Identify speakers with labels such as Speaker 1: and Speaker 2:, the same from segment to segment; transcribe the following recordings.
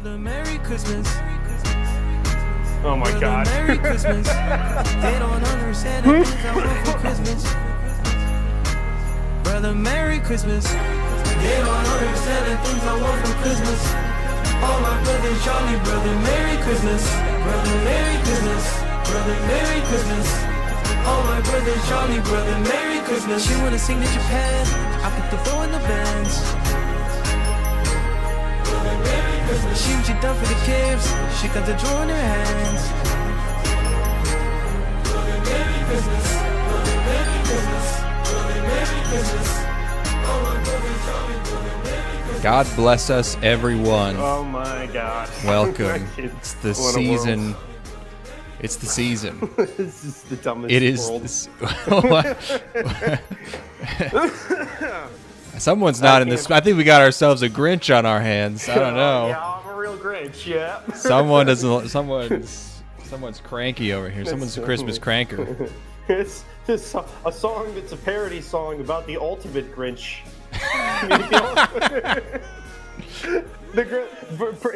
Speaker 1: Brother, Merry Christmas.
Speaker 2: Oh my God.
Speaker 1: Merry Christmas. They don't understand the things I want for Christmas. Brother, Merry Christmas. They don't understand the things I want for Christmas. All my brothers, Charlie, brother, Merry Christmas. Brother, Merry Christmas. Brother, Merry Christmas. All my brothers, Charlie, brother, Merry Christmas. She wanna sing to Japan. I put the bow in the bands. Brother, Merry Christmas. She was done for the kids. She got the drawer in her hands. Brother, Merry Christmas. Brother, Merry Christmas. Brother, Merry Christmas. All my brothers, Charlie, brother, Merry Christmas.
Speaker 3: God bless us, everyone.
Speaker 2: Oh my God.
Speaker 3: Welcome. It's the season. It's the season.
Speaker 2: This is the dumbest
Speaker 3: It is.
Speaker 2: world.
Speaker 3: Someone's not in this. I think we got ourselves a Grinch on our hands. I don't know.
Speaker 2: Yeah, I'm a real Grinch, yeah.
Speaker 3: Someone doesn't. Someone's cranky over here. Someone's a Christmas cranker.
Speaker 2: It's a song that's a parody song about the ultimate Grinch.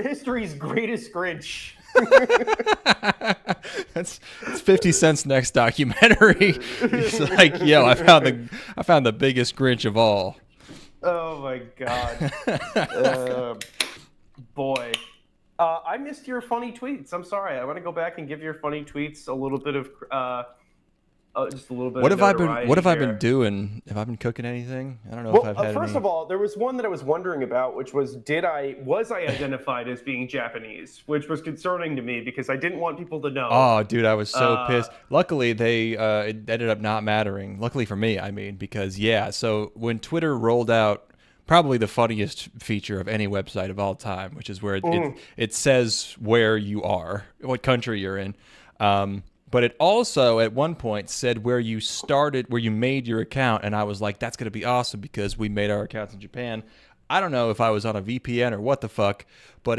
Speaker 2: History's greatest Grinch.
Speaker 3: That's 50 Cent's next documentary. It's like, yo, I found the biggest Grinch of all.
Speaker 2: Oh my God. Boy. I missed your funny tweets. I'm sorry. I want to go back and give your funny tweets a little bit of just a little bit.
Speaker 3: What
Speaker 2: of
Speaker 3: have I
Speaker 2: notoriety
Speaker 3: been doing? Have I been cooking anything? I don't know
Speaker 2: Well,
Speaker 3: if I've had
Speaker 2: first
Speaker 3: any.
Speaker 2: of all, there was one that I was wondering about, which was was I identified as being Japanese, which was concerning to me because I didn't want people to know.
Speaker 3: Oh, dude, I was so pissed. Luckily, it ended up not mattering. Luckily for me, I mean, because so when Twitter rolled out probably the funniest feature of any website of all time, which is where it says where you are, what country you're in. But it also at one point said where you started, where you made your account, and I was like, that's gonna be awesome because we made our accounts in Japan. I don't know if I was on a VPN or what the fuck, but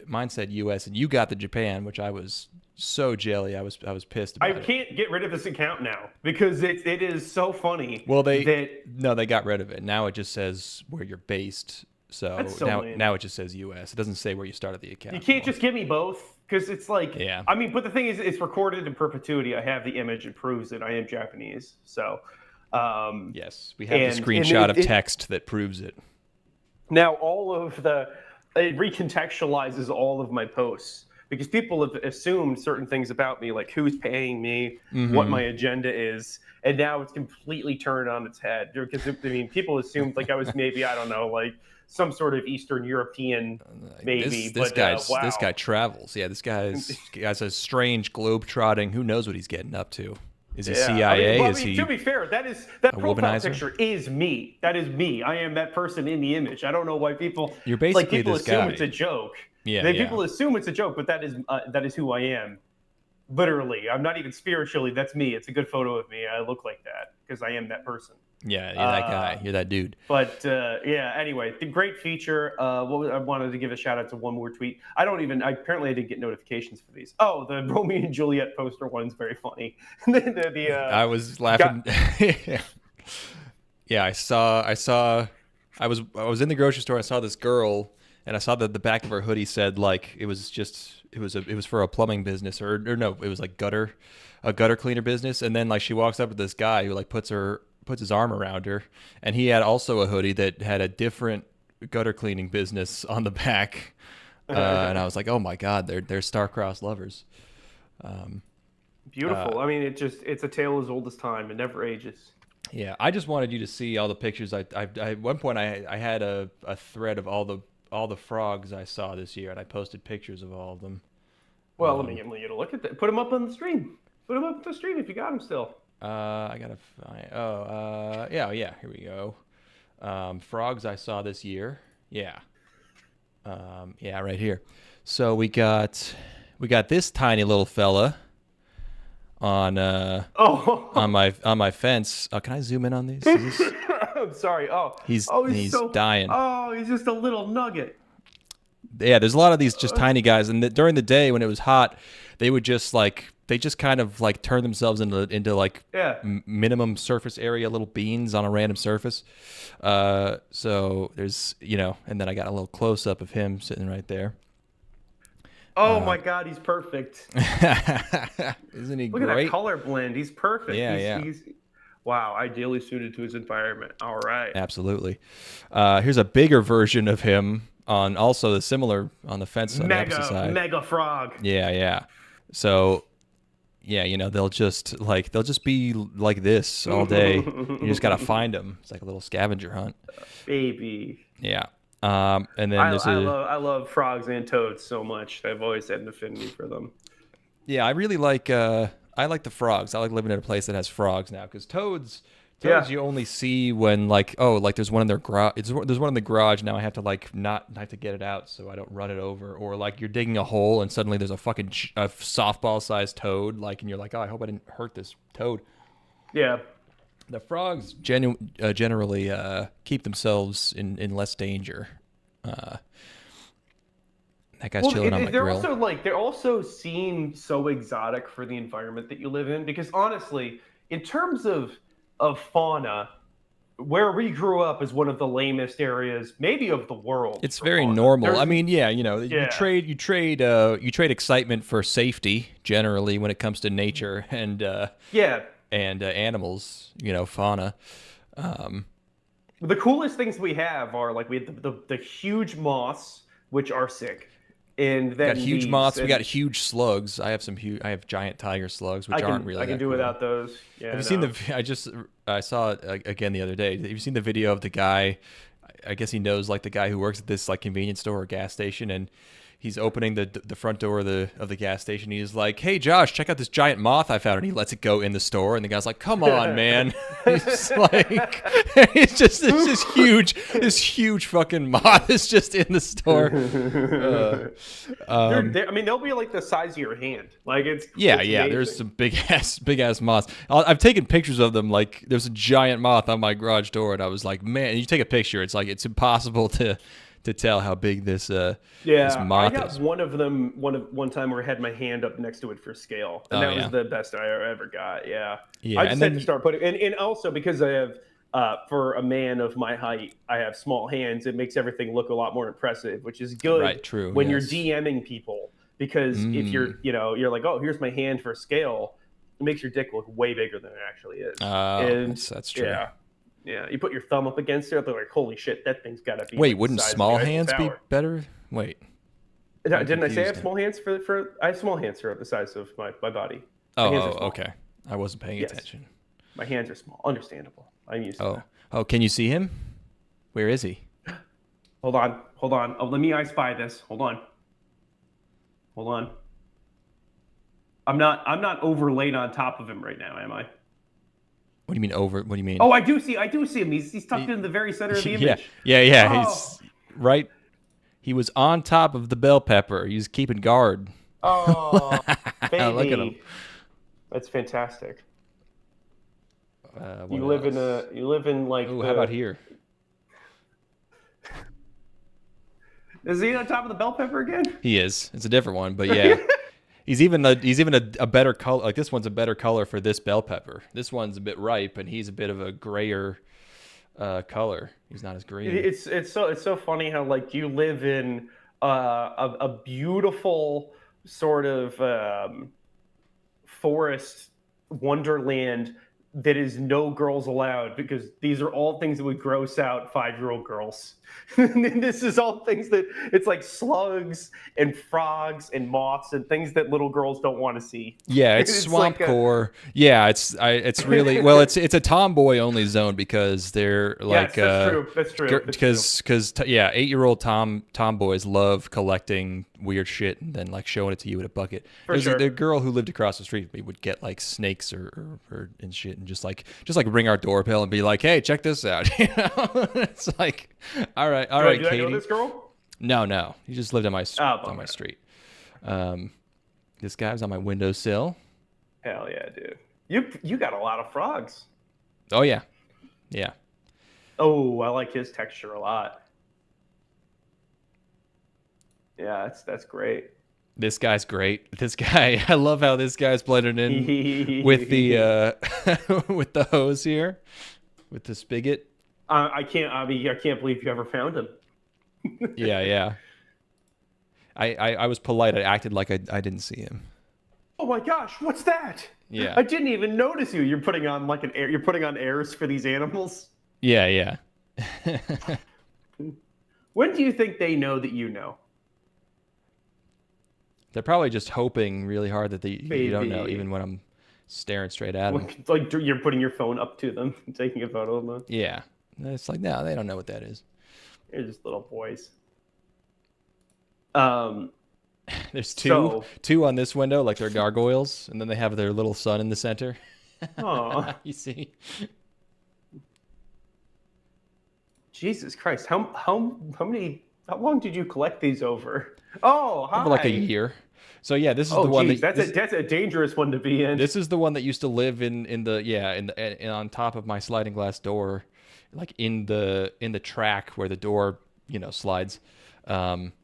Speaker 3: mine said US, and you got the Japan, which I was so jelly. I was pissed about
Speaker 2: I can't get rid of this account now because it is so funny.
Speaker 3: Well, they got rid of it. Now it just says where you're based. So
Speaker 2: lame.
Speaker 3: now it just says US. It doesn't say where you started the account.
Speaker 2: You can't just give me both because it's like,
Speaker 3: yeah.
Speaker 2: I mean, but the thing is, it's recorded in perpetuity. I have the image; it proves that I am Japanese. So,
Speaker 3: yes, we have the screenshot of text that proves it.
Speaker 2: Now it recontextualizes all of my posts because people have assumed certain things about me, like who's paying me, what my agenda is, and now it's completely turned on its head. Because I mean, people assumed like I was maybe, I don't know, like some sort of Eastern European, maybe.
Speaker 3: This guy travels. Yeah, this guy has a strange globe-trotting. Who knows what he's getting up to? Is he CIA?
Speaker 2: I mean, to be fair, that profile
Speaker 3: womanizer?
Speaker 2: picture is me. That is me. I am that person in the image. I don't know why people.
Speaker 3: You're basically
Speaker 2: people
Speaker 3: this
Speaker 2: assume
Speaker 3: guy.
Speaker 2: it's a joke.
Speaker 3: Yeah,
Speaker 2: People assume it's a joke, but that is who I am. Literally, I'm not even spiritually. That's me. It's a good photo of me. I look like that because I am that person.
Speaker 3: Yeah, you're that guy. You're that dude.
Speaker 2: But anyway, the great feature. I wanted to give a shout out to one more tweet. Apparently I didn't get notifications for these. Oh, the Romeo and Juliet poster one's very funny.
Speaker 3: I was laughing. Yeah, I was in the grocery store. I saw this girl, and I saw that the back of her hoodie said like it was for a plumbing business or no, it was like a gutter cleaner business. And then like she walks up to this guy who like puts his arm around her, and he had also a hoodie that had a different gutter cleaning business on the back. And I was like, oh my God, they're star-crossed lovers.
Speaker 2: Beautiful. I mean, it's a tale as old as time. It never ages.
Speaker 3: Yeah, I just wanted you to see all the pictures. I at one point I had a thread of all the frogs I saw this year, and I posted pictures of all of them.
Speaker 2: Well, let me get you to look at that. Put them up on the stream. Put them up on the stream if you got them still.
Speaker 3: I gotta find. Yeah. Here we go. Frogs I saw this year. Yeah. Right here. So we got this tiny little fella on my fence. Can I zoom in on these?
Speaker 2: I'm sorry.
Speaker 3: He's dying.
Speaker 2: Oh, he's just a little nugget.
Speaker 3: Yeah, there's a lot of these just tiny guys, and during the day when it was hot, they would just kind of like turn themselves into like minimum surface area little beans on a random surface. So there's and then I got a little close up of him sitting right there.
Speaker 2: Oh my God, he's perfect.
Speaker 3: Isn't he
Speaker 2: Look
Speaker 3: great?
Speaker 2: at that color blend. He's perfect.
Speaker 3: Yeah,
Speaker 2: He's wow, ideally suited to his environment. All right.
Speaker 3: Absolutely. Here's a bigger version of him on also the similar on the fence on the opposite side.
Speaker 2: Mega frog.
Speaker 3: Yeah. So, yeah, they'll just be like this all day. You just gotta find them. It's like a little scavenger hunt.
Speaker 2: Baby.
Speaker 3: Yeah. And then
Speaker 2: I love frogs and toads so much. I've always had an affinity for them.
Speaker 3: Yeah, I really like I like the frogs. I like living in a place that has frogs now because toads you only see when there's one in their garage. There's one in the garage now. I have to not have to get it out so I don't run it over. Or you're digging a hole and suddenly there's a fucking a softball sized toad and you're like, oh, I hope I didn't hurt this toad.
Speaker 2: Yeah.
Speaker 3: The frogs generally keep themselves in less danger. That guy's chilling on my grill.
Speaker 2: They also seem so exotic for the environment that you live in. Because honestly, in terms of fauna, where we grew up is one of the lamest areas, maybe of the world.
Speaker 3: It's very normal. I mean, you trade excitement for safety generally when it comes to nature and animals, fauna.
Speaker 2: The coolest things we have are we have the huge moths, which are sick. And then
Speaker 3: we got huge moths. We got huge slugs. I have giant tiger slugs, which aren't really.
Speaker 2: I can do
Speaker 3: cool.
Speaker 2: without those. Yeah.
Speaker 3: Have you seen I saw it again the other day. Have you seen the video of the guy? I guess he knows the guy who works at this convenience store or gas station, and he's opening the front door of the gas station. He's like, "Hey, Josh, check out this giant moth I found," and he lets it go in the store. And the guy's like, "Come on, man!" He's it's just this huge fucking moth is just in the store.
Speaker 2: They'll be the size of your hand. It's
Speaker 3: amazing. There's some big ass moths. I've taken pictures of them. There's a giant moth on my garage door, and I was like, man. And you take a picture, it's impossible to tell how big this moth
Speaker 2: I got one of them one time where I had my hand up next to it for scale, and that was the best I ever got. Yeah. I just had to start putting and also because I have for a man of my height, I have small hands. It makes everything look a lot more impressive, which is good.
Speaker 3: Right, true.
Speaker 2: When you're DMing people, because if you're like, oh, here's my hand for scale, it makes your dick look way bigger than it actually is.
Speaker 3: That's true.
Speaker 2: Yeah, you put your thumb up against it, they're like, holy shit, that thing's got to be.
Speaker 3: Wait, wouldn't small hands be better? Wait.
Speaker 2: Didn't I say I have small hands I have small hands for the size of my body.
Speaker 3: Oh, okay. I wasn't paying attention.
Speaker 2: My hands are small. Understandable. I'm used to that.
Speaker 3: Oh, can you see him? Where is he?
Speaker 2: Hold on. Oh, let me I spy this. Hold on. I'm not overlaid on top of him right now, am I?
Speaker 3: What do you mean over? What do you mean?
Speaker 2: Oh, I do see him. He's tucked in the very center of the image.
Speaker 3: Yeah. Oh. He's right. He was on top of the bell pepper. He was keeping guard.
Speaker 2: Oh, baby.
Speaker 3: Look at him.
Speaker 2: That's fantastic. You
Speaker 3: else?
Speaker 2: live in
Speaker 3: Ooh, how about here?
Speaker 2: Is he on top of the bell pepper again?
Speaker 3: He is. It's a different one, but yeah. He's even a better color. This one's a better color for this bell pepper. This one's a bit ripe, and he's a bit of a grayer color. He's not as green.
Speaker 2: It's so funny how you live in a beautiful sort of forest wonderland that is no girls allowed, because these are all things that would gross out 5-year-old girls. And this is all things that it's like slugs and frogs and moths and things that little girls don't want to see.
Speaker 3: Yeah, it's swamp core. Yeah, it's really well. It's a tomboy only zone because they're like
Speaker 2: that's true.
Speaker 3: Because 8-year-old tomboys love collecting weird shit and then showing it to you in a bucket. The girl who lived across the street from me would get snakes or and shit and just ring our doorbell and be like, hey, check this out. It's all right,
Speaker 2: Katie.
Speaker 3: I
Speaker 2: know this girl?
Speaker 3: No. He just lived on my street. This guy was on my windowsill.
Speaker 2: Hell yeah, dude. You got a lot of frogs.
Speaker 3: Oh yeah.
Speaker 2: Oh, I like his texture a lot. Yeah, that's great.
Speaker 3: This guy's great. This guy, I love how this guy's blended in with the with the hose here, with the spigot.
Speaker 2: I can't believe you ever found him.
Speaker 3: Yeah. I was polite. I acted like I didn't see him.
Speaker 2: Oh my gosh, what's that?
Speaker 3: Yeah.
Speaker 2: I didn't even notice you. You're putting on like you're putting on airs for these animals.
Speaker 3: Yeah.
Speaker 2: When do you think they know that you know?
Speaker 3: They're probably just hoping really hard that you don't know,
Speaker 2: Maybe.
Speaker 3: even when I'm staring straight at them.
Speaker 2: Like you're putting your phone up to them, taking a photo of them.
Speaker 3: Yeah. It's like, no, they don't know what that is.
Speaker 2: They're just little boys.
Speaker 3: There's two on this window, like they're gargoyles, and then they have their little sun in the center.
Speaker 2: Oh,
Speaker 3: You see?
Speaker 2: Jesus Christ! How long did you collect these over? Oh, hi.
Speaker 3: Over like a year. So yeah, this is the one
Speaker 2: that's a dangerous one to be in.
Speaker 3: This is the one that used to live in on top of my sliding glass door, like in the track where the door slides. And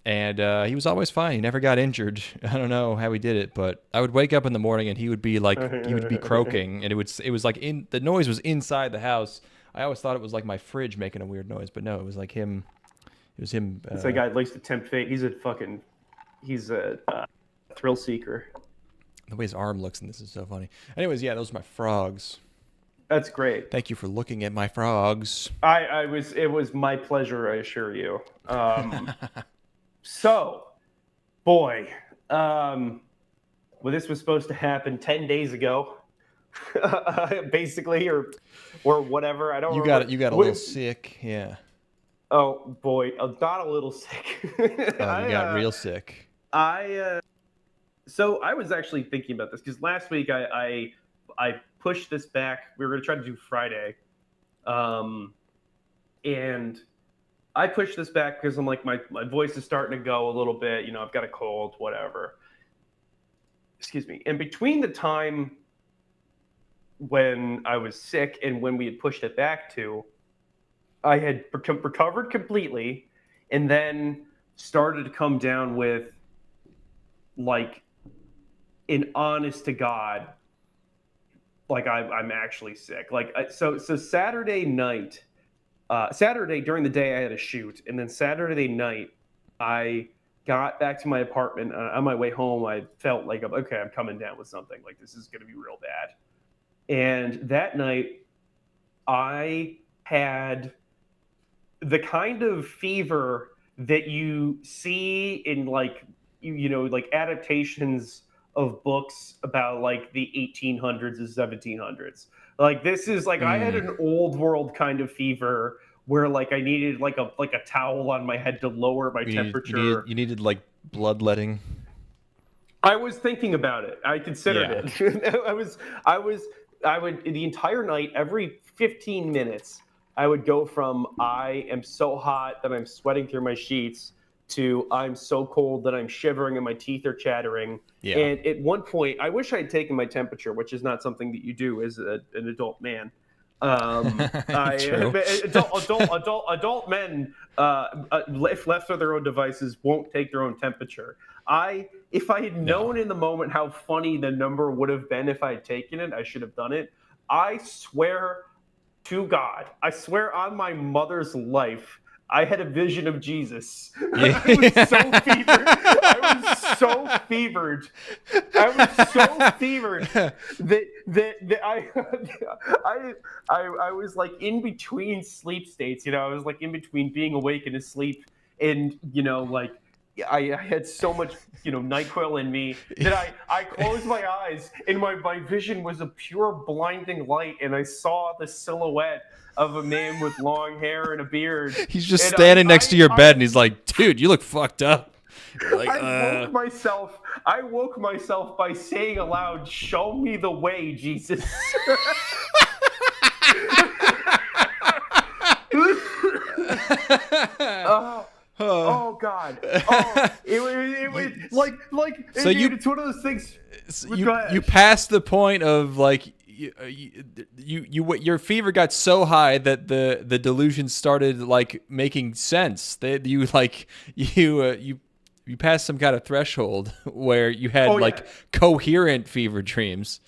Speaker 3: he was always fine. He never got injured. I don't know how he did it, but I would wake up in the morning and he would be croaking, and it was like the noise was inside the house. I always thought it was like my fridge making a weird noise, but no, it was like him. It was him.
Speaker 2: It's a guy that likes to tempt fate. He's a thrill seeker.
Speaker 3: The way his arm looks in this is so funny. Anyways, yeah, those are my frogs.
Speaker 2: That's great.
Speaker 3: Thank you for looking at my frogs.
Speaker 2: It was my pleasure, I assure you. So, boy, well, this was supposed to happen 10 days ago, basically, or whatever. I don't.
Speaker 3: You got a little sick, yeah.
Speaker 2: Oh boy, I'm not a little sick.
Speaker 3: Oh, you got real sick.
Speaker 2: So I was actually thinking about this because last week I pushed this back. We were going to try to do Friday, and I pushed this back because I'm like my voice is starting to go a little bit. I've got a cold, whatever. Excuse me. And between the time when I was sick and when we had pushed it back to, I had recovered completely, and then started to come down with like an honest to God, like I'm actually sick. Like so Saturday night, Saturday during the day I had a shoot, and then Saturday night I got back to my apartment. On my way home, I felt like I'm coming down with something. Like this is gonna be real bad. And that night I had the kind of fever that you see in like like adaptations of books about like the 1800s and 1700s. Like this is like I had an old world kind of fever where like I needed like a towel on my head to lower my temperature.
Speaker 3: You needed like bloodletting.
Speaker 2: I was thinking about it. I considered it. I would the entire night, every 15 minutes, I would go from I am so hot that I'm sweating through my sheets to I'm so cold that I'm shivering and my teeth are chattering. Yeah. And at one point, I wish I had taken my temperature, which is not something that you do as an adult man. Adult men, if left to their own devices, won't take their own temperature. If I had known in the moment how funny the number would have been if I had taken it, I should have done it. I swear to God, I swear on my mother's life, I had a vision of Jesus. I was so fevered. I was so fevered that I was like in between sleep states. I was like in between being awake and asleep, and like I had so much NyQuil in me that I closed my eyes and my vision was a pure blinding light, and I saw the silhouette of a man with long hair and a beard.
Speaker 3: He's just standing next to your bed, and he's like, "Dude, you look fucked up." Like,
Speaker 2: I woke myself by saying aloud, "Show me the way, Jesus." Oh God! Oh, it was like so it's one of those things.
Speaker 3: You passed the point of like. Your fever got so high that the delusions started like making sense. You passed some kind of threshold where you had coherent fever dreams.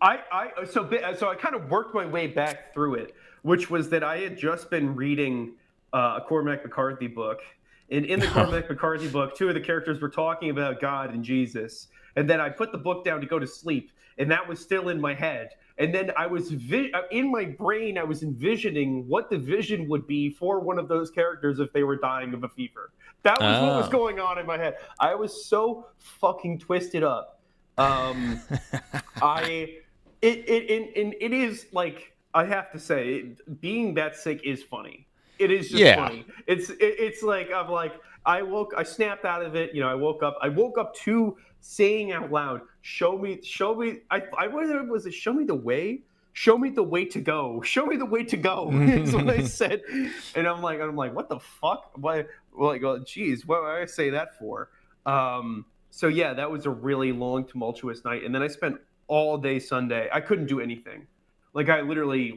Speaker 2: So I kind of worked my way back through it, which was that I had just been reading a Cormac McCarthy book, in the Cormac McCarthy book, two of the characters were talking about God and Jesus, and then I put the book down to go to sleep, and that was still in my head. And then I was in my brain, I was envisioning what the vision would be for one of those characters if they were dying of a fever. That was what was going on in my head. I was so fucking twisted up. It is like, I have to say, being that sick is funny. It is just funny. It's like, I snapped out of it. I woke up to saying out loud, show me, what was it? Show me the way to go. Show me the way to go is what I said. And I'm like, what the fuck? Why? Like, oh, geez, what did I say that for? So yeah, that was a really long, tumultuous night. And then I spent all day Sunday. I couldn't do anything. Like, I literally,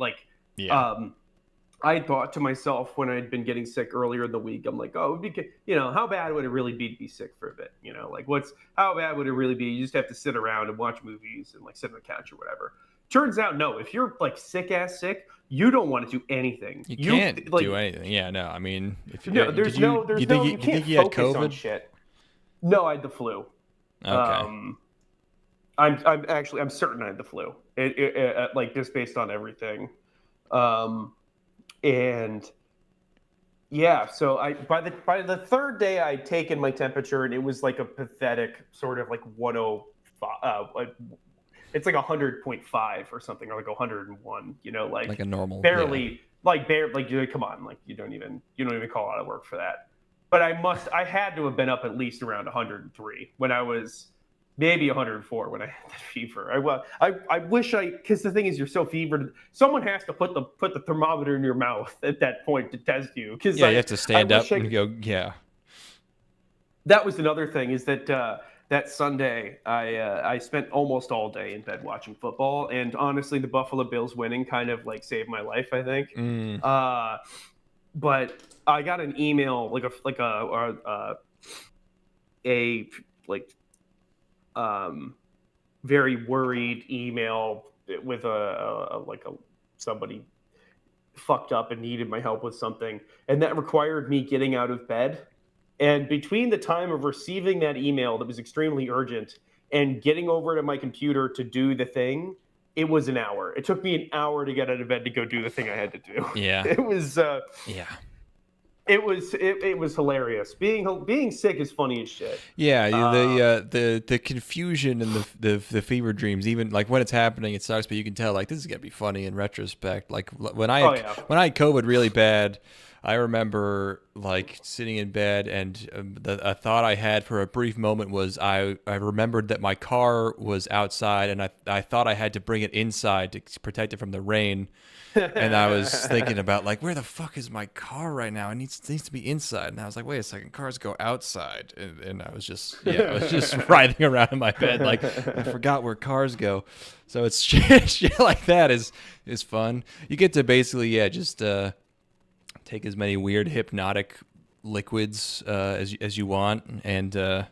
Speaker 2: I thought to myself when I'd been getting sick earlier in the week, I'm like, oh, how bad would it really be to be sick for a bit? How bad would it really be? You just have to sit around and watch movies and sit on the couch or whatever. Turns out, no, if you're sick, you don't want to do anything.
Speaker 3: You can't do anything. Yeah, no, I mean, if you,
Speaker 2: no, there's no,
Speaker 3: you
Speaker 2: can't
Speaker 3: you had
Speaker 2: focus
Speaker 3: COVID?
Speaker 2: on shit. No, I had the flu.
Speaker 3: Okay.
Speaker 2: I'm certain I had the flu. Just based on everything. And yeah, so by the third day I'd taken my temperature, and it was like a pathetic sort of 105. It's like 100.5 or something, or like 101. Like
Speaker 3: a normal,
Speaker 2: barely, come on, you don't even call out of work for that. But I had to have been up at least around 103 when I was. Maybe 104 when I had that fever. I wish because the thing is, you're so fevered. Someone has to put the thermometer in your mouth at that point to test you. Because
Speaker 3: you have to stand up and go. Yeah.
Speaker 2: That was another thing, is that that Sunday I spent almost all day in bed watching football, and honestly, the Buffalo Bills winning kind of saved my life, I think. But I got an email, very worried email with somebody fucked up and needed my help with something, and that required me getting out of bed. And between the time of receiving that email that was extremely urgent and getting over to my computer to do the thing, it was an hour. It took me an hour to get out of bed to go do the thing I had to do.
Speaker 3: Yeah.
Speaker 2: It was It was hilarious. Being sick is funny as shit.
Speaker 3: Yeah, the confusion and the fever dreams, even when it's happening, it sucks. But you can tell this is gonna be funny in retrospect. When I had COVID really bad, I remember sitting in bed, and a thought I had for a brief moment was I remembered that my car was outside, and I thought I had to bring it inside to protect it from the rain. And I was thinking about where the fuck is my car right now? It needs to be inside. And I was like, wait a second, cars go outside. And I was just writhing around in my bed I forgot where cars go. So it's shit like that is fun. You get to basically just take as many weird hypnotic liquids as you want, and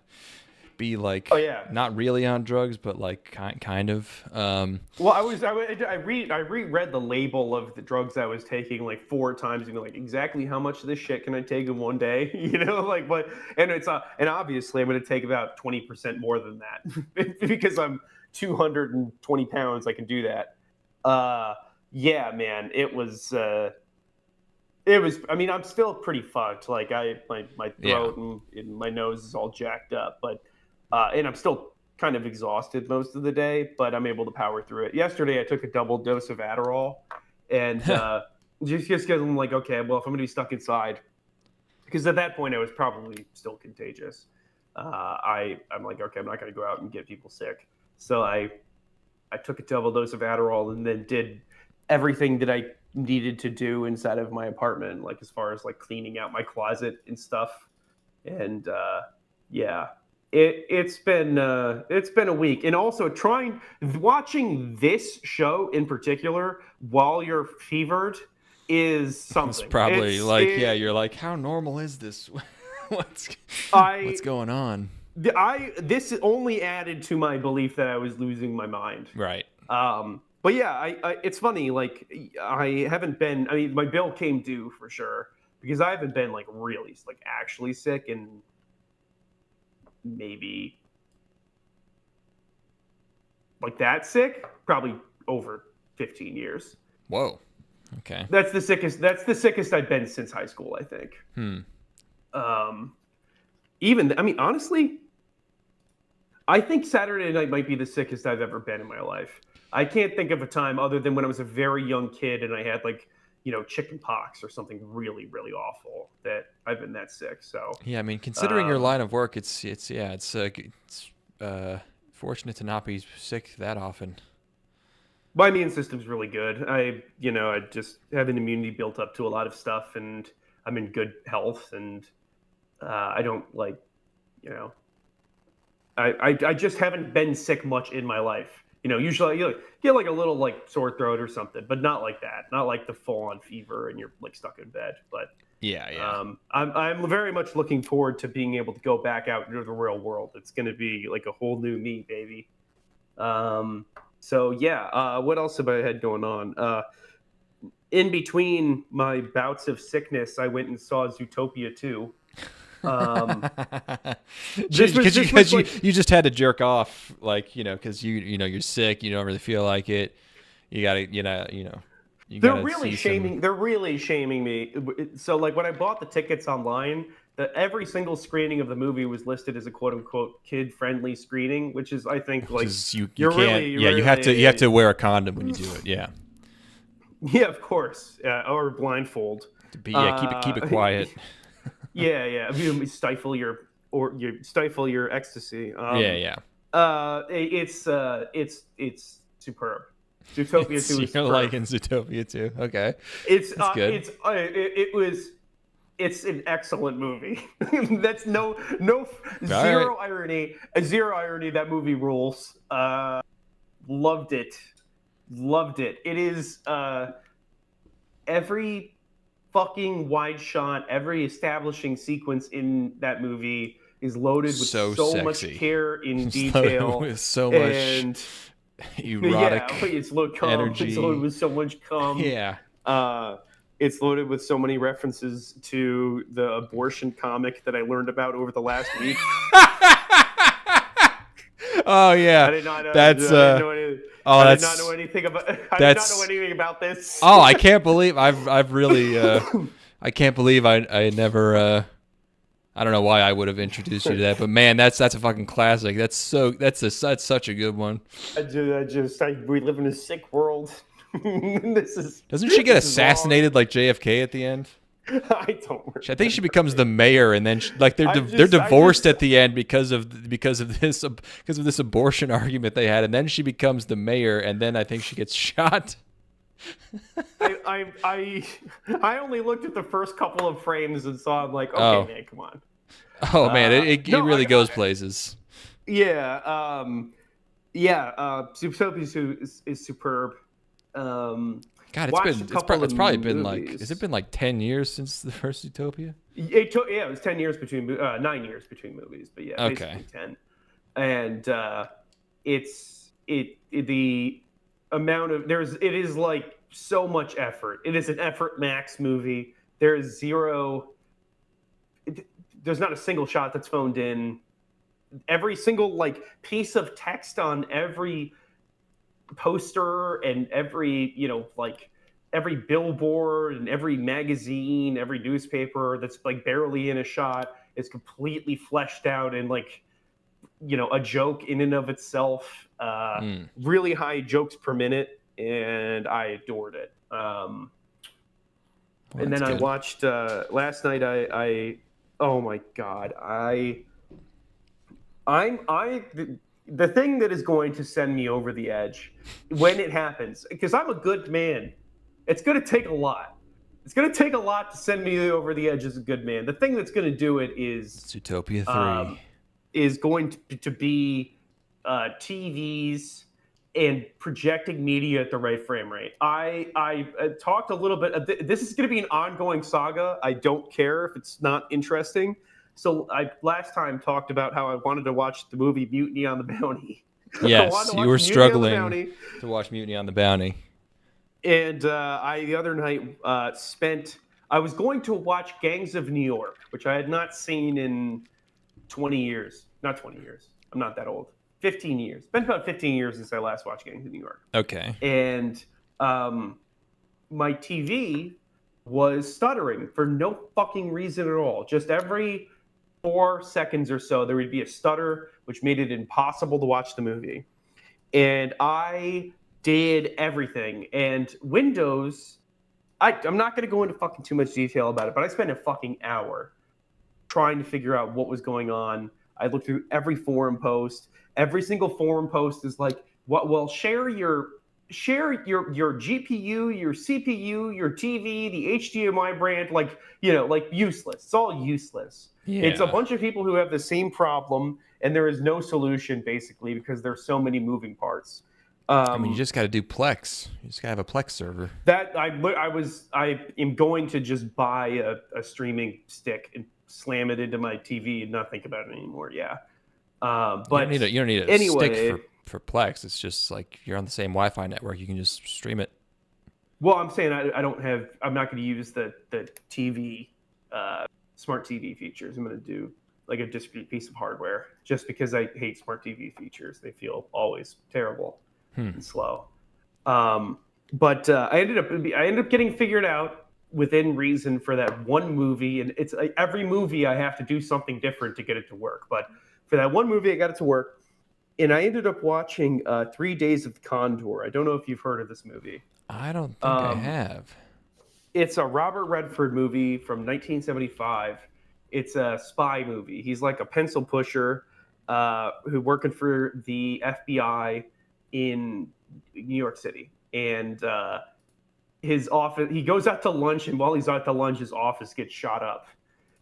Speaker 3: be not really on drugs, but kind of.
Speaker 2: Well, I reread the label of the drugs I was taking 4 times, and exactly how much of this shit can I take in one day? And it's and obviously I'm going to take about 20% more than that because I'm 220 pounds. I can do that. Yeah, man, it was. I mean, I'm still pretty fucked. My throat and my nose is all jacked up, but. And I'm still kind of exhausted most of the day, but I'm able to power through it. Yesterday, I took a double dose of Adderall, and just because I'm okay, well, if I'm going to be stuck inside, because at that point I was probably still contagious. I'm okay, I'm not going to go out and get people sick. So I took a double dose of Adderall and then did everything that I needed to do inside of my apartment, as far as cleaning out my closet and stuff. And yeah. It's been a week, and also watching this show in particular while you're fevered is something.
Speaker 3: It's probably you're how normal is this? What's going on?
Speaker 2: This only added to my belief that I was losing my mind.
Speaker 3: Right.
Speaker 2: But yeah, it's funny. I haven't been. I mean, my bill came due for sure. because I haven't been like really like actually sick in maybe like that sick, probably over 15 years.
Speaker 3: Whoa. Okay.
Speaker 2: That's the sickest I've been since high school, I think. I mean, honestly, I think Saturday night might be the sickest I've ever been in my life. I can't think of a time other than when I was a very young kid and I had like, chicken pox or something really, really awful that I've been that sick. So
Speaker 3: yeah, I mean, considering your line of work, it's fortunate to not be sick that often.
Speaker 2: My immune system's really good. I just have an immunity built up to a lot of stuff, and I'm in good health, and I don't I just haven't been sick much in my life. Usually you get like a little like sore throat or something, but not like that. Not like the full on fever and you're like stuck in bed. But
Speaker 3: yeah.
Speaker 2: I'm very much looking forward to being able to go back out into the real world. It's going to be like a whole new me, baby. So yeah, what else have I had going on? In between my bouts of sickness, I went and saw Zootopia 2.
Speaker 3: You just had to jerk off, like, because you're sick, you don't really feel like it. You gotta,
Speaker 2: they're really shaming me. So like when I bought the tickets online, every single screening of the movie was listed as a quote unquote kid friendly screening, which is, I think, like
Speaker 3: you have to wear a condom when you do it. Yeah.
Speaker 2: Yeah, of course. Or blindfold.
Speaker 3: Keep it quiet.
Speaker 2: Yeah. You stifle your ecstasy. It's superb. Zootopia 2 is
Speaker 3: you're liking Zootopia 2. Okay.
Speaker 2: That's
Speaker 3: good.
Speaker 2: It's an excellent movie. That's no zero irony. Zero irony. That movie rules. Loved it. It is every fucking wide shot, every establishing sequence in that movie is loaded with so much care in detail.
Speaker 3: With so much erotic
Speaker 2: it's loaded
Speaker 3: energy.
Speaker 2: It's loaded with so much cum.
Speaker 3: Yeah.
Speaker 2: It's loaded with so many references to the abortion comic that I learned about over the last week.
Speaker 3: Oh yeah,
Speaker 2: I did not know.
Speaker 3: That's
Speaker 2: I did not know anything about. I did not know anything about this.
Speaker 3: Oh, I can't believe I've really. I can't believe I never. I don't know why I would have introduced you to that, but man, that's a fucking classic. That's such a good one.
Speaker 2: We live in a sick world.
Speaker 3: Doesn't she get assassinated like JFK at the end?
Speaker 2: I don't remember.
Speaker 3: I think she becomes the mayor, and then they're divorced at the end because of this abortion argument they had, and then she becomes the mayor, and then I think she gets shot.
Speaker 2: I only looked at the first couple of frames and saw, I'm like, okay, man, come on.
Speaker 3: Oh man, it really goes places.
Speaker 2: Yeah, Zootopia is superb.
Speaker 3: God, it's probably been like, has it been like 10 years since the first Zootopia?
Speaker 2: It was 10 years between 9 years between movies, but yeah, basically 10. And the amount of it is like so much effort. It is an effort max movie. There's not a single shot that's phoned in. Every single like piece of text on every poster and every every billboard and every magazine, every newspaper that's like barely in a shot is completely fleshed out and like a joke in and of itself. Really high jokes per minute, and I adored it. And then I watched last night. Oh my god, the thing that is going to send me over the edge when it happens, because I'm a good man. It's going to take a lot. It's going to take a lot to send me over the edge as a good man. The thing that's going to do it is
Speaker 3: Zootopia 3.
Speaker 2: Is going to be TVs and projecting media at the right frame rate. I talked a little bit. This is going to be an ongoing saga. I don't care if it's not interesting. So I last time talked about how I wanted to watch the movie Mutiny on the Bounty.
Speaker 3: Yes, you were struggling to watch Mutiny on the Bounty.
Speaker 2: And I the other night spent I was going to watch Gangs of New York, which I had not seen in 20 years. Not 20 years. I'm not that old. 15 years. It's been about 15 years since I last watched Gangs of New York.
Speaker 3: Okay.
Speaker 2: And my TV was stuttering for no fucking reason at all. Just every 4 seconds or so, there would be a stutter, which made it impossible to watch the movie. And I did everything. And Windows, I'm not going to go into fucking too much detail about it, but I spent a fucking hour trying to figure out what was going on. I looked through every forum post. Every single forum post is like, "What? Well, share your GPU, your CPU, your TV, the HDMI brand." Like, like useless. It's all useless.
Speaker 3: Yeah.
Speaker 2: It's a bunch of people who have the same problem, and there is no solution basically because there's so many moving parts.
Speaker 3: I mean, you just got to do Plex. You just got to have a Plex server.
Speaker 2: That I am going to just buy a streaming stick and slam it into my TV and not think about it anymore. Yeah. But
Speaker 3: you don't need a stick for Plex. It's just like you're on the same Wi-Fi network. You can just stream it.
Speaker 2: Well, I'm saying I'm not going to use the TV, smart TV features. I'm going to do like a discrete piece of hardware just because I hate smart TV features. They feel always terrible and slow. But I ended up getting figured out within reason for that one movie. And it's like every movie I have to do something different to get it to work. But for that one movie, I got it to work. And I ended up watching 3 Days of the Condor. I don't know if you've heard of this movie.
Speaker 3: I don't think I have.
Speaker 2: It's a Robert Redford movie from 1975. It's a spy movie. He's like a pencil pusher who working for the FBI in New York City. And his office, he goes out to lunch, and while he's out to lunch, his office gets shot up.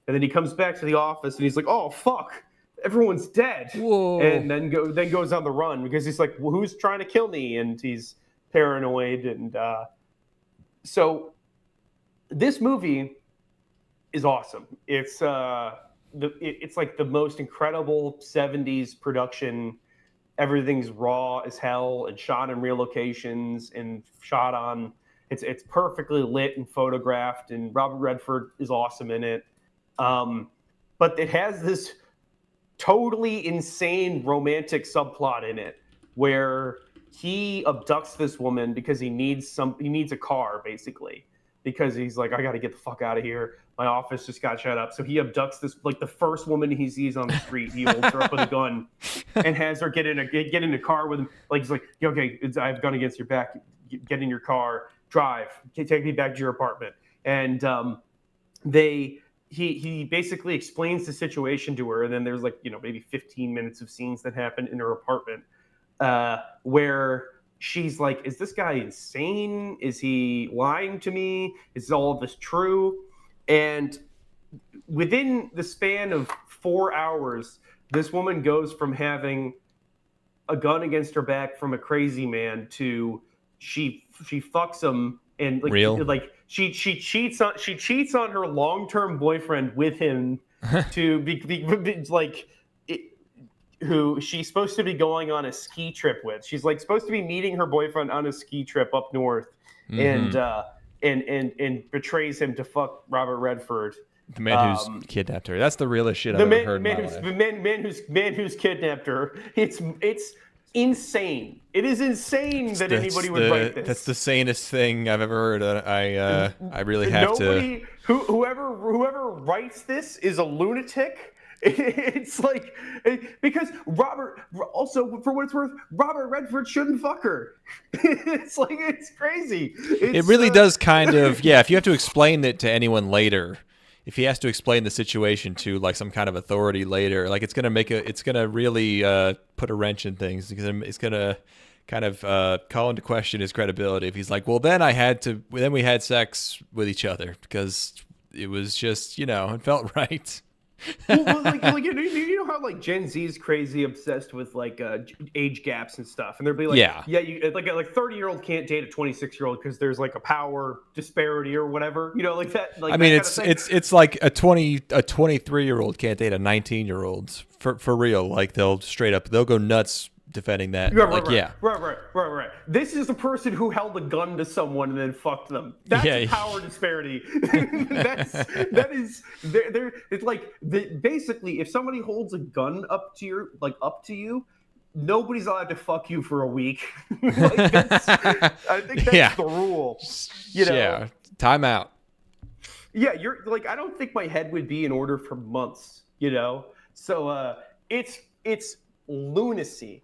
Speaker 2: And then he comes back to the office, and he's like, "Oh, fuck. Everyone's dead."
Speaker 3: Whoa.
Speaker 2: And then goes on the run because he's like, "Well, who's trying to kill me?" And he's paranoid. And so this movie is awesome. It's it's like the most incredible 70s production. Everything's raw as hell and shot in real locations and shot on. It's perfectly lit and photographed, and Robert Redford is awesome in it. But it has this totally insane romantic subplot in it where he abducts this woman because he needs a car, basically, because he's like, "I got to get the fuck out of here. My office just got shut up." So he abducts this, like the first woman he sees on the street. He holds her up with a gun and has her get in a car with him. Like, he's like, "Okay, I have a gun against your back. Get in your car, drive, take me back to your apartment." And he basically explains the situation to her, and then there's like, maybe 15 minutes of scenes that happen in her apartment where she's like, "Is this guy insane? Is he lying to me? Is all of this true?" And within the span of 4 hours, this woman goes from having a gun against her back from a crazy man to she fucks him, and like,
Speaker 3: real?
Speaker 2: Like she cheats on her long-term boyfriend with him to be like who she's supposed to be going on a ski trip with. She's like supposed to be meeting her boyfriend on a ski trip up north, and betrays him to fuck Robert Redford.
Speaker 3: The man who's kidnapped her. That's the realest shit I've ever heard in my life.
Speaker 2: The man who's kidnapped her. It's insane. It is insane that anybody would write this.
Speaker 3: That's the sanest thing I've ever heard. I really have to.
Speaker 2: Whoever writes this is a lunatic. It's like, because also for what it's worth, Robert Redford shouldn't fuck her. It's like, it's crazy.
Speaker 3: It really does kind of, yeah. If you have to explain it to anyone later, if he has to explain the situation to like some kind of authority later, like it's gonna really put a wrench in things. It's gonna kind of call into question his credibility if he's like, "Well, then we had sex with each other because it was just, it felt right."
Speaker 2: Well, like you know how like Gen Z is crazy obsessed with like age gaps and stuff, and they'll be like, you like a 30-year-old can't date a 26-year-old because there's like a power disparity or whatever, like that. Like,
Speaker 3: I mean, it's like a 23-year-old can't date a 19-year-old for real. Like they'll go nuts defending that.
Speaker 2: Yeah,
Speaker 3: Like,
Speaker 2: right. This is the person who held a gun to someone and then fucked them. That's a power disparity. That is. It's like basically, if somebody holds a gun up to you, nobody's allowed to fuck you for a week. I think that's the rule.
Speaker 3: Yeah. Time out.
Speaker 2: Yeah, you're like, I don't think my head would be in order for months. So it's lunacy.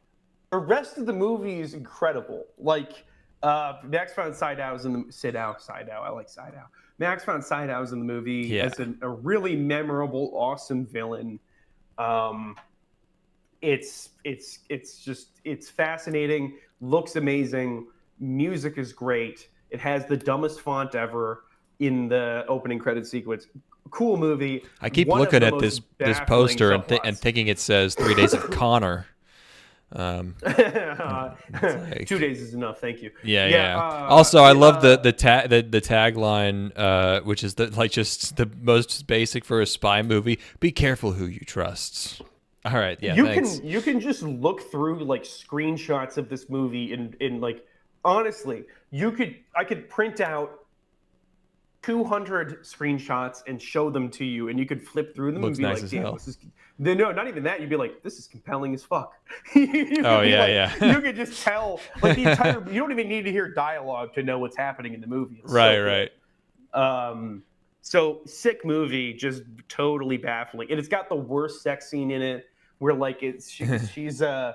Speaker 2: The rest of the movie is incredible. Like, Max von Sydow's in the Sydow. I like Sydow. Max von Sydow's in the movie as a really memorable, awesome villain. It's fascinating. Looks amazing. Music is great. It has the dumbest font ever in the opening credit sequence. Cool movie.
Speaker 3: I keep looking at this poster and thinking it says 3 Days of Connor.
Speaker 2: Like, 2 days is enough, thank you.
Speaker 3: Also, I love the tagline, which is just the most basic for a spy movie. Be careful who you trust. All right, thanks.
Speaker 2: You can just look through like screenshots of this movie in like, honestly, I could print out 200 screenshots and show them to you, and you could flip through them.
Speaker 3: Looks
Speaker 2: and be
Speaker 3: nice
Speaker 2: like,
Speaker 3: as hell.
Speaker 2: No, not even that. You'd be like, this is compelling as fuck.
Speaker 3: Oh,
Speaker 2: yeah. You could just tell, like, the entire. You don't even need to hear dialogue to know what's happening in the movie. It's
Speaker 3: right.
Speaker 2: So sick movie, just totally baffling, and it's got the worst sex scene in it, where like she's it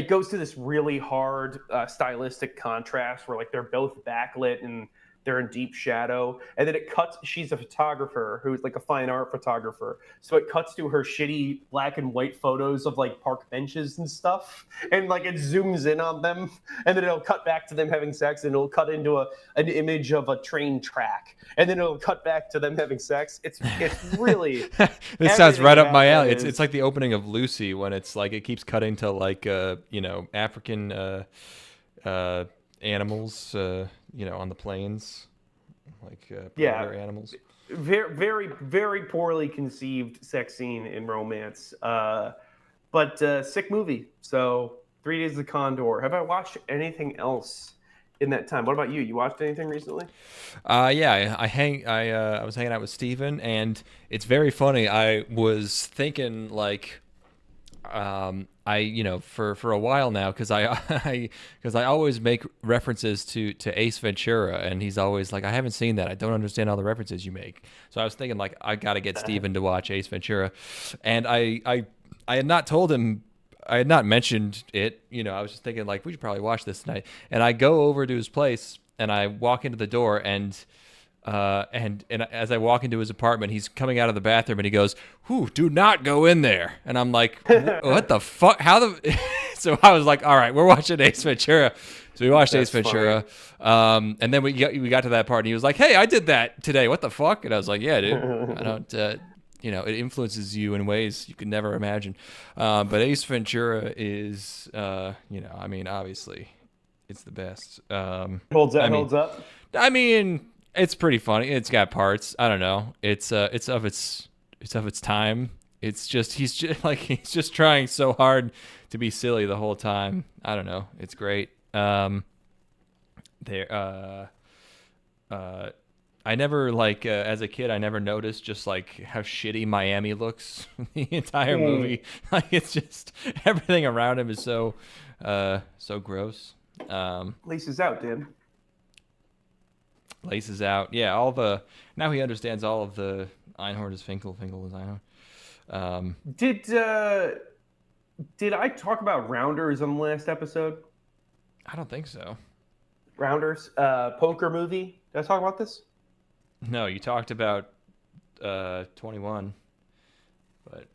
Speaker 2: goes to this really hard stylistic contrast where like they're both backlit and they're in deep shadow, and then it cuts. She's a photographer who's like a fine art photographer, so it cuts to her shitty black and white photos of like park benches and stuff, and like it zooms in on them, and then it'll cut back to them having sex, and it'll cut into an image of a train track, and then it'll cut back to them having sex. It's really
Speaker 3: this sounds right up my alley. It's like the opening of Lucy when it's like it keeps cutting to like African animals on the plains, like animals.
Speaker 2: Very, very, very poorly conceived sex scene in romance, but sick movie. So 3 Days of the Condor. Have I watched anything else in that time? What about you? You watched anything recently?
Speaker 3: I was hanging out with Steven, and it's very funny. I was thinking like, for a while now, because I always make references to Ace Ventura, and he's always like, I haven't seen that. I don't understand all the references you make. So I was thinking like, I got to get Steven to watch Ace Ventura, and I had not told him. I had not mentioned it. I was just thinking like, we should probably watch this tonight. And I go over to his place, and I walk into the door, and as I walk into his apartment, he's coming out of the bathroom, and he goes, "Whew, do not go in there." And I'm like, "What the fuck? How the?" So I was like, "All right, we're watching Ace Ventura." So we watched Ace Ventura, and then we got to that part, and he was like, "Hey, I did that today. What the fuck?" And I was like, "Yeah, dude. I don't." It influences you in ways you could never imagine. But Ace Ventura is, obviously, it's the best.
Speaker 2: Holds up.
Speaker 3: I mean, it's pretty funny. It's got parts. I don't know. It's of its time. It's just he's just trying so hard to be silly the whole time. I don't know. It's great. I never as a kid, I never noticed just like how shitty Miami looks the entire movie. Like it's just everything around him is so gross.
Speaker 2: Laces out, Dan.
Speaker 3: Laces out. Yeah, now he understands all of the Einhorn is Finkel, Finkel is Einhorn.
Speaker 2: Did I talk about Rounders on the last episode?
Speaker 3: I don't think so.
Speaker 2: Rounders, poker movie. Did I talk about this?
Speaker 3: No, you talked about 21, but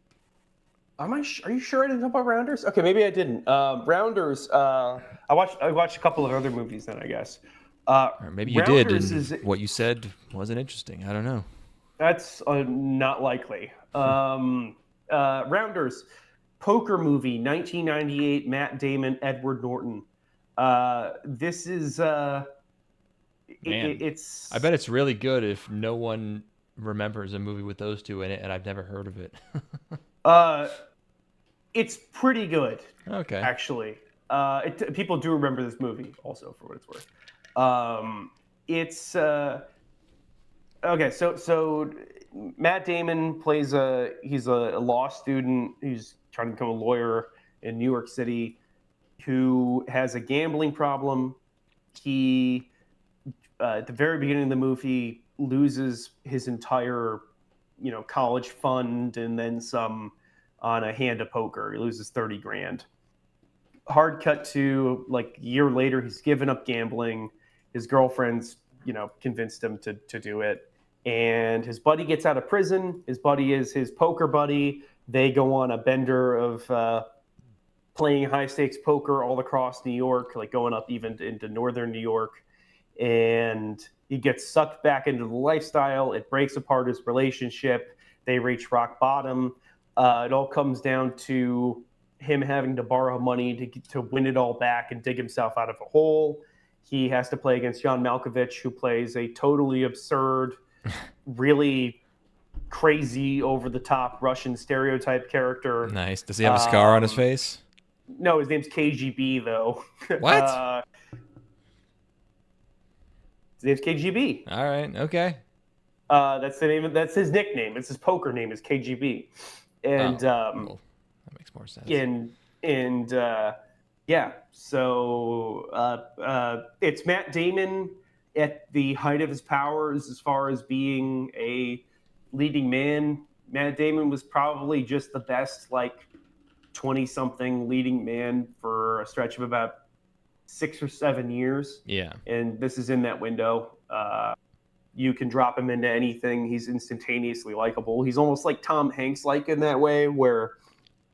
Speaker 2: are you sure I didn't talk about Rounders? Okay, maybe I didn't. Rounders. I watched a couple of other movies then, I guess.
Speaker 3: Or maybe you
Speaker 2: Rounders
Speaker 3: did, and what you said wasn't interesting. I don't know.
Speaker 2: That's not likely. Rounders, poker movie, 1998. Matt Damon, Edward Norton. This is. It's.
Speaker 3: I bet it's really good if no one remembers a movie with those two in it, and I've never heard of it.
Speaker 2: It's pretty good,
Speaker 3: Okay.
Speaker 2: actually. People do remember this movie, also, for what it's worth. It's okay. So Matt Damon plays he's a law student who's trying to become a lawyer in New York City who has a gambling problem. He at the very beginning of the movie loses his entire college fund and then some on a hand of poker. He loses 30 grand. Hard cut to like a year later, he's given up gambling. His girlfriend's convinced him to do it, and his buddy gets out of prison. His buddy is his poker buddy. They go on a bender of playing high stakes poker all across New York, like going up even into northern New York. And he gets sucked back into the lifestyle. It breaks apart his relationship. They reach rock bottom. It all comes down to him having to borrow money to win it all back and dig himself out of a hole. He has to play against John Malkovich, who plays a totally absurd, really crazy, over-the-top Russian stereotype character.
Speaker 3: Nice. Does he have a scar on his face?
Speaker 2: No, his name's KGB, though.
Speaker 3: What?
Speaker 2: His name's KGB.
Speaker 3: All right. Okay.
Speaker 2: That's the name. That's his nickname. It's his poker name is KGB. And
Speaker 3: well, that makes more sense.
Speaker 2: Yeah. So it's Matt Damon at the height of his powers as far as being a leading man. Matt Damon was probably just the best, like 20-something leading man for a stretch of about 6 or 7 years.
Speaker 3: Yeah.
Speaker 2: And this is in that window. You can drop him into anything. He's instantaneously likable. He's almost like Tom Hanks-like in that way, where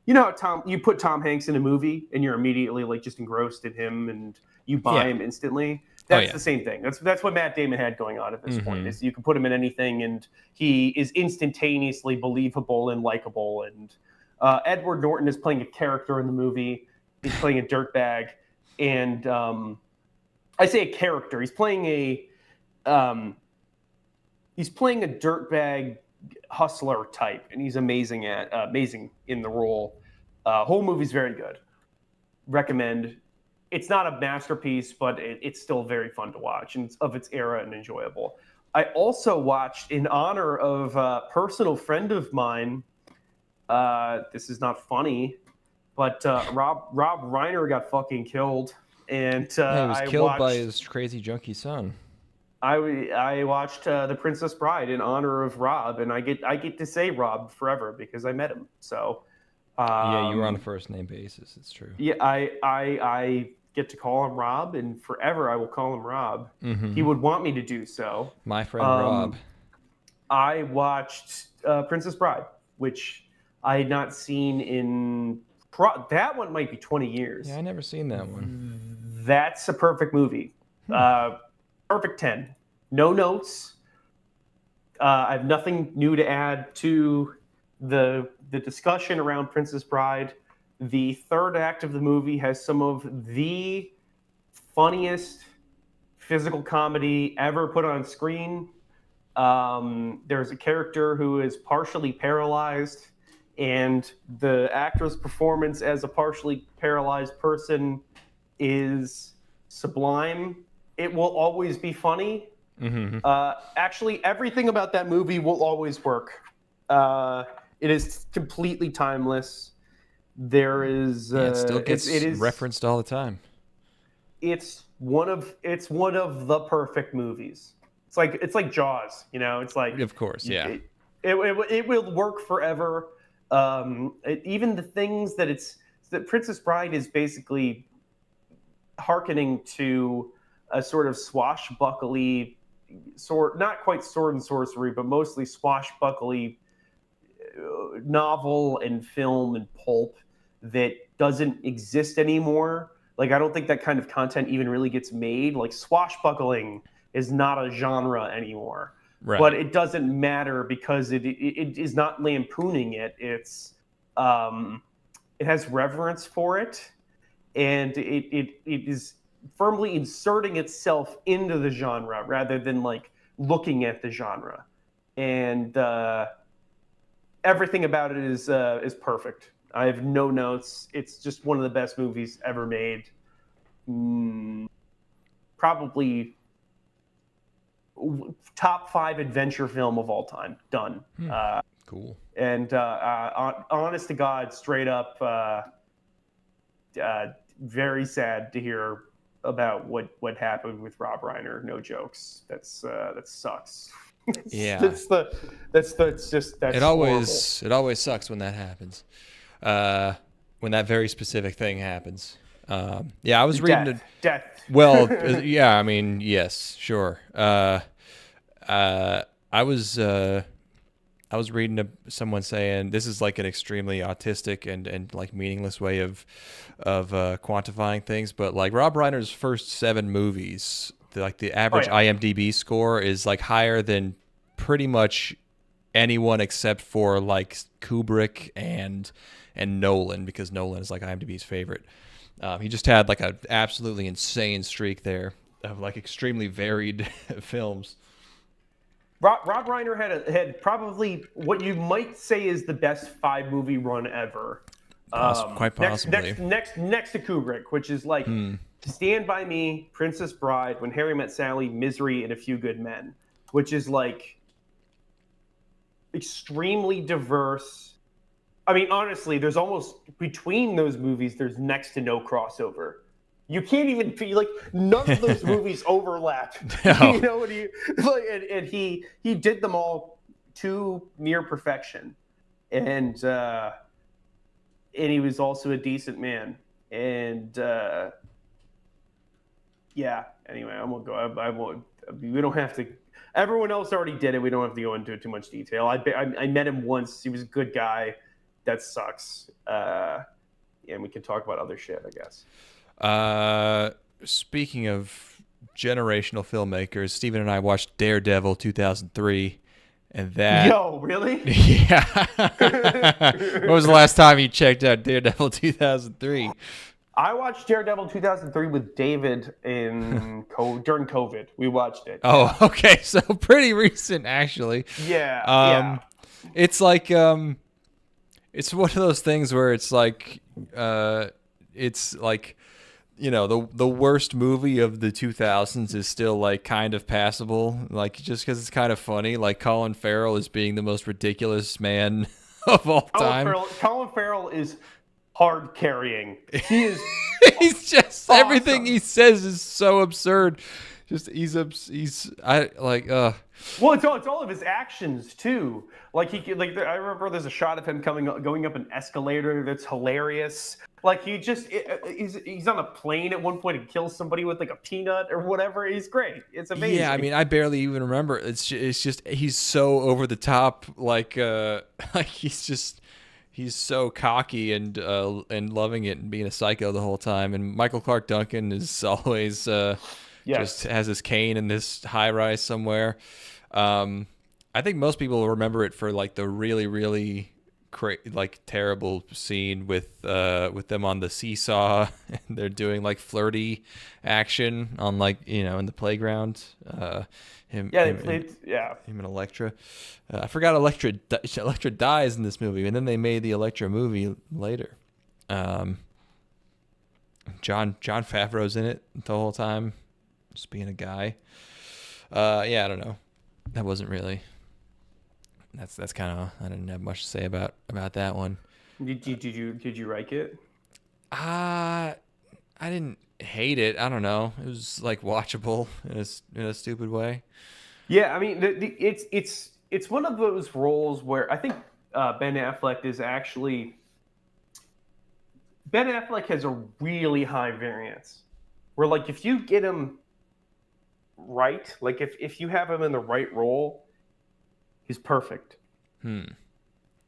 Speaker 2: how you put Tom Hanks in a movie and you're immediately like just engrossed in him and you buy him instantly. That's the same thing. That's what Matt Damon had going on at this point. Is you can put him in anything and he is instantaneously believable and likable. And Edward Norton is playing a character in the movie. He's playing a dirtbag. And I say a character. He's playing a dirtbag hustler type, and he's amazing in the role. Whole movie's very good. Recommend. It's not a masterpiece, but it's still very fun to watch, and it's of its era and enjoyable. I also watched, in honor of a personal friend of mine. This is not funny, but Rob Reiner got fucking killed. And
Speaker 3: he was killed by his crazy junkie son.
Speaker 2: I watched The Princess Bride in honor of Rob, and I get to say Rob forever because I met him. So
Speaker 3: yeah, you were on a first name basis. It's true.
Speaker 2: Yeah, I get to call him Rob, and forever I will call him Rob.
Speaker 3: Mm-hmm.
Speaker 2: He would want me to do so.
Speaker 3: My friend Rob.
Speaker 2: I watched Princess Bride, which I had not seen in. That one might be 20 years.
Speaker 3: Yeah, I never seen that one.
Speaker 2: That's a perfect movie. Perfect 10. No notes. I have nothing new to add to the discussion around Princess Bride. The third act of the movie has some of the funniest physical comedy ever put on screen. There's a character who is partially paralyzed, and the actor's performance as a partially paralyzed person is sublime. It will always be funny.
Speaker 3: Mm-hmm.
Speaker 2: Actually, everything about that movie will always work. It is completely timeless. There is
Speaker 3: it still gets referenced all the time.
Speaker 2: It's one of the perfect movies. It's like Jaws, It's like,
Speaker 3: of course, yeah.
Speaker 2: It will work forever. Even the things that Princess Bride is basically hearkening to a sort of swashbuckly not quite sword and sorcery, but mostly swashbuckly novel and film and pulp that doesn't exist anymore. Like, I don't think that kind of content even really gets made. Like, swashbuckling is not a genre anymore. Right. But it doesn't matter because it is not lampooning it. It's it has reverence for it, and it is firmly inserting itself into the genre rather than like looking at the genre. And everything about it is perfect. I have no notes. It's just one of the best movies ever made. Probably top 5 adventure film of all time. Done.
Speaker 3: Cool.
Speaker 2: And honest to God, straight up, very sad to hear about what happened with Rob Reiner. No jokes. That sucks.
Speaker 3: Yeah.
Speaker 2: That's
Speaker 3: It always sucks when that happens. When that very specific thing happens. I was reading
Speaker 2: death.
Speaker 3: Well, yeah, I mean, yes, sure. I was reading someone saying this is like an extremely autistic and like meaningless way of quantifying things, but like Rob Reiner's first 7 movies, the average IMDb score is like higher than pretty much anyone except for like Kubrick and Nolan, because Nolan is like IMDb's favorite. He just had like an absolutely insane streak there of like extremely varied films.
Speaker 2: Rob Reiner had probably what you might say is the best 5 movie run ever.
Speaker 3: Quite possibly.
Speaker 2: Next to Kubrick, which is like Stand By Me, Princess Bride, When Harry Met Sally, Misery, and A Few Good Men, which is like extremely diverse. I mean, honestly, there's almost between those movies, there's next to no crossover. You can't even feel like none of those movies overlap.
Speaker 3: No.
Speaker 2: You know what and he did them all to near perfection, and he was also a decent man. And yeah. Anyway, I won't go. I won't. We don't have to. Everyone else already did it. We don't have to go into too much detail. I met him once. He was a good guy. That sucks. And we can talk about other shit, I guess.
Speaker 3: Speaking of generational filmmakers, Steven and I watched Daredevil 2003, and that...
Speaker 2: Yo, really?
Speaker 3: Yeah. When was the last time you checked out Daredevil 2003?
Speaker 2: I watched Daredevil 2003 with David during COVID. We watched it.
Speaker 3: Oh, okay. So pretty recent, actually.
Speaker 2: Yeah.
Speaker 3: It's like, it's one of those things where it's like, you know, the worst movie of the 2000s is still like kind of passable, like just because it's kind of funny. Like Colin Farrell is being the most ridiculous man of all time.
Speaker 2: Colin Farrell is hard carrying. He is.
Speaker 3: He's just
Speaker 2: awesome.
Speaker 3: Everything he says is so absurd. Just
Speaker 2: Well, it's all of his actions too. Like I remember there's a shot of him going up an escalator that's hilarious. Like he's on a plane at one point and kills somebody with like a peanut or whatever. He's great. It's amazing.
Speaker 3: Yeah, I mean, I barely even remember. It's just he's so over the top. Like he's so cocky and loving it and being a psycho the whole time. And Michael Clark Duncan is always just has his cane in this high rise somewhere. I think most people remember it for like the really, really terrible scene with them on the seesaw and they're doing like flirty action on in the playground. Him and Elektra. I forgot Elektra dies in this movie, and then they made the Elektra movie later. Jon Favreau's in it the whole time, just being a guy. I don't know. That wasn't really. That's kind of. I didn't have much to say about that one.
Speaker 2: Did you like it?
Speaker 3: I didn't hate it. I don't know. It was like watchable in a stupid way.
Speaker 2: Yeah, I mean, it's one of those roles where I think Ben Affleck has a really high variance. Where like if you get him right, like if you have him in the right role, he's perfect. And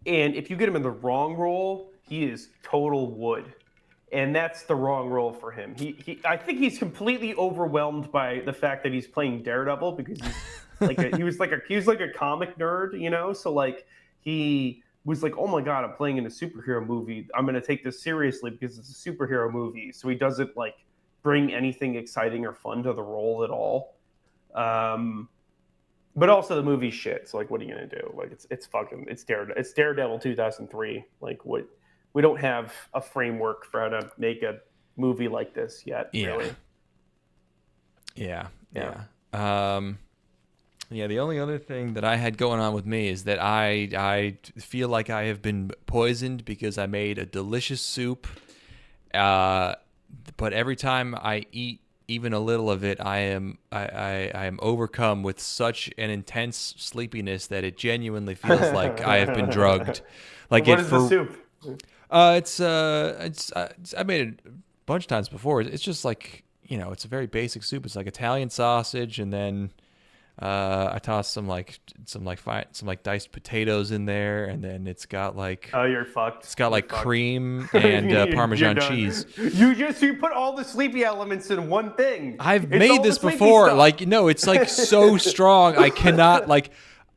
Speaker 2: if you get him in the wrong role, he is total wood. And that's the wrong role for him. I think he's completely overwhelmed by the fact that he's playing Daredevil because he's he was like a comic nerd, you know? So like he was like, oh my God, I'm playing in a superhero movie. I'm going to take this seriously because it's a superhero movie. So he doesn't like bring anything exciting or fun to the role at all. But also the movie's shit. So like, what are you going to do? Like it's Daredevil 2003. Like what we don't have a framework for how to make a movie like this yet.
Speaker 3: Yeah.
Speaker 2: Really.
Speaker 3: Yeah.
Speaker 2: Yeah.
Speaker 3: Yeah, the only other thing that I had going on with me is that I feel like I have been poisoned because I made a delicious soup, but every time I eat even a little of it, I am overcome with such an intense sleepiness that it genuinely feels like I have been drugged. Like
Speaker 2: What is the soup?
Speaker 3: It's I made it a bunch of times before. It's just like, it's a very basic soup. It's like Italian sausage, and then I tossed some diced potatoes in there, and then it's got like
Speaker 2: Oh, you're fucked.
Speaker 3: it's got like cream and Parmesan
Speaker 2: You're done.
Speaker 3: cheese.
Speaker 2: You put all the sleepy elements in one thing.
Speaker 3: I've
Speaker 2: It's
Speaker 3: made
Speaker 2: all
Speaker 3: this
Speaker 2: the sleepy
Speaker 3: before.
Speaker 2: stuff.
Speaker 3: Like, it's like so strong. I cannot like.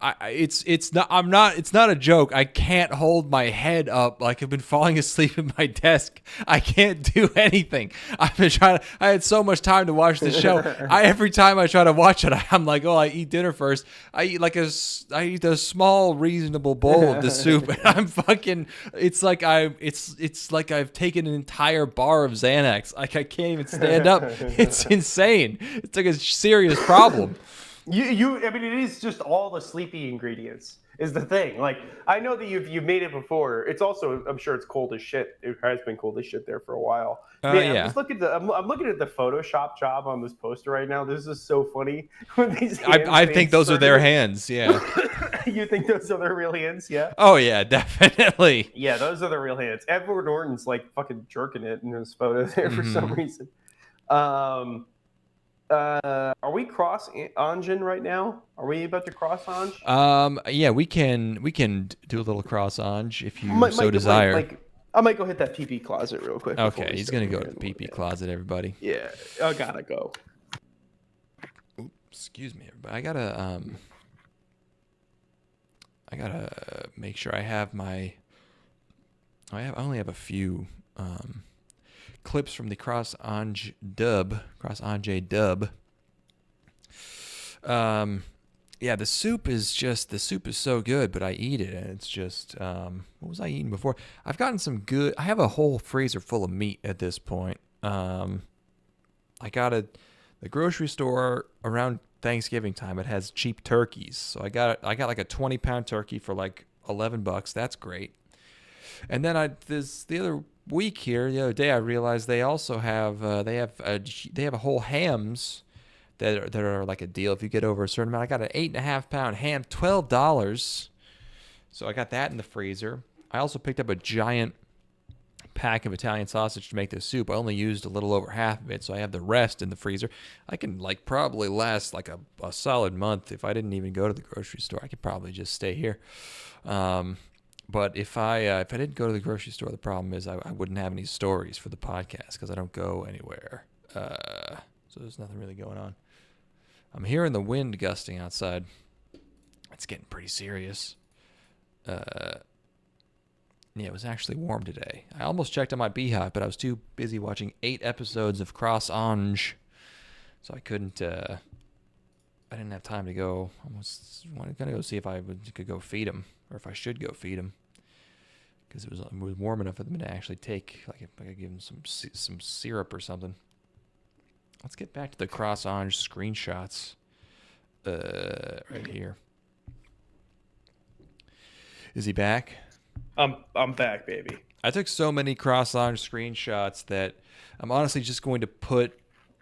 Speaker 3: It's not a joke. I can't hold my head up. Like, I've been falling asleep at my desk. I can't do anything. I've been trying to. I had so much time to watch the show. Every time I try to watch it, I'm like, oh, I eat dinner first. I eat a small reasonable bowl of the soup, and I'm fucking. It's like I've taken an entire bar of Xanax. Like, I can't even stand up. It's insane. It's like a serious problem.
Speaker 2: I mean, it is just all the sleepy ingredients is the thing. Like, I know that you've made it before. It's also, I'm sure it's cold as shit. It has been cold as shit there for a while. Man,
Speaker 3: Yeah.
Speaker 2: I'm just looking I'm looking at the Photoshop job on this poster right now. This is so funny. When these
Speaker 3: I think those are their hands. Yeah.
Speaker 2: You think those are their real hands? Yeah.
Speaker 3: Oh yeah, definitely.
Speaker 2: Yeah, those are the real hands. Edward Norton's like fucking jerking it in his photo there for some reason. Are we cross Ange right now? Are we about to cross Ange?
Speaker 3: Yeah, we can do a little cross Ange if you so desire.
Speaker 2: I might go hit that pee closet real quick.
Speaker 3: Okay, he's gonna go to the pee closet, everybody.
Speaker 2: Yeah, I gotta go.
Speaker 3: Oops, excuse me, everybody. I gotta make sure I have my. I only have a few clips from the Cross Ange dub. Yeah, the soup is so good, but I eat it and it's just what was I eating before? I've gotten some good. I have a whole freezer full of meat at this point. I got the grocery store around Thanksgiving time. It has cheap turkeys, so I got like a 20-pound turkey for like $11. That's great. And then the other day I realized they also have they have a whole hams that are like a deal if you get over a certain amount. I got an 8.5-pound ham, $12. So I got that in the freezer. I also picked up a giant pack of Italian sausage to make this soup. I only used a little over half of it, so I have the rest in the freezer. I can like probably last like a solid month if I didn't even go to the grocery store. I could probably just stay here. But if I didn't go to the grocery store, the problem is I wouldn't have any stories for the podcast because I don't go anywhere. So there's nothing really going on. I'm hearing the wind gusting outside. It's getting pretty serious. Yeah, it was actually warm today. I almost checked on my beehive, but I was too busy watching 8 episodes of Cross Ange, so I couldn't. I didn't have time to go. I was gonna go see if I could go feed him, or if I should go feed him, because it was warm enough for them to actually take. Like, if I could give him some syrup or something. Let's get back to the Cross Ange screenshots. Right here. Is he back?
Speaker 2: I'm back, baby.
Speaker 3: I took so many Cross Ange screenshots that I'm honestly just going to put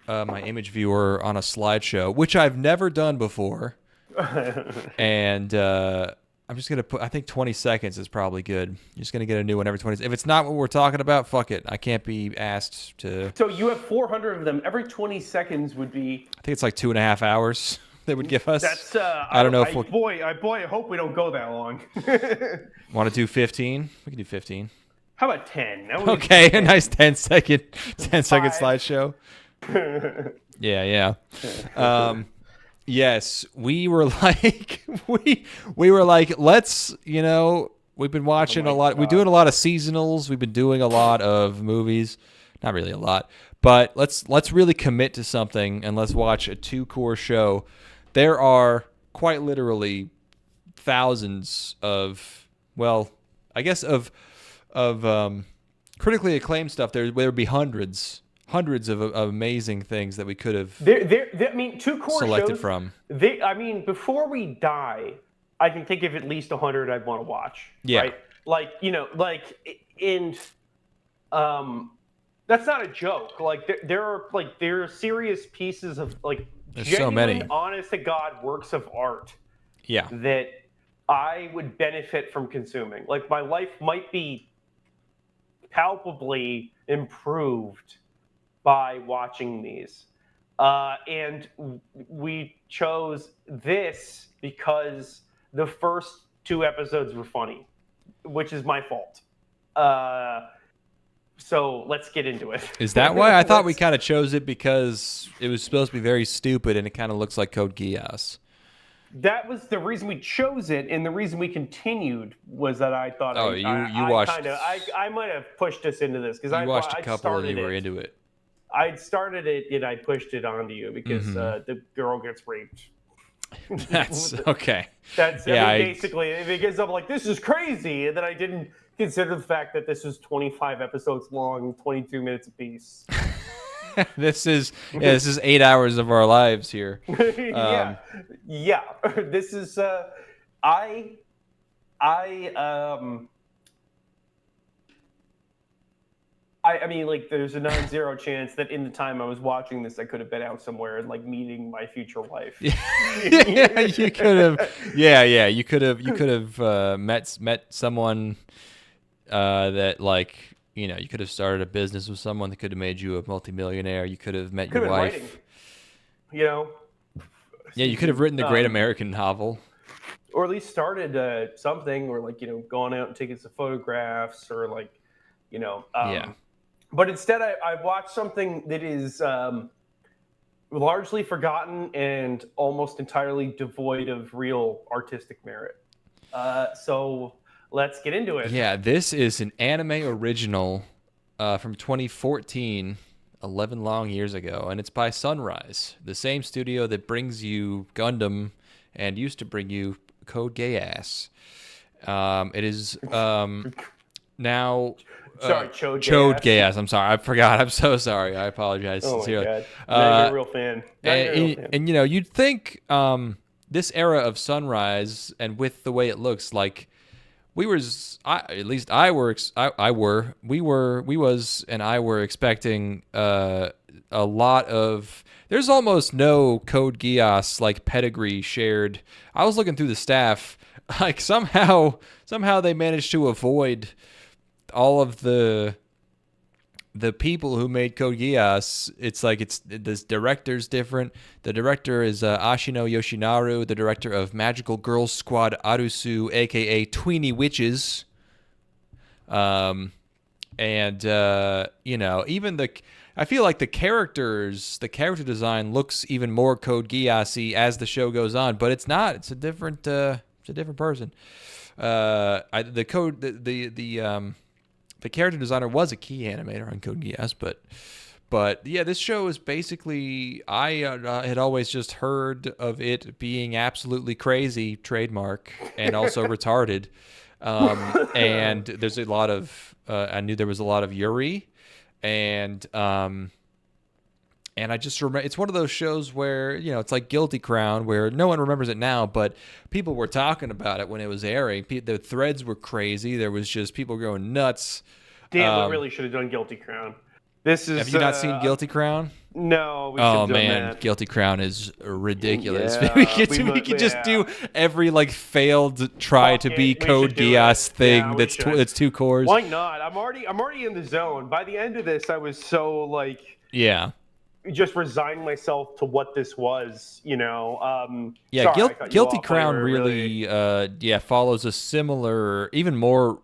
Speaker 3: my image viewer on a slideshow, which I've never done before. And I'm just going to put, I think 20 seconds is probably good. You're just going to get a new one every 20 seconds. If it's not what we're talking about, fuck it. I can't be asked to.
Speaker 2: So you have 400 of them. Every 20 seconds would be.
Speaker 3: I think it's like 2.5 hours they would give us.
Speaker 2: That's,
Speaker 3: I don't know if
Speaker 2: I hope we don't go that long.
Speaker 3: Want to do 15? We can do 15.
Speaker 2: How about 10?
Speaker 3: Okay, a nice 10-second slideshow. Yeah. Yes, we were like, we were like, let's, we've been watching a lot. We're doing a lot of seasonals. We've been doing a lot of movies. Not really a lot, but let's really commit to something and let's watch a 2-core show. There are quite literally thousands of, well, I guess of critically acclaimed stuff, there would be hundreds of amazing things that we could have
Speaker 2: I mean, two core
Speaker 3: selected
Speaker 2: shows,
Speaker 3: from.
Speaker 2: I mean, before we die, I can think of at least 100 I'd want to watch.
Speaker 3: Yeah.
Speaker 2: Right? Like, that's not a joke. Like, there are serious pieces of like
Speaker 3: There's
Speaker 2: genuine,
Speaker 3: so many.
Speaker 2: honest to God works of art.
Speaker 3: Yeah.
Speaker 2: That I would benefit from consuming. Like, my life might be palpably improved by watching these. And we chose this because the first 2 episodes were funny, which is my fault. So let's get into it.
Speaker 3: Is that why? I thought we kind of chose it because it was supposed to be very stupid and it kind of looks like Code Geass.
Speaker 2: That was the reason we chose it, and the reason we continued was that I thought.
Speaker 3: Oh, you watched.
Speaker 2: I might have pushed us into this because I
Speaker 3: watched a couple and you were into it.
Speaker 2: I'd started it and I pushed it onto you because the girl gets raped.
Speaker 3: That's okay.
Speaker 2: That's basically because I'm like, this is crazy, and then I didn't consider the fact that this was 25 episodes long, 22 minutes apiece.
Speaker 3: This is 8 hours of our lives here.
Speaker 2: Yeah. This is I mean, like, there's a non-zero chance that in the time I was watching this, I could have been out somewhere and like meeting my future wife.
Speaker 3: Yeah, you could have. Yeah, you could have met someone that, like, you know, you could have started a business with someone that could have made you a multimillionaire. You could have met your wife.
Speaker 2: Writing, you know.
Speaker 3: Yeah, you could have written the great American novel.
Speaker 2: Or at least started something, or like, you know, going out and taking some photographs, or like, you know.
Speaker 3: Yeah.
Speaker 2: But instead, I watched something that is largely forgotten and almost entirely devoid of real artistic merit. So let's get into it.
Speaker 3: Yeah, this is an anime original from 2014, 11 long years ago, and it's by Sunrise, the same studio that brings you Gundam and used to bring you Code Geass. It is now...
Speaker 2: Sorry, Chode
Speaker 3: Geass. I'm sorry. I forgot. I'm so sorry. I apologize sincerely.
Speaker 2: Oh, my God. Now you're a real fan.
Speaker 3: And, you know, you'd think this era of Sunrise, and with the way it looks, like, we were expecting a lot of. There's almost no Code Geass like pedigree shared. I was looking through the staff, like somehow they managed to avoid all of the people who made Code Geass. It's like this director's different. The director is Ashino Yoshinaru, the director of Magical Girls Squad Arusu, aka Tweeny Witches. You know, even I feel like the character design looks even more Code Geass-y as the show goes on, but it's not. It's a different person. The character designer was a key animator on Code Geass, but yeah, this show is basically, I had always just heard of it being absolutely crazy, trademark, and also retarded. And there's a lot of, I knew there was a lot of Yuri, and I just remember, it's one of those shows where, you know, it's like Guilty Crown, where no one remembers it now, but people were talking about it when it was airing. The threads were crazy. There was just people going nuts.
Speaker 2: Damn, we really should have done Guilty Crown. Have
Speaker 3: you not seen Guilty Crown?
Speaker 2: No. We should have done that.
Speaker 3: Guilty Crown is ridiculous.
Speaker 2: Yeah,
Speaker 3: we could just do every like failed try to be Code Geass thing that's 2 cores.
Speaker 2: Why not? I'm already in the zone. By the end of this, I was so like,
Speaker 3: yeah,
Speaker 2: just resigned myself to what this was, you know.
Speaker 3: Yeah, Guilty Crown really follows a similar, even more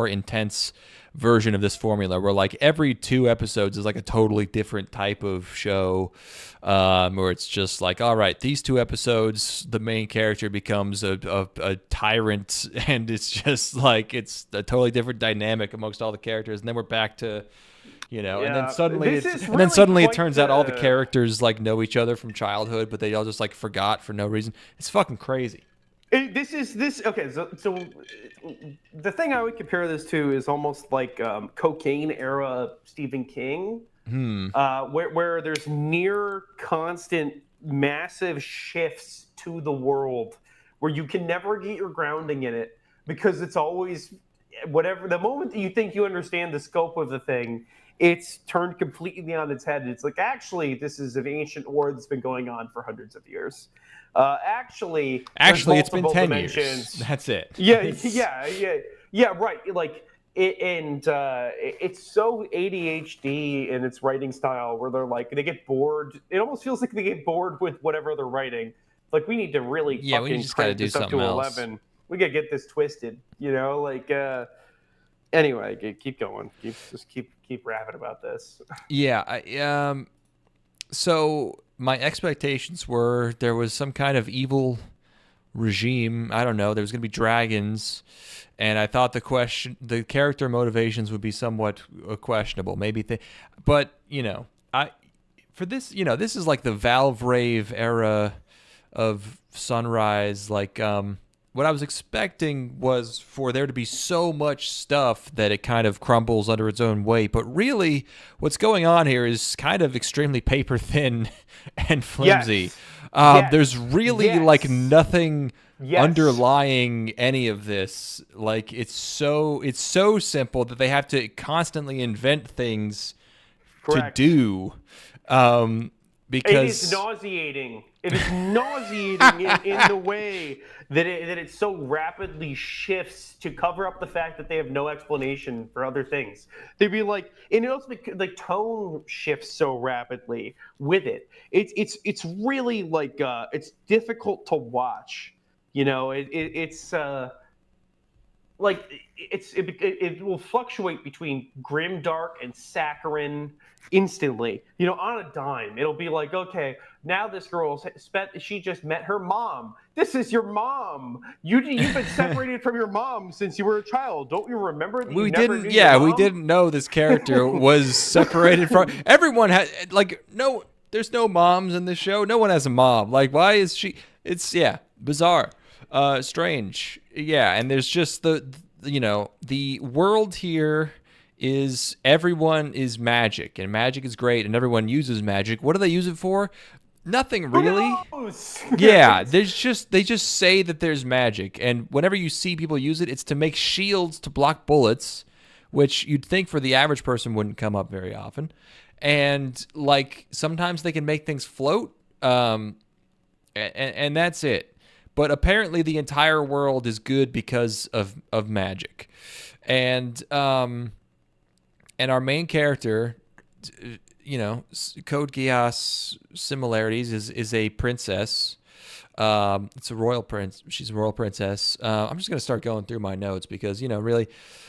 Speaker 3: intense version of this formula, where like every 2 episodes is like a totally different type of show, where it's just like, all right, these 2 episodes, the main character becomes a tyrant, and it's just like, it's a totally different dynamic amongst all the characters, and then we're back to, you know,
Speaker 2: yeah.
Speaker 3: and then suddenly it turns out all the characters like know each other from childhood, but they all just like forgot for no reason. It's fucking crazy.
Speaker 2: This okay. So the thing I would compare this to is almost like cocaine era Stephen King, where there's near constant massive shifts to the world where you can never get your grounding in it because it's always whatever. The moment that you think you understand the scope of the thing, it's turned completely on its head. And it's like, actually, this is an ancient war that's been going on for hundreds of years. There's
Speaker 3: Actually, it's been
Speaker 2: multiple
Speaker 3: 10
Speaker 2: dimensions.
Speaker 3: years. That's it.
Speaker 2: Yeah,
Speaker 3: It's-
Speaker 2: yeah, right. Like it's so ADHD in its writing style, where they're like they get bored. It almost feels like they get bored with whatever they're writing. Like we need to really
Speaker 3: Yeah, we
Speaker 2: fucking
Speaker 3: just gotta
Speaker 2: crank
Speaker 3: do
Speaker 2: this up to
Speaker 3: something else.
Speaker 2: 11. We gotta get this twisted. Like anyway, keep going. Keep rapping about this.
Speaker 3: Yeah, so my expectations were there was some kind of evil regime. I don't know. There was going to be dragons, and I thought the character motivations would be somewhat questionable. But for this, this is like the Valve Rave era of Sunrise. Like, what I was expecting was for there to be so much stuff that it kind of crumbles under its own weight. But really, what's going on here is kind of extremely paper thin and flimsy.
Speaker 2: Yes.
Speaker 3: There's really
Speaker 2: Yes.
Speaker 3: like nothing
Speaker 2: Yes.
Speaker 3: underlying any of this. Like it's so simple that they have to constantly invent things
Speaker 2: Correct.
Speaker 3: to do.
Speaker 2: It
Speaker 3: Because
Speaker 2: is nauseating. It is nauseating in the way that it so rapidly shifts to cover up the fact that they have no explanation for other things. They'd be like, and it also the tone shifts so rapidly with it. It's really like it's difficult to watch. It's like it will fluctuate between grim dark and saccharine instantly, on a dime. It'll be like, okay, now this girl she just met her mom. This is your mom. You've been separated from your mom since you were a child. Don't you remember that
Speaker 3: we
Speaker 2: you never
Speaker 3: didn't
Speaker 2: knew your
Speaker 3: we
Speaker 2: mom?
Speaker 3: didn't know this character was separated from everyone had there's no moms in this show. No one has a mom. Like, why is she? It's bizarre, strange. Yeah, and there's just the world here is everyone is magic, and magic is great, and everyone uses magic. What do they use it for? Nothing really.
Speaker 2: Who knows?
Speaker 3: Yeah, they just say that there's magic, and whenever you see people use it, it's to make shields to block bullets, which you'd think for the average person wouldn't come up very often. And like sometimes they can make things float, and that's it. But apparently the entire world is good because of magic, and our main character, Code Geass similarities is a princess. It's a royal prince. She's a royal princess. I'm just gonna start going through my notes because really,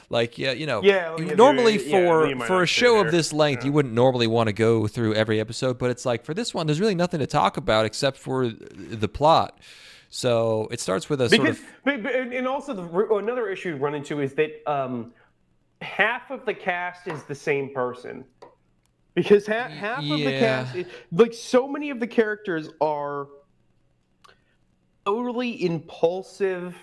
Speaker 3: like normally for a show of this length, you wouldn't normally want to go through every episode, but it's like for this one, there's really nothing to talk about except for the plot. So it starts with a
Speaker 2: and also another issue we run into is that half of the cast is the same person. Because half of the cast, like so many of the characters are totally impulsive,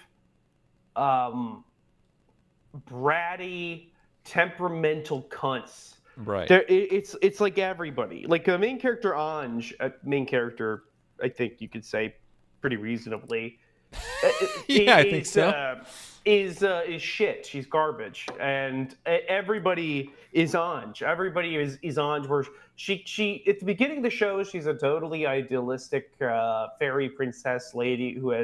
Speaker 2: bratty, temperamental cunts.
Speaker 3: right.
Speaker 2: It's like everybody. Like the main character Ange, I think you could say pretty reasonably.
Speaker 3: Yeah, I think so.
Speaker 2: Is shit. She's garbage, and everybody is Ange. Everybody is Ange. Where she at the beginning of the show, she's a totally idealistic fairy princess lady who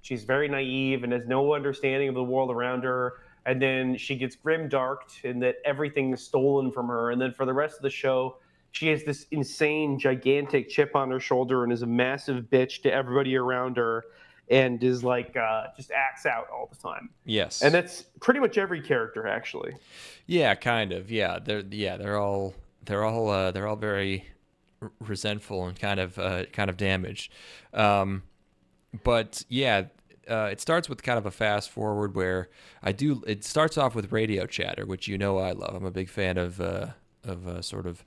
Speaker 2: she's very naive and has no understanding of the world around her. And then she gets grim-darked, and that everything is stolen from her. And then for the rest of the show, she has this insane, gigantic chip on her shoulder and is a massive bitch to everybody around her. And is like just acts out all the time.
Speaker 3: Yes,
Speaker 2: and that's pretty much every character actually.
Speaker 3: Yeah, kind of. Yeah, they're all very resentful and kind of damaged. But yeah, it starts with kind of a fast forward where it starts off with radio chatter, which I love. I'm a big fan of sort of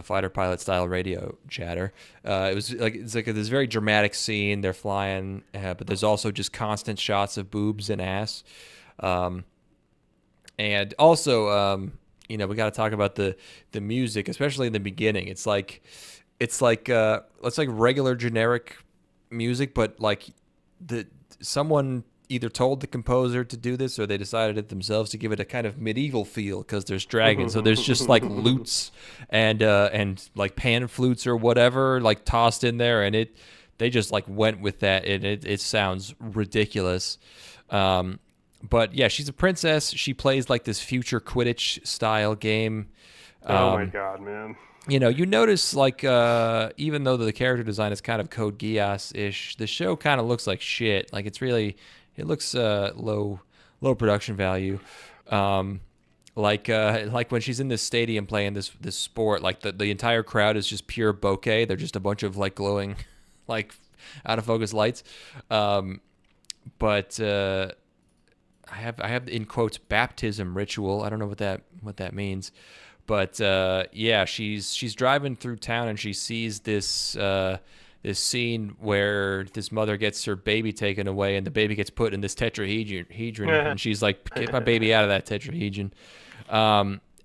Speaker 3: fighter pilot style radio chatter. It's like this very dramatic scene. They're flying, but there's also just constant shots of boobs and ass. And also, we got to talk about the music, especially in the beginning. It's like regular generic music, but like someone either told the composer to do this or they decided it themselves to give it a kind of medieval feel because there's dragons. So there's just like lutes and like pan flutes or whatever like tossed in there, and they just like went with that, and it sounds ridiculous. But yeah, she's a princess. She plays like this future Quidditch style game.
Speaker 2: Oh my god, man.
Speaker 3: You notice like even though the character design is kind of Code Geass-ish, the show kind of looks like shit. Like it looks low production value. Like when she's in this stadium playing this sport, like the entire crowd is just pure bokeh. They're just a bunch of like glowing, like out of focus lights. But I have in quotes baptism ritual. I don't know what that means. But yeah, she's driving through town and she sees this scene where this mother gets her baby taken away and the baby gets put in this tetrahedron and she's like, "Get my baby out of that tetrahedron."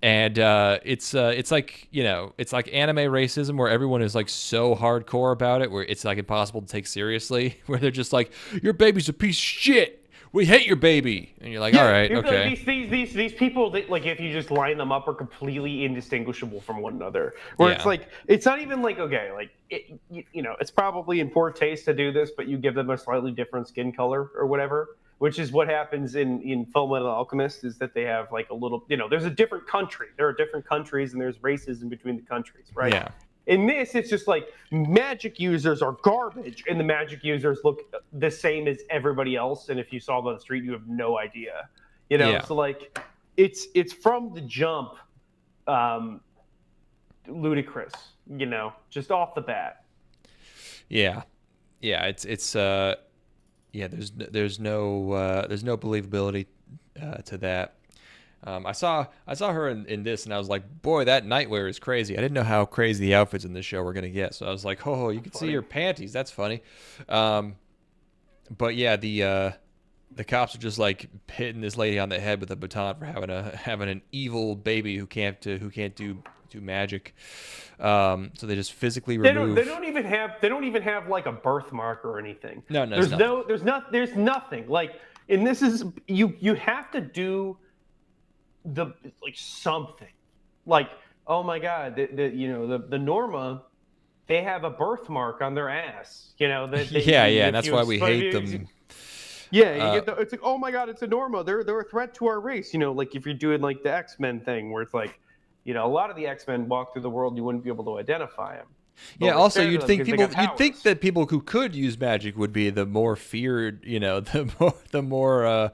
Speaker 3: And it's like it's like anime racism where everyone is like so hardcore about it, where it's like impossible to take seriously. Where they're just like, "Your baby's a piece of shit. We hate your baby," and you're like, all right, okay.
Speaker 2: Like these people, like if you just line them up, are completely indistinguishable from one another. Where it's like, it's not even like, okay, like it's probably in poor taste to do this, but you give them a slightly different skin color or whatever, which is what happens in Fullmetal Alchemist, is that they have like a little, there's a different country. There are different countries and there's racism between the countries, right?
Speaker 3: Yeah.
Speaker 2: In this, it's just like magic users are garbage, and the magic users look the same as everybody else. And if you saw them on the street, you have no idea,
Speaker 3: Yeah.
Speaker 2: So like, it's from the jump, ludicrous, just off the bat.
Speaker 3: Yeah, it's yeah. There's no believability to that. I saw her in this, and I was like, boy, that nightwear is crazy. I didn't know how crazy the outfits in this show were going to get. So I was like, oh, you can see your panties. That's funny. But yeah, the cops are just like hitting this lady on the head with a baton for having an evil baby who can't do magic. So they just physically remove.
Speaker 2: They don't even have like a birthmark or anything.
Speaker 3: No,
Speaker 2: there's nothing. Like, and this is you have to do something like, oh my god, the Norma, they have a birthmark on their ass, and that's why we hate them. Yeah, it's like, oh my god, it's a Norma, they're a threat to our race, like if you're doing like the X-Men thing where it's like, a lot of the X-Men walk through the world, you wouldn't be able to identify them.
Speaker 3: Yeah. Also, you'd think that people who could use magic would be the more feared, the more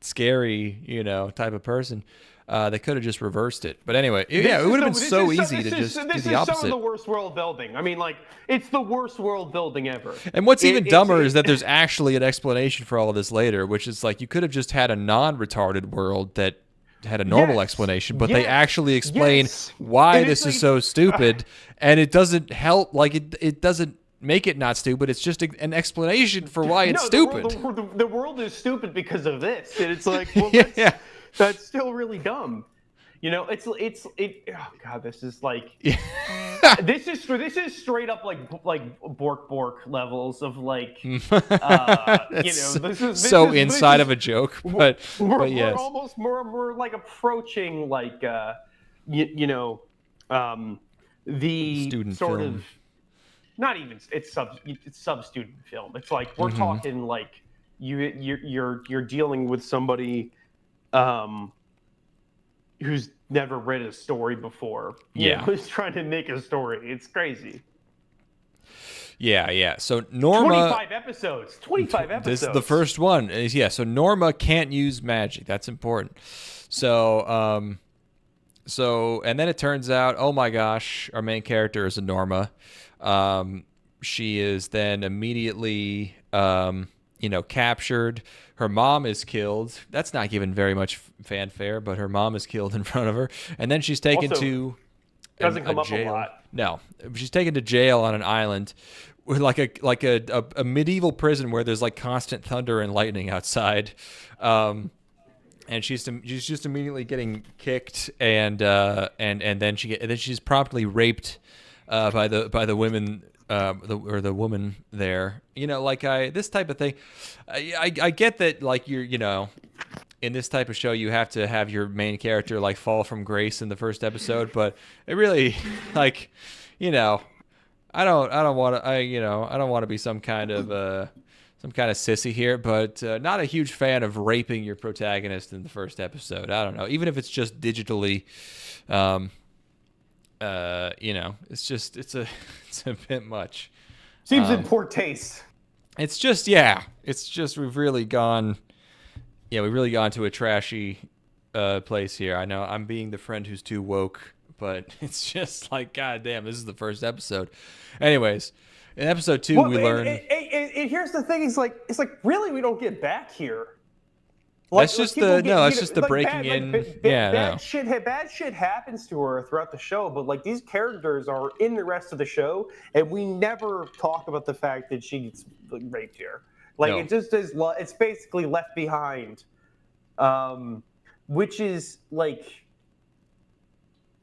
Speaker 3: scary, type of person. They could have just reversed it. But anyway, it would have been so easy to just do the opposite. This is some of the worst world building. I mean, like, it's the worst world building ever. And what's even dumber is that there's actually an explanation for all of this later, which is like, you could have just had a non-retarded world that had a normal explanation, but they actually explain why this is so stupid, and it doesn't help. Like, it doesn't make it not stupid. It's just an explanation for why it's stupid.
Speaker 2: The world is stupid because of this, and it's like, well, that's still really dumb. Oh god, this is like, this is straight up like Bork levels of like, this is so
Speaker 3: inside of a joke, but yes,
Speaker 2: we're like approaching like, the
Speaker 3: student
Speaker 2: sort
Speaker 3: film.
Speaker 2: of, not even it's sub student film. It's like we're talking like you're dealing with somebody who's never read a story before. Who's trying to make a story. It's crazy.
Speaker 3: Yeah. So Norma,
Speaker 2: 25 episodes.
Speaker 3: This is the first one. So Norma can't use magic. That's important. So and then it turns out, oh my gosh, our main character is a Norma. She is then immediately captured. Her mom is killed. That's not given very much fanfare, but her mom is killed in front of her. And then she's taken to
Speaker 2: Doesn't come up a
Speaker 3: jail.
Speaker 2: lot.
Speaker 3: No, she's taken to jail on an island, with like a medieval prison where there's like constant thunder and lightning outside, and she's just immediately getting kicked, and then she's promptly raped by the women. The woman there, this type of thing. I get that, like, in this type of show you have to have your main character like fall from grace in the first episode, but it really, like, I don't want to be some kind of sissy here, but not a huge fan of raping your protagonist in the first episode. I don't know, even if it's just digitally. It's a bit much.
Speaker 2: Seems in poor taste.
Speaker 3: It's just we've really gone to a trashy place here. I know I'm being the friend who's too woke, but it's just like, God damn, this is the first episode. Anyways, in episode 2 we learn.
Speaker 2: And here's the thing: it's like really we don't get back here.
Speaker 3: That's just the breaking in.
Speaker 2: Bad shit happens to her throughout the show, but like these characters are in the rest of the show, and we never talk about the fact that she gets raped here. Like, it just is. It's basically left behind, which is like,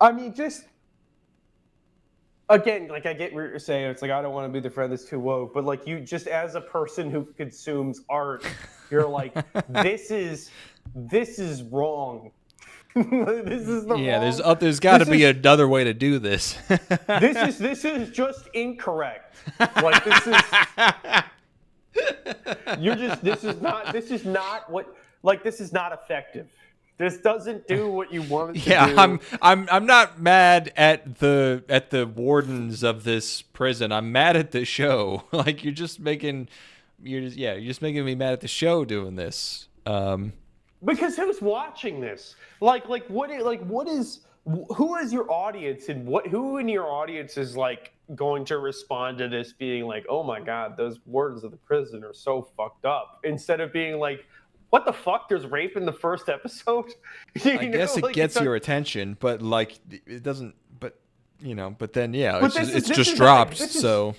Speaker 2: I mean, just again, like I get what you're saying. It's like I don't want to be the friend that's too woke, but like you just as a person who consumes art. You're like, this is wrong. This is the wrong.
Speaker 3: There's got to be another way to do this.
Speaker 2: This is just incorrect. Like this is not effective. This doesn't do what you want it to do.
Speaker 3: Yeah, I'm not mad at the wardens of this prison. I'm mad at the show. Like you're just making me mad at the show doing this.
Speaker 2: Because who's watching this? Who is your audience, and who in your audience is like going to respond to this being like, oh my God, those wardens of the prison are so fucked up, instead of being like, what the fuck? There's rape in the first episode.
Speaker 3: I guess it gets your attention, but like it doesn't. But then it's just dropped. So.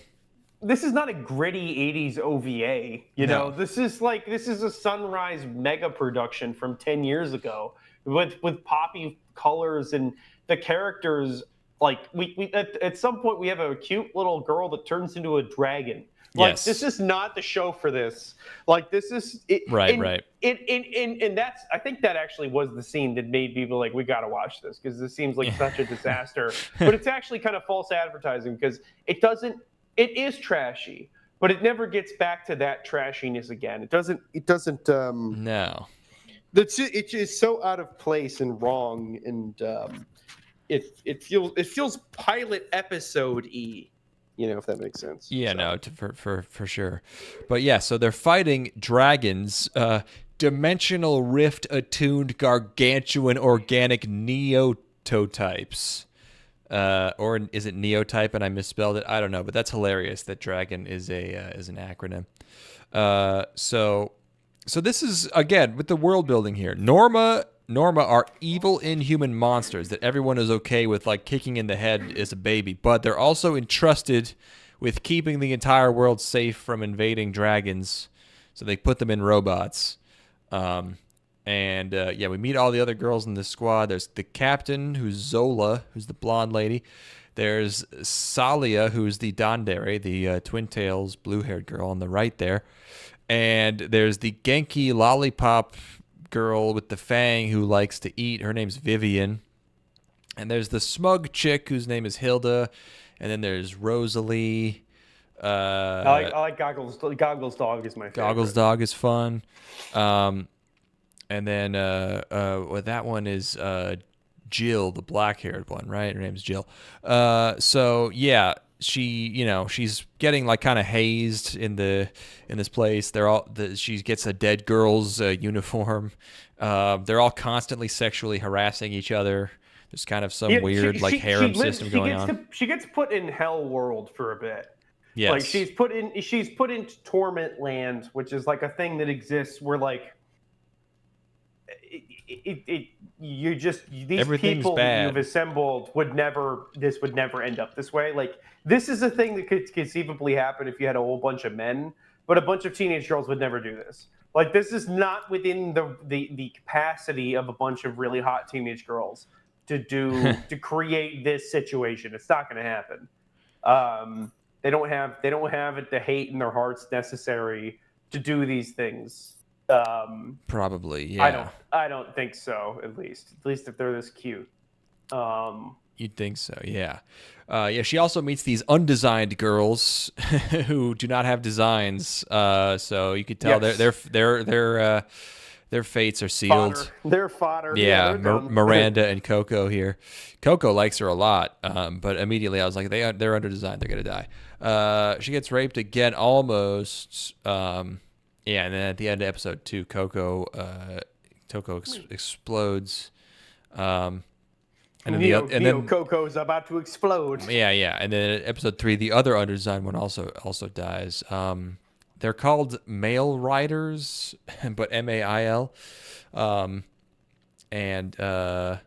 Speaker 2: This is not a gritty 80s OVA,
Speaker 3: No.
Speaker 2: This is a Sunrise mega production from 10 years ago with poppy colors, and the characters, like we at some point we have a cute little girl that turns into a dragon. Like,
Speaker 3: yes.
Speaker 2: This is not the show for this. Like, this is it,
Speaker 3: right.
Speaker 2: And that's, I think that actually was the scene that made people like, we got to watch this because this seems like such a disaster. But it's actually kind of false advertising because it is trashy, but it never gets back to that trashiness again. It doesn't.
Speaker 3: No.
Speaker 2: It's just so out of place and wrong, and it feels pilot episode-y. If that makes sense.
Speaker 3: Yeah, so. No, for sure. But yeah, so they're fighting dragons, dimensional rift attuned gargantuan organic neototypes. Or is it neotype and I misspelled it? I don't know, but that's hilarious that dragon is an acronym. So this is, again, with the world building here. Norma are evil inhuman monsters that everyone is okay with, like, kicking in the head as a baby, but they're also entrusted with keeping the entire world safe from invading dragons, so they put them in robots. We meet all the other girls in this squad. There's the captain, who's Zola, who's the blonde lady. There's Salia, who's the Dandere, the Twin Tails blue-haired girl on the right there. And there's the Genki lollipop girl with the fang who likes to eat. Her name's Vivian. And there's the smug chick whose name is Hilda. And then there's Rosalie.
Speaker 2: I like Goggles. Goggles dog is my favorite.
Speaker 3: Goggles dog is fun. And then that one is Jill, the black-haired one, right? Her name's Jill. She's getting like kind of hazed in this place. She gets a dead girl's uniform. They're all constantly sexually harassing each other. There's kind of some weird harem system going on.
Speaker 2: She gets put in Hell World for a bit.
Speaker 3: Yes.
Speaker 2: Like she's put into Torment Land, which is like a thing that exists where like you just these
Speaker 3: Everything's
Speaker 2: people
Speaker 3: bad.
Speaker 2: that you've assembled would never end up this way. Like this is a thing that could conceivably happen if you had a whole bunch of men, but a bunch of teenage girls would never do this. Like this is not within the capacity of a bunch of really hot teenage girls to create this situation. It's not going to happen. They don't have the hate in their hearts necessary to do these things.
Speaker 3: Probably, yeah.
Speaker 2: I don't think so. At least if they're this cute.
Speaker 3: You'd think so, yeah. Yeah, she also meets these undesigned girls who do not have designs. So you could tell their fates are sealed.
Speaker 2: Fodder. They're fodder.
Speaker 3: Yeah,
Speaker 2: they're
Speaker 3: Miranda and Coco here. Coco likes her a lot, but immediately I was like, they're underdesigned. They're gonna die. She gets raped again, almost. Yeah, and then at the end of episode 2, Coco explodes.
Speaker 2: And then Coco's about to explode.
Speaker 3: Yeah, and then episode 3, the other undesigned one also dies. They're called male riders, but MAIL. And I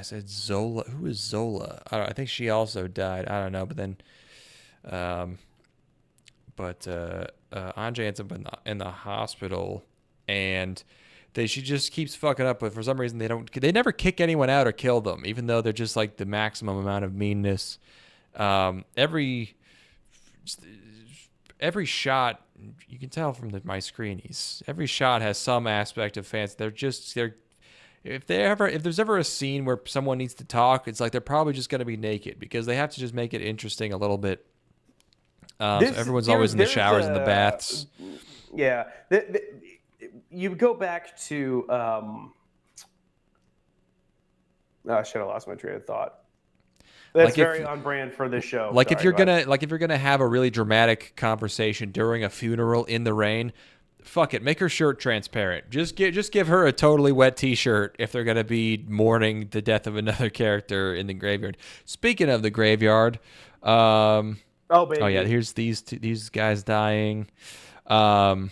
Speaker 3: said Zola. Who is Zola? I think she also died. I don't know, but then, Ange ends up in the hospital, and she just keeps fucking up. But for some reason, they never kick anyone out or kill them, even though they're just like the maximum amount of meanness. Every shot, you can tell from my screenies, every shot has some aspect of fancy. If there's ever a scene where someone needs to talk, it's like they're probably just going to be naked because they have to just make it interesting a little bit. So everyone's always in the showers and the baths.
Speaker 2: Yeah. You go back to shit, I lost my train of thought. That's very on brand for this show.
Speaker 3: Like if you're gonna have a really dramatic conversation during a funeral in the rain, fuck it, make her shirt transparent. Just give her a totally wet T-shirt if they're gonna be mourning the death of another character in the graveyard. Speaking of the graveyard,
Speaker 2: baby.
Speaker 3: Oh yeah, here's these guys dying. Oh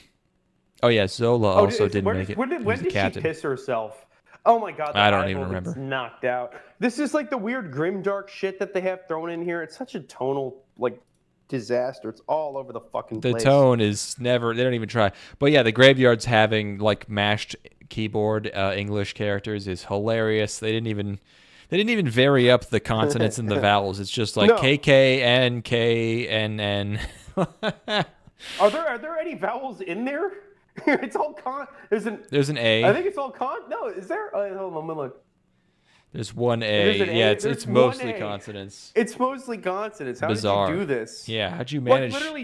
Speaker 3: yeah, Zola also didn't make it.
Speaker 2: When did she piss herself? Oh my god,
Speaker 3: I don't even remember.
Speaker 2: Knocked out. This is like the weird grimdark shit that they have thrown in here. It's such a tonal disaster. It's all over the fucking place.
Speaker 3: The tone is never. They don't even try. But yeah, the graveyards having mashed keyboard English characters is hilarious. They didn't even vary up the consonants and the vowels. It's just like K K N K N N.
Speaker 2: Are there any vowels in there? It's all There's an
Speaker 3: A.
Speaker 2: I think it's all No, is there? Hold on, let me look.
Speaker 3: There's one A. Yeah, it's mostly consonants.
Speaker 2: It's mostly consonants. How
Speaker 3: Bizarre.
Speaker 2: did you do this?
Speaker 3: Yeah, how'd you manage?
Speaker 2: Literally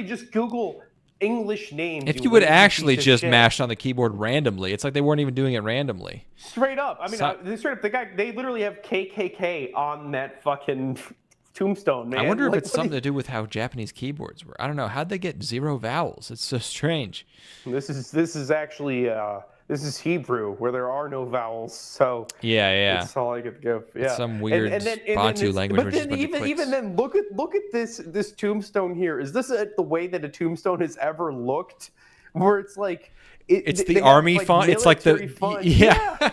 Speaker 2: just Google English names.
Speaker 3: If you would actually just mashed on the keyboard randomly, it's like they weren't even doing it randomly.
Speaker 2: Straight up. I mean, straight up. They literally have KKK on that fucking tombstone, man.
Speaker 3: I wonder if it's something to do with how Japanese keyboards were. I don't know. How'd they get 0 vowels? It's so strange.
Speaker 2: This is actually this is Hebrew where there are no vowels. So
Speaker 3: yeah.
Speaker 2: That's all I could give. Yeah.
Speaker 3: It's some weird Bantu language.
Speaker 2: But then even then, look at this tombstone here. Is this the way that a tombstone has ever looked? Where it's like
Speaker 3: it's the army font. It's like the
Speaker 2: font.
Speaker 3: Yeah.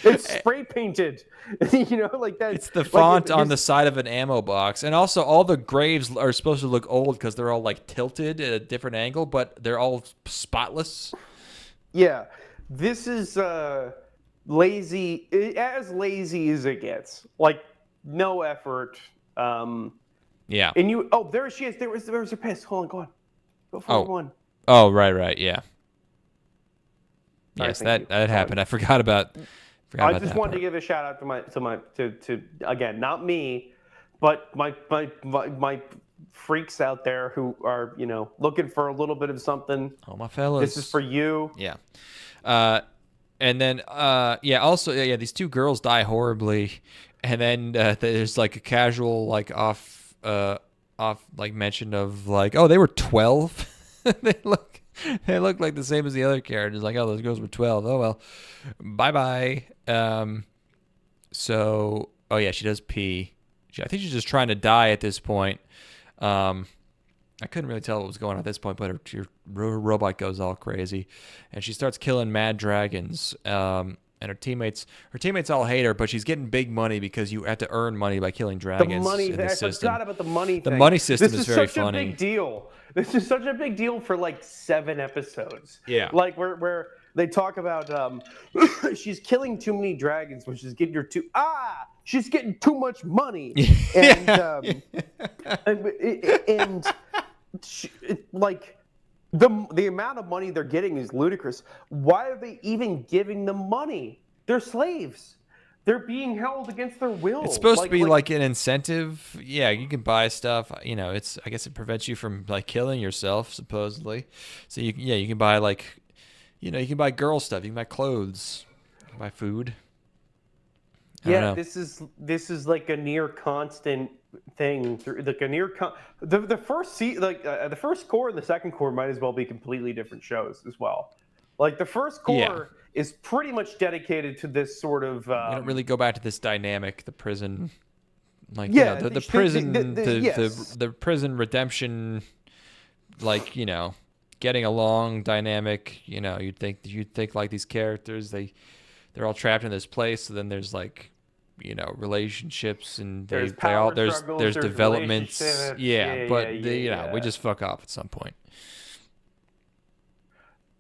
Speaker 2: It's spray painted. Like that.
Speaker 3: It's the font on the side of an ammo box. And also all the graves are supposed to look old because they're all tilted at a different angle, but they're all spotless.
Speaker 2: Yeah. This is lazy as it gets. No effort.
Speaker 3: Yeah.
Speaker 2: And there she is. There was her piss. Hold on, go on. Go for one.
Speaker 3: Oh, right, yeah. Yes,
Speaker 2: right,
Speaker 3: that happened. I forgot about.
Speaker 2: I just wanted to give a shout out to again, not me, but my freaks out there who are looking for a little bit of something.
Speaker 3: Oh, my fellas,
Speaker 2: this is for you.
Speaker 3: Yeah. And then also these 2 girls die horribly, and then there's a casual off mention of they were 12. They look like the same as the other characters. Those girls were 12. Oh well, bye. So she does pee. I think she's just trying to die at this point. I couldn't really tell what was going on at this point, but her robot goes all crazy, and she starts killing mad dragons. And her teammates all hate her, but she's getting big money because you have to earn money by killing dragons.
Speaker 2: The money,
Speaker 3: in the
Speaker 2: I
Speaker 3: system.
Speaker 2: forgot about the money
Speaker 3: The
Speaker 2: thing.
Speaker 3: money system
Speaker 2: this
Speaker 3: is very
Speaker 2: such
Speaker 3: funny.
Speaker 2: A big deal. This is such a big deal for like 7 episodes.
Speaker 3: Yeah.
Speaker 2: Like where they talk about she's killing too many dragons, which is getting her she's getting too much money. And like the amount of money they're getting is ludicrous. Why are they even giving them money? They're slaves. They're being held against their will.
Speaker 3: It's supposed to be like an incentive. Yeah, you can buy stuff. You know, I guess it prevents you from like killing yourself, supposedly. So you can buy you can buy girl stuff. You can buy clothes. You can buy food.
Speaker 2: Yeah, this is like a near constant thing. Like a the first the first core and the second core might as well be completely different shows as well. Like the first core is pretty much dedicated to this sort of. You
Speaker 3: don't really go back to this dynamic, the prison, the prison redemption, getting along dynamic. You'd think like these characters they're all trapped in this place. So then there's relationships and there's developments. We just fuck off at some point.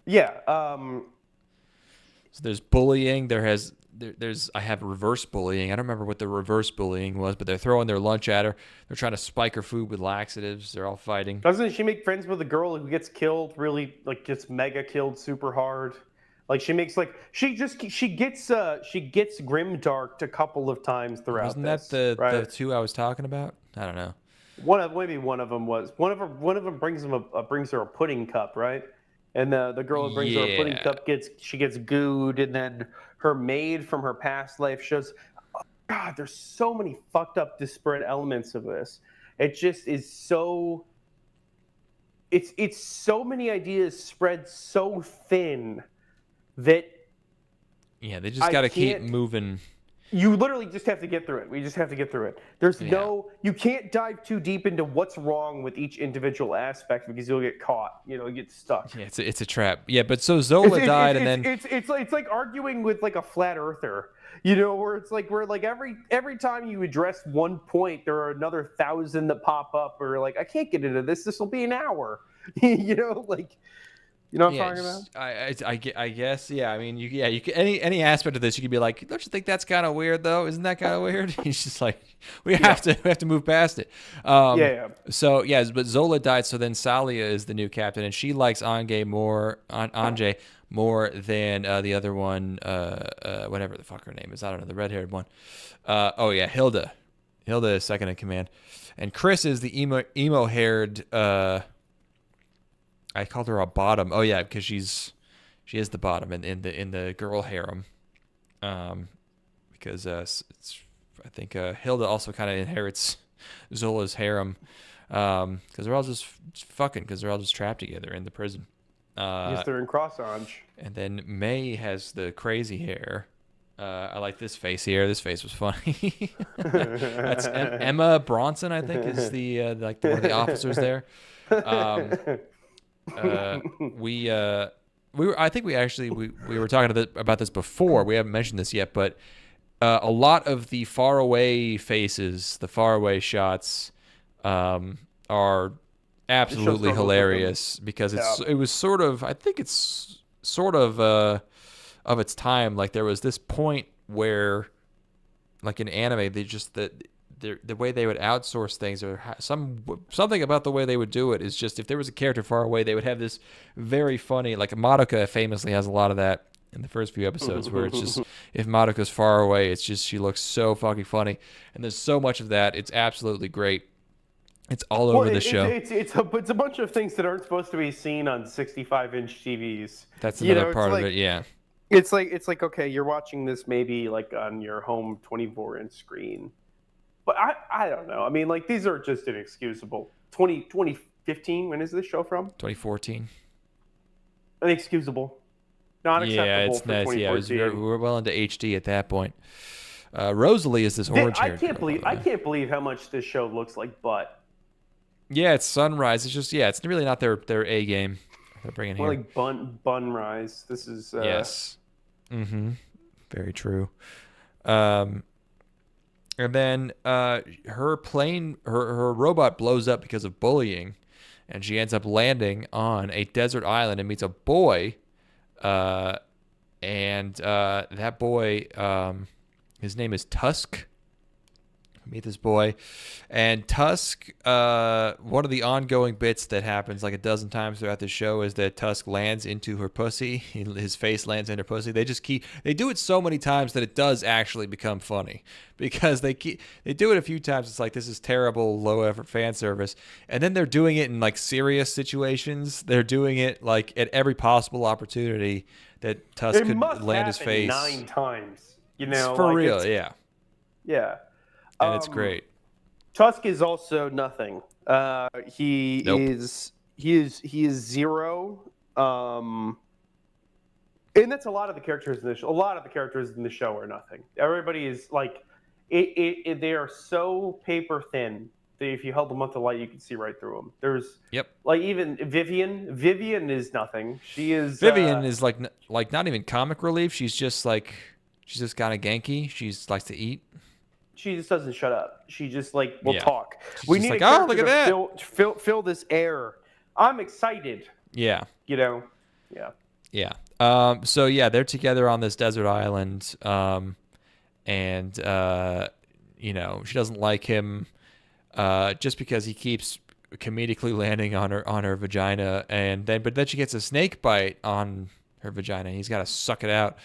Speaker 2: Yeah.
Speaker 3: So there's bullying. I have reverse bullying. I don't remember what the reverse bullying was, but they're throwing their lunch at her. They're trying to spike her food with laxatives. They're all fighting.
Speaker 2: Doesn't she make friends with a girl who gets killed? Really, gets mega killed super hard. Like she gets grimdarked a couple of times throughout.
Speaker 3: Wasn't that the two I was talking about? I don't know.
Speaker 2: One of them brings her a pudding cup, right? And the girl who brings her a pudding cup gets gooed, and then her maid from her past life shows. Oh, God, there's so many fucked up, disparate elements of this. It just is so. It's so many ideas spread so thin that.
Speaker 3: Yeah, they just got to keep moving.
Speaker 2: You literally just have to get through it. We just have to get through it. You can't dive too deep into what's wrong with each individual aspect because you'll get caught. You get stuck.
Speaker 3: Yeah, it's a trap. Yeah, but so Zola died, and then
Speaker 2: it's like arguing with like a flat earther. Where every time you address one point, there are another 1,000 that pop up, or like I can't get into this. This will be an hour. You know what I'm talking about?
Speaker 3: I guess, yeah. I mean, you can, any aspect of this, you could be like, don't you think that's kind of weird though? Isn't that kind of weird? He's just like, we have to move past it. So but Zola died. So then Salia is the new captain, and she likes Ange more than the other one, whatever the fuck her name is. I don't know, the red-haired one. Hilda. Hilda is second in command, and Chris is the emo-haired. I called her a bottom. Oh yeah, because she is the bottom in the girl harem, because I think Hilda also kind of inherits Zola's harem, because they're all just fucking, because they're all just trapped together in the prison.
Speaker 2: Yes, they're in cross Ange.
Speaker 3: And then May has the crazy hair. I like this face here. This face was funny. That's Emma Bronson, I think, is the one of the officers there. We were talking about this before. We haven't mentioned this yet, but a lot of the far away faces, the far away shots, are absolutely hilarious because it was sort of, I think it's sort of its time. Like there was this point where, like in anime, the way they would outsource things, or something about the way they would do it, is just if there was a character far away, they would have this very funny, like Madoka famously has a lot of that in the first few episodes, where it's just if Madoka's far away, it's just she looks so fucking funny, and there's so much of that. It's absolutely great. It's all over the show.
Speaker 2: It's a bunch of things that aren't supposed to be seen on 65-inch TVs.
Speaker 3: That's another part of it. Yeah.
Speaker 2: It's like okay, you're watching this maybe like on your home 24-inch screen. But I don't know. I mean, like, these are just inexcusable. 2015, when is this show from?
Speaker 3: 2014.
Speaker 2: Inexcusable. Not acceptable for 2014.
Speaker 3: We were well into HD at that point. Rosalie is this orange-haired
Speaker 2: I can't believe how much this show looks like butt.
Speaker 3: Yeah, it's Sunrise. It's just it's really not their A game they're bringing
Speaker 2: More
Speaker 3: here.
Speaker 2: like bun rise. This is
Speaker 3: Yes. Mm-hmm. Very true. Um, and then her plane, her robot blows up because of bullying, and she ends up landing on a desert island and meets a boy. Uh, and that boy, his name is Tusk. Meet this boy, and Tusk. One of the ongoing bits that happens like a dozen times throughout the show is that Tusk lands into her pussy. His face lands in her pussy. They do it so many times that it does actually become funny because they do it a few times. It's like, this is terrible, low effort fan service, and then they're doing it in like serious situations. They're doing it like at every possible opportunity that Tusk
Speaker 2: it
Speaker 3: could
Speaker 2: must
Speaker 3: land his
Speaker 2: happen
Speaker 3: face.
Speaker 2: 9 times.
Speaker 3: It's for
Speaker 2: like
Speaker 3: real, yeah,
Speaker 2: yeah.
Speaker 3: and it's great.
Speaker 2: Tusk is also nothing. He
Speaker 3: Nope.
Speaker 2: is 0. And that's a lot of the characters in the show. A lot of the characters in the show are nothing. Everybody is like, they are so paper thin that if you held them up to light, you could see right through them. There's like even Vivian. Vivian is nothing. She is
Speaker 3: Vivian is like not even comic relief. She's just kind of ganky. She likes to eat.
Speaker 2: She just doesn't shut up. She just like will talk.
Speaker 3: She's
Speaker 2: We
Speaker 3: just
Speaker 2: need
Speaker 3: like,
Speaker 2: a
Speaker 3: oh,
Speaker 2: character
Speaker 3: look at that.
Speaker 2: to fill this air. I'm excited.
Speaker 3: Yeah.
Speaker 2: Yeah.
Speaker 3: Yeah. So yeah, they're together on this desert island. And she doesn't like him, just because he keeps comedically landing on her vagina, but then she gets a snake bite on her vagina. He's got to suck it out.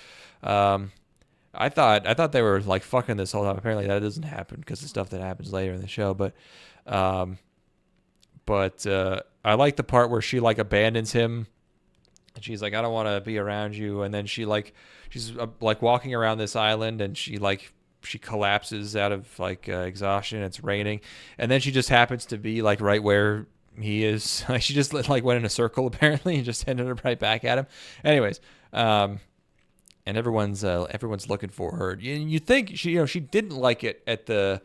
Speaker 3: I thought they were like fucking this whole time. Apparently that doesn't happen because of stuff that happens later in the show. But I like the part where she like abandons him, and she's like, I don't want to be around you. And then she's like walking around this island, and she collapses out of like exhaustion. It's raining, and then she just happens to be like right where he is. Like she just like went in a circle apparently and just ended right back at him. Anyways, and everyone's looking for her. You think she didn't like it at the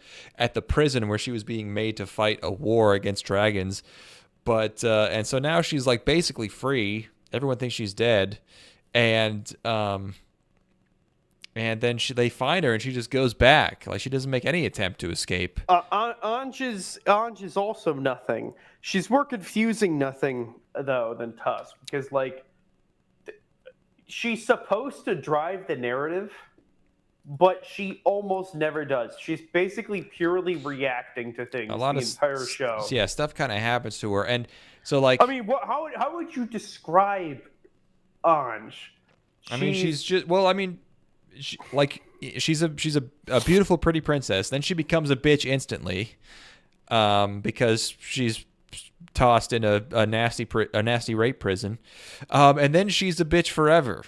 Speaker 3: prison where she was being made to fight a war against dragons, but and so now she's like basically free. Everyone thinks she's dead, and then they find her and she just goes back. Like she doesn't make any attempt to escape.
Speaker 2: Ange is also nothing. She's more confusing nothing though than Tusk, because like she's supposed to drive the narrative, but she almost never does. She's basically purely reacting to things the entire show.
Speaker 3: Yeah, stuff kind of happens to her, and so like
Speaker 2: I mean, how would you describe Ange?
Speaker 3: I mean, she's just she's a beautiful, pretty princess. Then she becomes a bitch instantly, because she's tossed in a nasty rape prison, and then she's a bitch forever.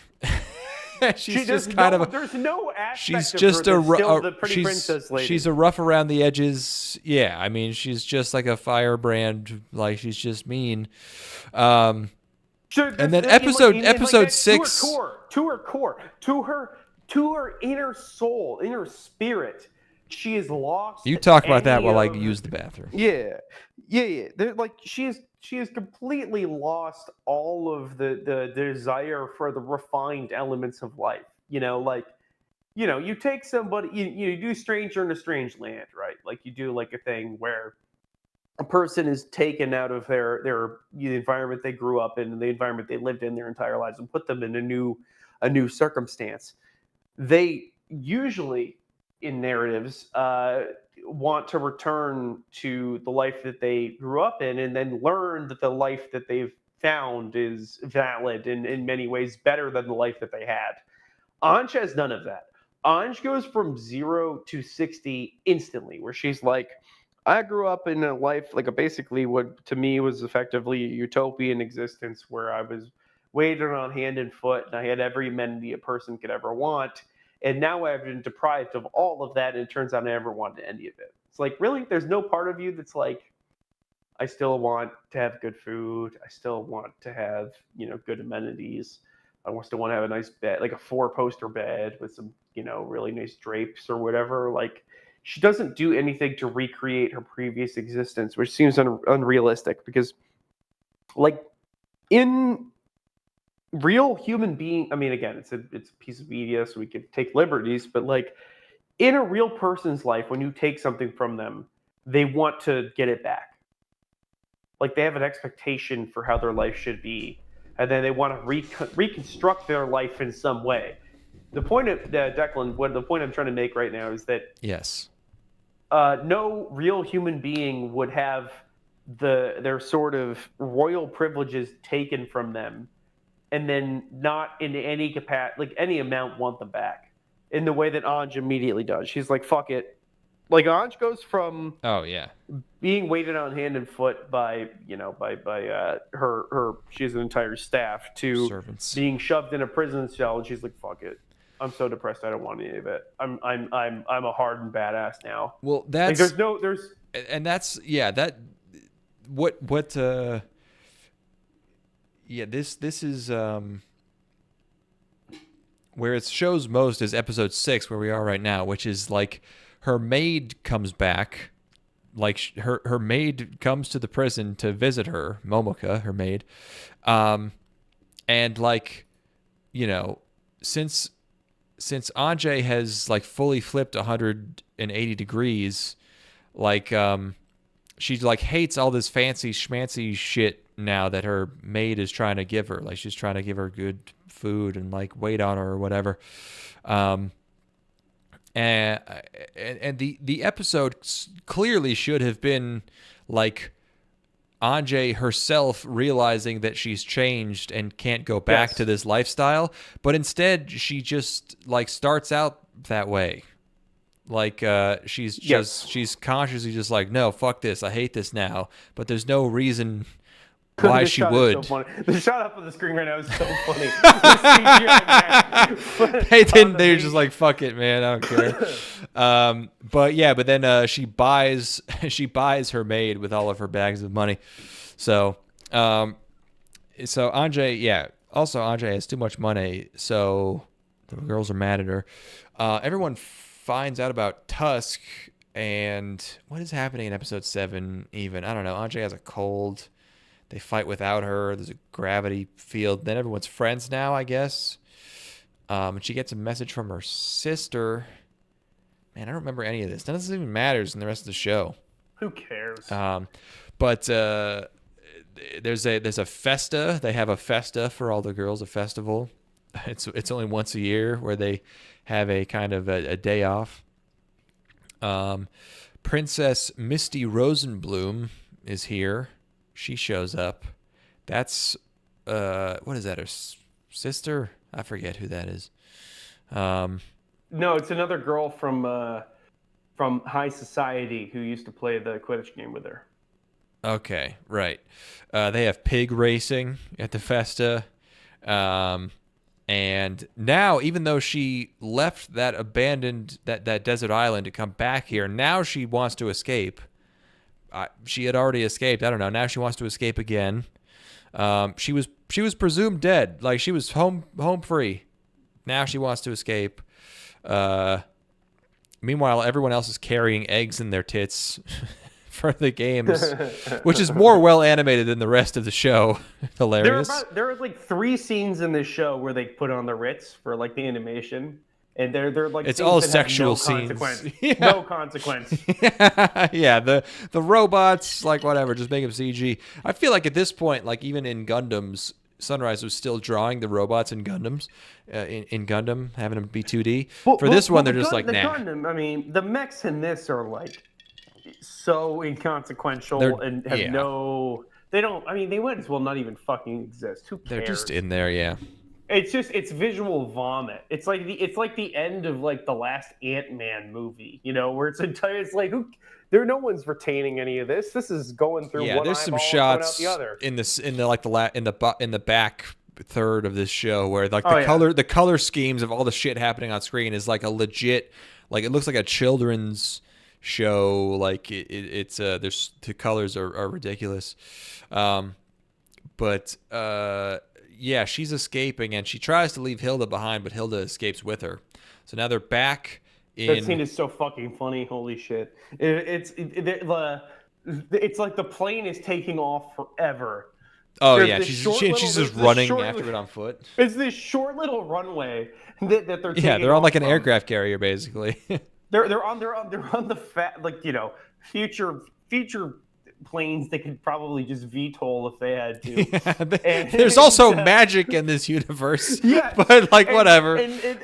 Speaker 3: She's just kind of.
Speaker 2: There's no aspect
Speaker 3: she's
Speaker 2: of
Speaker 3: just
Speaker 2: her that's still the pretty princess lady.
Speaker 3: She's a rough around the edges. Yeah, I mean, she's just like a firebrand. Like she's just mean. And then episode 6
Speaker 2: to her core, to her inner soul, inner spirit, she is lost.
Speaker 3: You talk about that while I use the bathroom.
Speaker 2: Yeah. Like she has completely lost all of the desire for the refined elements of life. You take somebody, you do stranger in a strange land, right? Like you do like a thing where a person is taken out of the environment they grew up in and the environment they lived in their entire lives and put them in a new circumstance. They usually, in narratives, want to return to the life that they grew up in and then learn that the life that they've found is valid and in many ways better than the life that they had. Ange has none of that. Ange goes from 0 to 60 instantly, where she's like, I grew up in a life like basically what to me was effectively a utopian existence where I was waited on hand and foot and I had every amenity a person could ever want. And now I've been deprived of all of that, and it turns out I never wanted any of it. It's like, really? There's no part of you that's like, I still want to have good food. I still want to have, good amenities. I still want to have a nice bed, like a 4-poster bed with some, really nice drapes or whatever. Like, she doesn't do anything to recreate her previous existence, which seems unrealistic because, like, in real human being, I mean, again, it's a piece of media, so we could take liberties, but like in a real person's life, when you take something from them, they want to get it back. Like they have an expectation for how their life should be, and then they want to reconstruct their life in some way. The point of Declan, the point I'm trying to make right now is that
Speaker 3: yes,
Speaker 2: no real human being would have their sort of royal privileges taken from them, and then not in any capacity, like any amount, want them back. In the way that Ange immediately does, she's like, "Fuck it." Like Ange goes from being waited on hand and foot by her she has an entire staff to
Speaker 3: servants
Speaker 2: being shoved in a prison cell, and she's like, "Fuck it, I'm so depressed, I don't want any of it. I'm a hardened badass now."
Speaker 3: Well, that's
Speaker 2: like
Speaker 3: this is where it shows most is episode 6, where we are right now, which is like her maid comes back. Like her maid comes to the prison to visit her, Momoka, her maid. And like, you know, since Ange has like fully flipped 180 degrees, like she like hates all this fancy schmancy shit now that her maid is trying to give her. Like she's trying to give her good food and like wait on her or whatever. And the episode clearly should have been like Ange herself realizing that she's changed and can't go back to this lifestyle, but instead she just like starts out that way. Like she's consciously just like, no, fuck this, I hate this now, but there's no reason why she would.
Speaker 2: So the shot up on the screen right now is so funny.
Speaker 3: They're just like, fuck it, man, I don't care. But then she buys her maid with all of her bags of money. So Ange, also Ange has too much money, so the girls are mad at her. Everyone finds out about Tusk, and what is happening in episode 7 even? I don't know. Ange has a cold. They fight without her. There's a gravity field. Then everyone's friends now, I guess. And she gets a message from her sister. Man, I don't remember any of this. None of this even matters in the rest of the show.
Speaker 2: Who cares?
Speaker 3: But there's a festa. They have a festa for all the girls, a festival. It's only once a year where they have a kind of a day off. Princess Misty Rosenbloom is here. She shows up. That's what is that? Her sister? I forget who that is.
Speaker 2: No, it's another girl from High Society who used to play the Quidditch game with her.
Speaker 3: Okay, right. They have pig racing at the festa. And now, even though she left that abandoned that desert island to come back here, now she wants to escape. She had already escaped. I don't know. Now she wants to escape again. She was presumed dead. Like she was home free. Now she wants to escape. Meanwhile, everyone else is carrying eggs in their tits for the games, which is more well animated than the rest of the show. Hilarious.
Speaker 2: There are like 3 scenes in this show where they put on the Ritz for like the animation. And they're like,
Speaker 3: it's all sexual scenes.
Speaker 2: Yeah. No consequence.
Speaker 3: Yeah, the robots, like whatever, just make them CG. I feel like at this point, like even in Gundams, Sunrise was still drawing the robots in Gundams, in Gundam, having them be 2D. For this one, they're just like, nah.
Speaker 2: Gundam, I mean, the mechs in this are like so inconsequential and have no. They don't. I mean, they might as well not even fucking exist. Who cares?
Speaker 3: They're just in there, yeah.
Speaker 2: It's visual vomit. It's like the end of like the last Ant-Man movie, you know, where it's like no one's retaining any of this. This is going through one
Speaker 3: there's some
Speaker 2: eyeball
Speaker 3: shots
Speaker 2: and out the other.
Speaker 3: in the back third of this show where like the color schemes of all the shit happening on screen is like a legit, like it looks like a children's show. Like it's there's the colors are ridiculous. Yeah, she's escaping, and she tries to leave Hilda behind, but Hilda escapes with her. So now they're back
Speaker 2: That scene is so fucking funny. Holy shit! It's like the plane is taking off forever.
Speaker 3: Oh
Speaker 2: There's
Speaker 3: yeah,
Speaker 2: this short little-
Speaker 3: she's
Speaker 2: there's
Speaker 3: just
Speaker 2: this
Speaker 3: running
Speaker 2: short-
Speaker 3: after it on foot.
Speaker 2: It's this short little runway that they're taking
Speaker 3: Yeah, they're on
Speaker 2: off
Speaker 3: like an
Speaker 2: from.
Speaker 3: aircraft carrier basically.
Speaker 2: They're on the fat, like, future planes they could probably just VTOL if they had to.
Speaker 3: Yeah,
Speaker 2: And-
Speaker 3: there's also magic in this universe.
Speaker 2: Yeah,
Speaker 3: but like whatever.
Speaker 2: They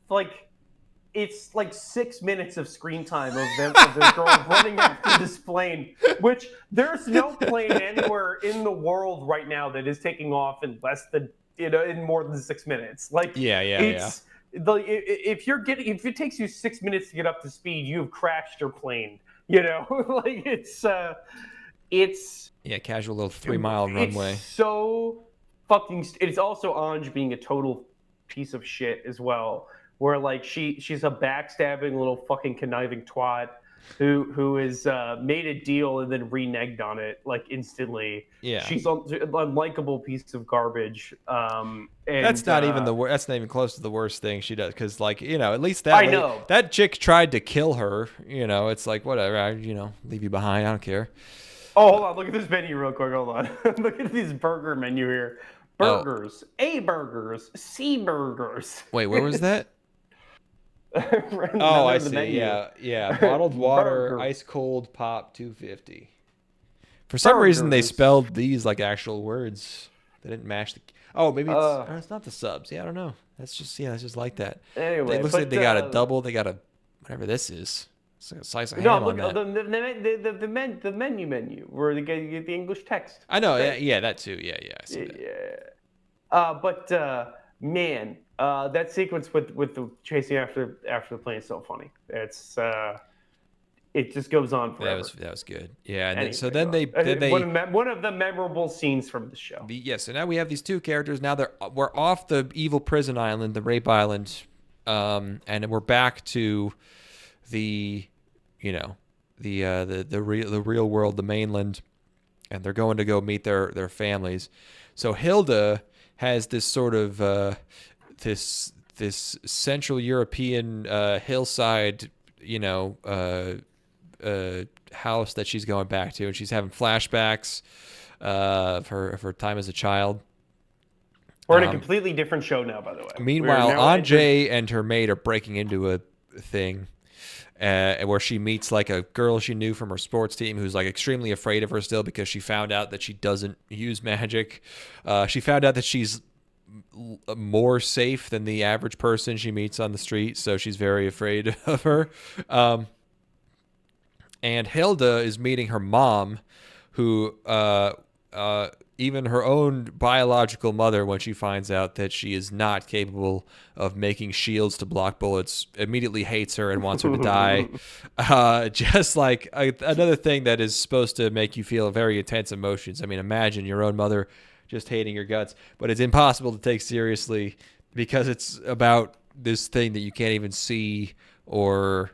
Speaker 2: like, it's like 6 minutes of screen time of the girl running after this plane, which there's no plane anywhere in the world right now that is taking off in less than in more than 6 minutes. Like if it takes you 6 minutes to get up to speed, you've crashed your plane. Like it's
Speaker 3: Casual little 3-mile runway.
Speaker 2: It's so fucking. It's also Ange being a total piece of shit as well. Where like she's a backstabbing little fucking conniving twat who is made a deal and then reneged on it like instantly.
Speaker 3: Yeah,
Speaker 2: she's an unlikable piece of garbage. And
Speaker 3: that's not even that's not even close to the worst thing she does, because like at least that
Speaker 2: know
Speaker 3: that chick tried to kill her. It's like whatever. I leave you behind. I don't care.
Speaker 2: Oh, hold on, look at this menu real quick. Hold on, look at this burger menu here. Burgers, A burgers, C burgers.
Speaker 3: Wait, where was that?
Speaker 2: Oh,
Speaker 3: I see. Menu. Yeah. Bottled water,
Speaker 2: Burger.
Speaker 3: ice cold pop, $2.50. For some reason, they spelled these like actual words. They didn't match the. Oh, maybe it's not the subs. Yeah, I don't know. That's just like that.
Speaker 2: Anyway,
Speaker 3: it looks like they got a double. They got a whatever this is. It's like a slice of ham on that.
Speaker 2: The menu where they get the English text.
Speaker 3: I know. Yeah, that too. Yeah. I see
Speaker 2: that. Man, that sequence with the chasing after the plane is so funny. It's it just goes on forever.
Speaker 3: That was good. Yeah, and then they
Speaker 2: one of the memorable scenes from the show.
Speaker 3: So now we have these two characters. Now we're off the evil prison island, the rape island, and we're back to the real world, the mainland, and they're going to go meet their families. So Hilda has this sort of this Central European hillside, house that she's going back to, and she's having flashbacks of her time as a child.
Speaker 2: We're in a completely different show now, by the way.
Speaker 3: Meanwhile, Ange and her maid are breaking into a thing where she meets like a girl she knew from her sports team who's like extremely afraid of her still because she found out that she doesn't use magic. She found out that she's more safe than the average person she meets on the street, so she's very afraid of her. And Hilda is meeting her mom, who even her own biological mother, when she finds out that she is not capable of making shields to block bullets, immediately hates her and wants her to die. Just like another thing that is supposed to make you feel very intense emotions. I mean, imagine your own mother just hating your guts, but it's impossible to take seriously because it's about this thing that you can't even see or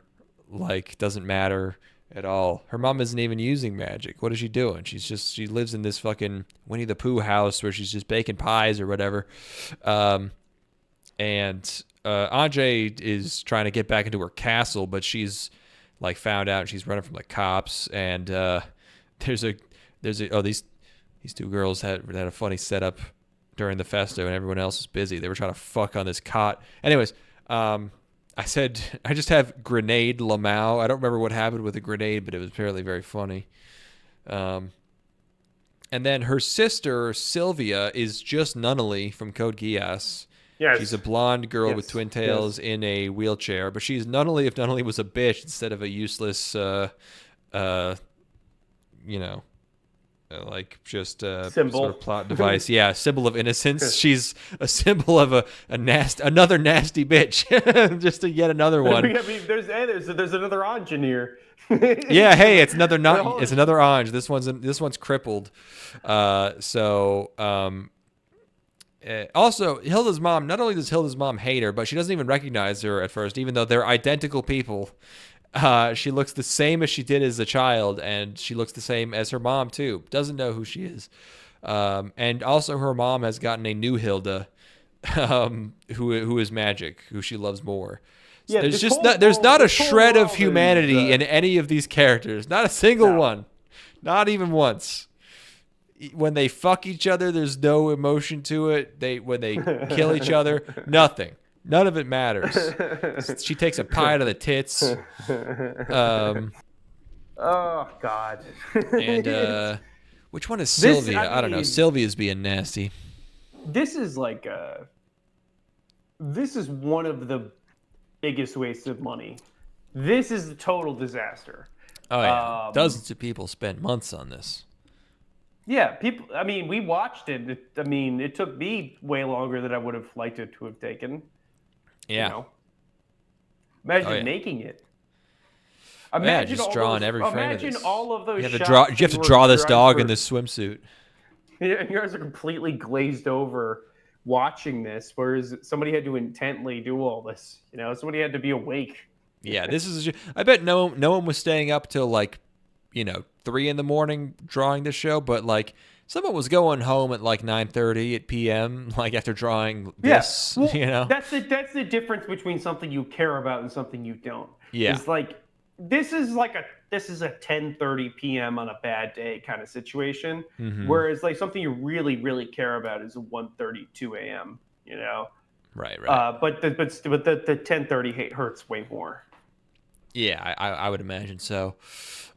Speaker 3: like doesn't matter at all. Her mom isn't even using magic. What is she doing? She lives in this fucking Winnie the Pooh house where she's just baking pies or whatever. And Ange is trying to get back into her castle, but she's like found out and she's running from the cops. And these two girls had a funny setup during the festo, and everyone else is busy. They were trying to fuck on this cot. Anyways, I said I just have grenade Lamau. I don't remember what happened with the grenade, but it was apparently very funny. And then her sister Sylvia is just Nunnally from Code Geass.
Speaker 2: Yes.
Speaker 3: She's a blonde girl with twin tails in a wheelchair, but she's Nunnally if Nunnally was a bitch instead of a useless, like just a
Speaker 2: symbol.
Speaker 3: Sort of plot device. Yeah, symbol of innocence. She's a symbol of another nasty bitch. Just yet another one.
Speaker 2: I mean, there's another Ange in here.
Speaker 3: Yeah, hey, it's another Ange. This one's crippled. Also, Hilda's mom. Not only does Hilda's mom hate her, but she doesn't even recognize her at first, even though they're identical people. She looks the same as she did as a child, and she looks the same as her mom too. Doesn't know who she is. And also her mom has gotten a new Hilda who is magic, who she loves more.
Speaker 2: Yeah,
Speaker 3: There's
Speaker 2: this
Speaker 3: just
Speaker 2: whole
Speaker 3: not, there's
Speaker 2: world-
Speaker 3: not a
Speaker 2: this whole
Speaker 3: shred of
Speaker 2: world is,
Speaker 3: humanity in any of these characters. Not a single
Speaker 2: No.
Speaker 3: one. Not even once. When they fuck each other, there's no emotion to it. When they kill each other, nothing. None of it matters. She takes a pie out of the tits.
Speaker 2: Oh God.
Speaker 3: And which one is Sylvia? I don't know.
Speaker 2: mean,
Speaker 3: Sylvia's being nasty.
Speaker 2: This is like this is one of the biggest wastes of money. This is a total disaster.
Speaker 3: Oh yeah, dozens of people spent months on this.
Speaker 2: Yeah, people. I mean, we watched it. It took me way longer than I would have liked it to have taken.
Speaker 3: Yeah.
Speaker 2: You know? Imagine
Speaker 3: yeah.
Speaker 2: making it.
Speaker 3: Yeah, just drawing every frame of
Speaker 2: Imagine
Speaker 3: this.
Speaker 2: all of those.
Speaker 3: You have to
Speaker 2: shots
Speaker 3: draw. You have to
Speaker 2: were
Speaker 3: draw this
Speaker 2: done
Speaker 3: dog
Speaker 2: for-
Speaker 3: in this swimsuit.
Speaker 2: Yeah, you guys are completely glazed over watching this, whereas somebody had to intently do all this. You know, somebody had to be awake.
Speaker 3: Yeah, this is. I bet no one was staying up till like, 3 a.m. drawing this show, but like someone was going home at like 9:30 p.m. like after drawing this.
Speaker 2: Well, that's the difference between something you care about and something you don't.
Speaker 3: Yeah.
Speaker 2: It's like this is a 10:30 p.m. on a bad day kind of situation, whereas like something you really really care about is a 1:32 a.m. You know.
Speaker 3: Right.
Speaker 2: But the 10:30 hurts way more.
Speaker 3: Yeah, I would imagine so.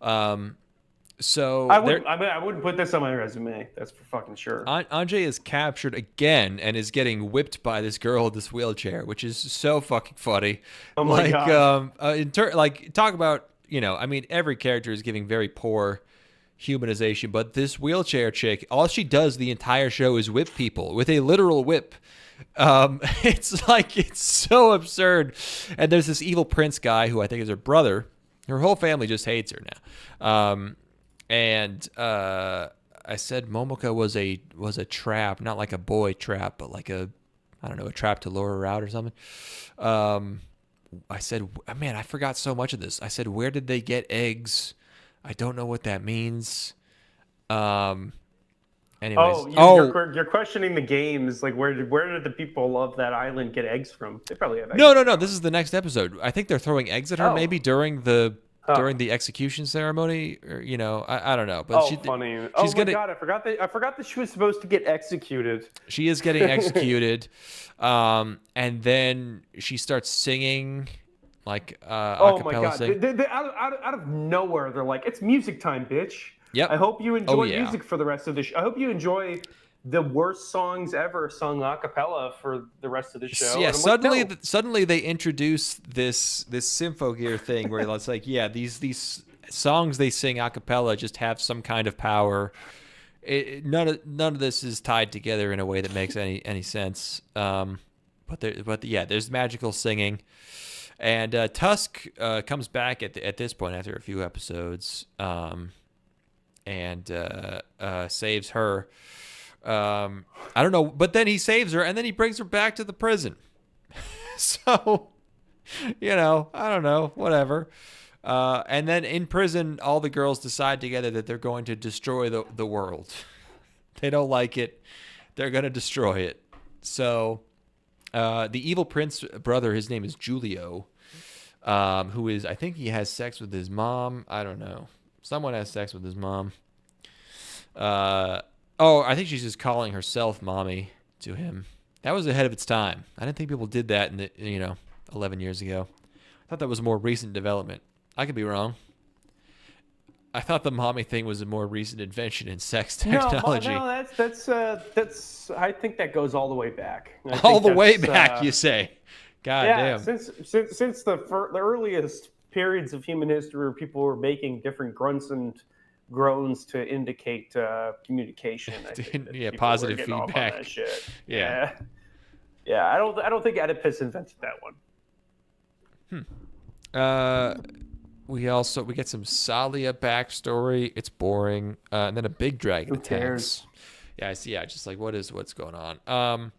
Speaker 2: I wouldn't put this on my resume. That's for fucking sure.
Speaker 3: Ange is captured again and is getting whipped by this girl in this wheelchair, which is so fucking funny.
Speaker 2: Oh my God.
Speaker 3: Talk about, every character is giving very poor humanization, but this wheelchair chick, all she does the entire show is whip people with a literal whip. It's so absurd. And there's this evil prince guy who I think is her brother. Her whole family just hates her now. I said Momoka was a trap, not like a boy trap, but like a trap to lure her out or something. I said, man, I forgot so much of this. I said, where did they get eggs? I don't know what that means. Anyways.
Speaker 2: You're questioning the games. Like, where did the people of that island get eggs from? They probably have eggs.
Speaker 3: No. This is the next episode. I think they're throwing eggs at her maybe during the execution ceremony, or I don't know. But
Speaker 2: funny.
Speaker 3: She's
Speaker 2: my God, I forgot that she was supposed to get executed.
Speaker 3: She is getting executed, and then she starts singing like
Speaker 2: oh my God!
Speaker 3: sing.
Speaker 2: They, out of nowhere, they're like, "It's music time, bitch."
Speaker 3: Yep.
Speaker 2: I hope you enjoy
Speaker 3: yeah.
Speaker 2: music for the rest of the show. I hope you enjoy the worst songs ever sung a cappella for the rest of the show.
Speaker 3: Yeah,
Speaker 2: suddenly,
Speaker 3: suddenly they introduce this Symphogear thing where it's like, yeah, these songs they sing a cappella just have some kind of power. None of this is tied together in a way that makes any sense. But there's magical singing, and Tusk comes back at this point after a few episodes, and saves her. I don't know, but then he saves her and then he brings her back to the prison. So, I don't know, whatever. And then in prison, all the girls decide together that they're going to destroy the world. They don't like it. They're going to destroy it. So, the evil prince brother, his name is Giulio, who is, I think he has sex with his mom. I don't know. Someone has sex with his mom. I think she's just calling herself mommy to him. That was ahead of its time. I didn't think people did that 11 years ago. I thought that was a more recent development. I could be wrong. I thought the mommy thing was a more recent invention in sex technology.
Speaker 2: No, that's. I think that goes all the way back.
Speaker 3: All the way back, you say? God damn.
Speaker 2: Since the earliest periods of human history where people were making different grunts and groans to indicate communication.
Speaker 3: Positive feedback.
Speaker 2: Yeah. I don't think Oedipus invented that one.
Speaker 3: We get some Salia backstory. It's boring, and then a big dragon attacks. Yeah, I see. Yeah, just like what's going on.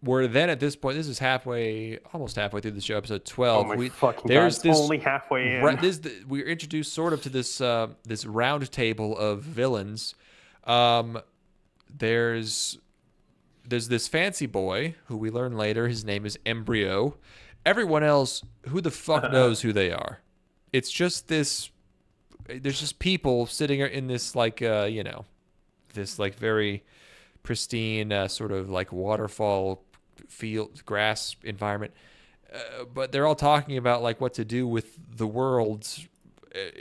Speaker 3: We're then at this point. This is almost halfway through the show, episode 12.
Speaker 2: Oh my fucking God! It's only halfway in.
Speaker 3: We're introduced sort of to this round table of villains. There's there's this fancy boy who we learn later. His name is Embryo. Everyone else, who the fuck knows who they are? It's just this. There's just people sitting in this this like very pristine sort of like waterfall field grass environment. But they're all talking about like what to do with the world,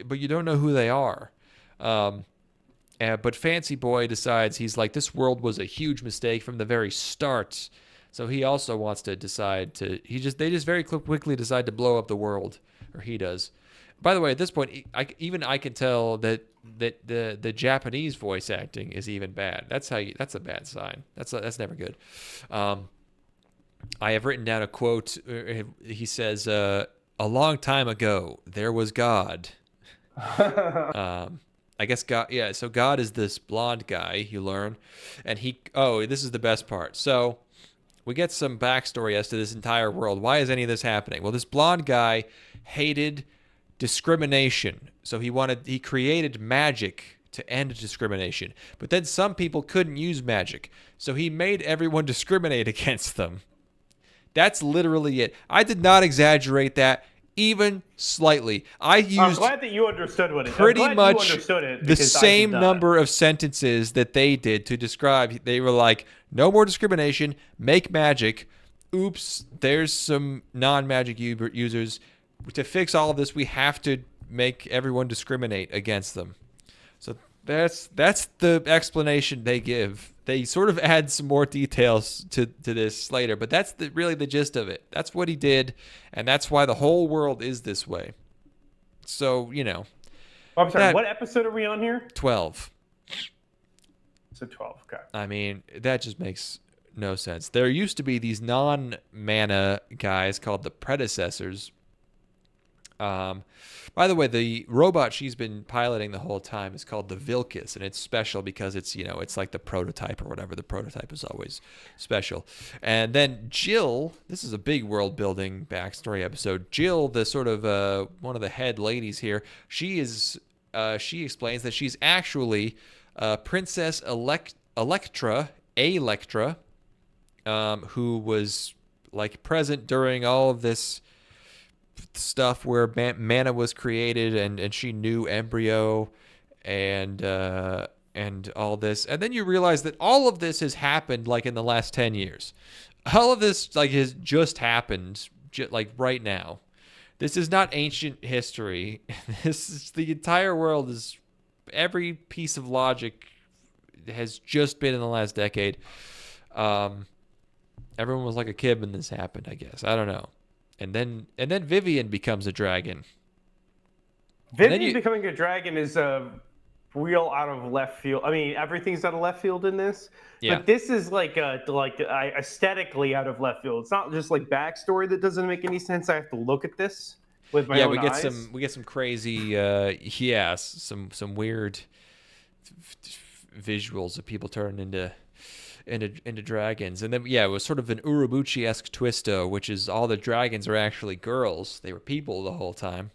Speaker 3: but you don't know who they are. But Fancy Boy decides he's like, this world was a huge mistake from the very start. So he also wants to decide to. They just very quickly decide to blow up the world, or he does. By the way, at this point, I can tell that the Japanese voice acting is even bad. That's a bad sign. That's never good. I have written down a quote. He says, "A long time ago, there was God." I guess God. Yeah. So God is this blonde guy. You learn, and this is the best part. So we get some backstory as to this entire world. Why is any of this happening? Well, this blonde guy hated discrimination, so he created magic to end discrimination. But then some people couldn't use magic, so he made everyone discriminate against them. That's literally it. I did not exaggerate that even slightly. I'm
Speaker 2: glad that you understood what it.
Speaker 3: Pretty much the same
Speaker 2: not.
Speaker 3: number of sentences that they did to describe. They were like, no more discrimination, make magic. Oops, there's some non-magic users. To fix all of this, we have to make everyone discriminate against them. So that's the explanation they give. They sort of add some more details to this later, but that's really the gist of it. That's what he did, and that's why the whole world is this way. So,
Speaker 2: I'm sorry, what episode are we on here?
Speaker 3: 12.
Speaker 2: So 12, okay.
Speaker 3: I mean, that just makes no sense. There used to be these non-mana guys called the predecessors. By the way, the robot she's been piloting the whole time is called the Vilcus, and it's special because it's like the prototype or whatever. The prototype is always special. And then Jill, this is a big world building backstory episode. Jill, the sort of one of the head ladies here, she explains that she's actually Princess Electra, who was like present during all of this stuff where mana was created, and she knew Embryo and all this. And then you realize that all of this has happened like in the last 10 years. All of this like has just happened like right now. This is not ancient history. The entire world is, every piece of logic has just been in the last decade. Everyone was like a kid when this happened, I guess. I don't know. And then Vivian becomes a dragon.
Speaker 2: Vivian becoming a dragon is real out of left field. I mean, everything's out of left field in this. Yeah. But this is like aesthetically out of left field. It's not just like backstory that doesn't make any sense. I have to look at this with my own eyes. We get some crazy some weird visuals of people turning into dragons. And then it was sort of an Urobuchi-esque twisto, which is all the dragons are actually girls. They were people the whole time.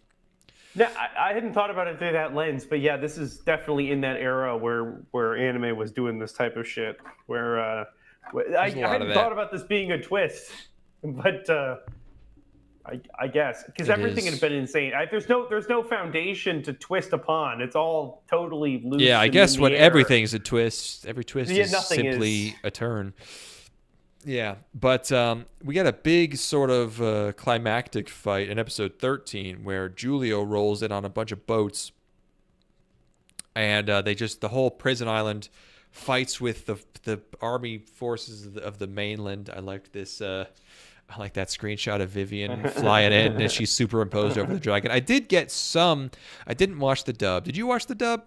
Speaker 2: Yeah, I hadn't thought about it through that lens, but yeah, this is definitely in that era where anime was doing this type of shit. Where I hadn't thought about this being a twist, but I guess because everything had been insane. There's no foundation to twist upon. It's all totally loose.
Speaker 3: Yeah, I guess when everything's a twist, every twist is simply a turn. Yeah, but we got a big sort of climactic fight in episode 13 where Julio rolls in on a bunch of boats, and the whole prison island fights with the army forces of the mainland. I like this. I like that screenshot of Vivian flying in, and she's superimposed over the dragon. I didn't watch the dub. Did you watch the dub?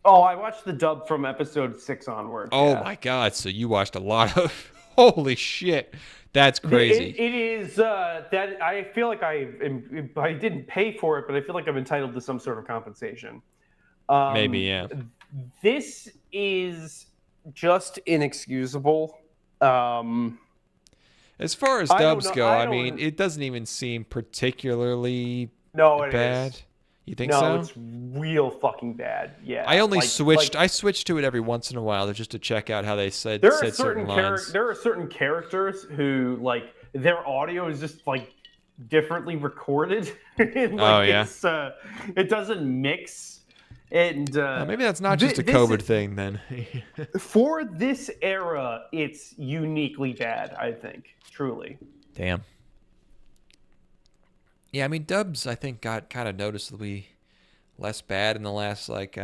Speaker 2: Oh, I watched the dub from episode 6 onward.
Speaker 3: Oh my God! So you watched a lot of. Holy shit, that's crazy.
Speaker 2: It is that I feel like I didn't pay for it, but I feel like I'm entitled to some sort of compensation.
Speaker 3: Maybe, yeah.
Speaker 2: This is just inexcusable.
Speaker 3: As far as dubs go, I mean, it doesn't even seem particularly bad. You think
Speaker 2: No,
Speaker 3: so?
Speaker 2: it's real fucking bad. Yeah.
Speaker 3: I only switched. I switched to it every once in a while just to check out how they said certain lines.
Speaker 2: There are certain characters who like their audio is just like differently recorded. It doesn't mix. And
Speaker 3: maybe that's not just a COVID thing then.
Speaker 2: For this era, it's uniquely bad. I think, truly.
Speaker 3: Damn. Yeah, I mean, dubs I think got kind of noticeably less bad in the last 6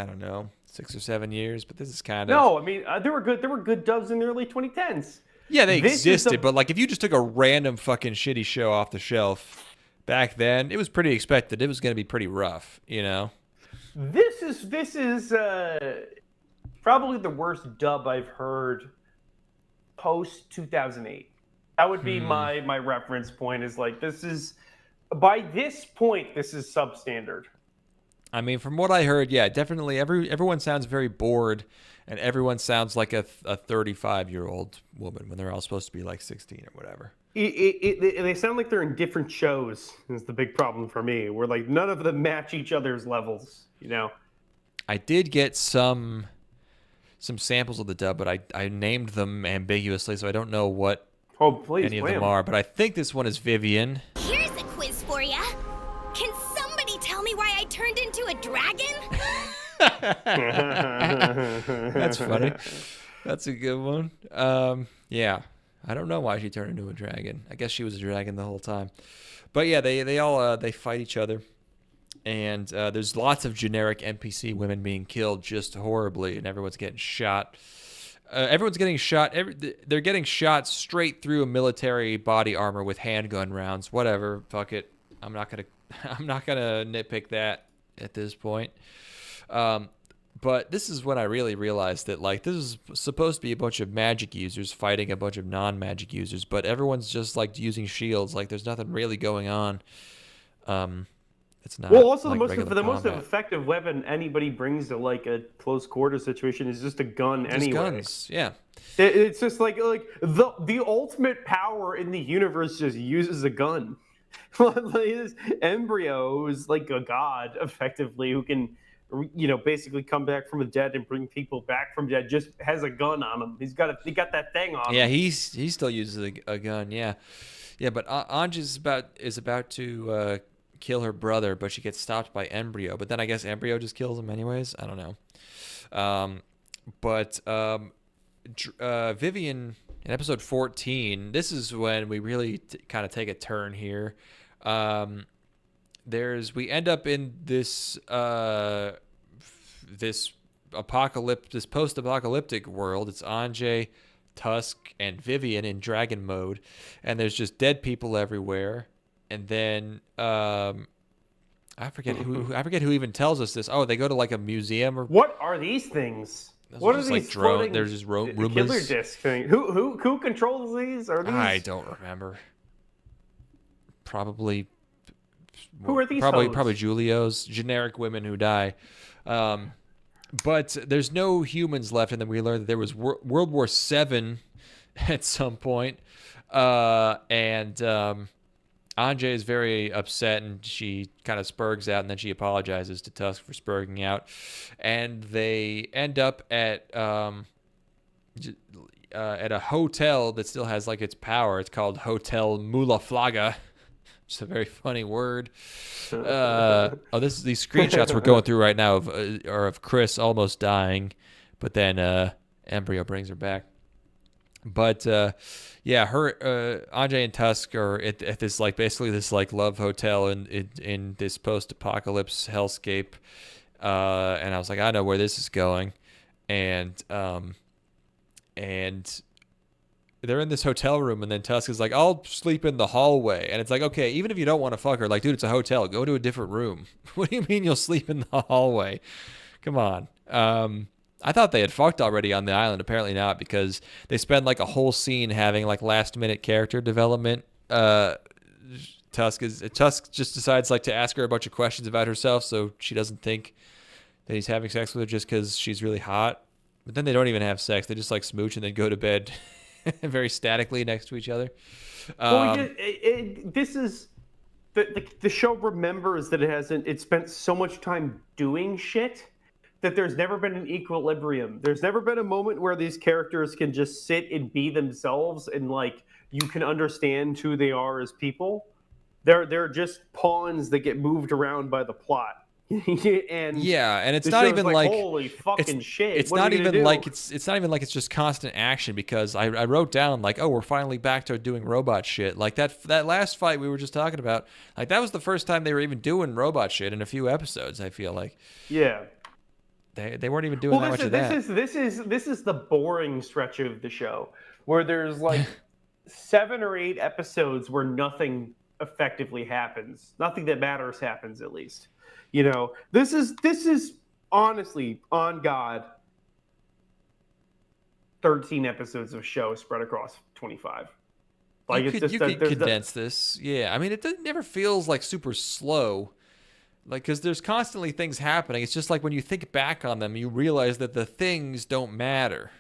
Speaker 3: or 7 years, but this is kind of
Speaker 2: No. I mean, there were good dubs in the early 2010s.
Speaker 3: Yeah, they existed, but like if you just took a random fucking shitty show off the shelf back then, it was pretty expected. It was going to be pretty rough, you know.
Speaker 2: This is probably the worst dub I've heard post 2008. That would be my reference point. Is like this is. By this point, this is substandard.
Speaker 3: I mean, from what I heard, yeah, definitely everyone sounds very bored, and everyone sounds like a 35-year-old woman when they're all supposed to be like 16 or whatever.
Speaker 2: They sound like they're in different shows. Is the big problem for me. Where like none of them match each other's levels. You know.
Speaker 3: I did get some samples of the dub, but I named them ambiguously, so I don't know what any of them are. But I think this one is Vivian.
Speaker 4: Here's a quiz for ya. Can somebody tell me why I turned into a dragon?
Speaker 3: That's funny. That's a good one. Yeah. I don't know why she turned into a dragon. I guess she was a dragon the whole time. But yeah, they all they fight each other. And there's lots of generic NPC women being killed just horribly, and everyone's getting shot. Everyone's getting shot. They're getting shot straight through a military body armor with handgun rounds. Whatever, fuck it. I'm not gonna nitpick that at this point. But this is when I really realized that like this is supposed to be a bunch of magic users fighting a bunch of non-magic users, but everyone's just like using shields. Like there's nothing really going on. It's not.
Speaker 2: Well, also
Speaker 3: like
Speaker 2: the most effective weapon anybody brings to like a close quarter situation is just a gun.
Speaker 3: Just
Speaker 2: anyway.
Speaker 3: Guns, yeah.
Speaker 2: It's just like the ultimate power in the universe just uses a gun. This embryo is like a god, effectively, who can, basically come back from the dead and bring people back from dead. Just has a gun on him. He got that thing on him.
Speaker 3: Yeah, he still uses a gun. Yeah, yeah. But Ange is about to kill her brother, but she gets stopped by Embryo. But then I guess Embryo just kills him anyways. I don't know. Vivian in episode 14. This is when we really kind of take a turn here. We end up in this post-apocalyptic world. It's Ange, Tusk, and Vivian in dragon mode, and there's just dead people everywhere. And then I forget who even tells us this. Oh, they go to like a museum or
Speaker 2: what are these things? What are these
Speaker 3: like drones? There's just Roombas.
Speaker 2: Killer disc thing. Who controls these? Are these?
Speaker 3: I don't remember. Probably.
Speaker 2: Who are these?
Speaker 3: Probably Julio's generic women who die. But there's no humans left, and then we learned that there was World War VII at some point, and Ange is very upset, and she kind of spurgs out, and then she apologizes to Tusk for spurging out, and they end up at a hotel that still has like its power. It's called Hotel Mulaflaga. It's a very funny word. These screenshots we're going through right now are of Chris almost dying, but then Embryo brings her back. But yeah, her Ange and Tusk are at this like basically this like love hotel in this post-apocalypse hellscape, and I was like, I know where this is going, and they're in this hotel room, and then Tusk is like, I'll sleep in the hallway, and it's like, okay, even if you don't want to fuck her, like, dude, it's a hotel, go to a different room. What do you mean you'll sleep in the hallway? Come on. I thought they had fucked already on the island. Apparently not, because they spend like a whole scene having like last minute character development. Tusk just decides like to ask her a bunch of questions about herself, so she doesn't think that he's having sex with her just because she's really hot. But then they don't even have sex. They just like smooch and then go to bed very statically next to each other.
Speaker 2: Well, this is the show remembers that it spent so much time doing shit that there's never been an equilibrium. There's never been a moment where these characters can just sit and be themselves and like you can understand who they are as people. They're just pawns that get moved around by the plot. And
Speaker 3: it's
Speaker 2: the
Speaker 3: not
Speaker 2: show's
Speaker 3: even
Speaker 2: like,
Speaker 3: like
Speaker 2: holy fucking shit.
Speaker 3: It's
Speaker 2: what are
Speaker 3: not
Speaker 2: we gonna
Speaker 3: even
Speaker 2: do?
Speaker 3: like it's not even like it's just constant action, because I wrote down like, oh, we're finally back to doing robot shit. Like that last fight we were just talking about, like that was the first time they were even doing robot shit in a few episodes. I feel like they weren't even doing that much of that.
Speaker 2: This is the boring stretch of the show where there's like 7 or 8 episodes where nothing effectively happens. Nothing that matters happens, at least. You know, this is honestly, on God, 13 episodes of show spread across 25. Like
Speaker 3: you
Speaker 2: it's
Speaker 3: could,
Speaker 2: just
Speaker 3: you could condense this. Yeah, I mean, it never feels like super slow. Like, because there's constantly things happening. It's just like when you think back on them, you realize that the things don't matter.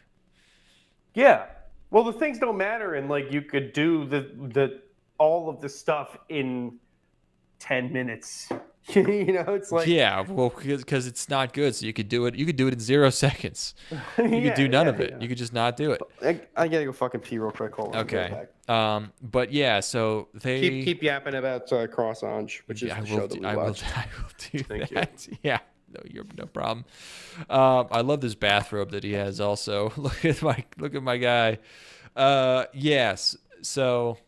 Speaker 2: Yeah. Well, the things don't matter, and like you could do the all of the stuff in 10 minutes. You know, it's like
Speaker 3: well, because it's not good, so you could do it. You could do it in 0 seconds. You could do none of it. You could just not do it.
Speaker 2: I gotta go fucking pee real quick. Hold on.
Speaker 3: Okay. But yeah, so they
Speaker 2: keep yapping about Cross Ange, which is the show that we watched.
Speaker 3: I will do
Speaker 2: Thank
Speaker 3: that. You. Yeah. No problem. I love this bathrobe that he has. Also, look at my guy. Yes. So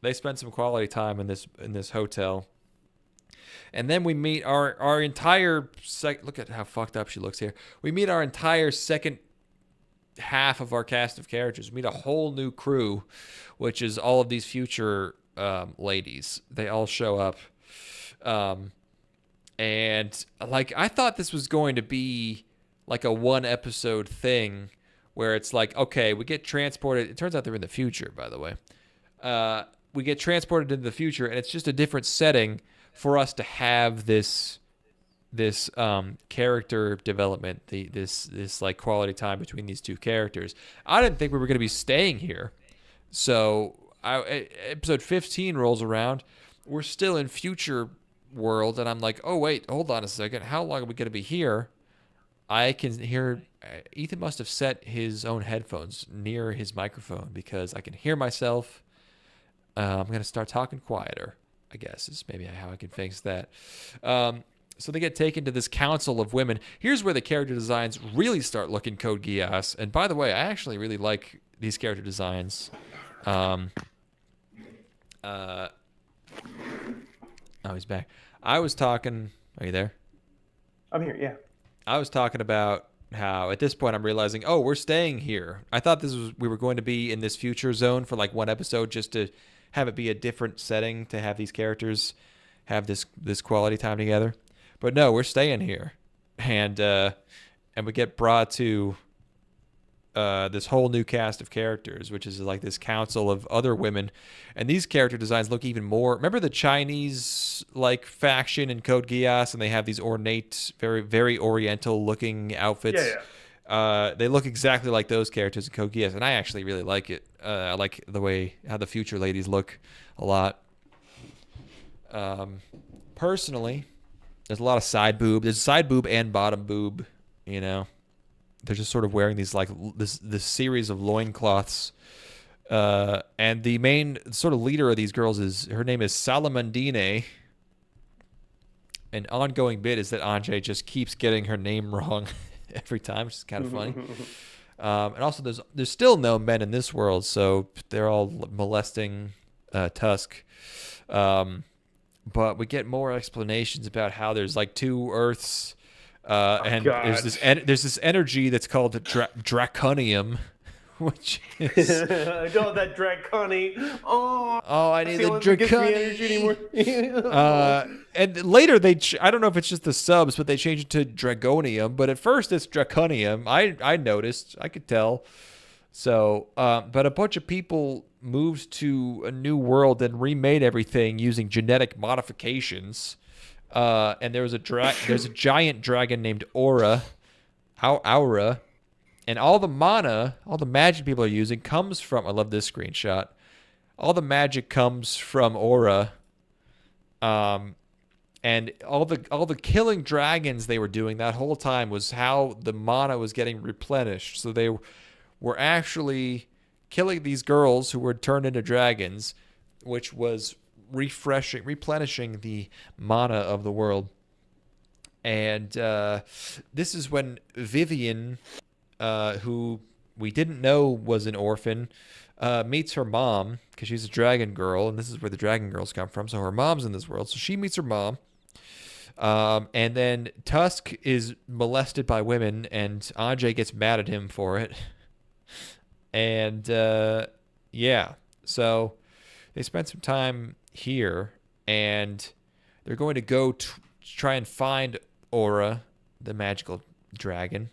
Speaker 3: they spent some quality time in this hotel. And then we meet our entire look at how fucked up she looks here. We meet our entire second half of our cast of characters. We meet a whole new crew, which is all of these future ladies. They all show up. And like I thought this was going to be like a 1 episode thing where it's like, okay, we get transported. It turns out they're in the future, by the way. We get transported into the future, and it's just a different setting for us to have this character development, this like quality time between these two characters. I didn't think we were going to be staying here. So episode 15 rolls around. We're still in future world, and I'm like, oh wait, hold on a second. How long are we going to be here? I can hear Ethan must have set his own headphones near his microphone because I can hear myself. I'm going to start talking quieter, I guess, is maybe how I can fix that. So they get taken to this council of women. Here's where the character designs really start looking Code Geass. And by the way, I actually really like these character designs. Oh, he's back. I was talking... Are you there?
Speaker 2: I'm here, yeah.
Speaker 3: I was talking about how at this point I'm realizing, oh, we're staying here. I thought we were going to be in this future zone for like 1 episode just to have it be a different setting to have these characters have this quality time together. But no, we're staying here. And we get brought to this whole new cast of characters, which is like this council of other women. And these character designs look even more... Remember the Chinese like faction in Code Geass, and they have these ornate, very, very oriental looking outfits?
Speaker 2: Yeah.
Speaker 3: They look exactly like those characters in Code Geass, and I actually really like it. I like how the future ladies look a lot. Personally, there's a lot of side boob. There's side boob and bottom boob, you know. They're just sort of wearing these like this series of loincloths. And the main sort of leader of these girls her name is Salamandine. An ongoing bit is that Ange just keeps getting her name wrong every time, which is kind of funny. And also there's still no men in this world, so they're all molesting Tusk. But we get more explanations about how there's like 2 Earths. And
Speaker 2: God.
Speaker 3: there's this energy that's called draconium, which is
Speaker 2: that draconi.
Speaker 3: I need the
Speaker 2: draconi.
Speaker 3: And later I don't know if it's just the subs, but they changed it to dragonium. But at first it's draconium. I noticed, I could tell. So, but a bunch of people moved to a new world and remade everything using genetic modifications. And there's a giant dragon named Aura, and all the mana, all the magic people are using comes from. I love this screenshot. All the magic comes from Aura. And all the killing dragons they were doing that whole time was how the mana was getting replenished. So they were actually killing these girls who were turned into dragons, which was replenishing the mana of the world. And this is when Vivian, who we didn't know was an orphan, meets her mom, because she's a dragon girl, and this is where the dragon girls come from. So her mom's in this world. So she meets her mom. And then Tusk is molested by women, and Ange gets mad at him for it. And yeah, so they spent some time here, and they're going to go try and find Aura, the magical dragon.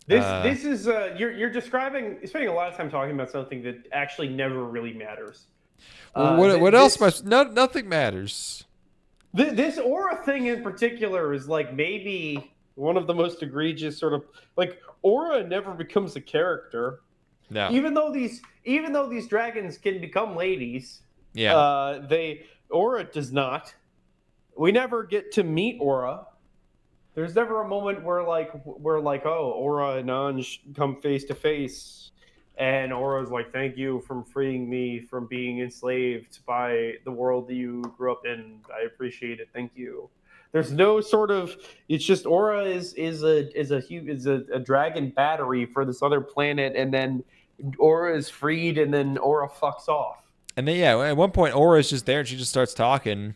Speaker 2: This is you're spending a lot of time talking about something that actually never really matters.
Speaker 3: What else? Nothing matters.
Speaker 2: This Aura thing in particular is like maybe one of the most egregious sort of like Aura never becomes a character.
Speaker 3: No.
Speaker 2: Even though these dragons can become ladies,
Speaker 3: yeah.
Speaker 2: Aura does not. We never get to meet Aura. There's never a moment where oh, Aura and Ange come face to face, and Aura's like, "Thank you for freeing me from being enslaved by the world that you grew up in. I appreciate it. Thank you." There's no sort of. It's just Aura is a dragon battery for this other planet, and then Aura is freed, and then Aura fucks off.
Speaker 3: And then at one point Aura is just there, and she just starts talking.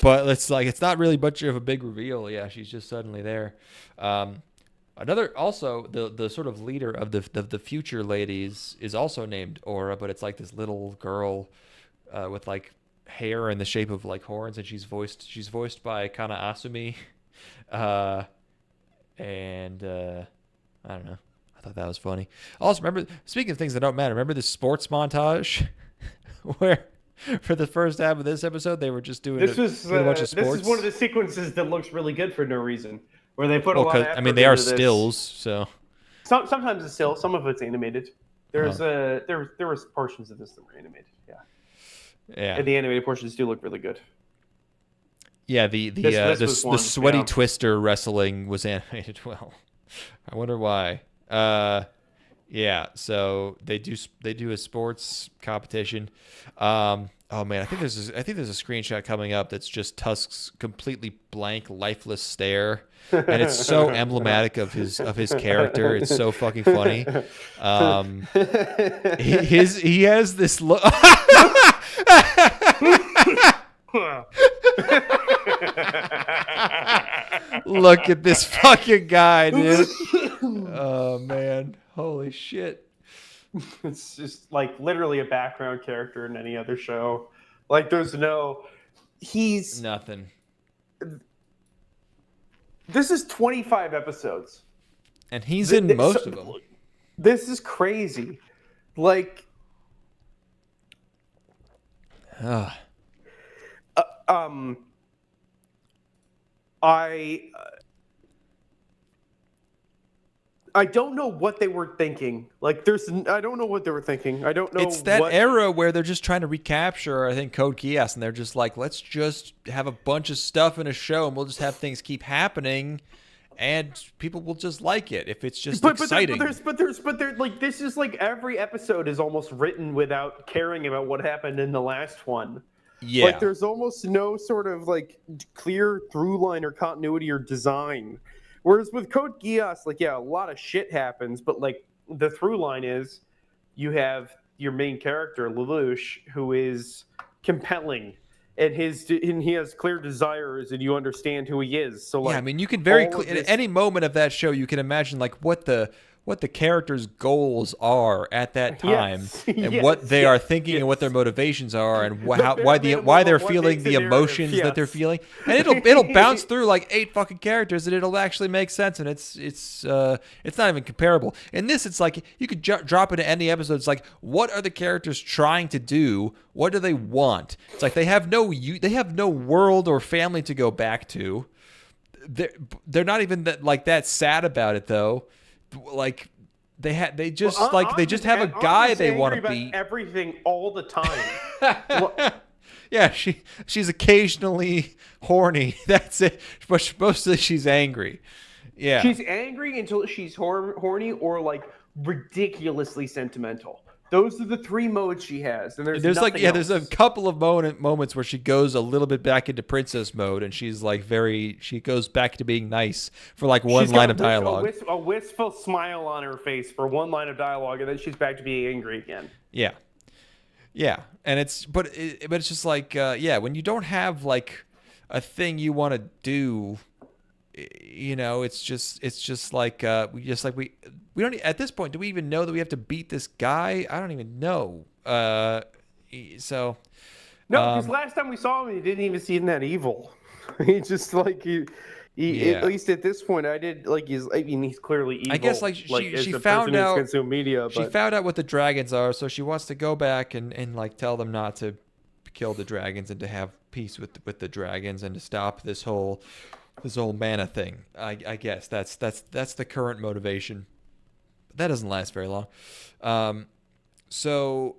Speaker 3: But it's not really much of a big reveal. Yeah, she's just suddenly there. Another also the sort of leader of the future ladies is also named Aura, but it's like this little girl with like hair in the shape of like horns, and she's voiced by Kana Asumi. I don't know. I thought that was funny. Also, remember, speaking of things that don't matter, remember the sports montage where for the first half of this episode, they were just doing a bunch of sports.
Speaker 2: This is one of the sequences that looks really good for no reason, where they put a lot of effort.
Speaker 3: I mean, they are
Speaker 2: into this.
Speaker 3: stills, so
Speaker 2: sometimes it's still, some of it's animated. There was portions of this that were animated.
Speaker 3: Yeah.
Speaker 2: And the animated portions do look really good.
Speaker 3: Yeah, the sweaty twister wrestling was animated well. I wonder why. Yeah, so they do a sports competition. Oh man, I think there's a screenshot coming up that's just Tusk's completely blank, lifeless stare, and it's so emblematic of his character. It's so fucking funny. He has this look. Look at this fucking guy, dude. Oh man, holy shit.
Speaker 2: It's just like literally a background character in any other show. Like he's
Speaker 3: nothing.
Speaker 2: This is 25 episodes.
Speaker 3: And he's in most of them.
Speaker 2: This is crazy. Like I don't know what they were thinking. Like, I don't know what they were thinking. I don't know.
Speaker 3: It's that era where they're just trying to recapture, I think, Code Geass, and they're just like, let's just have a bunch of stuff in a show, and we'll just have things keep happening, and people will just like it if it's just exciting.
Speaker 2: But like, this is like every episode is almost written without caring about what happened in the last one.
Speaker 3: Yeah.
Speaker 2: Like, there's almost no sort of like clear through line or continuity or design. Whereas with Code Geass, like, yeah, a lot of shit happens, but like the through line is you have your main character, Lelouch, who is compelling and he has clear desires and you understand who he is. So like,
Speaker 3: yeah, I mean, you can at any moment of that show, you can imagine like what the characters' goals are at that time, and what they are thinking, and what their motivations are, and why they're feeling the emotions that they're feeling, and it'll bounce through like 8 fucking characters, and it'll actually make sense, and it's not even comparable. In this, it's like you could drop into any episode. It's like, what are the characters trying to do? What do they want? It's like they have no world or family to go back to. They're not even that sad about it though. Like they just have a guy they want to be.
Speaker 2: Everything all the time.
Speaker 3: Yeah, she's occasionally horny. That's it. But mostly she's angry. Yeah.
Speaker 2: She's angry until she's horny or like ridiculously sentimental. Those are the three modes she has, and there's
Speaker 3: like
Speaker 2: nothing else.
Speaker 3: there's a couple of moments where she goes a little bit back into princess mode, and she's like she goes back to being nice for like one line of dialogue.
Speaker 2: A wistful smile on her face for one line of dialogue, and then she's back to being angry again.
Speaker 3: Yeah, and it's just like when you don't have like a thing you want to do, it's just like we don't at this point, do we even know that we have to beat this guy? I don't even know. No,
Speaker 2: because last time we saw him, he didn't even seem that evil. He's just like he at least at this point, he's clearly evil.
Speaker 3: I guess she found out
Speaker 2: consume media. But...
Speaker 3: She found out what the dragons are, so she wants to go back and like tell them not to kill the dragons and to have peace with the dragons and to stop this whole mana thing. I guess that's the current motivation. That doesn't last very long. So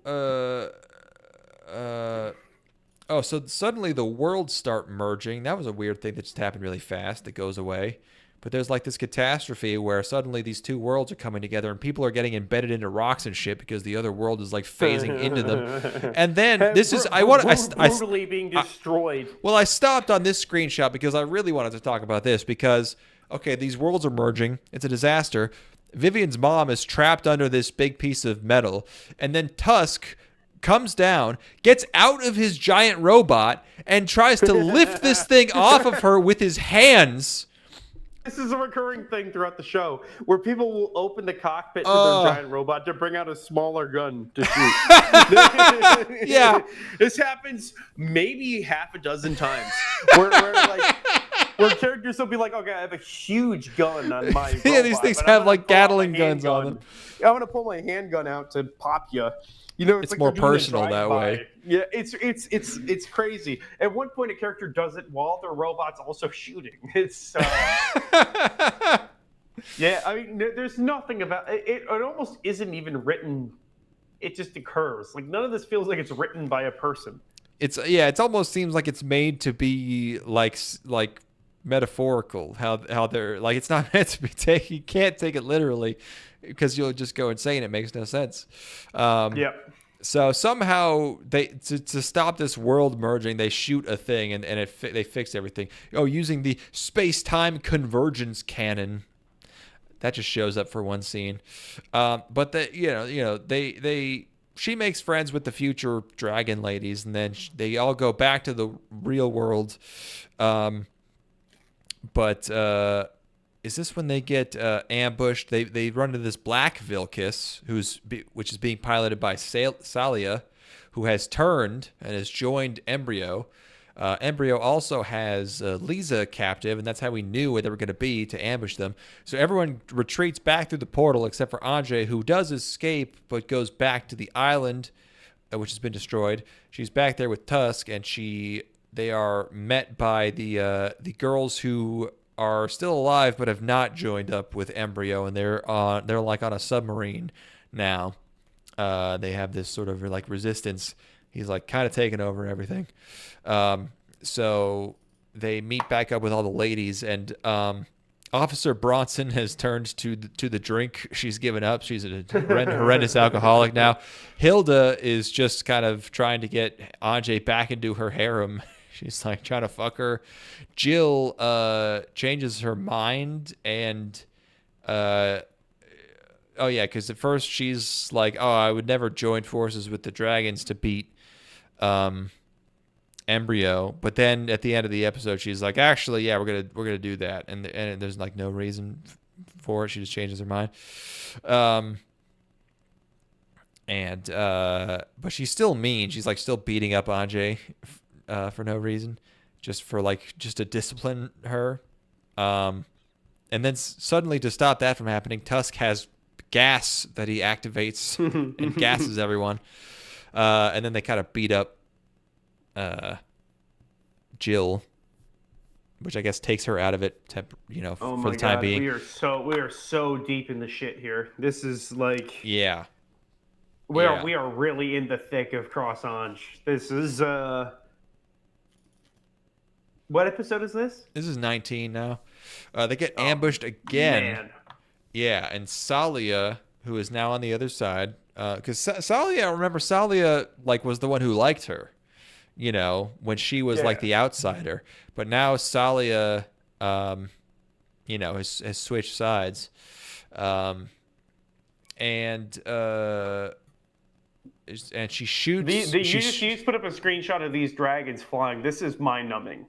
Speaker 3: suddenly the worlds start merging. That was a weird thing that just happened really fast. It goes away. But there's like this catastrophe where suddenly these two worlds are coming together and people are getting embedded into rocks and shit because the other world is like phasing into them. And then
Speaker 2: brutally being destroyed.
Speaker 3: I stopped on this screenshot because I really wanted to talk about this because, okay, these worlds are merging. It's a disaster. Vivian's mom is trapped under this big piece of metal, and then Tusk comes down, gets out of his giant robot, and tries to lift this thing off of her with his hands.
Speaker 2: This is a recurring thing throughout the show, where people will open the cockpit to their giant robot to bring out a smaller gun to shoot.
Speaker 3: Yeah.
Speaker 2: This happens maybe half a dozen times, where characters will be like, okay, I have a huge gun on my robot.
Speaker 3: Yeah, these things have like Gatling guns on them.
Speaker 2: I'm going to pull my handgun out to pop you. It's like
Speaker 3: more personal that way.
Speaker 2: Yeah, it's crazy. At one point, a character does it while their robot's also shooting. It's yeah. I mean, there's nothing about it. It almost isn't even written. It just occurs. Like none of this feels like it's written by a person.
Speaker 3: It almost seems like it's made to be like metaphorical. How they're like it's not meant to be taken. You can't take it literally. Because you'll just go insane. It makes no sense. So somehow to stop this world merging, they shoot a thing and they fix everything. Using the space-time convergence cannon. That just shows up for one scene. But she makes friends with the future dragon ladies, and then they all go back to the real world. Is this when they get ambushed? They run into this black Vilkis, which is being piloted by Salia, who has turned and has joined Embryo. Embryo also has Lisa captive, and that's how we knew where they were going to be to ambush them. So everyone retreats back through the portal except for Ange, who does escape but goes back to the island, which has been destroyed. She's back there with Tusk, and they are met by the girls who are still alive but have not joined up with Embryo, and they're like on a submarine now. They have this sort of like resistance. He's like kind of taking over everything. So they meet back up with all the ladies, and Officer Bronson has turned to the drink. She's given up. She's a horrendous alcoholic now. Hilda is just kind of trying to get Ange back into her harem. She's like trying to fuck her. Jill changes her mind and because at first she's like, I would never join forces with the dragons to beat Embryo, but then at the end of the episode she's like, actually, yeah, we're gonna do that, and there's like no reason for it. She just changes her mind. But she's still mean. She's like still beating up Ange for no reason, just to discipline her. And then suddenly, to stop that from happening, Tusk has gas that he activates and gasses everyone. And then they kind of beat up Jill, which I guess takes her out of it, for the time being.
Speaker 2: We are so deep in the shit here. This is like we are really in the thick of Cross Ange. This is What episode is this?
Speaker 3: This is 19 now. They get ambushed again.
Speaker 2: Man.
Speaker 3: Yeah, and Salia, who is now on the other side, because Salia, remember, Salia like was the one who liked her, you know, when she was like the outsider. But now Salia, you know, has switched sides, and she shoots.
Speaker 2: You just put up a screenshot of these dragons flying. This is mind-numbing.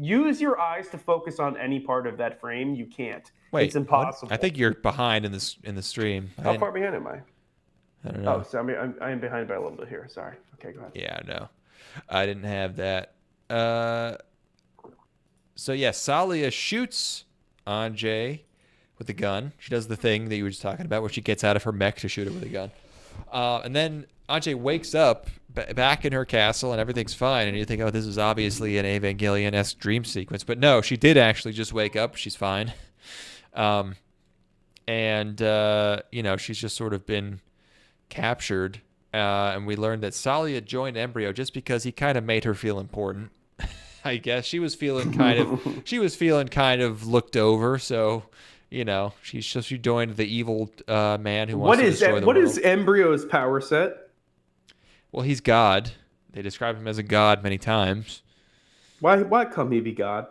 Speaker 2: Use your eyes to focus on any part of that frame. You can't.
Speaker 3: Wait,
Speaker 2: it's impossible.
Speaker 3: What? I think you're behind in the stream.
Speaker 2: How far behind am I?
Speaker 3: I don't know.
Speaker 2: Oh, so I am behind by a little bit here. Sorry. Okay, go ahead.
Speaker 3: Yeah, no, I didn't have that. So yeah, Salia shoots Ange with a gun. She does the thing that you were just talking about, where she gets out of her mech to shoot her with a gun. And then Ange wakes up back in her castle, and everything's fine. And you think, oh, this is obviously an Evangelion-esque dream sequence. But no, she did actually just wake up. She's fine. And you know, she's just sort of been captured. And we learned that Salia joined Embryo just because he kind of made her feel important. I guess she was feeling kind of looked over. So, you know, she joined the evil man who wants to destroy the world.
Speaker 2: What is Embryo's power set?
Speaker 3: Well, he's God. They describe him as a god many times.
Speaker 2: Why come he be God?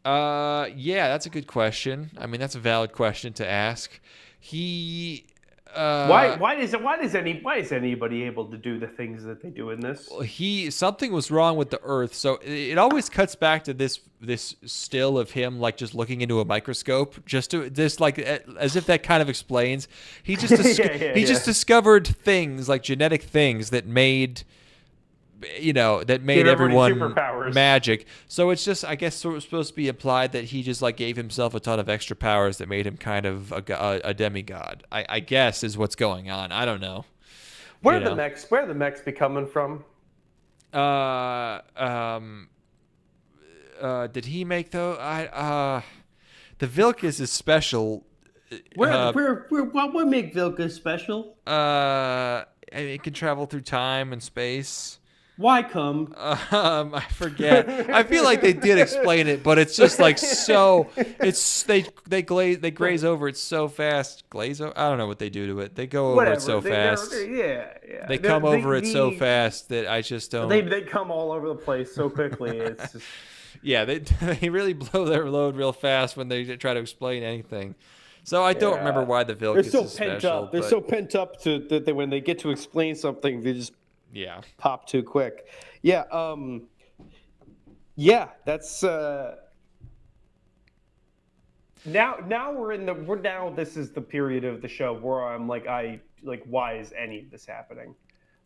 Speaker 3: Yeah, that's a good question. I mean, that's a valid question to ask. He
Speaker 2: why is anybody able to do the things that they do in this?
Speaker 3: Something was wrong with the Earth, so it always cuts back to this still of him like just looking into a microscope, just like as if that kind of explains. He just just discovered things like genetic things that made everyone magic. So it's just, I guess, sort of supposed to be implied that he just like gave himself a ton of extra powers that made him kind of a demigod. I guess is what's going on. I don't know.
Speaker 2: Where are the mechs be coming from?
Speaker 3: Did he make though? The Vilcus is special.
Speaker 5: What would make Vilcus special?
Speaker 3: It can travel through time and space.
Speaker 5: Why come?
Speaker 3: I forget. I feel like they did explain it, but it's just like so. It's they graze over it so fast. Glaze over? I don't know what they do to it. They go over it so fast. They come over it so fast that I just don't.
Speaker 2: They come all over the place so quickly. It's just.
Speaker 3: Yeah, they really blow their load real fast when they try to explain anything. So I don't remember why the Vilcus is special.
Speaker 2: They're so pent up that when they get to explain something, they just.
Speaker 3: Yeah.
Speaker 2: Pop too quick. Yeah. That's now this is the period of the show where I'm like, why is any of this happening?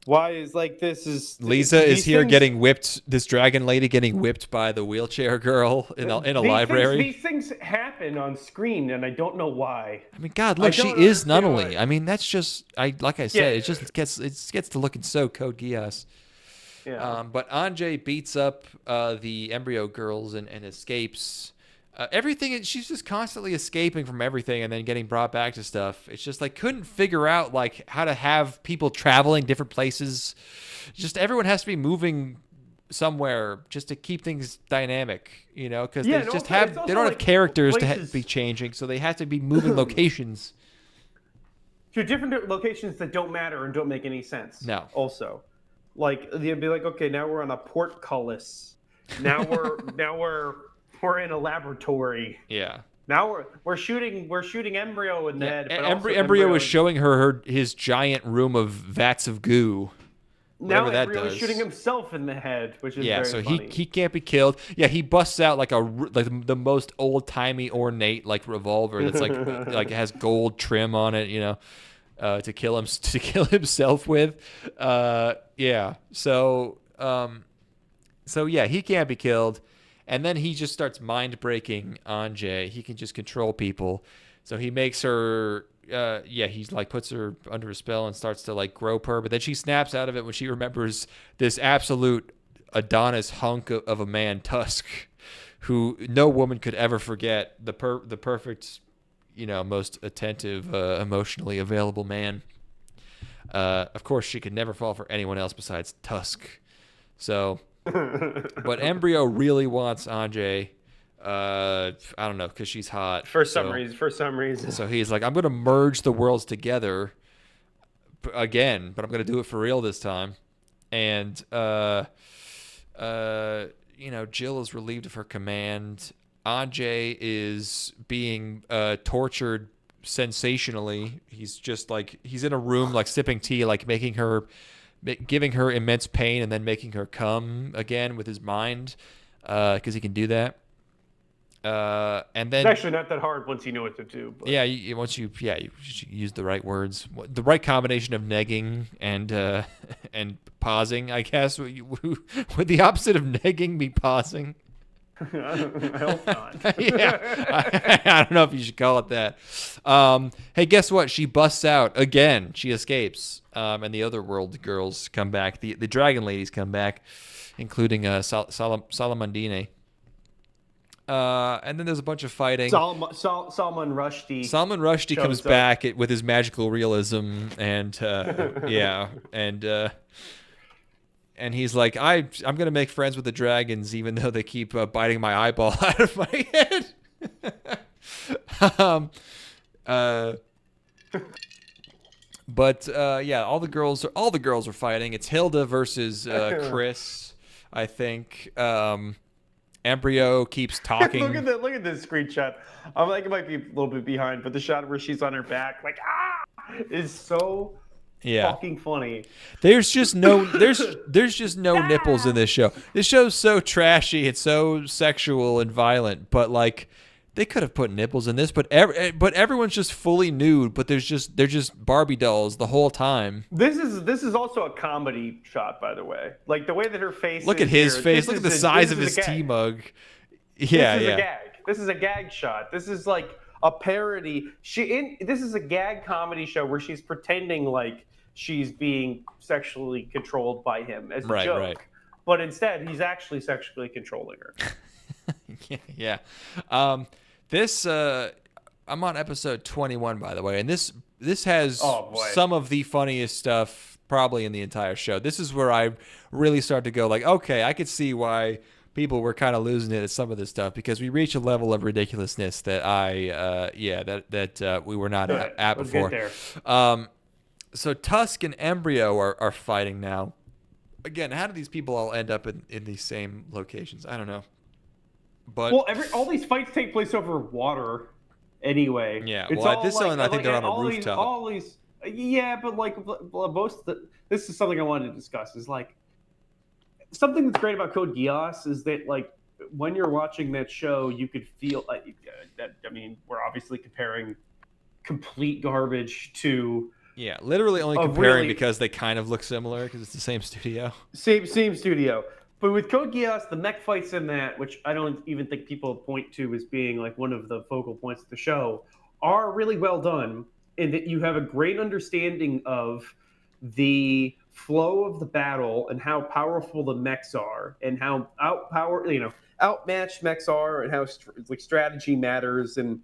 Speaker 2: Why is
Speaker 3: Lisa is here getting whipped, this dragon lady getting whipped by the wheelchair girl in a library.
Speaker 2: These things happen on screen and I don't know why.
Speaker 3: I mean, God, look, she is Nunnally. I mean, that's just like I said, it gets to looking so Code Geass.
Speaker 2: Yeah.
Speaker 3: But Ange beats up the embryo girls and escapes. Everything, she's just constantly escaping from everything and then getting brought back to stuff. It's just like couldn't figure out like how to have people traveling different places. Just everyone has to be moving somewhere just to keep things dynamic, you know, because they don't have characters to be changing, so they have to be moving locations
Speaker 2: to different locations that don't matter and don't make any sense.
Speaker 3: No.
Speaker 2: Also, like they'd be like, okay, now we're on a portcullis. Now we're in a laboratory.
Speaker 3: Yeah.
Speaker 2: Now we're shooting Embryo in the head. But
Speaker 3: Embryo is showing her his giant room of vats of goo.
Speaker 2: Now Embryo is shooting himself in the head, which is very funny.
Speaker 3: he can't be killed. Yeah, he busts out like the most old timey ornate like revolver that's like it has gold trim on it, you know, to kill himself with. Yeah. So yeah, he can't be killed. And then he just starts mind-breaking Ange. He can just control people. So he makes her, he's like puts her under a spell and starts to like grope her. But then she snaps out of it when she remembers this absolute Adonis hunk of a man, Tusk, who no woman could ever forget. The perfect, you know, most attentive, emotionally available man. Of course, she could never fall for anyone else besides Tusk. So But Embryo really wants Ange. I don't know, because she's hot.
Speaker 2: For some reason.
Speaker 3: So he's like, I'm going to merge the worlds together again, but I'm going to do it for real this time. And, Jill is relieved of her command. Ange is being tortured sensationally. He's just like, he's in a room, like sipping tea, like giving her immense pain and then making her come again with his mind, because he can do that. And then
Speaker 2: It's actually not that hard once you know what to do. But.
Speaker 3: yeah, you use the right words, the right combination of negging and pausing, I guess. Would the opposite of negging be pausing?
Speaker 2: I hope not.
Speaker 3: Yeah, I don't know if you should call it that. Hey, guess what? She busts out again. She escapes, and the other world girls come back. The dragon ladies come back, including Salamandine. And then there's a bunch of fighting.
Speaker 2: Salman Rushdie.
Speaker 3: Salman Rushdie comes back with his magical realism, and and he's like, I'm gonna make friends with the dragons, even though they keep biting my eyeball out of my head. But all the girls are fighting. It's Hilda versus Chris, I think. Embryo keeps talking.
Speaker 2: Look at this screenshot. I'm like, it might be a little bit behind, but the shot where she's on her back, like, is so fucking funny.
Speaker 3: There's just no nipples in this show. This show's so trashy, it's so sexual and violent, but like they could have put nipples in this, but everyone's just fully nude, but they're just Barbie dolls the whole time.
Speaker 2: This is also a comedy shot, by the way. Like the way that her face.
Speaker 3: Look at his face. Look at the size of his tea mug. Yeah,
Speaker 2: this is a gag. This is a gag shot. This is like a parody. This is a gag comedy show where she's pretending like she's being sexually controlled by him as a joke. Right. But instead, he's actually sexually controlling her.
Speaker 3: Yeah. I'm on episode 21, by the way, and this has some of the funniest stuff probably in the entire show. This is where I really start to go like, okay, I could see why people were kind of losing it at some of this stuff, because we reach a level of ridiculousness that we were not at before. So Tusk and Embryo are fighting now. Again, how do these people all end up in these same locations? I don't know. But
Speaker 2: all these fights take place over water, anyway.
Speaker 3: Yeah. Well, at this one, I think they're on a rooftop.
Speaker 2: But like this is something I wanted to discuss. Is like something that's great about Code Geass is that like when you're watching that show, you could feel like that. I mean, we're obviously comparing complete garbage to.
Speaker 3: Yeah, literally only comparing because they kind of look similar because it's the same studio.
Speaker 2: Same studio. But with Code Geass, the mech fights in that, which I don't even think people point to as being like one of the focal points of the show, are really well done in that you have a great understanding of the flow of the battle and how powerful the mechs are and how outmatched mechs are and how strategy matters, and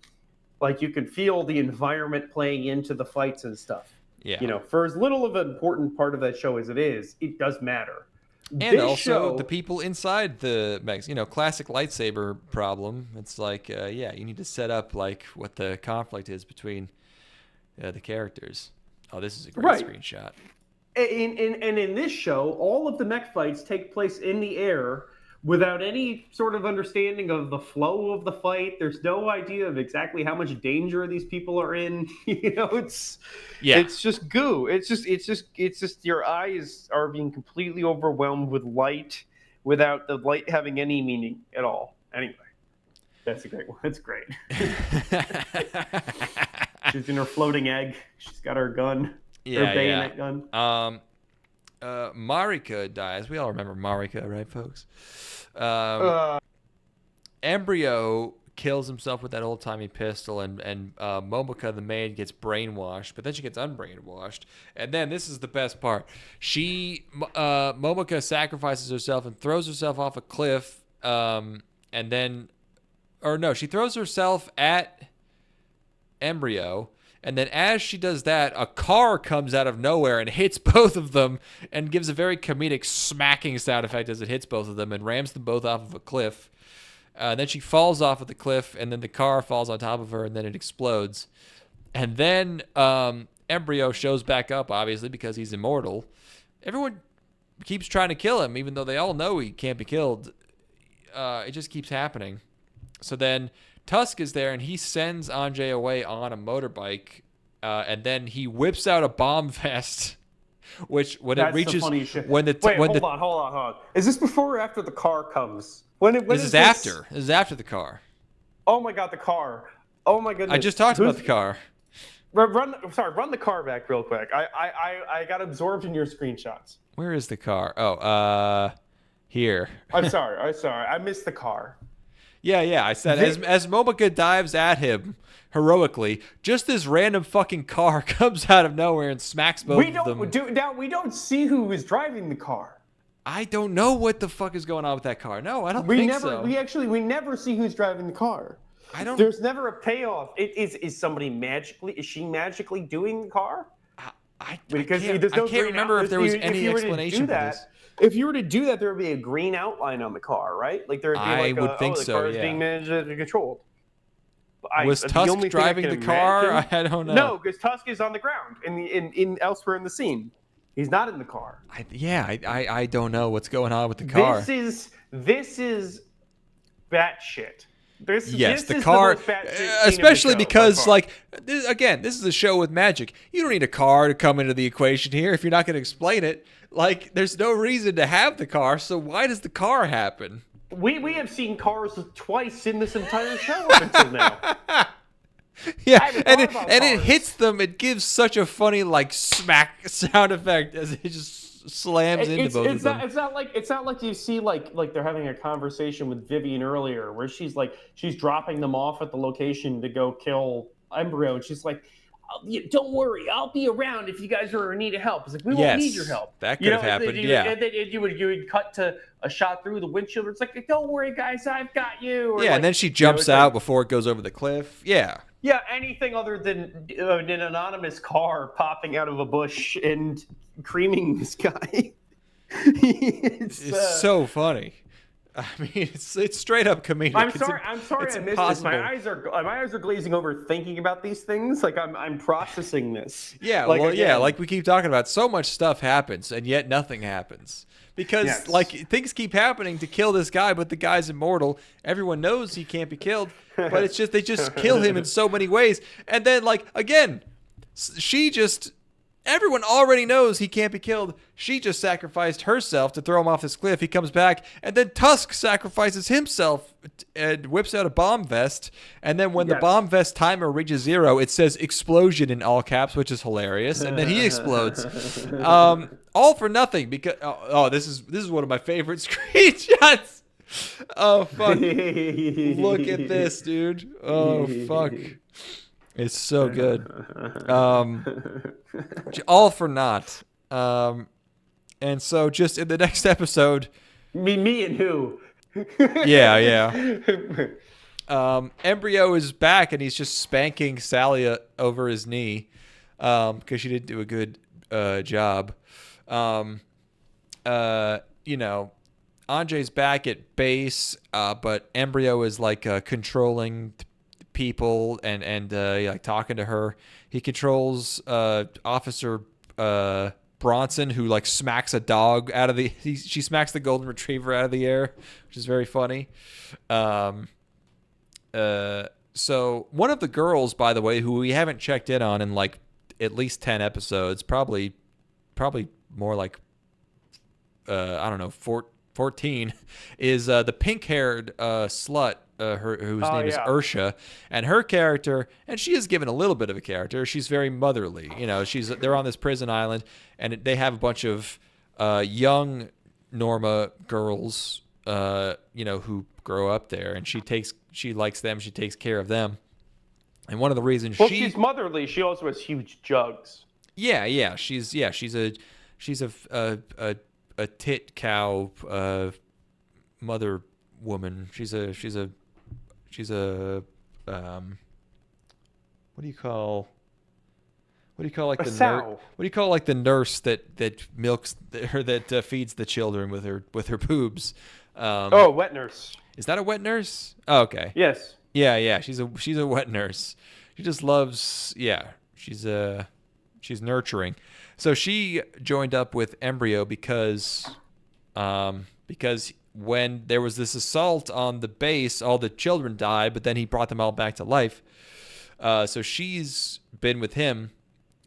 Speaker 2: like you can feel the environment playing into the fights and stuff.
Speaker 3: Yeah.
Speaker 2: For as little of an important part of that show as it is, it does matter.
Speaker 3: And this also the people inside the mechs, classic lightsaber problem. It's like, you need to set up like what the conflict is between the characters. Oh, this is a great screenshot.
Speaker 2: And in this show, all of the mech fights take place in the air without any sort of understanding of the flow of the fight. There's no idea of exactly how much danger these people are in. It's just goo. It's just your eyes are being completely overwhelmed with light without the light having any meaning at all. Anyway, that's a great one. It's great. She's in her floating egg. She's got her gun. Her bayonet gun.
Speaker 3: Marika dies. We all remember Marika, right, folks? Embryo kills himself with that old-timey pistol, and Momoka, the maid, gets brainwashed, but then she gets unbrainwashed. And then this is the best part. Momoka sacrifices herself and throws herself off a cliff, she throws herself at Embryo, And then as she does that, a car comes out of nowhere and hits both of them and gives a very comedic smacking sound effect as it hits both of them and rams them both off of a cliff. Then she falls off of the cliff, and then the car falls on top of her, and then it explodes. And then Embryo shows back up, obviously, because he's immortal. Everyone keeps trying to kill him, even though they all know he can't be killed. It just keeps happening. So then Tusk is there, and he sends Ange away on a motorbike, and then he whips out a bomb vest, which when
Speaker 2: That's
Speaker 3: it reaches
Speaker 2: the funny shit.
Speaker 3: when the
Speaker 2: Wait,
Speaker 3: when
Speaker 2: hold
Speaker 3: the
Speaker 2: on. Is this before or after the car comes?
Speaker 3: this is after. This is after the car.
Speaker 2: Oh my god, the car. Oh my goodness.
Speaker 3: I just talked about the car.
Speaker 2: Run the car back real quick. I got absorbed in your screenshots.
Speaker 3: Where is the car? Oh, here.
Speaker 2: I'm sorry. I missed the car.
Speaker 3: Yeah. I said as Momika dives at him heroically, just this random fucking car comes out of nowhere and smacks both of them.
Speaker 2: We don't see who is driving the car.
Speaker 3: I don't know what the fuck is going on with that car. No, I don't think so.
Speaker 2: We never see who's driving the car. There's never a payoff. Is she magically doing the car?
Speaker 3: I can't remember if there was any explanation for this.
Speaker 2: If you were to do that, there would be a green outline on the car, right? Like there would be
Speaker 3: I would think
Speaker 2: the
Speaker 3: so,
Speaker 2: car is
Speaker 3: yeah.
Speaker 2: being managed and controlled.
Speaker 3: Was Tusk driving the car? I don't know.
Speaker 2: No, because Tusk is on the ground in elsewhere in the scene. He's not in the car.
Speaker 3: I don't know what's going on with the car.
Speaker 2: This is batshit.
Speaker 3: The car, especially because, this is a show with magic. You don't need a car to come into the equation here if you're not going to explain it. Like, there's no reason to have the car, so why does the car happen?
Speaker 2: We have seen cars twice in this entire show up until now.
Speaker 3: Yeah, and it hits them. It gives such a funny smack sound effect as it just slams into both of them.
Speaker 2: It's not like you see like they're having a conversation with Vivian earlier where she's dropping them off at the location to go kill Embryo, and she's like, "Don't worry, I'll be around if you guys are in need of help." It's like, we won't need your help.
Speaker 3: That could have happened.
Speaker 2: And then you would cut to a shot through the windshield. It's like, "Don't worry, guys, I've got you." Or
Speaker 3: and then she jumps out before it goes over the cliff. Yeah.
Speaker 2: Yeah, anything other than an anonymous car popping out of a bush and creaming this guy.
Speaker 3: It's so funny. I mean, it's straight up comedic.
Speaker 2: I'm sorry, I missed this. My eyes are glazing over thinking about these things. Like I'm processing this.
Speaker 3: Yeah, like we keep talking about, so much stuff happens and yet nothing happens. Because things keep happening to kill this guy, but the guy's immortal. Everyone knows he can't be killed, but it's just they just kill him in so many ways. And then again, everyone already knows he can't be killed. She just sacrificed herself to throw him off this cliff. He comes back, and then Tusk sacrifices himself and whips out a bomb vest. And then when the bomb vest timer reaches 0, it says explosion in all caps, which is hilarious. And then he explodes. All for nothing because this is one of my favorite screenshots. Oh fuck! Look at this, dude. Oh fuck! It's so good. All for naught. And so just in the next episode,
Speaker 2: me and who?
Speaker 3: yeah. Embryo is back and he's just spanking Sally over his knee because she didn't do a good job. Ange's back at base, but Embryo is controlling people and talking to her. He controls Officer Bronson, who smacks a dog out of she smacks the golden retriever out of the air, which is very funny. So one of the girls, by the way, who we haven't checked in on in at least 10 episodes, probably more I don't know, 14, is the pink-haired slut, whose name is Ursha, and her character, and she is given a little bit of a character. She's very motherly. They're on this prison island, and they have a bunch of young Norma girls, who grow up there, and she likes them. She takes care of them, and one of the reasons
Speaker 2: she's motherly, she also has huge jugs.
Speaker 3: Yeah. She's a tit cow mother woman. She's a what do you call What do you call like
Speaker 2: A
Speaker 3: the
Speaker 2: sow.
Speaker 3: nurse? What do you call like the nurse that milks or that feeds the children with her boobs?
Speaker 2: Wet nurse.
Speaker 3: Is that a wet nurse? Oh, okay.
Speaker 2: Yes.
Speaker 3: Yeah. She's a wet nurse. She just loves. Yeah, she's nurturing. So she joined up with Embryo because when there was this assault on the base, all the children died, but then he brought them all back to life. So she's been with him.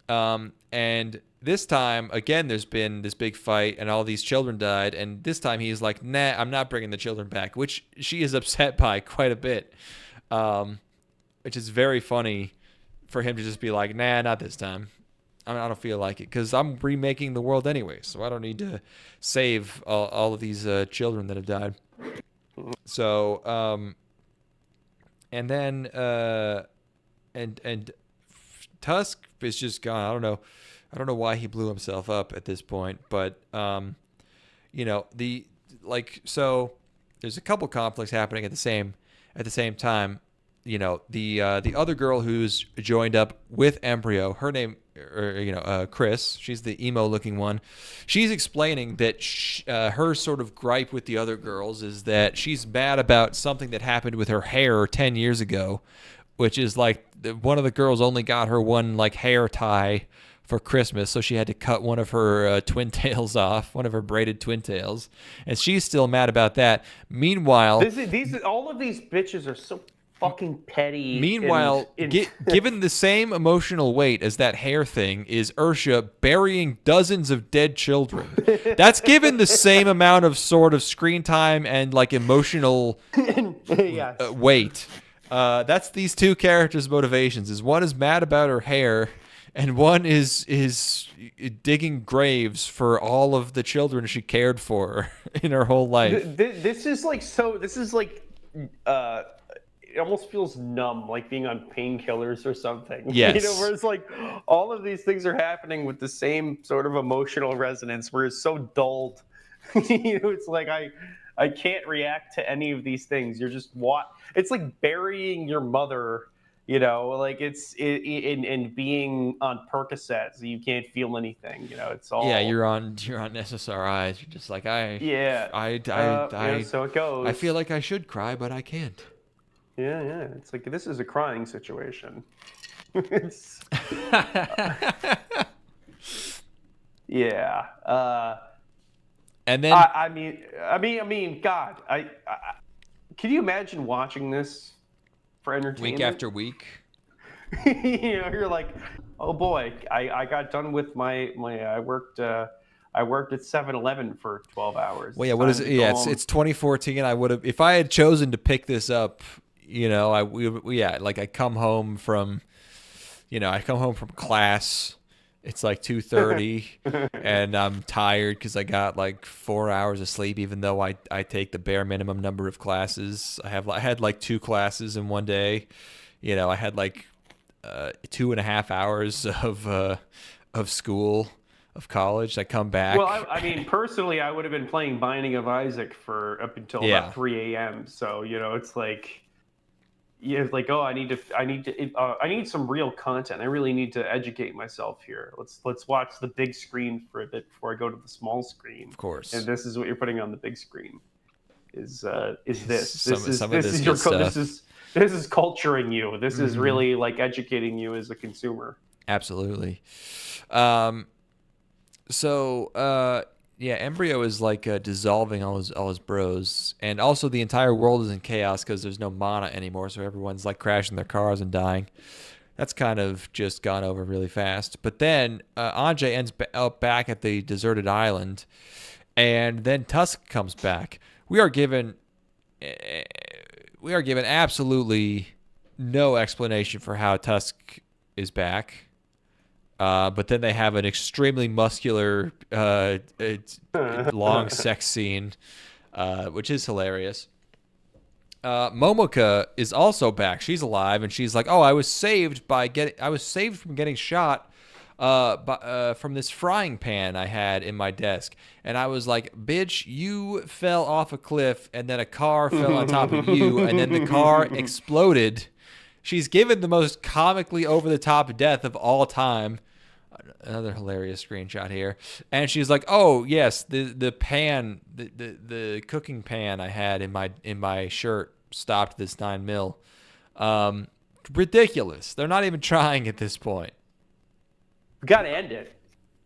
Speaker 3: And this time, again, there's been this big fight and all these children died. And this time he's like, nah, I'm not bringing the children back, which she is upset by quite a bit. Which is very funny for him to just be like, nah, not this time. I don't feel like it because I'm remaking the world anyway. So I don't need to save all of these children that have died. So, and then, and Tusk is just gone. I don't know why he blew himself up at this point, but so there's a couple conflicts happening at the same time. The other girl who's joined up with Embryo, her name, Chris, she's the emo looking one. She's explaining that her sort of gripe with the other girls is that she's mad about something that happened with her hair 10 years ago, which is like one of the girls only got her one like hair tie for Christmas, so she had to cut one of her twin tails off, one of her braided twin tails, and she's still mad about that. Meanwhile,
Speaker 2: all of these bitches are so fucking petty.
Speaker 3: Meanwhile, given the same emotional weight as that hair thing is Ursha burying dozens of dead children. That's given the same amount of sort of screen time and like emotional weight. That's these two characters' motivations. Is one is mad about her hair, and one is digging graves for all of the children she cared for in her whole life.
Speaker 2: This is like it almost feels numb, like being on painkillers or something.
Speaker 3: Yes.
Speaker 2: Where it's like all of these things are happening with the same sort of emotional resonance, where it's so dulled. It's like I can't react to any of these things. You're just it's like burying your mother, like it's in being on Percocet, so you can't feel anything. It's all
Speaker 3: you're on SSRIs. You're just like so it
Speaker 2: goes.
Speaker 3: I feel like I should cry, but I can't.
Speaker 2: Yeah. It's like this is a crying situation. It's yeah.
Speaker 3: And then
Speaker 2: I mean, God, I can you imagine watching this for entertainment
Speaker 3: week after week?
Speaker 2: You're like, oh boy, I got done with my I worked at 7-Eleven for 12 hours.
Speaker 3: Well, yeah, what is it? Yeah, it's 2014. I would have, if I had chosen to pick this up, I come home from class. It's like 2:30 and I'm tired because I got like 4 hours of sleep, even though I take the bare minimum number of classes. I had like 2 classes in one day. I had like 2.5 hours of school, of college. I come back.
Speaker 2: Well, I mean, personally, I would have been playing Binding of Isaac for up until about 3 a.m. So, it's like, like, oh, I need some real content. I really need to educate myself here. Let's watch the big screen for a bit before I go to the small screen.
Speaker 3: Of course.
Speaker 2: And this is what you're putting on the big screen. This is culturing you. This is really like educating you as a consumer.
Speaker 3: Absolutely. Embryo is like dissolving all his bros, and also the entire world is in chaos because there's no mana anymore, so everyone's like crashing their cars and dying. That's kind of just gone over really fast. But then Ange ends up back at the deserted island, and then Tusk comes back. We are given absolutely no explanation for how Tusk is back. But then they have an extremely muscular, long sex scene, which is hilarious. Momoka is also back. She's alive, and she's like, "Oh, I was saved from getting shot, from this frying pan I had in my desk." And I was like, "Bitch, you fell off a cliff, and then a car fell on top of you, and then the car exploded." She's given the most comically over-the-top death of all time, Another hilarious screenshot here, and she's like, "Oh yes, the pan, the cooking pan I had in my shirt stopped this 9mm. Ridiculous. They're not even trying at this point.
Speaker 2: We gotta end it.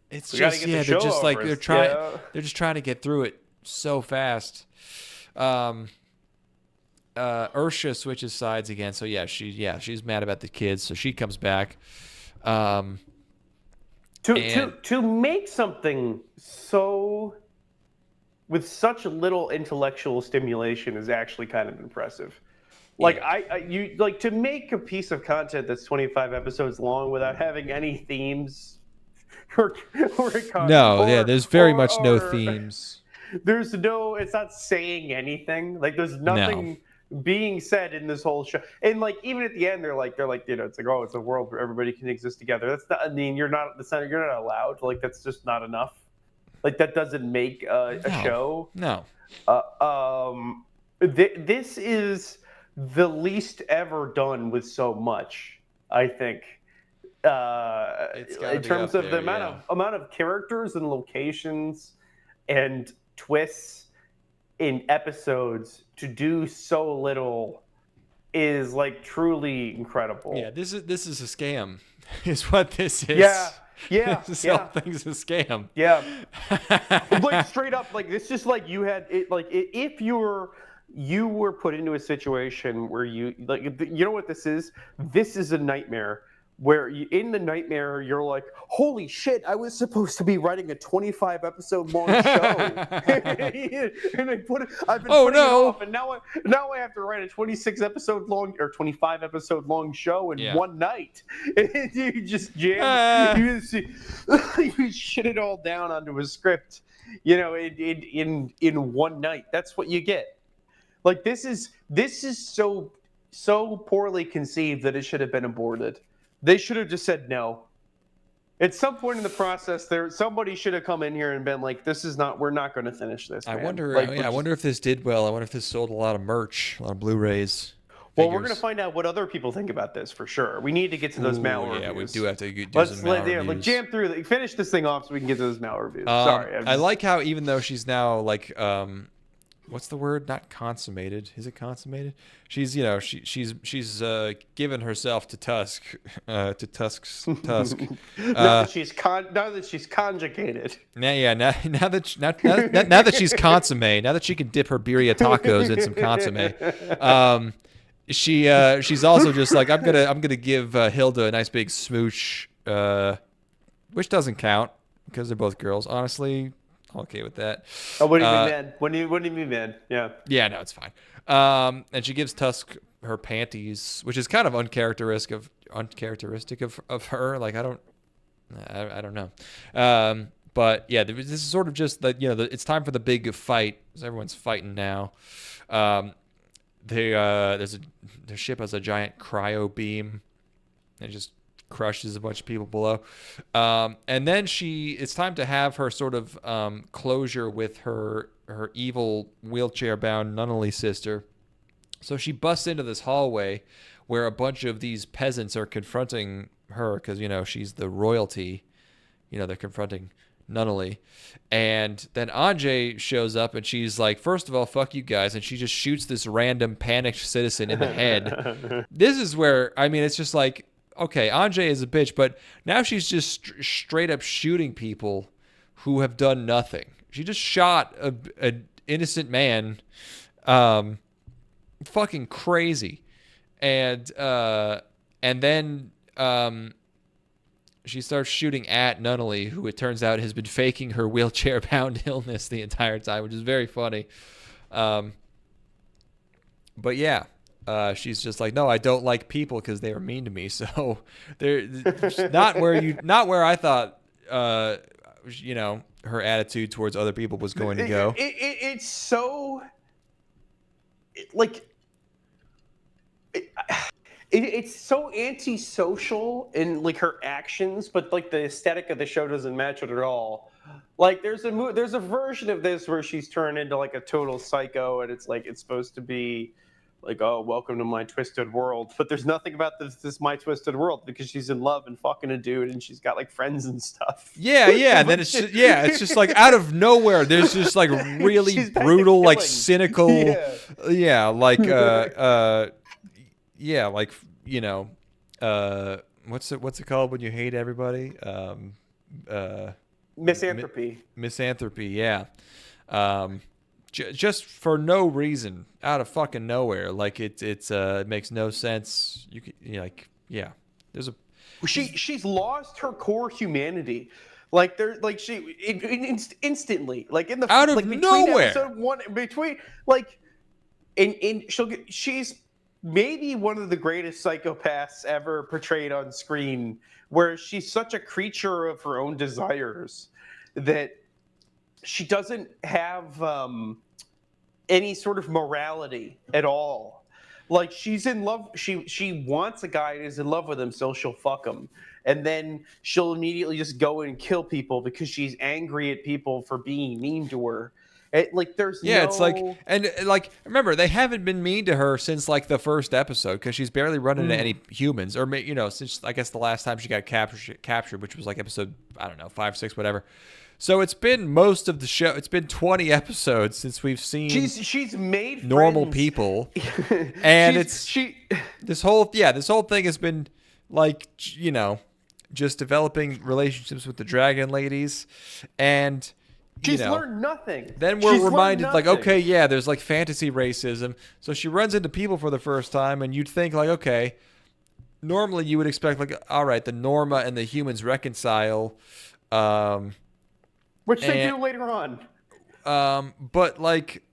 Speaker 3: It's
Speaker 2: We gotta
Speaker 3: just
Speaker 2: get the
Speaker 3: they're
Speaker 2: show
Speaker 3: just like
Speaker 2: over.
Speaker 3: they're trying.
Speaker 2: Yeah.
Speaker 3: They're just trying to get through it so fast. Ursha switches sides again, so she's mad about the kids, so she comes back.
Speaker 2: To make something so with such little intellectual stimulation is actually kind of impressive. Like you like to make a piece of content that's 25 episodes long without having any themes
Speaker 3: there's very much no themes.
Speaker 2: There's no, it's not saying anything. Like there's nothing being said in this whole show. And like even at the end, they're like, it's like, oh, it's a world where everybody can exist together. That's not. I mean, you're not allowed. Like that's just not enough. Like that doesn't make a show.
Speaker 3: No.
Speaker 2: This is the least ever done with so much, I think. In terms of the amount of characters and locations and twists in episodes to do so little is like truly incredible.
Speaker 3: Yeah, this is a scam. Is what this is.
Speaker 2: Yeah.
Speaker 3: This whole thing's a scam.
Speaker 2: Yeah. Like straight up, like it's just like you had it. Like if you were put into a situation where you know what this is? This is a nightmare. Where in the nightmare, you're like, holy shit, I was supposed to be writing a 25 episode long show. And I've been putting it off, and now I have to write a 26 episode long or 25 episode long show in one night. And you just jam, you shit it all down onto a script, in one night. That's what you get. Like this is so poorly conceived that it should have been aborted. They should have just said no. At some point in the process, somebody should have come in here and been like, we're not going to finish this. Man.
Speaker 3: I wonder if this did well. I wonder if this sold a lot of merch, a lot of Blu-rays.
Speaker 2: Well, we're going to find out what other people think about this for sure. We need to get to those Mal reviews.
Speaker 3: Yeah, we do have to do some Mal reviews.
Speaker 2: Like jam through, finish this thing off so we can get to those Mal reviews. Sorry.
Speaker 3: I like how even though she's now like, what's the word? Not consummated. Is it consummated? She's she's given herself to Tusk, to Tusk's Tusk.
Speaker 2: Now that she's conjugated.
Speaker 3: Now that she's consomme, now that she can dip her birria tacos in some consomme, she's also just like I'm gonna give Hilda a nice big smooch, which doesn't count because they're both girls. Honestly, I'm okay with that.
Speaker 2: Oh, what do you mean, man? What do you mean, man? Yeah.
Speaker 3: Yeah, no, it's fine. And she gives Tusk her panties, which is kind of uncharacteristic of her. Like I don't know. But yeah, this is sort of just that it's time for the big fight. Everyone's fighting now. Their ship has a giant cryo beam. It just crushes a bunch of people below. And then it's time to have her sort of closure with her evil wheelchair-bound Nunnally sister. So she busts into this hallway where a bunch of these peasants are confronting her because, she's the royalty. They're confronting Nunnally. And then Ange shows up and she's like, first of all, fuck you guys. And she just shoots this random panicked citizen in the head. This is where, it's just like, okay, Ange is a bitch, but now she's just straight up shooting people who have done nothing. She just shot an innocent man, fucking crazy, and then she starts shooting at Nunnally, who it turns out has been faking her wheelchair-bound illness the entire time, which is very funny. But yeah. She's just like, no, I don't like people because they are mean to me. So they're not where I thought, her attitude towards other people was going to go.
Speaker 2: It's so it's so antisocial in like her actions, but like the aesthetic of the show doesn't match it at all. Like there's a version of this where she's turned into like a total psycho, and it's like it's supposed to be like, oh, welcome to my twisted world. But there's nothing about this my twisted world because she's in love and fucking a dude and she's got like friends and stuff.
Speaker 3: Yeah, and then it's just like out of nowhere. There's just like really
Speaker 2: She's back to
Speaker 3: brutal, like
Speaker 2: killing.
Speaker 3: cynical,
Speaker 2: Yeah.
Speaker 3: like like what's it called when you hate everybody?
Speaker 2: Misanthropy.
Speaker 3: Misanthropy, yeah. Just for no reason, out of fucking nowhere. Like it makes no sense. There's a
Speaker 2: She's lost her core humanity. Like instantly, like in the
Speaker 3: out of
Speaker 2: like between
Speaker 3: nowhere.
Speaker 2: Episode 1 between she's maybe one of the greatest psychopaths ever portrayed on screen, where she's such a creature of her own desires that she doesn't have any sort of morality at all. Like, she's in love. She wants a guy and is in love with him, so she'll fuck him. And then she'll immediately just go and kill people because she's angry at people for being mean to her.
Speaker 3: It's like, and like, remember, they haven't been mean to her since like the first episode because she's barely run into any humans, or since I guess the last time she got captured, which was like episode, I don't know, 5, 6, whatever. So it's been most of the show. It's been 20 episodes since we've seen
Speaker 2: she's made
Speaker 3: normal
Speaker 2: friends.
Speaker 3: people, and this whole thing has been like just developing relationships with the dragon ladies, and
Speaker 2: she's learned nothing.
Speaker 3: Then we're reminded like, okay, yeah, there's like fantasy racism. So she runs into people for the first time, and you'd think like, okay, normally you would expect like, all right, the Norma and the humans reconcile.
Speaker 2: Which they do later on.
Speaker 3: But like,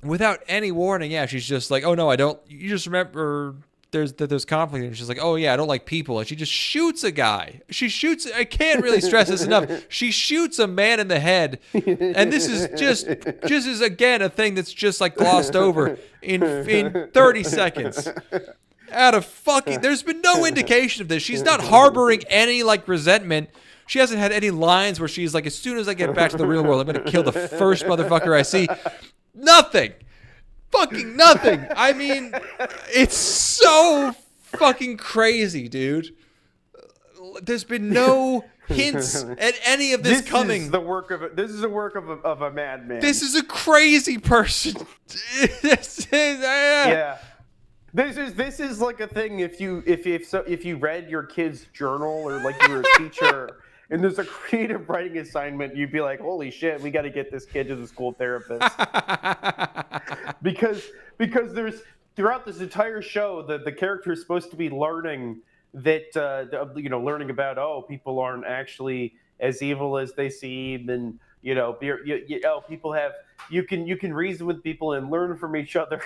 Speaker 3: without any warning, yeah, she's just like, oh no, I don't. You just remember there's conflict, and she's like, oh yeah, I don't like people, and she just shoots a guy. She shoots. I can't really stress this enough. She shoots a man in the head, and this is just is again a thing that's just like glossed over in 30 seconds. Out of fucking, there's been no indication of this. She's not harboring any like resentment. She hasn't had any lines where she's like, as soon as I get back to the real world, I'm going to kill the first motherfucker I see. Nothing. Fucking nothing. I mean, it's so fucking crazy, dude. There's been no hints at any of this coming.
Speaker 2: This is the work of a madman.
Speaker 3: This is a crazy person.
Speaker 2: Yeah. This is like a thing if you read your kid's journal, or like you were a teacher and there's a creative writing assignment, you'd be like, holy shit, we got to get this kid to the school therapist. because there's, throughout this entire show, the character is supposed to be learning that learning about, oh, people aren't actually as evil as they seem, and people have, you can reason with people and learn from each other.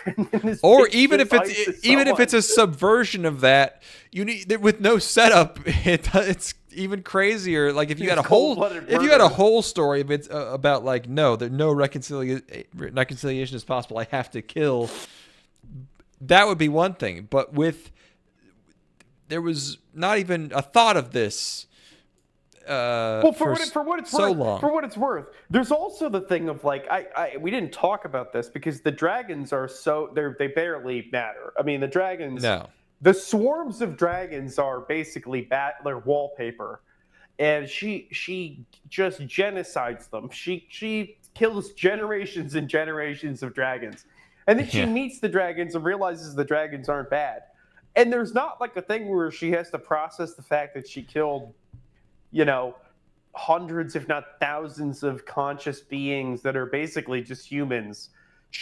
Speaker 3: Or even if it's a subversion of that, you need, with no setup, it's even crazier. Like if you had a whole story of it about like, no reconciliation is possible, I have to kill. That would be one thing, but there was not even a thought of this.
Speaker 2: For what it's worth, there's also the thing of like, we didn't talk about this because the dragons are they barely matter. I mean, the dragons, the swarms of dragons are basically they're wallpaper, and she just genocides them. She kills generations and generations of dragons, and then she meets the dragons and realizes the dragons aren't bad. And there's not like a thing where she has to process the fact that she killed, hundreds, if not thousands, of conscious beings that are basically just humans.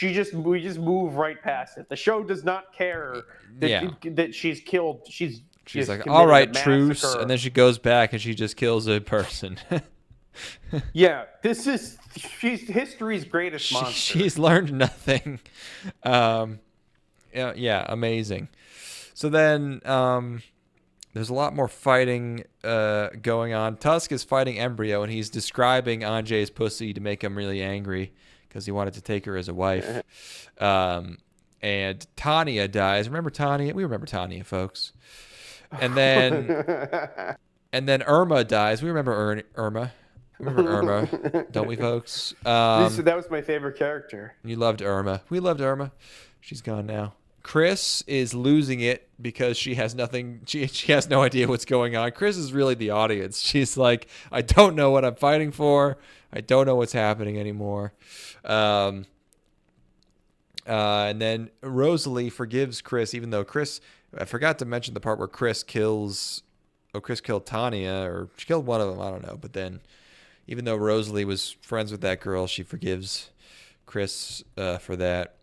Speaker 2: We just move right past it. The show does not care that she's killed. She's
Speaker 3: like, all right, truce, and then she goes back and she just kills a person.
Speaker 2: Yeah, she's history's greatest monster.
Speaker 3: She's learned nothing. Amazing. So then, there's a lot more fighting going on. Tusk is fighting Embryo, and he's describing Ange's pussy to make him really angry because he wanted to take her as a wife. And Tanya dies. Remember Tanya? We remember Tanya, folks. And then Irma dies. We remember Irma. Remember Irma, don't we, folks?
Speaker 2: That was my favorite character.
Speaker 3: You loved Irma. We loved Irma. She's gone now. Chris is losing it because she has nothing. She has no idea what's going on. Chris is really the audience. She's like, I don't know what I'm fighting for. I don't know what's happening anymore. And then Rosalie forgives Chris, even though Chris, I forgot to mention the part where Chris killed Tanya, or she killed one of them. I don't know. But then, even though Rosalie was friends with that girl, she forgives Chris for that.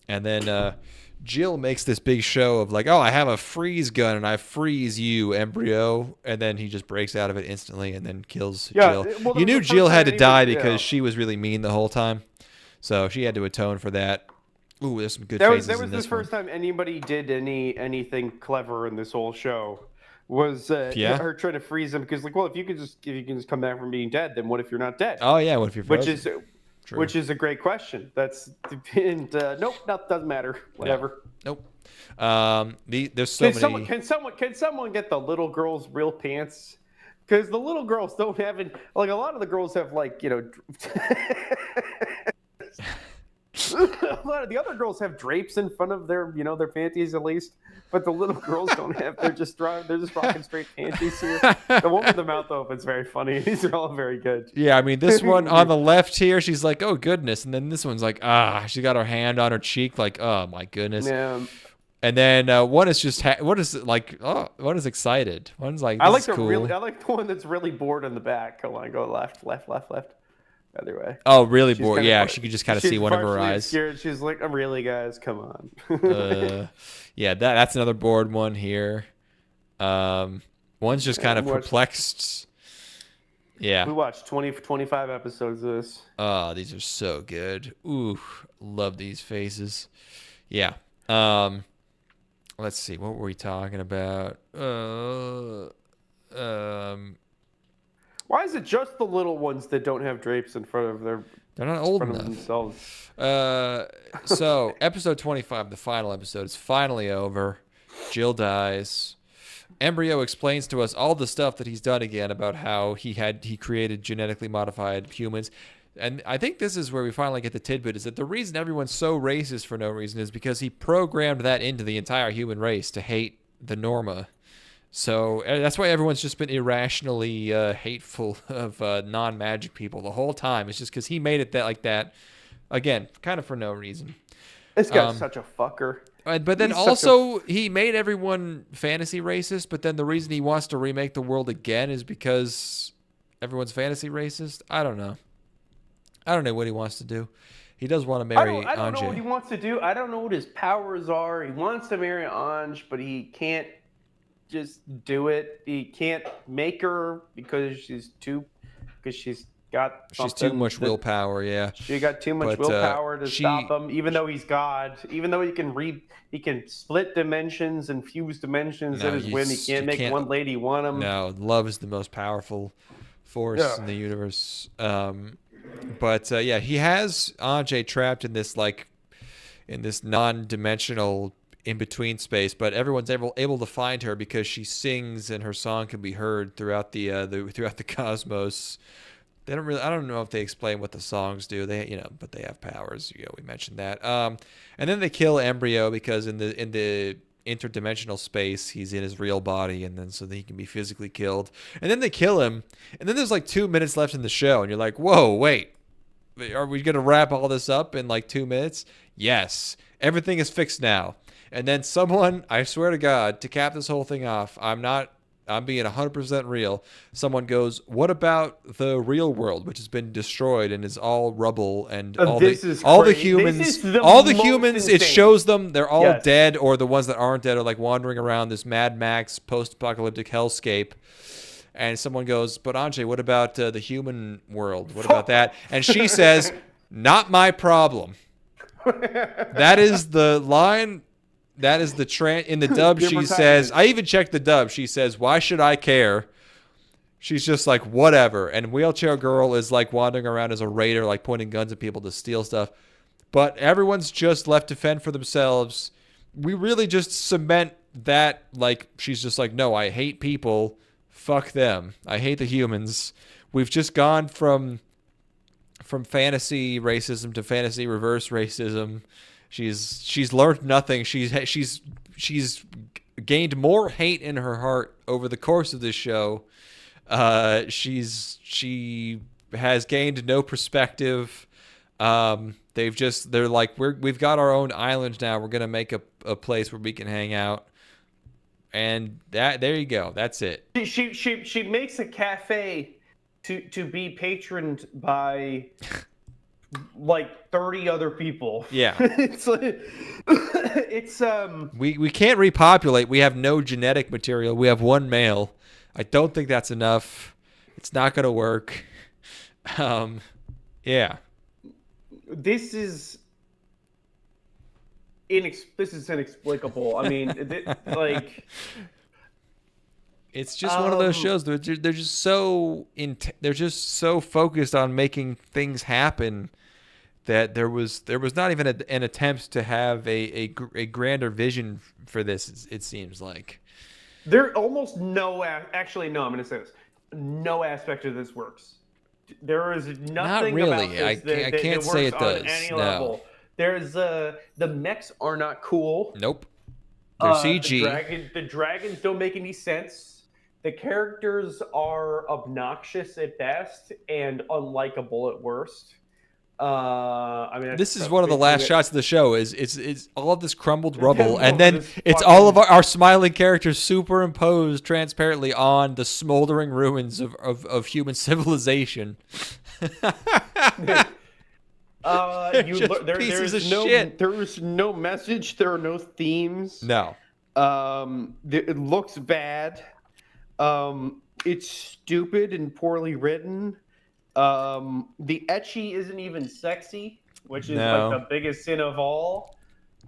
Speaker 3: And then Jill makes this big show of like, oh, I have a freeze gun and I freeze you, embryo. And then he just breaks out of it instantly and then kills Jill.
Speaker 2: Well,
Speaker 3: You knew Jill had to die because
Speaker 2: yeah.
Speaker 3: she was really mean the whole time. So she had to atone for that. Ooh, there's some good faces
Speaker 2: That was
Speaker 3: in
Speaker 2: the
Speaker 3: this
Speaker 2: first
Speaker 3: one.
Speaker 2: time anybody did anything clever in this whole show. Was
Speaker 3: Yeah?
Speaker 2: her trying to freeze him because, like, well, if you can just come back from being dead, then what if you're not dead?
Speaker 3: Oh, yeah, what if you're frozen?
Speaker 2: Which is a great question. And nope, doesn't matter. Whatever.
Speaker 3: Nope. There's so many.
Speaker 2: Can someone get the little girls real pants? Because the little girls don't have it. Like a lot of the girls have like a lot of the other girls have drapes in front of their their panties at least. But the little girls don't have. They're just rocking straight panties here. The one with the mouth open is very funny. These are all very good.
Speaker 3: Yeah, I mean, this one on the left here, she's like, oh, goodness. And then this one's like, she got her hand on her cheek, like, oh, my goodness.
Speaker 2: Yeah.
Speaker 3: And then one is just, one is excited. One's like, this
Speaker 2: I like
Speaker 3: is
Speaker 2: the
Speaker 3: cool.
Speaker 2: I like the one that's really bored in the back. Go left. Other way.
Speaker 3: Oh, really
Speaker 2: She's
Speaker 3: bored.
Speaker 2: kinda
Speaker 3: Yeah,
Speaker 2: part-
Speaker 3: she could just kind of
Speaker 2: she's
Speaker 3: see one of her
Speaker 2: partially
Speaker 3: eyes.
Speaker 2: Scared. She's like, "I'm really, guys, come on."
Speaker 3: Yeah, that's another bored one here. One's just kind of
Speaker 2: we watched-
Speaker 3: perplexed. Yeah.
Speaker 2: We watched 25 episodes of this.
Speaker 3: Oh, these are so good. Ooh, love these faces. Yeah. Let's see. What were we talking about?
Speaker 2: Why is it just the little ones that don't have drapes in front of their
Speaker 3: They're not old
Speaker 2: front of
Speaker 3: enough.
Speaker 2: themselves?
Speaker 3: So episode 25, the final episode, is finally over. Jill dies. Embryo explains to us all the stuff that he's done again about how he created genetically modified humans. And I think this is where we finally get the tidbit, is that the reason everyone's so racist for no reason is because he programmed that into the entire human race to hate the Norma. So that's why everyone's just been irrationally hateful of non-magic people the whole time. It's just because he made it like that. Again, kind of for no reason.
Speaker 2: This guy's such a fucker.
Speaker 3: But then also, he made everyone fantasy racist, but then the reason he wants to remake the world again is because everyone's fantasy racist? I don't know. I don't know what he wants to do. He does want to marry Ange.
Speaker 2: I don't know what he wants to do. I don't know what his powers are. He wants to marry Ange, but he can't just do it. He can't make her because she's got
Speaker 3: She's too much willpower, yeah.
Speaker 2: She got too much willpower to stop him, even though he's God. Even though he can split dimensions and fuse dimensions at his whim. He can't make one lady want him.
Speaker 3: No, love is the most powerful force in the universe. But he has Ange trapped in this non-dimensional in-between space, but everyone's able to find her because she sings and her song can be heard throughout the cosmos. They don't really. I don't know if they explain what the songs do. But they have powers. We mentioned that. And then they kill Embryo because in the interdimensional space he's in his real body, and then so that he can be physically killed. And then they kill him. And then there's like 2 minutes left in the show, and you're like, whoa, wait, are we gonna wrap all this up in like 2 minutes? Yes, everything is fixed now. And then someone, I swear to God, to cap this whole thing off, I'm being 100% real. Someone goes, what about the real world, which has been destroyed and is all rubble, and all the humans, it shows them, they're all dead, or the ones that aren't dead are like wandering around this Mad Max post-apocalyptic hellscape. And someone goes, but Ange, what about the human world? What about that? And she says, not my problem. That is the line. That is in the dub. She says, I even checked the dub. She says, why should I care? She's just like, whatever. And Wheelchair Girl is like wandering around as a raider, like pointing guns at people to steal stuff. But everyone's just left to fend for themselves. We really just cement that, like, she's just like, no, I hate people. Fuck them. I hate the humans. We've just gone from fantasy racism to fantasy reverse racism. She's learned nothing. She's gained more hate in her heart over the course of this show. She has gained no perspective. They're like, we've got our own island now. We're gonna make a place where we can hang out. And there you go. That's it.
Speaker 2: She makes a cafe to be patroned by like 30 other people.
Speaker 3: Yeah.
Speaker 2: it's
Speaker 3: we can't repopulate. We have no genetic material. We have one male. I don't think that's enough. It's not gonna work. Yeah.
Speaker 2: This is inexplicable. I mean, like,
Speaker 3: it's just one of those shows. They're just so they're just so focused on making things happen that there was not even an attempt to have a grander vision for this. It seems like
Speaker 2: there almost no. Actually, no. I'm going to say this. No aspect of this works. There is nothing
Speaker 3: not really.
Speaker 2: about this
Speaker 3: I can't say it does.
Speaker 2: On any
Speaker 3: no.
Speaker 2: level. There's the mechs are not cool.
Speaker 3: Nope. They're CG.
Speaker 2: The dragons don't make any sense. The characters are obnoxious at best and unlikable at worst. I mean,
Speaker 3: this is one of the last shots of the show. Is all of this crumbled rubble, and then it's all of our smiling characters superimposed transparently on the smoldering ruins of human civilization.
Speaker 2: There's no message. There are no themes.
Speaker 3: No.
Speaker 2: It looks bad. It's stupid and poorly written. The ecchi isn't even sexy, which is like the biggest sin of all.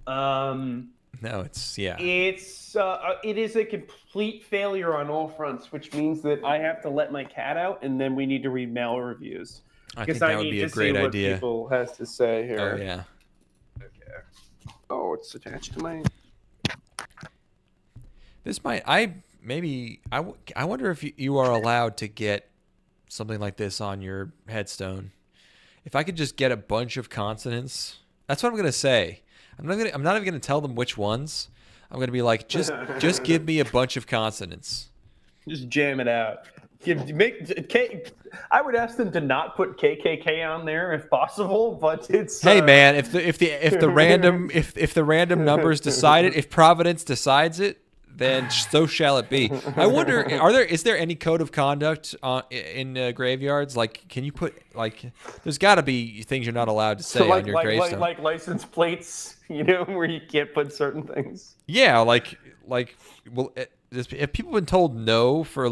Speaker 3: No, it
Speaker 2: is a complete failure on all fronts, which means that I have to let my cat out, and then we need to read mail reviews.
Speaker 3: I think that would be a great idea.
Speaker 2: What people has to say here.
Speaker 3: Oh yeah.
Speaker 2: Okay. Oh, it's attached to my.
Speaker 3: This might. I wonder if you are allowed to get something like this on your headstone. If I could just get a bunch of consonants, that's what I'm gonna say. I'm not even gonna tell them which ones. I'm gonna be like, just give me a bunch of consonants.
Speaker 2: Just jam it out. I would ask them to not put KKK on there if possible, but it's.
Speaker 3: Hey man, if the random numbers decide it, if Providence decides it, then so shall it be. I wonder, is there any code of conduct in graveyards? Like, can you put there's got to be things you're not allowed to say on your gravestone,
Speaker 2: like license plates, where you can't put certain things.
Speaker 3: Yeah, well, have people been told no for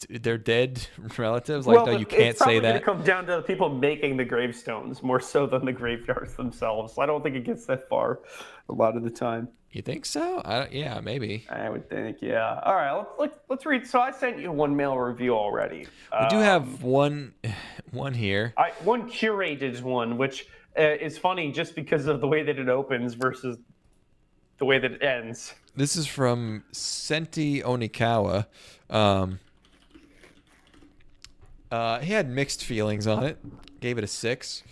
Speaker 3: their dead relatives? No, you can't say that.
Speaker 2: It's probably going to come down to the people making the gravestones more so than the graveyards themselves. I don't think it gets that far a lot of the time.
Speaker 3: You think so? Yeah, maybe.
Speaker 2: I would think, yeah. All right, let's read. So I sent you one mail review already.
Speaker 3: We do have one here.
Speaker 2: One curated one, which is funny just because of the way that it opens versus the way that it ends.
Speaker 3: This is from Senti Onikawa. He had mixed feelings on it. Gave it a 6.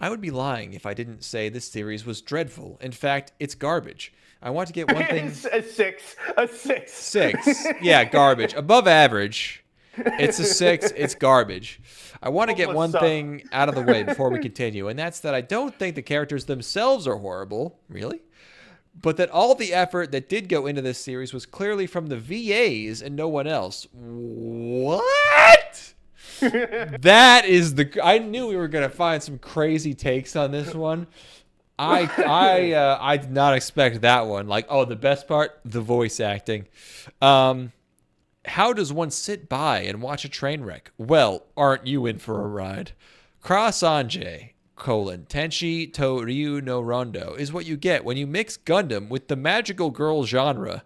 Speaker 3: I would be lying if I didn't say this series was dreadful. In fact, it's garbage. I want to get one thing.
Speaker 2: A 6.
Speaker 3: 6. Yeah, garbage. Above average. It's a 6. It's garbage. I want to get one thing out of the way before we continue, and that's that I don't think the characters themselves are horrible. Really? But that all the effort that did go into this series was clearly from the VAs and no one else. What? That is I knew we were going to find some crazy takes on this one. I did not expect that one. The best part, the voice acting. How does one sit by and watch a train wreck? Well, aren't you in for a ride? Cross Ange, Tenshi to Ryu no Rondo is what you get when you mix Gundam with the magical girl genre.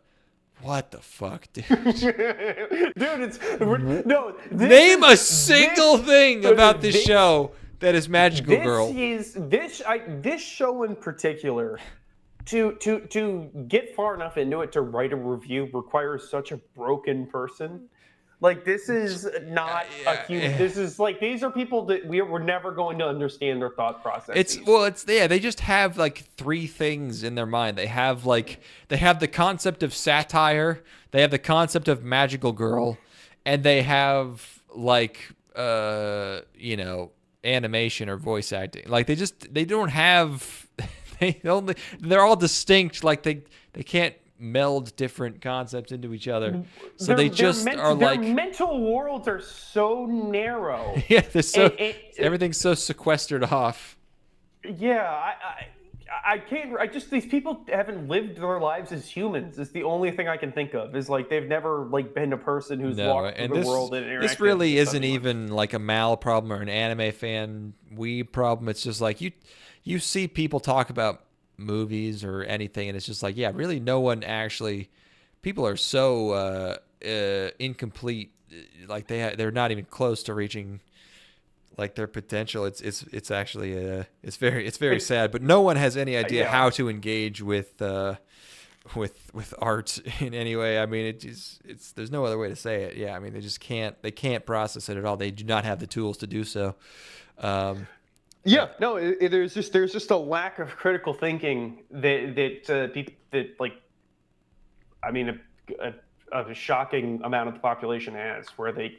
Speaker 3: What the fuck, dude? Name a single thing about this show that is magical girl.
Speaker 2: This show in particular, to get far enough into it to write a review requires such a broken person. Like, this is not a human. This is like, these are people that we're never going to understand their thought processes.
Speaker 3: They just have like three things in their mind. They have the concept of satire, they have the concept of magical girl, and they have like animation or voice acting. Like they don't have they're all distinct. Like they can't meld different concepts into each other. So
Speaker 2: their mental worlds are so narrow.
Speaker 3: Yeah, they're so everything's so sequestered off.
Speaker 2: Yeah, I can't. These people haven't lived their lives as humans. Is the only thing I can think of. Is like they've never like been a person who's walked through the world and interacted.
Speaker 3: This really
Speaker 2: with
Speaker 3: isn't
Speaker 2: anyone.
Speaker 3: even like a Mal problem or an anime fan weeb problem. It's just like you see people talk about movies or anything, and it's just like, yeah, really, no one actually. People are so incomplete. Like they're not even close to reaching like their potential. It's actually it's very sad, but no one has any idea how to engage with art in any way. I mean, it's there's no other way to say it. Yeah, I mean, they can't process it at all. They do not have the tools to do so.
Speaker 2: There's just a lack of critical thinking that people that like, I mean, a shocking amount of the population has, where they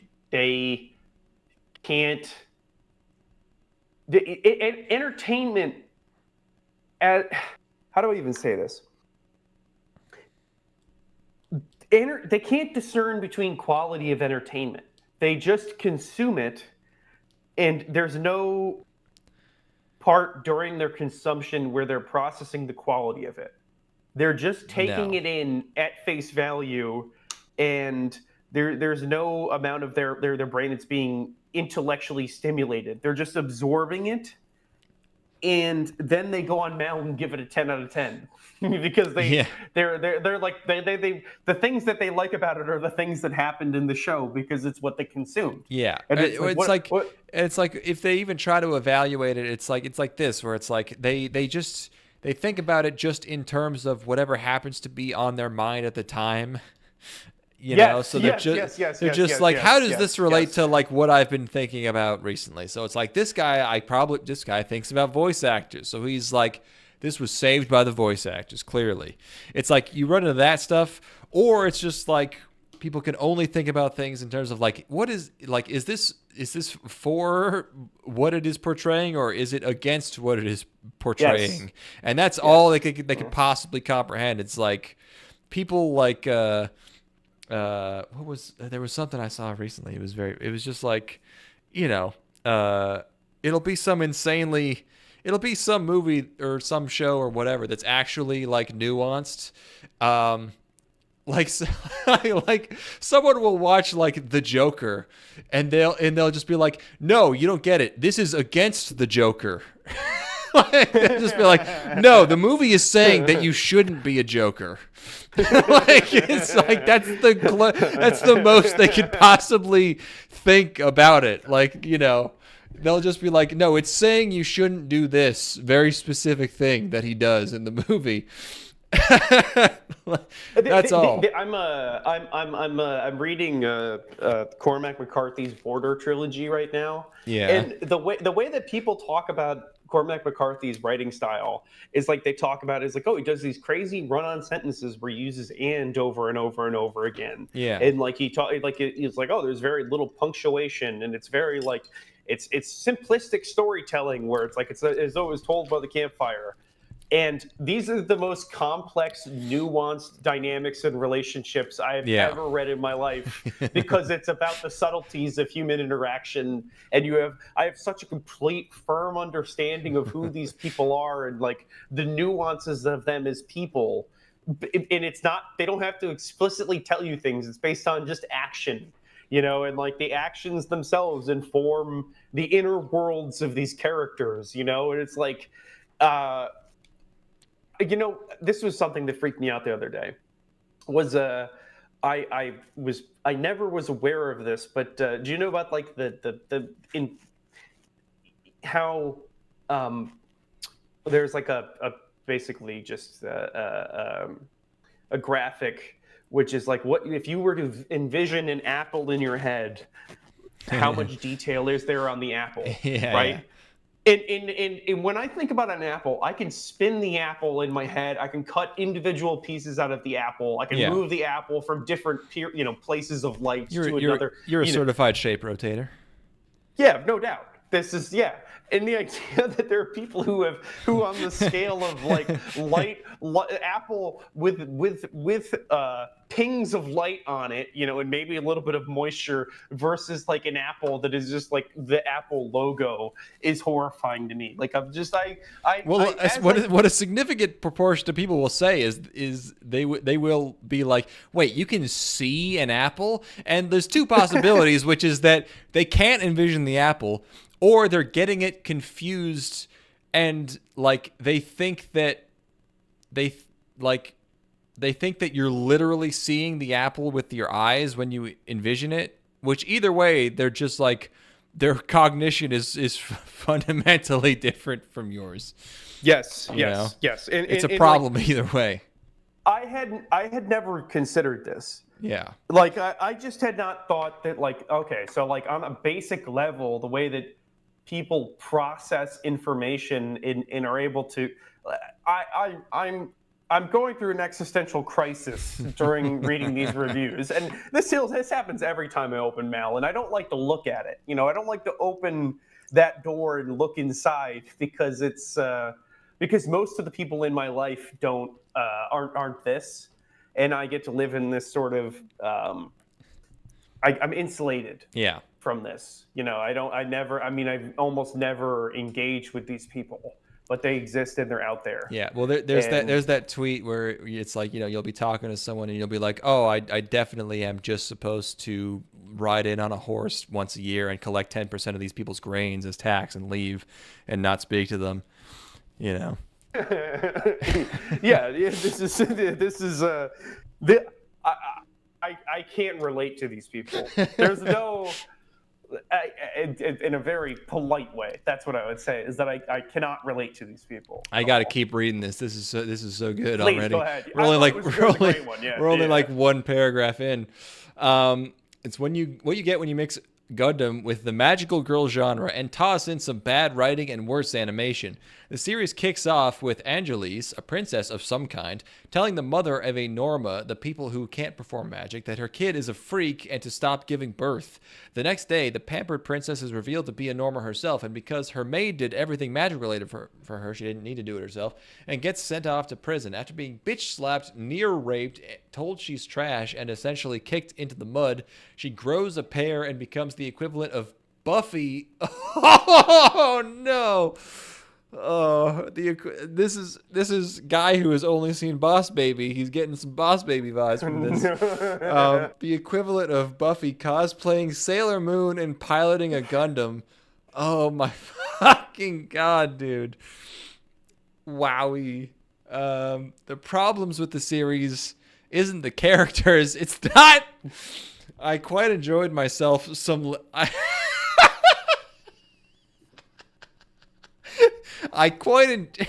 Speaker 2: can't. Entertainment, how do I even say this? They can't discern between quality of entertainment. They just consume it, and there's no part during their consumption where they're processing the quality of it. They're just taking it in at face value, and there's no amount of their brain that's being intellectually stimulated. They're just absorbing it, and then they go on Mal and give it a 10 out of 10 because they're like they the things that they like about it are the things that happened in the show because it's what they consumed.
Speaker 3: Yeah,
Speaker 2: and
Speaker 3: it's like if they even try to evaluate it, it's like this, where it's like they think about it just in terms of whatever happens to be on their mind at the time. So they're just like, how does this relate to like what I've been thinking about recently? So it's like this guy thinks about voice actors. So he's like, this was saved by the voice actors, clearly. It's like you run into that stuff, or it's just like people can only think about things in terms of like, is this for what it is portraying, or is it against what it is portraying? Yes. And that's all they could possibly comprehend. It's like people like there was something I saw recently. It was just like, it'll be some movie or some show or whatever that's actually like nuanced. Like someone will watch like The Joker and they'll just be like, no, you don't get it. This is against the Joker. They'll just be like, no, the movie is saying that you shouldn't be a Joker. Like it's like that's the most they could possibly think about it. Like, they'll just be like, no, it's saying you shouldn't do this very specific thing that he does in the movie. That's all.
Speaker 2: I'm reading Cormac McCarthy's Border trilogy right now.
Speaker 3: Yeah.
Speaker 2: And the way that people talk about Cormac McCarthy's writing style is like they talk about it as like, oh, he does these crazy run-on sentences where he uses and over and over and over again.
Speaker 3: Yeah.
Speaker 2: And like he's like, oh, there's very little punctuation, and it's very like it's simplistic storytelling where it's like it's as though it was told by the campfire. And these are the most complex, nuanced dynamics and relationships I have ever read in my life, because it's about the subtleties of human interaction. And I have such a complete, firm understanding of who these people are and like the nuances of them as people. And it's not, they don't have to explicitly tell you things. It's based on just action, and like the actions themselves inform the inner worlds of these characters, and it's like, this was something that freaked me out the other day. Was I never was aware of this, but do you know about like how there's like a basically just a graphic which is like, what if you were to envision an apple in your head? How much detail is there on the apple, right? And when I think about an apple, I can spin the apple in my head. I can cut individual pieces out of the apple. I can move the apple from different, places of light to another.
Speaker 3: You're a certified shape rotator.
Speaker 2: Yeah, no doubt. This is and the idea that there are people who on the scale of like apple with pings of light on it, and maybe a little bit of moisture versus like an apple that is just like the Apple logo is horrifying to me. Like what
Speaker 3: a significant proportion of people will say is they will be like, wait, you can see an apple? And there's two possibilities, which is that they can't envision the apple, or they're getting it confused, and like they think that you're literally seeing the apple with your eyes when you envision it. Which either way, they're just like their cognition is fundamentally different from yours.
Speaker 2: Yes. And,
Speaker 3: it's a problem either way.
Speaker 2: I had never considered this.
Speaker 3: Yeah.
Speaker 2: Like I just had not thought that like, okay, so like on a basic level, the way that people process information and are able to, I'm going through an existential crisis during reading these reviews, and this happens every time I open mail, and I don't like to look at it. I don't like to open that door and look inside because it's because most of the people in my life aren't this, and I get to live in this sort of I'm insulated.
Speaker 3: Yeah.
Speaker 2: From this, I've almost never engaged with these people, but they exist and they're out there.
Speaker 3: Yeah. Well, there's that tweet where it's like, you'll be talking to someone and you'll be like, oh, I definitely am just supposed to ride in on a horse once a year and collect 10% of these people's grains as tax and leave and not speak to them,
Speaker 2: Yeah. I can't relate to these people. There's no, in a very polite way, that's what I would say, is that I cannot relate to these people.
Speaker 3: I got to keep reading this. This is so good.
Speaker 2: Please,
Speaker 3: already.
Speaker 2: Go ahead.
Speaker 3: We're only like one paragraph in. It's what you get when you mix Gundam with the magical girl genre and toss in some bad writing and worse animation. The series kicks off with Angelis, a princess of some kind, telling the mother of a Norma, the people who can't perform magic, that her kid is a freak and to stop giving birth. The next day, the pampered princess is revealed to be a Norma herself, and because her maid did everything magic-related for her, she didn't need to do it herself, and gets sent off to prison. After being bitch-slapped, near-raped, told she's trash, and essentially kicked into the mud, she grows a pair and becomes the equivalent of Buffy. Oh, no. Oh, this is guy who has only seen Boss Baby. He's getting some Boss Baby vibes from this. The equivalent of Buffy cosplaying Sailor Moon and piloting a Gundam. Oh my fucking god, dude! Wowie. The problems with the series isn't the characters. It's not. I quite enjoyed myself I quite.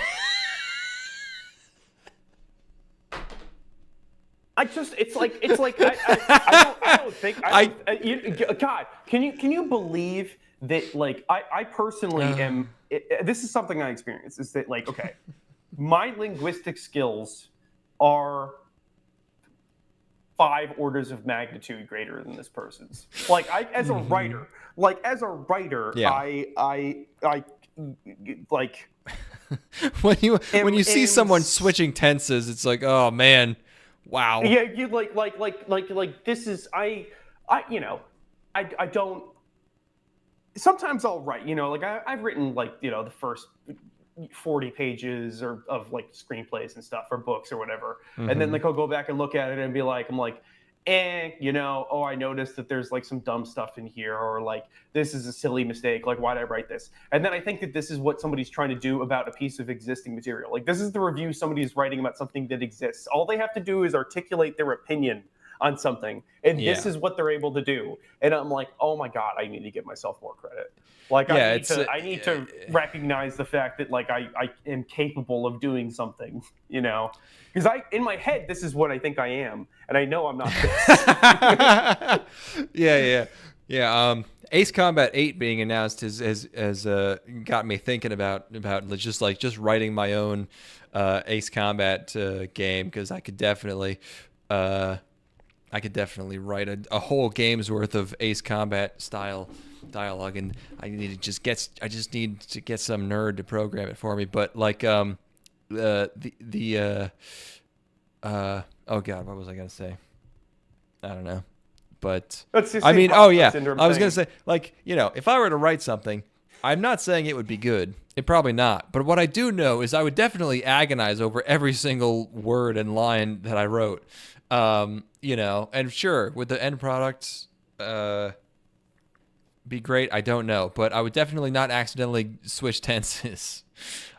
Speaker 2: It's like I don't think God, can you believe that? Like I personally am. This is something I experienced. Is that like, okay, my linguistic skills are 5 orders of magnitude greater than this person's. Like as a writer,
Speaker 3: yeah.
Speaker 2: I like
Speaker 3: when you see someone switching tenses, it's like, oh man, wow.
Speaker 2: Yeah, you like this is I don't. Sometimes I'll write, like I've written like the first 40 pages of like screenplays and stuff or books or whatever, and then like I'll go back and look at it and be like, I noticed that there's like some dumb stuff in here, or like this is a silly mistake, like why'd I write this? And then I think that this is what somebody's trying to do about a piece of existing material. Like this is the review somebody's writing about something that exists. All they have to do is articulate their opinion on something, and this
Speaker 3: Yeah.
Speaker 2: is what they're able to do. And I'm like, oh my god, I need to give myself more credit. Like
Speaker 3: Yeah,
Speaker 2: I need to recognize the fact that like I am capable of doing something, you know, because in my head this is what I think I am, and I know I'm not this.
Speaker 3: Yeah. Ace Combat 8 being announced has got me thinking about just writing my own Ace Combat game, because I could definitely write a whole game's worth of Ace Combat style dialogue, and I just need to get some nerd to program it for me. But like oh god, what was I gonna say? I don't know. But I mean, I was gonna say, like, you know, if I were to write something, I'm not saying it would be good. It probably not. But what I do know is I would definitely agonize over every single word and line that I wrote. You know, and sure, would the end product be great? I don't know, but I would definitely not accidentally switch tenses.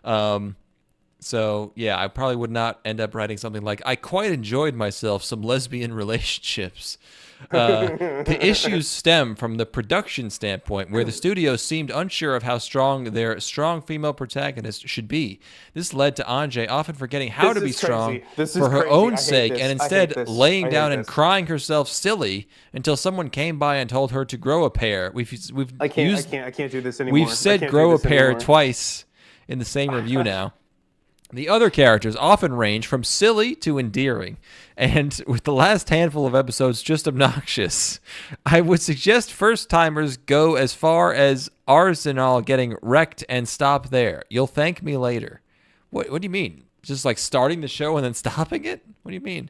Speaker 3: So yeah, I probably would not end up writing something like, I quite enjoyed myself some lesbian relationships. The issues stem from the production standpoint, where the studio seemed unsure of how strong their strong female protagonist should be. This led to Ange often forgetting how to be strong for her own sake, and instead laying down and crying herself silly until someone came by and told her to grow a pair.
Speaker 2: I can't do this anymore.
Speaker 3: We've said grow a pair twice in the same review now. The other characters often range from silly to endearing, and with the last handful of episodes just obnoxious. I would suggest first-timers go as far as Arsenal getting wrecked and stop there. You'll thank me later. What do you mean? Just like starting the show and then stopping it? What do you mean?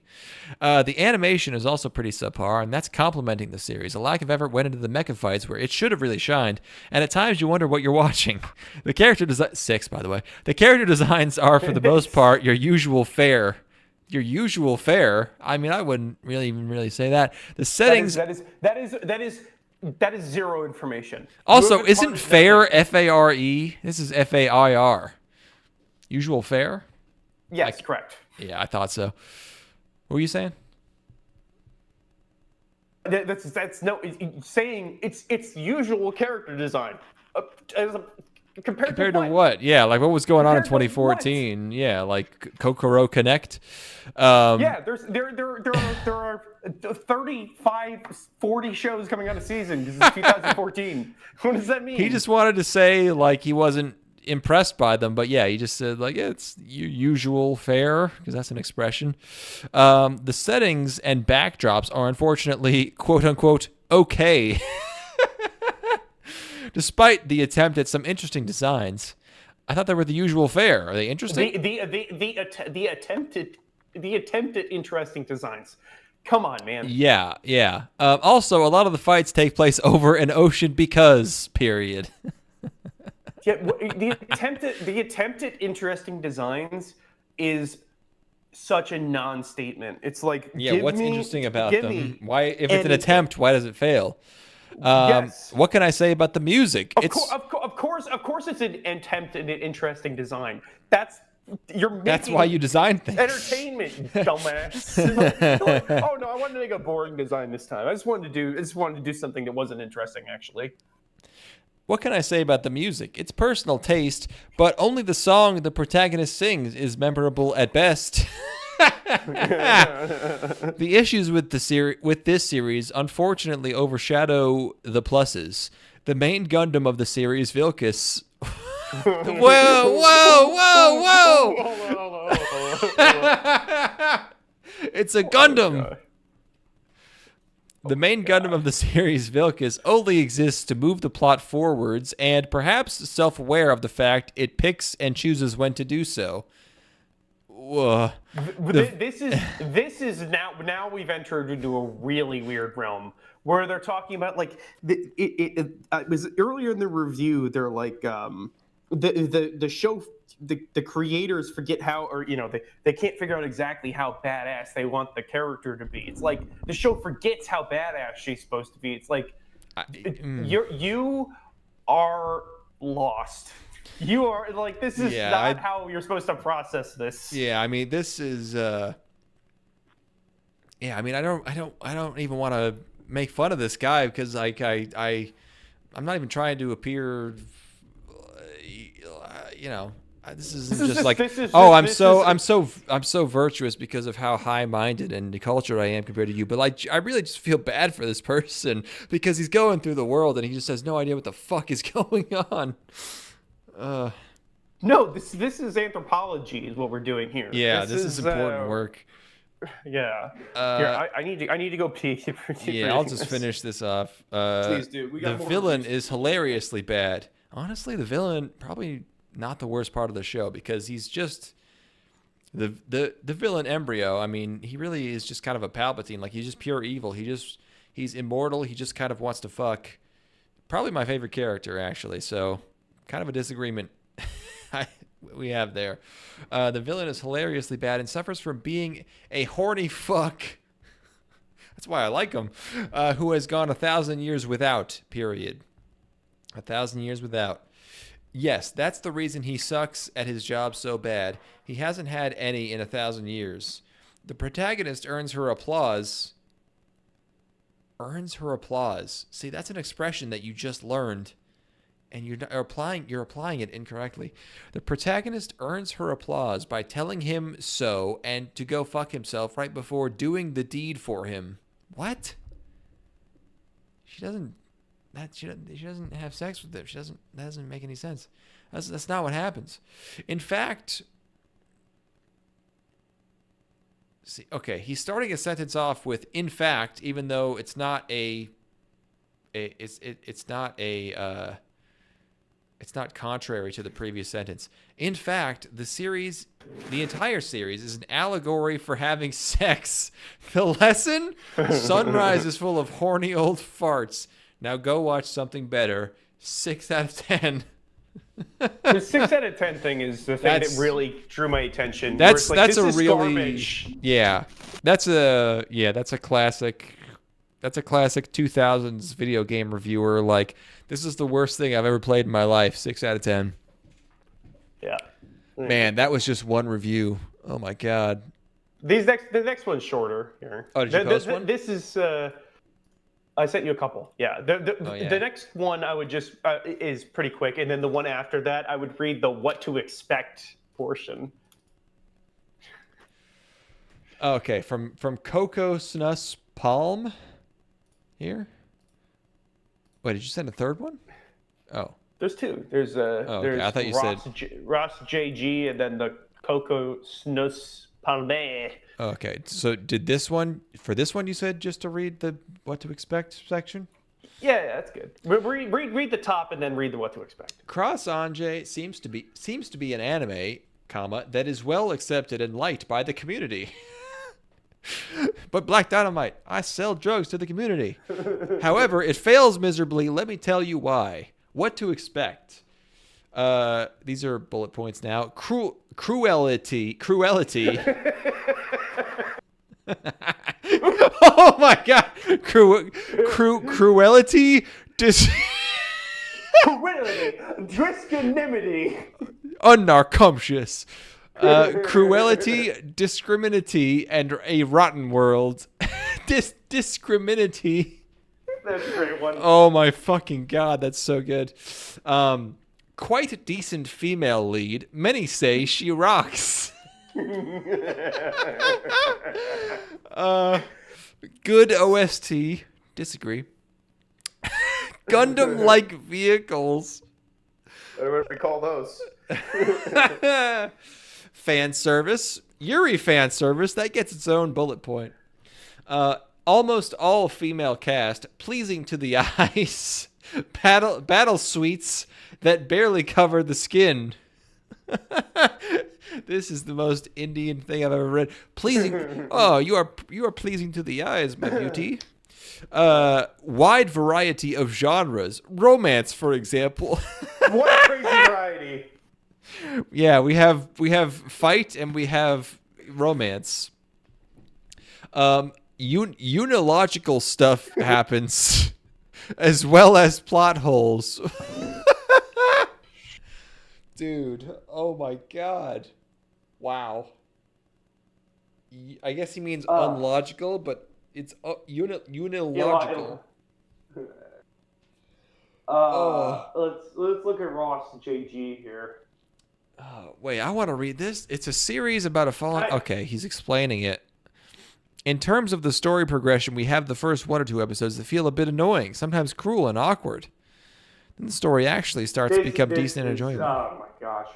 Speaker 3: The animation is also pretty subpar, and that's complimenting the series. A lack of effort went into the mecha fights where it should have really shined, and at times you wonder what you're watching. The character design 6, by the way. The character designs are, for the most part, your usual fare. Your usual fare? I mean, I wouldn't really say that. The settings.
Speaker 2: That is zero information.
Speaker 3: Also, isn't fare F-A-R-E? This is F-A-I-R. Usual fare?
Speaker 2: Yes, correct.
Speaker 3: Yeah, I thought so. What were you saying?
Speaker 2: That's no saying it's usual character design. Compared to
Speaker 3: what? Yeah, like what was going on in 2014? Yeah, like Kokoro Connect.
Speaker 2: Yeah, there are 35, 40 shows coming out a season because it's 2014. What does that mean?
Speaker 3: He just wanted to say like he wasn't impressed by them, but yeah, he just said like, yeah, it's usual fare, because that's an expression. The settings and backdrops are unfortunately quote unquote okay. Despite the attempt at some interesting designs, I thought they were the usual fare. Are they interesting?
Speaker 2: The attempt at interesting designs. Come on, man.
Speaker 3: Yeah. Also, a lot of the fights take place over an ocean because period.
Speaker 2: Yeah, the attempt at interesting designs is such a non-statement. It's like,
Speaker 3: what's interesting about them? Why, if it's an attempt, why does it fail?
Speaker 2: Yes.
Speaker 3: What can I say about the music?
Speaker 2: Of course, it's an attempt at an interesting design. That's
Speaker 3: why you design things.
Speaker 2: Entertainment, dumbass. Oh no, I wanted to make a boring design this time. I just wanted to do something that wasn't interesting, actually.
Speaker 3: What can I say about the music? It's personal taste, but only the song the protagonist sings is memorable at best. The issues with this series unfortunately overshadow the pluses. The main Gundam of the series, Vilcus. Whoa! It's a Gundam. The main Gundam of the series, Vilcus, only exists to move the plot forwards, and perhaps self-aware of the fact it picks and chooses when to do so.
Speaker 2: This is now we've entered into a really weird realm where they're talking about like it was earlier in the review. They're like the show. The creators forget how, or they can't figure out exactly how badass they want the character to be. It's like the show forgets how badass she's supposed to be. It's like you are lost. You are like, this is not how you're supposed to process this.
Speaker 3: Yeah, I mean, this is yeah, I mean, I don't even want to make fun of this guy because like I'm not even trying to appear, you know. This is just like, I'm so virtuous because of how high-minded and cultured I am compared to you. But like, I really just feel bad for this person because he's going through the world and he just has no idea what the fuck is going on.
Speaker 2: No, this is anthropology is what we're doing here.
Speaker 3: Yeah, this is important work.
Speaker 2: Yeah. Here, I need to go pee.
Speaker 3: Yeah, I'll just finish this off.
Speaker 2: Please do. We got
Speaker 3: the
Speaker 2: more
Speaker 3: villain
Speaker 2: reviews.
Speaker 3: is hilariously bad. Honestly, the villain probably not the worst part of the show because he's just the villain embryo. I mean, he really is just kind of a Palpatine. Like, he's just pure evil. He's immortal. He just kind of wants to fuck. Probably my favorite character, actually. So, kind of a disagreement we have there. The villain is hilariously bad and suffers from being a horny fuck. That's why I like him. Who has gone 1,000 years without, period. 1,000 years without. Yes, that's the reason he sucks at his job so bad. He hasn't had any in 1,000 years. The protagonist earns her applause. Earns her applause. See, that's an expression that you just learned, and you're applying it incorrectly. The protagonist earns her applause by telling him so and to go fuck himself right before doing the deed for him. What? She doesn't have sex with him. That doesn't make any sense. That's not what happens. In fact, see, okay, he's starting a sentence off with "in fact," even though it's not contrary to the previous sentence. In fact, the entire series is an allegory for having sex. The lesson: Sunrise is full of horny old farts. Now go watch something better. 6 out of 10.
Speaker 2: The 6 out of 10 thing is the thing that really drew my attention.
Speaker 3: That's
Speaker 2: this
Speaker 3: a
Speaker 2: is
Speaker 3: really
Speaker 2: garbage.
Speaker 3: Yeah. That's a classic 2000s video game reviewer. Like, this is the worst thing I've ever played in my life. 6 out of 10.
Speaker 2: Yeah.
Speaker 3: Man, that was just one review. Oh my god.
Speaker 2: The next one's shorter here.
Speaker 3: Oh, did you post one?
Speaker 2: This is I sent you a couple. Yeah. The next one I would just is pretty quick, and then the one after that I would read the what to expect portion.
Speaker 3: Okay, from Coco Snus Palm here. Wait, did you send a third one? Oh.
Speaker 2: There's two. There's
Speaker 3: okay. I thought you said
Speaker 2: Ross JG and then the Coco Snus Palme.
Speaker 3: Okay, so did this one you said just to read the what to expect section?
Speaker 2: Yeah, that's good. Read the top and then read the what to expect.
Speaker 3: Cross Ange seems to be an anime, that is well accepted and liked by the community. But Black Dynamite, I sell drugs to the community. However, it fails miserably. Let me tell you why. What to expect. These are bullet points now. Cruelty. Oh my god. Cruelty.
Speaker 2: Cruelty. Disconimity.
Speaker 3: Unnarcomptious. Cruelty, discriminity, and a rotten world. Discriminity.
Speaker 2: That's a great one.
Speaker 3: Oh my fucking god, that's so good. Quite a decent female lead. Many say she rocks. Good OST. Disagree. Gundam-like vehicles.
Speaker 2: What do we call those?
Speaker 3: Fan service. Yuri fan service. That gets its own bullet point. Almost all female cast. Pleasing to the eyes. Battle suites that barely cover the skin. This is the most Indian thing I've ever read. Pleasing. Oh, you are pleasing to the eyes, my beauty. Wide variety of genres. Romance, for example.
Speaker 2: What a crazy variety.
Speaker 3: Yeah, we have fight and we have romance. Unilogical stuff happens, as well as plot holes. Dude, oh my god. Wow. I guess he means unlogical, but it's unilogical.
Speaker 2: Let's look at Ross JG here.
Speaker 3: Wait, I want to read this. It's a series about a fallen. Okay, he's explaining it. In terms of the story progression, we have the first 1 or 2 episodes that feel a bit annoying, sometimes cruel and awkward. Then the story actually starts to become decent and enjoyable.
Speaker 2: Oh my gosh,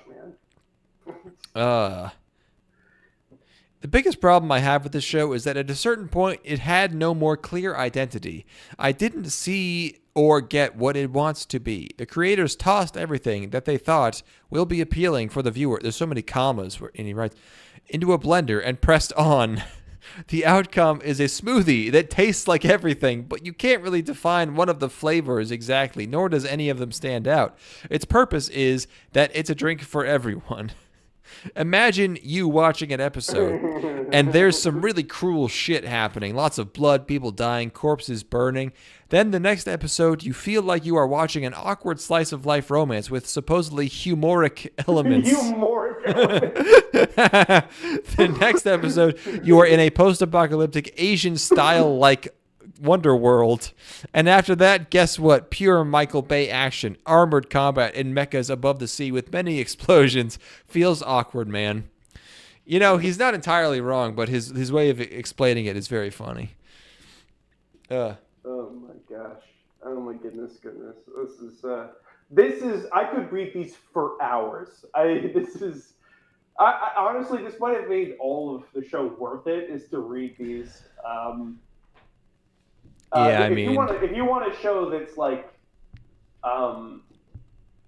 Speaker 2: man.
Speaker 3: The biggest problem I have with this show is that at a certain point, it had no more clear identity. I didn't see or get what it wants to be. The creators tossed everything that they thought will be appealing for the viewer. There's so many commas, and he writes, into a blender and pressed on. The outcome is a smoothie that tastes like everything, but you can't really define one of the flavors exactly, nor does any of them stand out. Its purpose is that it's a drink for everyone. Imagine you watching an episode and there's some really cruel shit happening. Lots of blood, people dying, corpses burning. Then the next episode, you feel like you are watching an awkward slice of life romance with supposedly humoric elements. The next episode, you are in a post-apocalyptic Asian style like Wonder World. And after that, guess what? Pure Michael Bay action, armored combat in mechas above the sea with many explosions. Feels awkward, man. You know, he's not entirely wrong, but his way of explaining it is very funny.
Speaker 2: Oh my gosh. Oh my goodness. This is I could read these for hours. I honestly, this might have made all of the show worth it, is to read these. If you want a show that's like,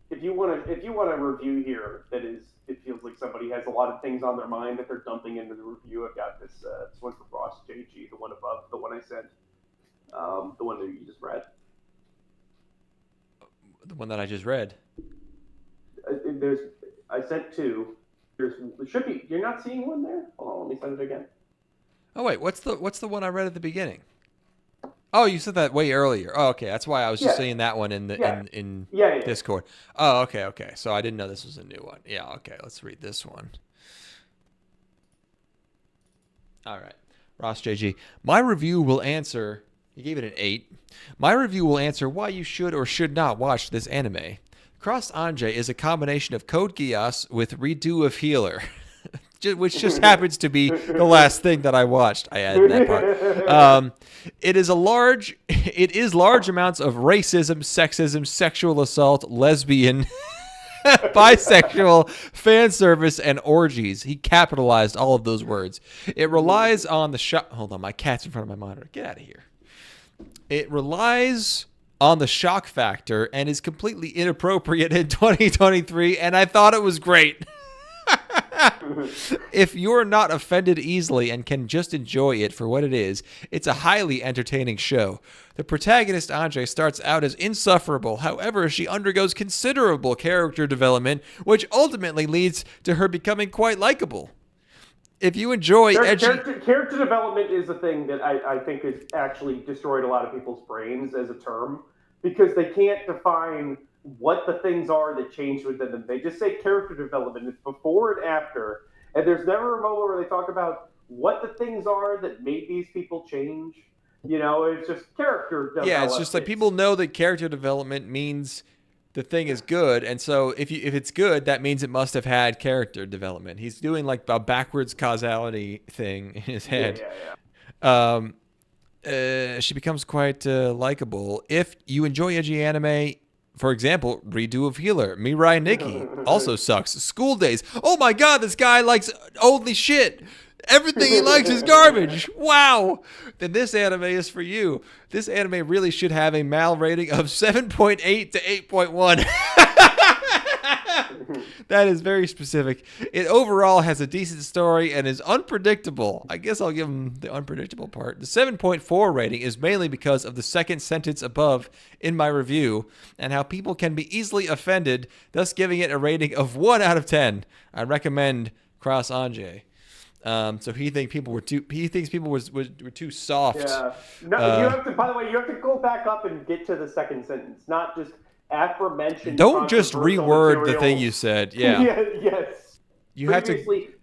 Speaker 2: if you want a review here that is, it feels like somebody has a lot of things on their mind that they're dumping into the review. I've got this one from Ross JG, the one above, the one I sent, the one that you just read.
Speaker 3: The one that I just read.
Speaker 2: I sent 2. There should be. You're not seeing one there? Hold on, let me send it again.
Speaker 3: Oh wait, what's the one I read at the beginning? Oh, you said that way earlier. Oh, okay. That's why I was just seeing that one in Discord. Oh, okay. So I didn't know this was a new one. Yeah, okay. Let's read this one. All right. Ross JG. My review will answer... He gave it an 8. My review will answer why you should or should not watch this anime. Cross Ange is a combination of Code Geass with Redo of Healer. Which just happens to be the last thing that I watched. I added that part. It is large amounts of racism, sexism, sexual assault, lesbian, bisexual, fan service, and orgies. He capitalized all of those words. It relies on the shock. Hold on, my cat's in front of my monitor. Get out of here. It relies on the shock factor and is completely inappropriate in 2023, and I thought it was great. If you're not offended easily and can just enjoy it for what it is, it's a highly entertaining show. The protagonist, Ange, starts out as insufferable. However, she undergoes considerable character development, which ultimately leads to her becoming quite likable. If you enjoy
Speaker 2: character development is a thing that I think has actually destroyed a lot of people's brains as a term, because they can't define what the things are that change within them. They just say character development. It's before and after. And there's never a moment where they talk about what the things are that made these people change. You know, it's just character development.
Speaker 3: Yeah, it's just like people know that character development means the thing is good. And so if it's good, that means it must have had character development. He's doing like a backwards causality thing in his head. Yeah. She becomes quite likable. If you enjoy edgy anime, for example, Redo of Healer, Mirai Nikki also sucks. School Days. Oh my God, this guy likes only shit. Everything he likes is garbage. Wow. Then this anime is for you. This anime really should have a MAL rating of 7.8 to 8.1. That is very specific. It overall has a decent story and is unpredictable. I guess I'll give him the unpredictable part. The 7.4 rating is mainly because of the second sentence above in my review and how people can be easily offended, thus giving it a rating of 1 out of 10. I recommend Cross Ange. So he thinks people were too soft.
Speaker 2: Yeah. No, you have to. By the way, you have to go back up and get to the second sentence, not just aforementioned.
Speaker 3: Don't just reword the thing you said. Yeah.
Speaker 2: Yes.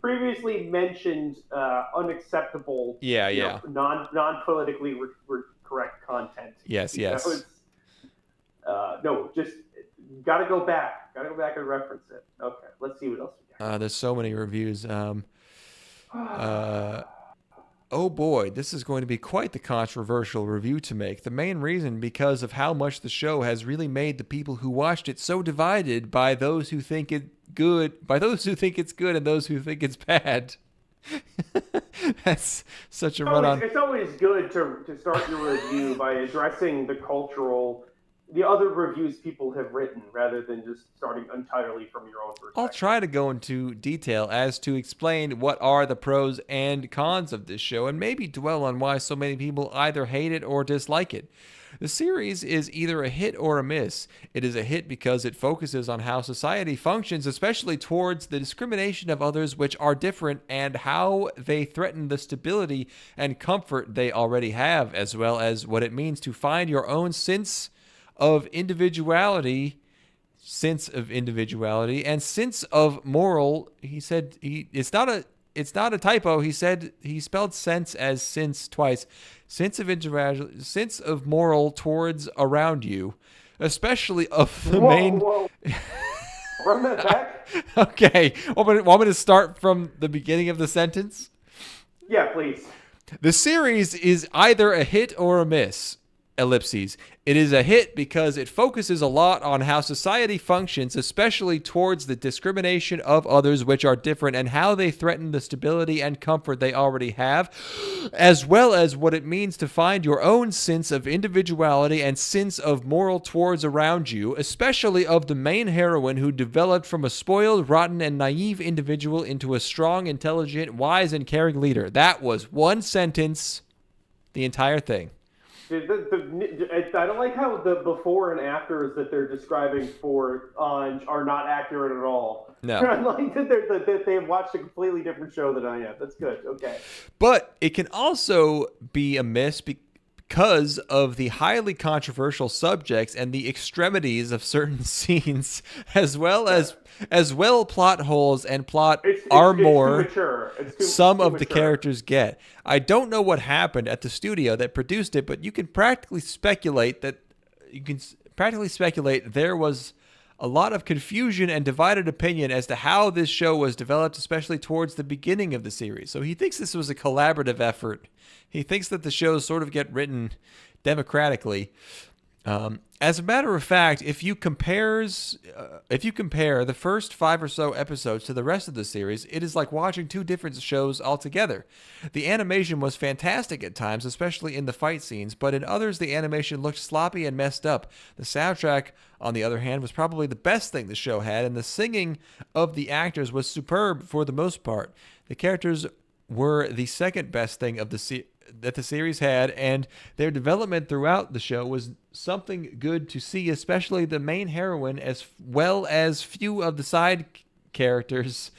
Speaker 2: previously mentioned unacceptable, non-politically correct content.
Speaker 3: Yes.
Speaker 2: No, just gotta go back and reference it. Okay, let's see what else we got.
Speaker 3: There's so many reviews. Oh boy, this is going to be quite the controversial review to make. The main reason because of how much the show has really made the people who watched it so divided by those who think it's good and those who think it's bad. That's such a run-on.
Speaker 2: It's always good to start your review by addressing the other reviews people have written rather than just starting entirely from your own perspective.
Speaker 3: I'll try to go into detail as to explain what are the pros and cons of this show and maybe dwell on why so many people either hate it or dislike it. The series is either a hit or a miss. It is a hit because it focuses on how society functions, especially towards the discrimination of others which are different and how they threaten the stability and comfort they already have, as well as what it means to find your own sense of individuality and sense of moral. He said it's not a typo. He said he spelled sense as since twice. Sense of individuality, sense of moral towards around you, especially of the main.
Speaker 2: Whoa. Run that back.
Speaker 3: Okay, want me to start from the beginning of the sentence?
Speaker 2: Yeah, please.
Speaker 3: The series is either a hit or a miss. Ellipses. It is a hit because it focuses a lot on how society functions, especially towards the discrimination of others which are different and how they threaten the stability and comfort they already have, as well as what it means to find your own sense of individuality and sense of moral towards around you, especially of the main heroine who developed from a spoiled, rotten, and naive individual into a strong, intelligent, wise, and caring leader. That was one sentence, the entire thing.
Speaker 2: I don't like how the before and afters that they're describing for Ange are not accurate at all.
Speaker 3: No.
Speaker 2: I like that they've watched a completely different show than I have. That's good. Okay.
Speaker 3: But it can also be a miss because of the highly controversial subjects and the extremities of certain scenes, as well plot holes and plot armor some of the characters get. I don't know what happened at the studio that produced it, but you can practically speculate there was a lot of confusion and divided opinion as to how this show was developed, especially towards the beginning of the series. So he thinks this was a collaborative effort. He thinks that the shows sort of get written democratically. As a matter of fact, if you compare the first 5 or so episodes to the rest of the series, it is like watching two different shows altogether. The animation was fantastic at times, especially in the fight scenes, but in others the animation looked sloppy and messed up. The soundtrack, on the other hand, was probably the best thing the show had, and the singing of the actors was superb for the most part. The characters were the second best thing of that the series had, and their development throughout the show was something good to see, especially the main heroine as well as few of the side characters.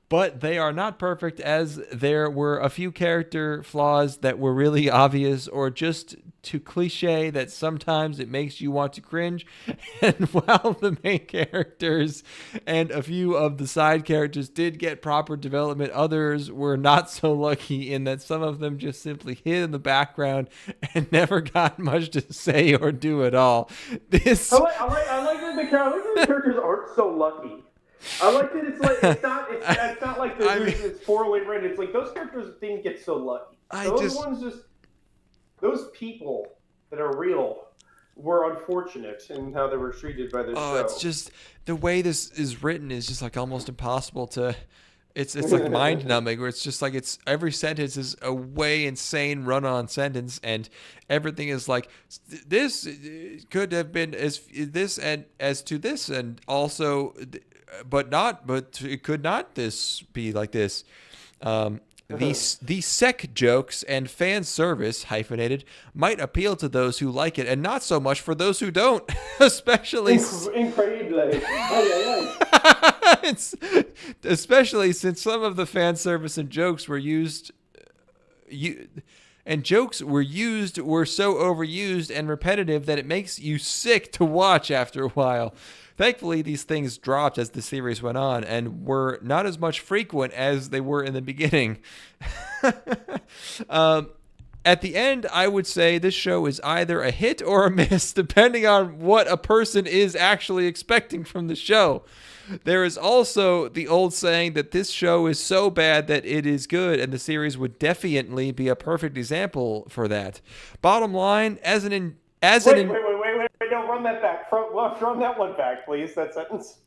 Speaker 3: But they are not perfect, as there were a few character flaws that were really obvious or just too cliche that sometimes it makes you want to cringe. And while the main characters and a few of the side characters did get proper development, others were not so lucky in that some of them just simply hid in the background and never got much to say or do at all. I
Speaker 2: like that the characters aren't so lucky. I like that it's not like it's poorly written. It's like those characters didn't get so lucky. Those people that are real were unfortunate in how they were treated by this show.
Speaker 3: It's just the way this is written is just like almost impossible to. It's like mind numbing, where it's just like every sentence is a way insane run-on sentence, and everything is like this could have been as this and as to this, and also. But it could not this be like this. The sec jokes and fan service, hyphenated, might appeal to those who like it and not so much for those who don't, especially...
Speaker 2: Incredibly.
Speaker 3: Especially since some of the fan service and jokes were used... were so overused and repetitive that it makes you sick to watch after a while. Thankfully, these things dropped as the series went on and were not as much frequent as they were in the beginning. At the end, I would say this show is either a hit or a miss, depending on what a person is actually expecting from the show. There is also the old saying that this show is so bad that it is good, and the series would definitely be a perfect example for that. Bottom line, wait, no,
Speaker 2: run that back. Run that one back, please, that sentence.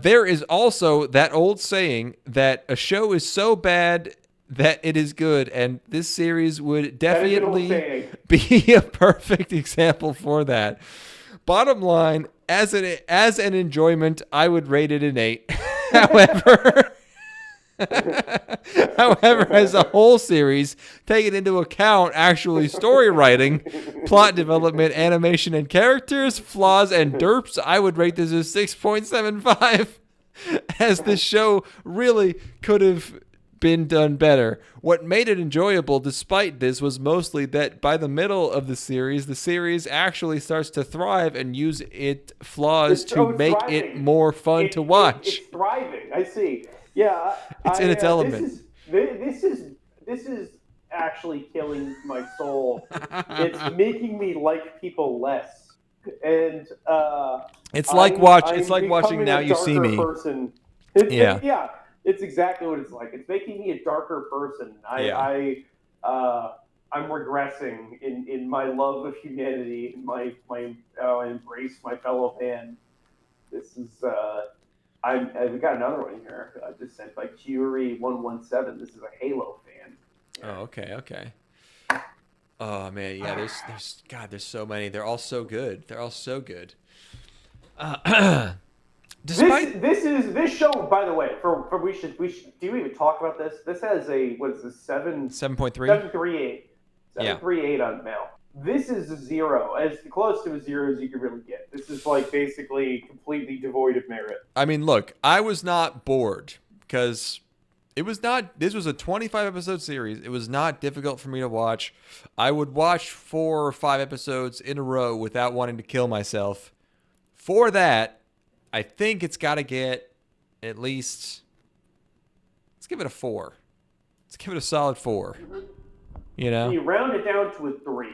Speaker 3: There is also that old saying that a show is so bad that it is good, and this series would definitely be a perfect example for that. Bottom line, as an enjoyment, I would rate it an 8. However, as a whole series, taking into account actually story writing, plot development, animation, and characters, flaws, and derps, I would rate this as 6.75, as the show really could have been done better. What made it enjoyable despite this was mostly that by the middle of the series actually starts to thrive and use its flaws to make it more fun to watch.
Speaker 2: It's thriving. I see. Yeah,
Speaker 3: it's in its element.
Speaker 2: This is actually killing my soul. It's making me like people less, and
Speaker 3: it's like watching Now You See Me.
Speaker 2: Person.
Speaker 3: Yeah.
Speaker 2: It's exactly what it's like. It's making me a darker person. I'm regressing in my love of humanity, my embrace my fellow man. This is we got another one here. Just sent by Curie117. This is a Halo fan.
Speaker 3: Oh, okay. Oh man, yeah. There's so many. They're all so good. Despite
Speaker 2: this show, by the way, we should do you even talk about this? This has a 7.3 7.38 on Mal. This is a 0, as close to a 0 as you could really get. This is like basically completely devoid of merit.
Speaker 3: I mean, look, I was not bored because this was a 25 episode series. It was not difficult for me to watch. I would watch 4 or 5 episodes in a row without wanting to kill myself. For that, I think it's got to get at least, let's give it a 4. Let's give it a solid 4. You know?
Speaker 2: Can you round it down to a 3?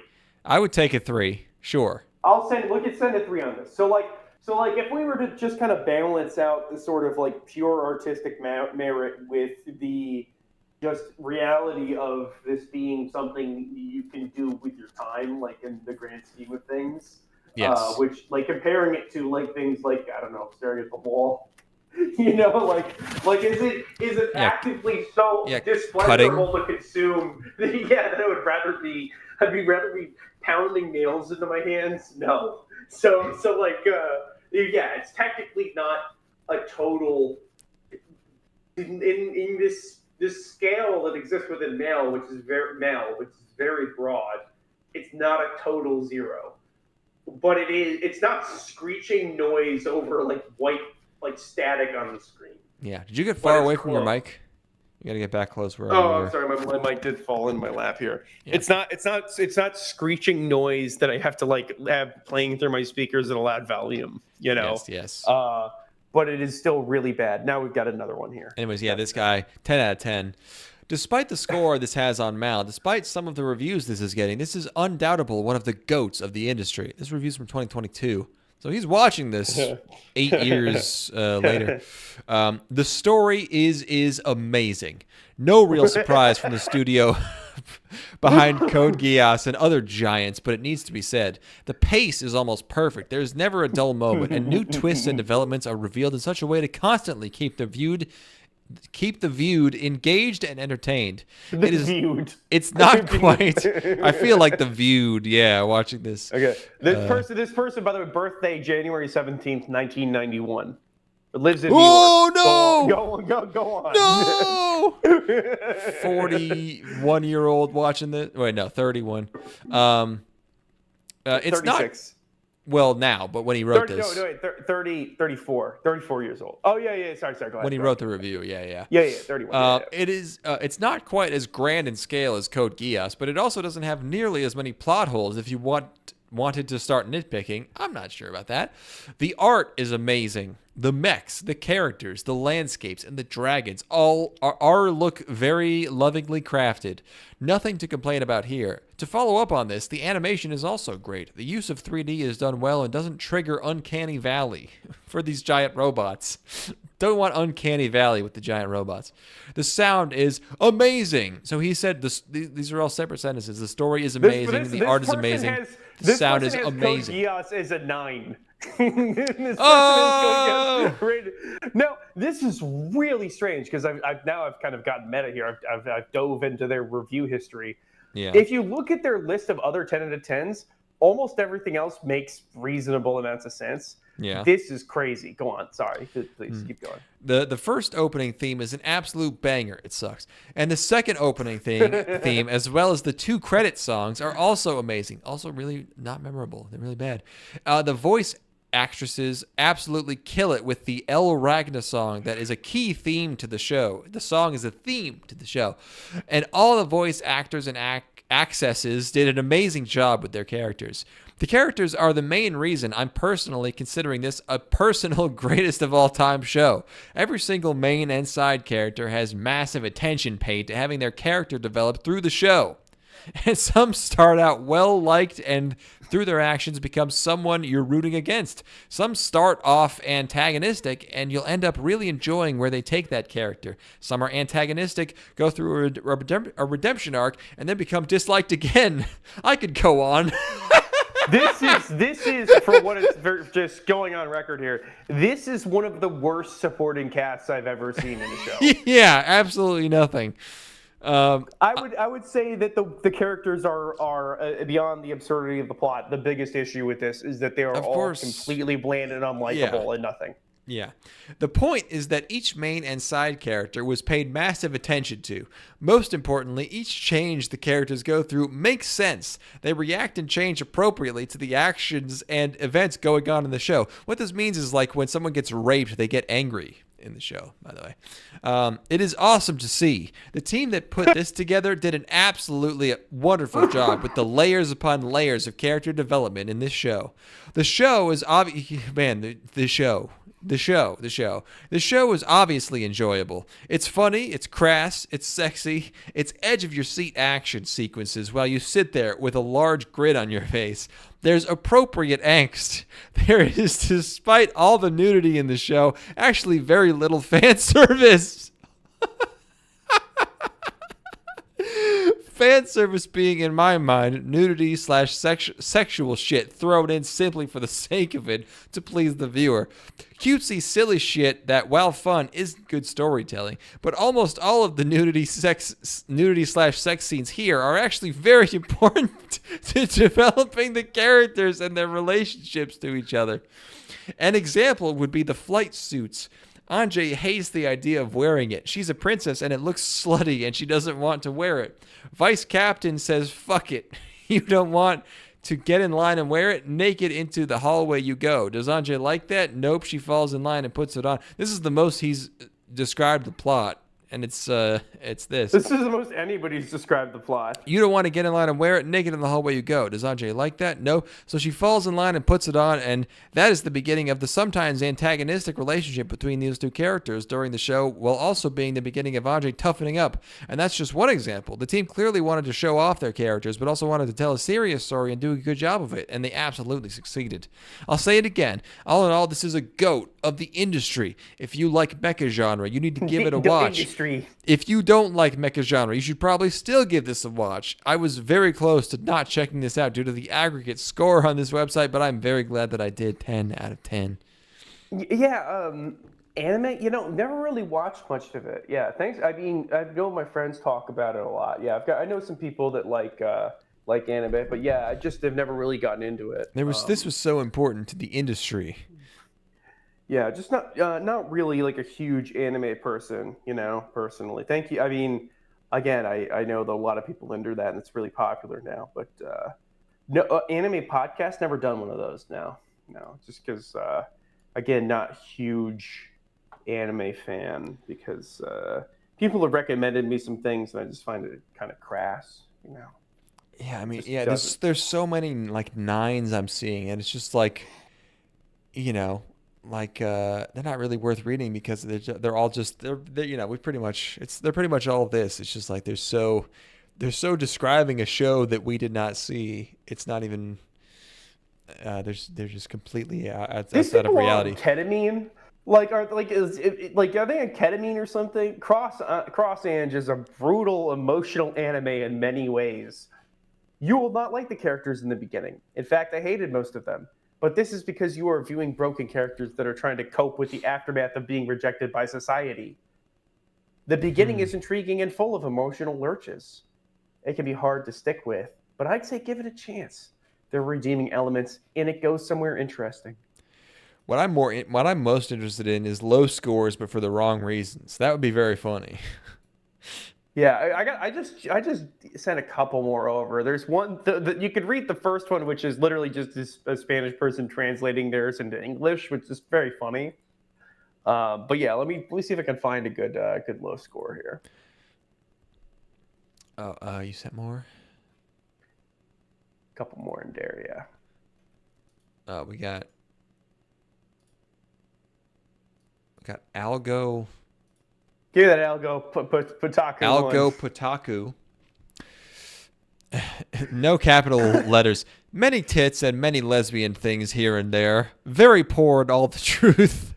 Speaker 3: I would take a 3, sure.
Speaker 2: We could send a 3 on this. So like if we were to just kind of balance out the sort of like pure artistic merit with the just reality of this being something you can do with your time, like in the grand scheme of things.
Speaker 3: Yes.
Speaker 2: Which, like, comparing it to like things like, I don't know, staring at the wall, you know, like is it actively so displeasurable to consume? That I'd rather be pounding nails into my hands. No, so like it's technically not a total in this scale that exists within Mal, which is very broad. It's not a total 0. But it's not screeching noise over like white static on the screen.
Speaker 3: Yeah. Did you get far away from your mic? You gotta get back close.
Speaker 2: I'm sorry, my mic did fall in my lap here. Yeah. It's not screeching noise that I have to like have playing through my speakers at a loud volume. You know.
Speaker 3: Yes.
Speaker 2: But it is still really bad. Now we've got another one here.
Speaker 3: Anyways, this guy, 10 out of 10. Despite the score this has on Mal, despite some of the reviews this is getting, this is undoubtedly one of the GOATs of the industry. This review's from 2022. So he's watching this 8 years later. The story is amazing. No real surprise from the studio behind Code Geass and other giants, but it needs to be said. The pace is almost perfect. There's never a dull moment, and new twists and developments are revealed in such a way to constantly keep the viewed engaged and entertained. It's not quite. I feel like the viewed. Yeah, watching this.
Speaker 2: Okay. This person, by the way, birthday January 17th, 1991. Lives in New York.
Speaker 3: Oh no!
Speaker 2: Go on.
Speaker 3: No. 41-year-old watching this. Wait, no, 31. It's
Speaker 2: 36.
Speaker 3: not. Well, now, but when he wrote this.
Speaker 2: No, wait, 34 years old. Oh, yeah, sorry, go ahead.
Speaker 3: When he wrote the review, yeah.
Speaker 2: Yeah, 31.
Speaker 3: It is, it's not quite as grand in scale as Code Geass, but it also doesn't have nearly as many plot holes if you want wanted to start nitpicking. I'm not sure about that. The art is amazing. The mechs, the characters, the landscapes, and the dragons all look very lovingly crafted. Nothing to complain about here. To follow up on this, the animation is also great. The use of 3D is done well and doesn't trigger Uncanny Valley for these giant robots. Don't want Uncanny Valley with the giant robots. The sound is amazing. So he said these are all separate sentences. The story is amazing. The art is amazing. The sound is amazing.
Speaker 2: Code Geass is a 9. No, this is really strange because I've kind of gotten meta here. I've dove into their review history.
Speaker 3: Yeah.
Speaker 2: If you look at their list of other 10 out of 10s, almost everything else makes reasonable amounts of sense.
Speaker 3: Yeah.
Speaker 2: This is crazy. Go on. Sorry. Please keep going.
Speaker 3: The first opening theme is an absolute banger. It sucks. And the second opening theme, as well as the 2 credit songs, are also amazing. Also really not memorable. They're really bad. The voice actresses absolutely kill it with the El Ragna song that is a key theme to the show. The song is a theme to the show. And all the voice actors and accesses did an amazing job with their characters. The characters are the main reason I'm personally considering this a personal greatest of all time show. Every single main and side character has massive attention paid to having their character develop through the show. And some start out well-liked and through their actions become someone you're rooting against. Some start off antagonistic and you'll end up really enjoying where they take that character. Some are antagonistic, go through a redemption arc, and then become disliked again. I could go on.
Speaker 2: This is for what it's just going on record here. This is one of the worst supporting casts I've ever seen in a show.
Speaker 3: Yeah, absolutely nothing.
Speaker 2: I would say that the characters are beyond the absurdity of the plot. The biggest issue with this is that they are all completely bland and unlikable and nothing.
Speaker 3: Yeah. The point is that each main and side character was paid massive attention to. Most importantly, each change the characters go through makes sense. They react and change appropriately to the actions and events going on in the show. What this means is like when someone gets raped, they get angry in the show, by the way. It is awesome to see. The team that put this together did an absolutely wonderful job with the layers upon layers of character development in this show. The show is The show is obviously enjoyable. It's funny, it's crass, it's sexy, it's edge-of-your-seat action sequences while you sit there with a large grin on your face. There's appropriate angst. There is, despite all the nudity in the show, actually very little fan service. Fan service being, in my mind, nudity / sexual shit thrown in simply for the sake of it to please the viewer. Cutesy, silly shit that, while fun, isn't good storytelling. But almost all of the nudity / sex scenes here are actually very important to developing the characters and their relationships to each other. An example would be the flight suits. Ange hates the idea of wearing it. She's a princess and it looks slutty and she doesn't want to wear it. Vice Captain says, fuck it. You don't want to get in line and wear it? Naked into the hallway you go. Does Ange like that? Nope, she falls in line and puts it on. This is the most he's described the plot. And it's this.
Speaker 2: This is the most anybody's described the plot.
Speaker 3: You don't want to get in line and wear it. Naked in the hallway you go. Does Ange like that? No. So she falls in line and puts it on, and that is the beginning of the sometimes antagonistic relationship between these two characters during the show, while also being the beginning of Ange toughening up. And that's just one example. The team clearly wanted to show off their characters, but also wanted to tell a serious story and do a good job of it, and they absolutely succeeded. I'll say it again. All in all, this is a GOAT of the industry. If you like mecha genre, you need to give it a watch. If you don't like mecha genre, you should probably still give this a watch. I was very close to not checking this out due to the aggregate score on this website, but I'm very glad that I did. 10 out of 10.
Speaker 2: Yeah, anime, never really watched much of it. Yeah, thanks. I mean, I know my friends talk about it a lot. Yeah, I know some people that like anime, but yeah, I just have never really gotten into it.
Speaker 3: This was so important to the industry.
Speaker 2: Yeah, just not really like a huge anime person, personally. Thank you. I mean, again, I know that a lot of people enter that, and it's really popular now. But no, anime podcast, never done one of those now. No, just because, again, not huge anime fan because people have recommended me some things, and I just find it kind of crass,
Speaker 3: Yeah, I mean,
Speaker 2: Just
Speaker 3: yeah,
Speaker 2: doesn't.
Speaker 3: there's so many like nines I'm seeing, and it's just like, you know, like they're not really worth reading because they're all just they're we pretty much they're pretty much all this. It's just like they're so describing a show that we did not see. It's not even they're just completely
Speaker 2: These
Speaker 3: outside of
Speaker 2: people are on
Speaker 3: reality.
Speaker 2: ketamine. Like are they on ketamine or something? Cross Ange is a brutal emotional anime in many ways. You will not like the characters in the beginning. In fact, I hated most of them. But this is because you are viewing broken characters that are trying to cope with the aftermath of being rejected by society. The beginning is intriguing and full of emotional lurches. It can be hard to stick with, but I'd say give it a chance. There are redeeming elements, and it goes somewhere interesting.
Speaker 3: What I'm most interested in is low scores, but for the wrong reasons. That would be very funny.
Speaker 2: Yeah, I just sent a couple more over. There's one you could read the first one, which is literally just a Spanish person translating theirs into English, which is very funny. But yeah, let me see if I can find a good low score here.
Speaker 3: Oh, you sent more?
Speaker 2: A couple more in there, yeah.
Speaker 3: We got Algo
Speaker 2: Give me that Algo Putaku
Speaker 3: Algo
Speaker 2: one.
Speaker 3: Potaku. No capital letters. Many tits and many lesbian things here and there. Very poor at all the truth.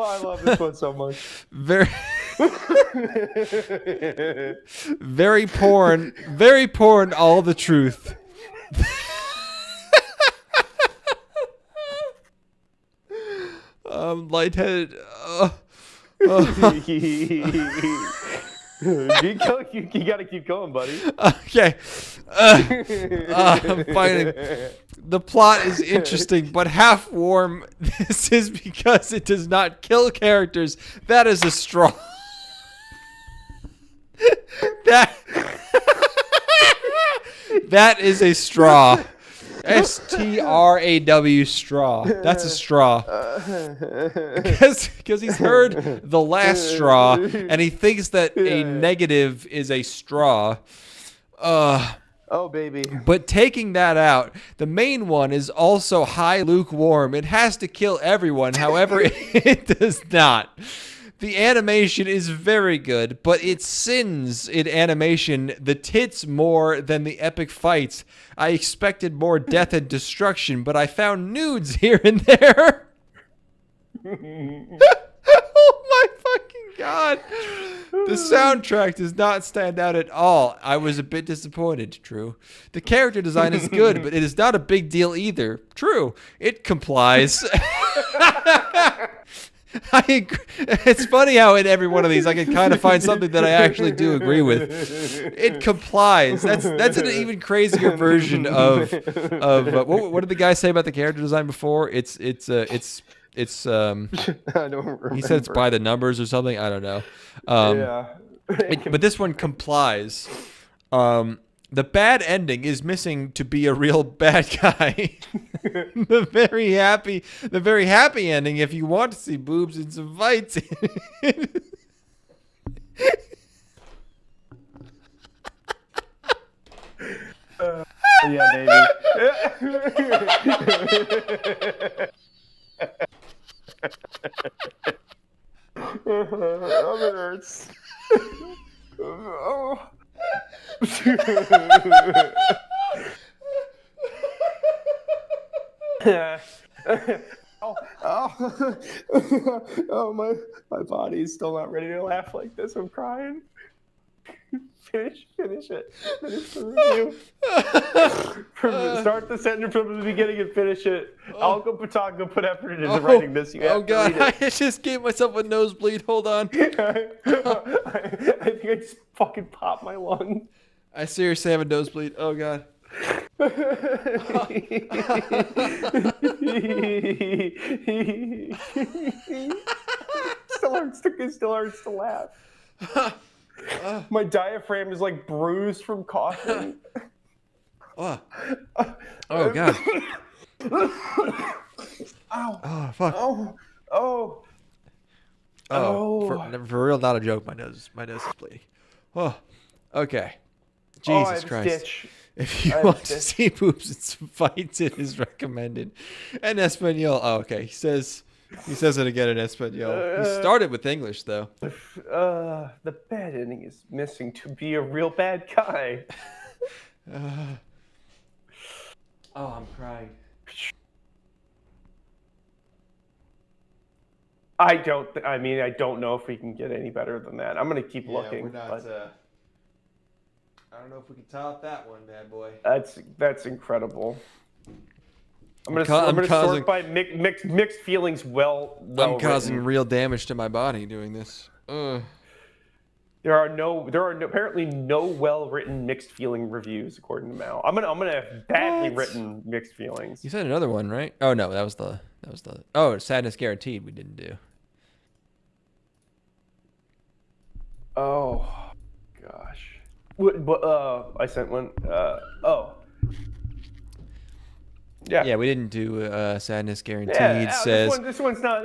Speaker 2: I love this one so much.
Speaker 3: Very very porn all the truth. Lightheaded.
Speaker 2: You gotta keep going, buddy.
Speaker 3: Okay. I'm finding the plot is interesting, but half warm. This is because it does not kill characters. That is a straw. That is a straw. STRAW straw. That's a straw. Because he's heard the last straw and he thinks that a negative is a straw.
Speaker 2: Oh, baby.
Speaker 3: But taking that out, the main one is also high lukewarm. It has to kill everyone. However, it does not. The animation is very good, but it sins in animation the tits more than the epic fights. I expected more death and destruction, but I found nudes here and there. Oh my fucking god. The soundtrack does not stand out at all. I was a bit disappointed. True. The character design is good, but it is not a big deal either. True. It complies. I agree. It's funny how in every one of these I can kind of find something that I actually do agree with. It complies. That's an even crazier version of what did the guy say about the character design before? It's I don't remember. He said it's by the numbers or something. I don't know.
Speaker 2: Yeah.
Speaker 3: But this one complies. The bad ending is missing to be a real bad guy. The very happy ending, if you want to see boobs and some fights.
Speaker 2: Yeah, baby. Oh, it hurts. Oh. Oh, my body's still not ready to laugh like this. I'm crying. Finish it. Finish the review. Start the sentence from the beginning and finish it. I'll go put effort into writing this. You have
Speaker 3: God,
Speaker 2: to read it.
Speaker 3: I just gave myself a nosebleed. Hold on.
Speaker 2: I think I just fucking popped my lung.
Speaker 3: I seriously have a nosebleed. Oh god.
Speaker 2: Still hurts to laugh. My diaphragm is like bruised from coughing.
Speaker 3: Oh, oh God.
Speaker 2: Ow.
Speaker 3: Oh, fuck.
Speaker 2: Oh.
Speaker 3: Oh, for real, not a joke. My nose is bleeding. Oh, okay.
Speaker 2: Oh, I
Speaker 3: Jesus
Speaker 2: have a
Speaker 3: Christ.
Speaker 2: stitch.
Speaker 3: If you
Speaker 2: I have a
Speaker 3: want to
Speaker 2: stitch.
Speaker 3: see boobs and fights, it is recommended. And Espanol. Oh, okay. He says it again in Espanol. He started with English though.
Speaker 2: The bad ending is missing to be a real bad guy.
Speaker 3: Oh, I'm crying.
Speaker 2: I don't know if we can get any better than that. I'm gonna keep looking.
Speaker 3: We're not.
Speaker 2: But
Speaker 3: I don't know if we can top that one, bad boy.
Speaker 2: that's incredible. I'm
Speaker 3: causing-
Speaker 2: gonna sort by mixed feelings.
Speaker 3: I'm causing
Speaker 2: written.
Speaker 3: real damage to my body doing this.
Speaker 2: There are apparently no well-written mixed feeling reviews according to Mal. I'm gonna have badly
Speaker 3: What?
Speaker 2: written mixed feelings.
Speaker 3: You said another one, right? Oh no, that was the. Oh, Sadness Guaranteed. We didn't do.
Speaker 2: Oh gosh. I sent one.
Speaker 3: Yeah, we didn't do Sadness Guaranteed.
Speaker 2: Yeah,
Speaker 3: Says.
Speaker 2: this one's not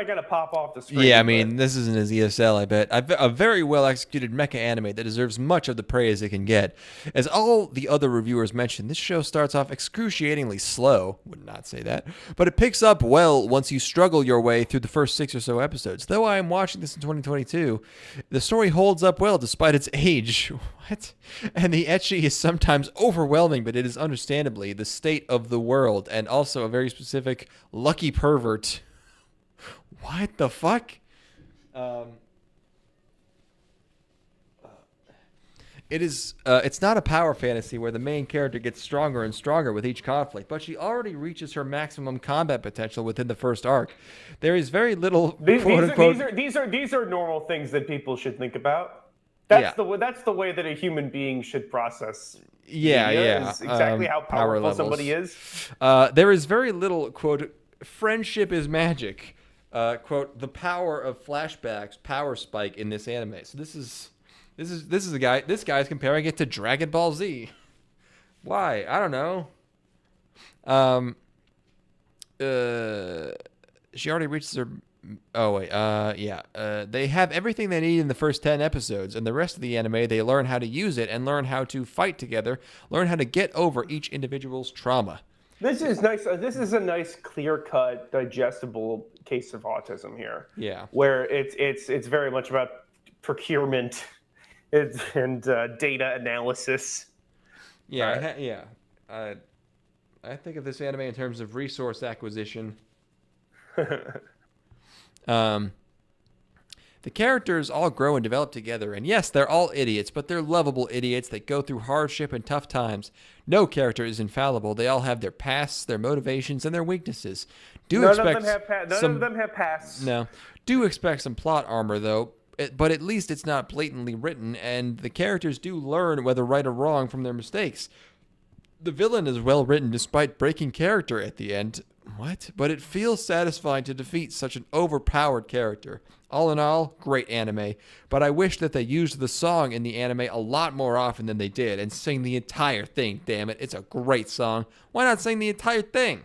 Speaker 2: gonna pop off the screen.
Speaker 3: Yeah, I
Speaker 2: but-
Speaker 3: mean, this isn't his ESL, I bet. A very well executed mecha anime that deserves much of the praise it can get. As all the other reviewers mentioned, this show starts off excruciatingly slow. Would not say that. But it picks up well once you struggle your way through the first 6 or so episodes. Though I am watching this in 2022, the story holds up well despite its age. What? And the ecchi is sometimes overwhelming, but it is understandably the state of the world and also a very specific lucky pervert. What the fuck? It is. It's not a power fantasy where the main character gets stronger and stronger with each conflict, but she already reaches her maximum combat potential within the first arc. There is very little quote unquote.
Speaker 2: These are normal things that people should think about. That's the way that a human being should process.
Speaker 3: Yeah,
Speaker 2: media,
Speaker 3: yeah.
Speaker 2: is exactly how
Speaker 3: Power
Speaker 2: powerful
Speaker 3: levels.
Speaker 2: somebody is.
Speaker 3: There is very little quote. Friendship is magic. Quote the power of flashbacks. Power spike in this anime. So this is a guy. This guy's comparing it to Dragon Ball Z. Why? I don't know. She already reaches her. Oh wait, yeah. They have everything they need in the first 10 episodes, and the rest of the anime they learn how to use it and learn how to fight together, learn how to get over each individual's trauma.
Speaker 2: This is nice. This is a nice, clear-cut, digestible case of autism here.
Speaker 3: Yeah.
Speaker 2: Where it's very much about procurement and data analysis.
Speaker 3: Yeah, I think of this anime in terms of resource acquisition. The characters all grow and develop together, and yes, they're all idiots, but they're lovable idiots that go through hardship and tough times. No character is infallible. They all have their pasts, their motivations, and their weaknesses. None of them
Speaker 2: have pasts.
Speaker 3: No. Do expect some plot armor, though, but at least it's not blatantly written, and the characters do learn whether right or wrong from their mistakes. The villain is well written despite breaking character at the end. What? But it feels satisfying to defeat such an overpowered character. All in all, great anime. But I wish that they used the song in the anime a lot more often than they did and sing the entire thing, damn it. It's a great song. Why not sing the entire thing?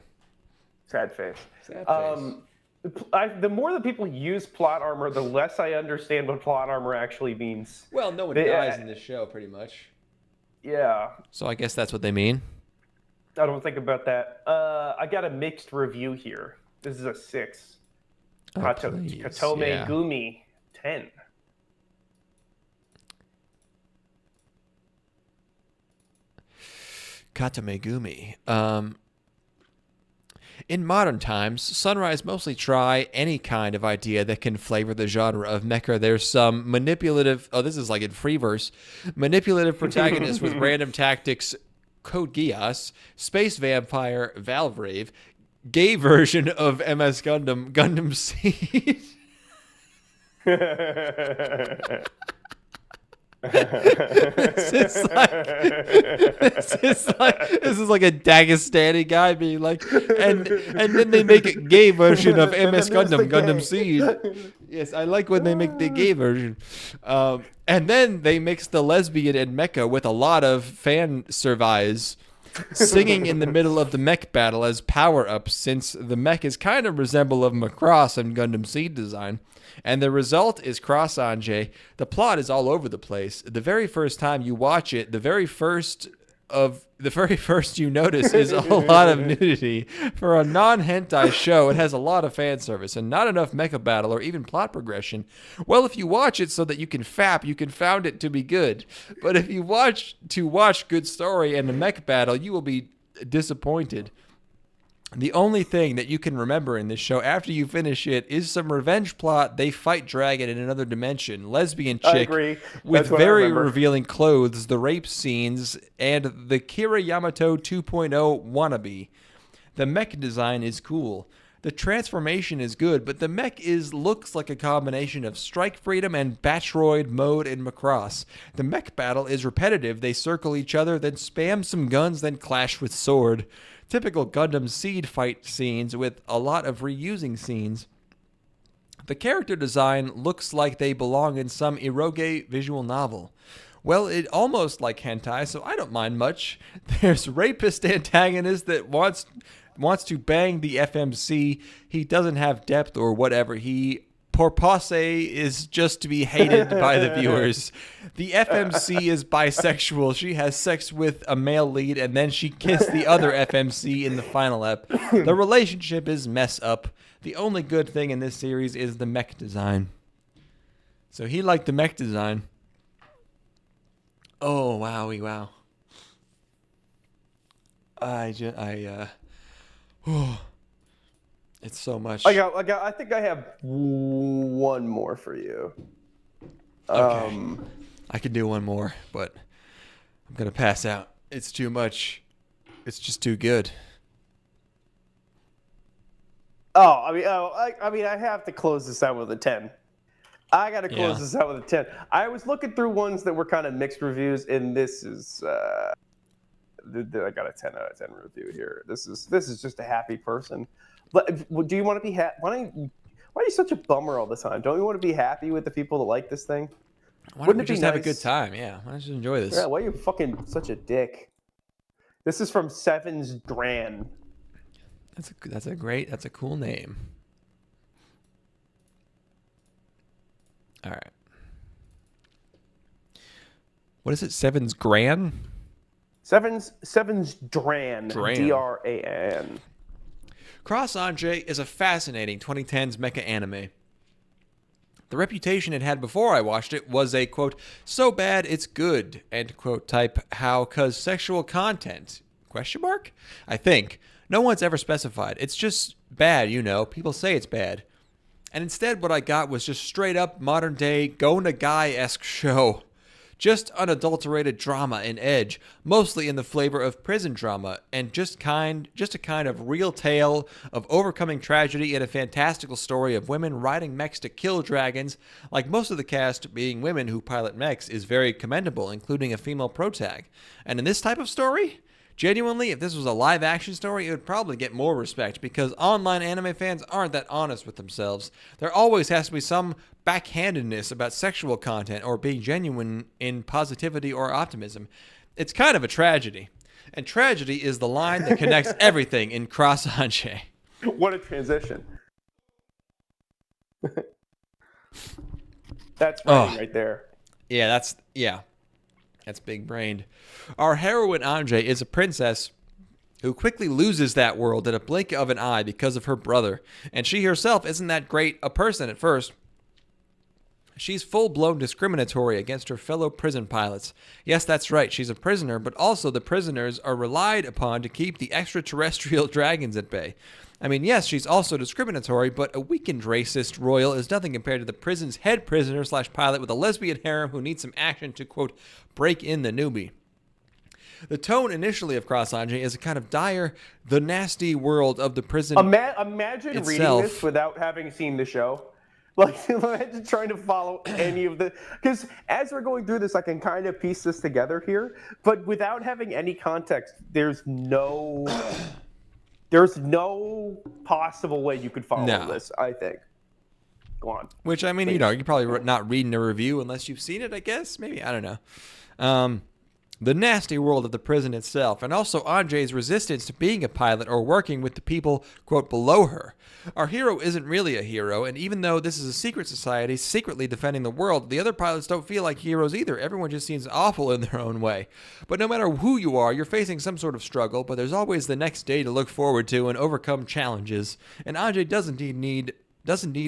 Speaker 2: Sad face.
Speaker 3: Sad face.
Speaker 2: The more that people use plot armor, the less I understand what plot armor actually means.
Speaker 3: Well, no one dies in this show, pretty much.
Speaker 2: Yeah.
Speaker 3: So I guess that's what they mean.
Speaker 2: I don't think about that. I got a mixed review here. This is a 6.
Speaker 3: Oh,
Speaker 2: Katome
Speaker 3: yeah.
Speaker 2: Gumi 10.
Speaker 3: Katamegumi. In modern times, Sunrise mostly try any kind of idea that can flavor the genre of mecha. There's some manipulative, this is like in Freeverse, manipulative protagonists with random tactics, Code Geass, Space Vampire, Valvrave, gay version of MS Gundam, Gundam Seed. This is like a Dagestani guy being like, and then they make a gay version of MS Gundam, Gundam Seed. Yes, I like when they make the gay version. And then they mix the lesbian and mecha with a lot of fan service, singing in the middle of the mech battle as power-ups, since the mech is kind of resemble of Macross and Gundam Seed design. And the result is Cross Ange. The plot is all over the place. The very first time you watch it, the very first you notice is a lot of nudity. For a non-hentai show, it has a lot of fan service and not enough mecha battle or even plot progression. Well, if you watch it so that you can fap, you can found it to be good. But if you watch good story and a mech battle, you will be disappointed. The only thing that you can remember in this show after you finish it is some revenge plot. They fight dragon in another dimension, lesbian chick with very revealing clothes, the rape scenes, and the Kira Yamato 2.0 wannabe. The mech design is cool. The transformation is good, but the mech looks like a combination of Strike Freedom and Batroid mode in Macross. The mech battle is repetitive. They circle each other, then spam some guns, then clash with sword. Typical Gundam Seed fight scenes with a lot of reusing scenes. The character design looks like they belong in some eroge visual novel. Well, it almost like hentai, so I don't mind much. There's rapist antagonist that wants to bang the FMC. He doesn't have depth or whatever. Porpoise is just to be hated by the viewers. The FMC is bisexual. She has sex with a male lead, and then she kissed the other FMC in the final ep. The relationship is mess up. The only good thing in this series is the mech design. So he liked the mech design. Oh, wowie, wow. It's so much.
Speaker 2: I think I have one more for you.
Speaker 3: Okay. I could do one more, but I'm gonna pass out. It's too much. It's just too good.
Speaker 2: I have to close this out with a 10. I gotta close this out with a 10. I was looking through ones that were kind of mixed reviews, and this is I got a 10 out of 10 review here. This is just a happy person. Do you want to be happy? Why are you such a bummer all the time? Don't you want to be happy with the people that like this thing?
Speaker 3: Why don't we just have a good time? Yeah, why don't you enjoy this?
Speaker 2: Yeah, why are you fucking such a dick? This is from Sevens Dran.
Speaker 3: That's a cool name. All right. What is it? Sevens Gran?
Speaker 2: Sevens Dran. Dran.
Speaker 3: Cross Ange is a fascinating 2010s mecha anime. The reputation it had before I watched it was a, quote, so bad it's good, end quote type how, cause sexual content, question mark? I think. No one's ever specified. It's just bad, people say it's bad. And instead what I got was just straight up modern day Go Nagai-esque show. Just unadulterated drama and edge, mostly in the flavor of prison drama, and just a kind of real tale of overcoming tragedy and a fantastical story of women riding mechs to kill dragons. Like most of the cast being women who pilot mechs is very commendable, including a female protag. And in this type of story, genuinely, if this was a live action story, it would probably get more respect because online anime fans aren't that honest with themselves. There always has to be some backhandedness about sexual content or being genuine in positivity or optimism. It's kind of a tragedy. And tragedy is the line that connects everything in Cross Ange.
Speaker 2: What a transition. That's right there.
Speaker 3: Yeah, that's big brained. Our heroine Ange is a princess who quickly loses that world in a blink of an eye because of her brother, and she herself isn't that great a person at first. She's full-blown discriminatory against her fellow prison pilots. Yes, that's right, she's a prisoner, but also the prisoners are relied upon to keep the extraterrestrial dragons at bay. I mean, yes, she's also discriminatory, but a weakened racist royal is nothing compared to the prison's head prisoner/pilot with a lesbian harem who needs some action to, quote, break in the newbie. The tone initially of Cross Ange is a kind of dire, the nasty world of the prison
Speaker 2: Imagine
Speaker 3: itself.
Speaker 2: reading this without having seen the show. Like, imagine trying to follow any of the, because as we're going through this, I can kind of piece this together here, but without having any context, there's no possible way you could follow this, I think. Go on.
Speaker 3: Which, I mean,
Speaker 2: Please.
Speaker 3: you're probably not reading a review unless you've seen it, I guess. Maybe, I don't know. The nasty world of the prison itself, and also Ange's resistance to being a pilot or working with the people, quote, below her. Our hero isn't really a hero, and even though this is a secret society secretly defending the world, the other pilots don't feel like heroes either. Everyone just seems awful in their own way. But no matter who you are, you're facing some sort of struggle, but there's always the next day to look forward to and overcome challenges. And Ange does indeed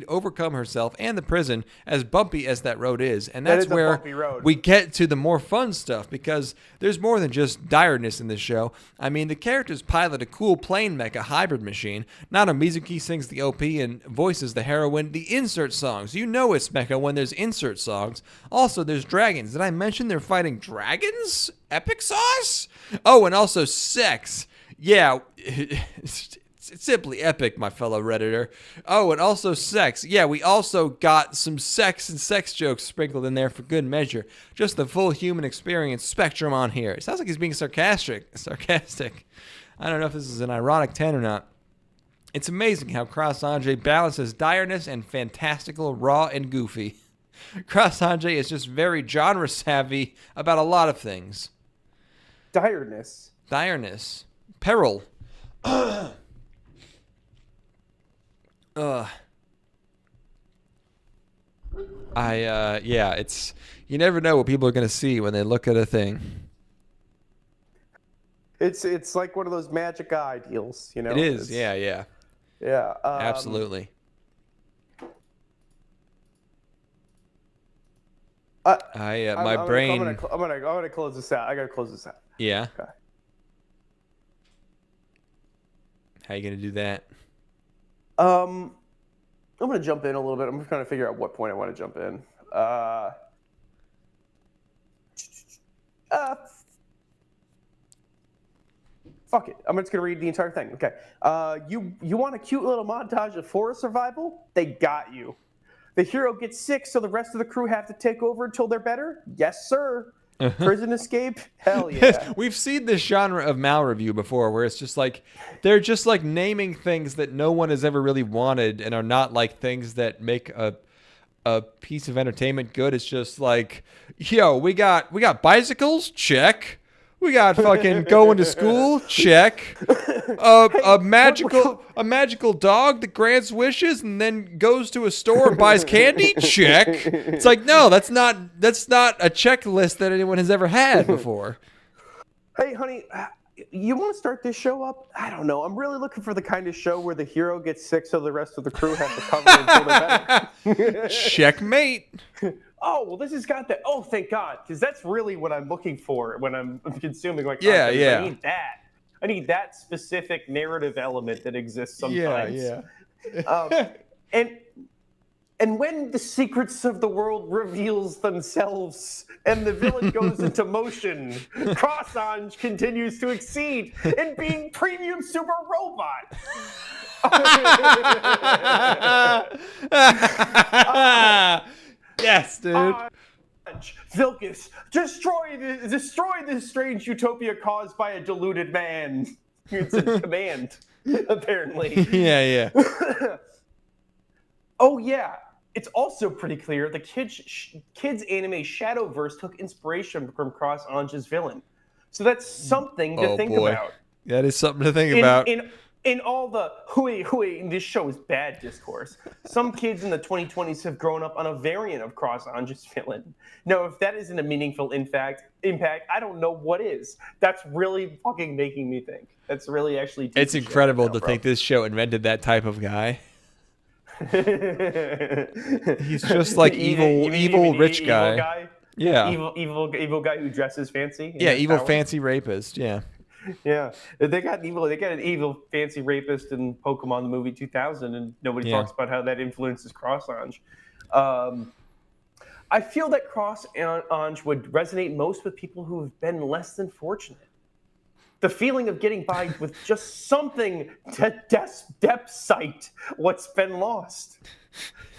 Speaker 3: overcome herself and the prison, as bumpy as that road is. And that's where we get to the more fun stuff, because there's more than just direness in this show. I mean, the characters pilot a cool plane mecha hybrid machine. Nana Mizuki sings the OP and voices the heroine. The insert songs. You know it's mecha when there's insert songs. Also, there's dragons. Did I mention they're fighting dragons? Epic sauce? Oh, and also sex. Yeah, it's simply epic, my fellow Redditor. Oh, and also sex. Yeah, we also got some sex and sex jokes sprinkled in there for good measure. Just the full human experience spectrum on here. It sounds like he's being sarcastic. I don't know if this is an ironic 10 or not. It's amazing how Cross Ange balances direness and fantastical, raw and goofy. Cross Ange is just very genre savvy about a lot of things.
Speaker 2: Direness.
Speaker 3: Peril. It's, you never know what people are going to see when they look at a thing.
Speaker 2: It's like one of those magic eye deals, you know?
Speaker 3: It is, yeah.
Speaker 2: Yeah.
Speaker 3: Absolutely. My brain.
Speaker 2: I'm gonna close this out. I gotta close this out.
Speaker 3: Yeah.
Speaker 2: Okay.
Speaker 3: How you gonna do that?
Speaker 2: I'm gonna jump in a little bit. I'm just trying to figure out what point I want to jump in. Fuck it. I'm just gonna read the entire thing. Okay. You want a cute little montage of forest survival? They got you. The hero gets sick, so the rest of the crew have to take over until they're better? Yes, sir. Prison escape? Hell yeah.
Speaker 3: We've seen this genre of mal review before, where it's just like they're just like naming things that no one has ever really wanted and are not like things that make a piece of entertainment good. It's just like, yo, we got bicycles, check. We got fucking going to school, check. A magical dog that grants wishes and then goes to a store and buys candy, check. It's like, no, that's not a checklist that anyone has ever had before.
Speaker 2: Hey, honey, you want to start this show up? I don't know. I'm really looking for the kind of show where the hero gets sick so the rest of the crew have to cover until they're better.
Speaker 3: Checkmate.
Speaker 2: Oh, well, this has got that. Oh, thank God, because that's really what I'm looking for when I'm consuming like
Speaker 3: content. Yeah.
Speaker 2: I need that. I need that specific narrative element that exists sometimes.
Speaker 3: Yeah.
Speaker 2: And when the secrets of the world reveals themselves and the villain goes into motion, Cross Ange continues to exceed in being premium super robot.
Speaker 3: Yes, dude.
Speaker 2: Vilcus, destroy this strange utopia caused by a deluded man. It's a command, apparently.
Speaker 3: Yeah.
Speaker 2: Oh yeah. It's also pretty clear the kids anime Shadowverse took inspiration from Cross Ange's villain. So that's something to think about.
Speaker 3: That is something to think about.
Speaker 2: In all the hooey, this show is bad discourse. Some kids in the 2020s have grown up on a variant of Cross Ange's villain. Now, if that isn't a meaningful impact, I don't know what is. That's really fucking making me think. That's really actually.
Speaker 3: It's incredible to think this show invented that type of guy. He's just like evil rich guy. Yeah.
Speaker 2: Evil guy who dresses fancy.
Speaker 3: Yeah, evil fancy rapist. Yeah.
Speaker 2: Yeah, they got an evil fancy rapist in Pokemon the movie 2000, and nobody talks about how that influences Cross Ange. I feel that Cross Ange would resonate most with people who have been less than fortunate. The feeling of getting by with just something to depth sight what's been lost.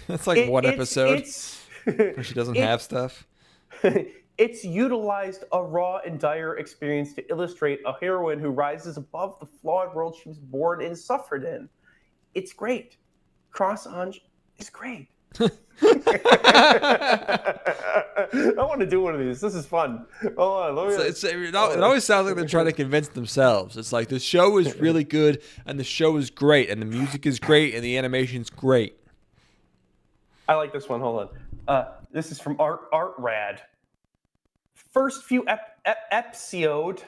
Speaker 3: That's like one episode
Speaker 2: It's
Speaker 3: where she doesn't have stuff.
Speaker 2: It's utilized a raw and dire experience to illustrate a heroine who rises above the flawed world she was born and suffered in. It's great. Cross Ange is great. I want to do one of these. This is fun. Hold on,
Speaker 3: It always sounds like they're trying to convince themselves. It's like the show is really good and the show is great and the music is great and the animation's great.
Speaker 2: I like this one. Hold on. This is from Art Rad. First few episode,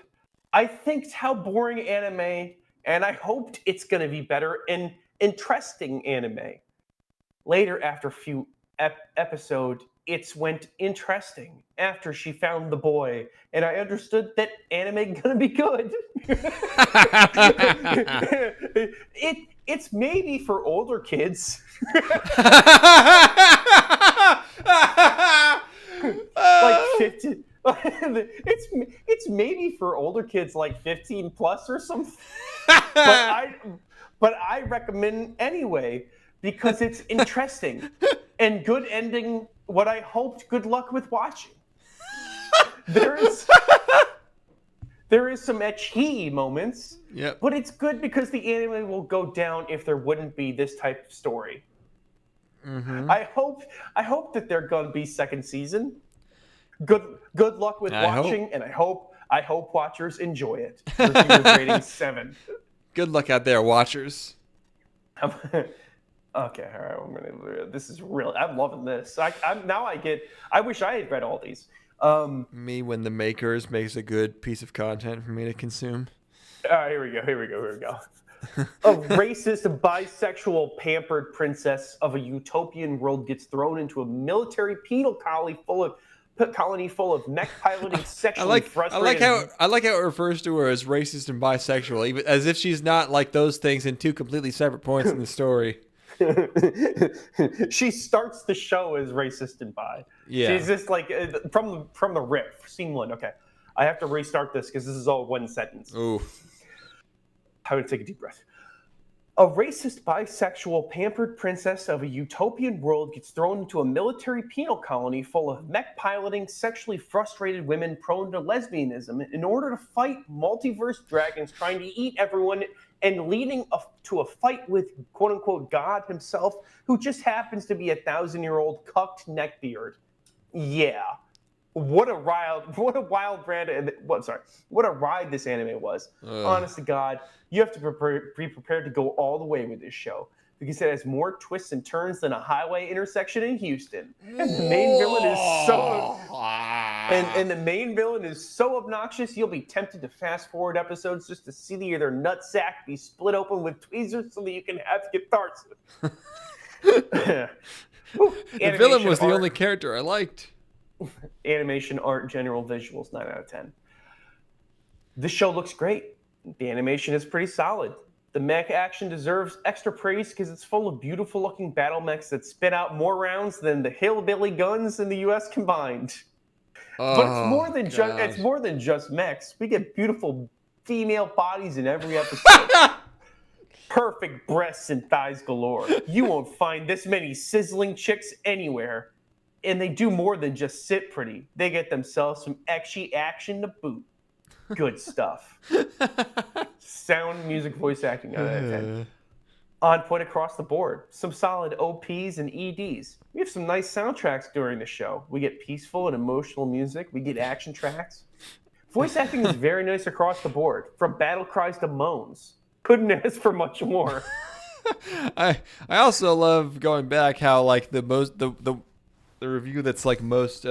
Speaker 2: I thinked how boring anime, and I hoped it's gonna be better and interesting anime. Later, after few episode, it's went interesting after she found the boy, and I understood that anime gonna be good. It's maybe for older kids. Like 50. It's maybe for older kids like 15 plus or something. But I recommend anyway because it's interesting and good ending. What I hoped. Good luck with watching. There is some ecchi moments.
Speaker 3: Yep.
Speaker 2: But it's good because the anime will go down if there wouldn't be this type of story. Mm-hmm. I hope that they're gonna be second season. Good luck with watching, and I hope watchers enjoy it. Reviewers rating 7.
Speaker 3: Good luck out there, watchers.
Speaker 2: Okay, all right. This is real. I'm loving this. I wish I had read all these.
Speaker 3: Me when the makers makes a good piece of content for me to consume.
Speaker 2: All right, here we go. A racist, bisexual, pampered princess of a utopian world gets thrown into a military penal colony full of mech piloting sexually frustrated.
Speaker 3: I like how it refers to her as racist and bisexual, even as if she's not like those things in two completely separate points in the story.
Speaker 2: She starts the show as racist and bi.
Speaker 3: Yeah.
Speaker 2: She's just like from the rip, scene 1. Okay, I have to restart this because this is all one sentence.
Speaker 3: Ooh.
Speaker 2: I'm gonna take a deep breath. A racist, bisexual, pampered princess of a utopian world gets thrown into a military penal colony full of mech-piloting, sexually frustrated women prone to lesbianism in order to fight multiverse dragons trying to eat everyone and leading to a fight with quote-unquote God himself, who just happens to be a 1,000-year-old cucked neckbeard. Yeah. What a ride this anime was. Honest to God, you have to be prepared to go all the way with this show because it has more twists and turns than a highway intersection in Houston. And the main villain is so obnoxious you'll be tempted to fast forward episodes just to see their nutsack be split open with tweezers so that you can have catharsis.
Speaker 3: The villain was the only character I liked.
Speaker 2: Animation, art, general visuals, 9 out of 10. The show looks great. The animation is pretty solid. The mech action deserves extra praise because it's full of beautiful looking battle mechs that spit out more rounds than the hillbilly guns in the US combined. But it's more than just mechs. We get beautiful female bodies in every episode. Perfect breasts and thighs galore. You won't find this many sizzling chicks anywhere. And they do more than just sit pretty. They get themselves some ecchi action to boot. Good stuff. Sound, music, voice acting, 9 out of 10. On point across the board. Some solid OPs and EDs. We have some nice soundtracks during the show. We get peaceful and emotional music. We get action tracks. Voice acting is very nice across the board. From battle cries to moans. Couldn't ask for much more.
Speaker 3: I also love going back how like the review that's like most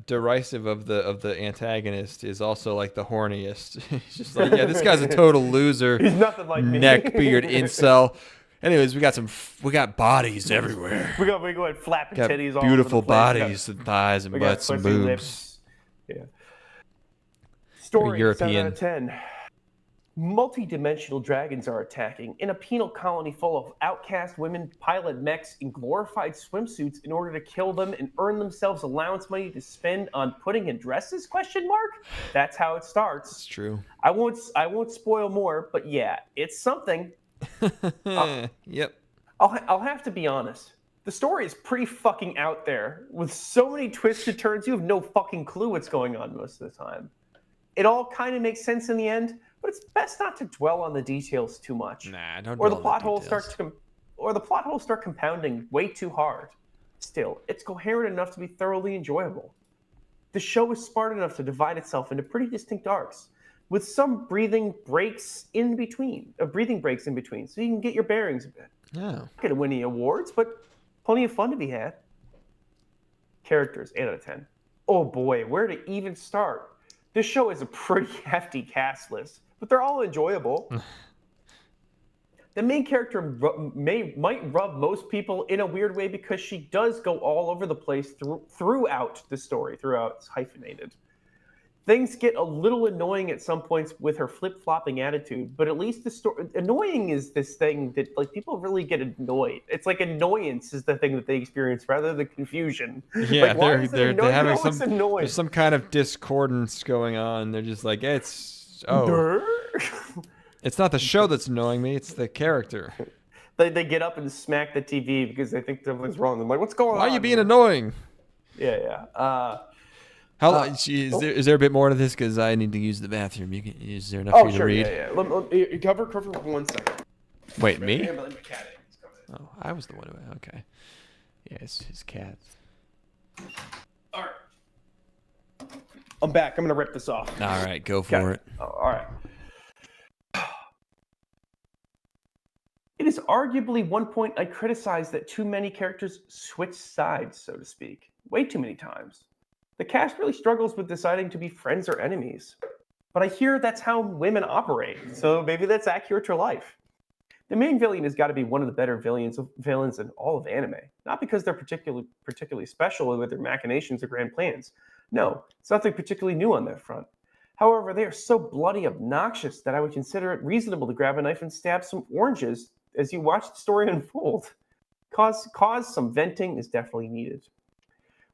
Speaker 3: derisive of the antagonist is also like the horniest. He's just like, yeah, this guy's a total loser.
Speaker 2: He's nothing like me.
Speaker 3: Neckbeard incel. Anyways, we got bodies everywhere.
Speaker 2: We go ahead flapping titties all
Speaker 3: beautiful
Speaker 2: over the place.
Speaker 3: Bodies and thighs and butts and boobs.
Speaker 2: Lips. Yeah. Story,
Speaker 3: European.
Speaker 2: 7 out of 10. Multi-dimensional dragons are attacking in a penal colony full of outcast women pilot mechs in glorified swimsuits in order to kill them and earn themselves allowance money to spend on pudding and dresses? ? That's how it starts.
Speaker 3: It's true.
Speaker 2: I won't spoil more, but yeah, it's something.
Speaker 3: Yep.
Speaker 2: I'll have to be honest. The story is pretty fucking out there with so many twisted turns. You have no fucking clue what's going on most of the time. It all kind of makes sense in the end, but it's best not to dwell on the details too much.
Speaker 3: Nah, don't.
Speaker 2: Or the plot holes start compounding way too hard. Still, it's coherent enough to be thoroughly enjoyable. The show is smart enough to divide itself into pretty distinct arcs, with some breathing breaks in between, so you can get your bearings a bit.
Speaker 3: Yeah.
Speaker 2: Not gonna win any awards, but plenty of fun to be had. Characters, 8 out of 10. Oh boy, where to even start? This show is a pretty hefty cast list, but they're all enjoyable. The main character might rub most people in a weird way because she does go all over the place throughout the story. Throughout, it's hyphenated. Things get a little annoying at some points with her flip-flopping attitude, but at least the story... Annoying is this thing that, like, people really get annoyed. It's like annoyance is the thing that they experience rather than confusion.
Speaker 3: Yeah,
Speaker 2: like,
Speaker 3: they're having there's some kind of discordance going on. They're just like, it's not the show that's annoying me, it's the character.
Speaker 2: They get up and smack the TV because they think something's wrong. I'm like, what's going on?
Speaker 3: Why are you being annoying?
Speaker 2: Yeah.
Speaker 3: How long is there a bit more to this? Because I need to use the bathroom. Is there enough for you to read?
Speaker 2: Yeah. Cover for 1 second.
Speaker 3: Wait, me?
Speaker 2: My cat is coming.
Speaker 3: Oh, I was the one who... Okay. Yes, his cat.
Speaker 2: All right. I'm back. I'm going to rip this off.
Speaker 3: All right, go for it.
Speaker 2: Oh, all right. It is arguably one point I criticized that too many characters switch sides, so to speak. Way too many times. The cast really struggles with deciding to be friends or enemies. But I hear that's how women operate, so maybe that's accurate to life. The main villain has got to be one of the better villains in all of anime. Not because they're particularly special with their machinations or grand plans. No, it's nothing particularly new on that front. However, they are so bloody obnoxious that I would consider it reasonable to grab a knife and stab some oranges as you watch the story unfold. Cause some venting is definitely needed.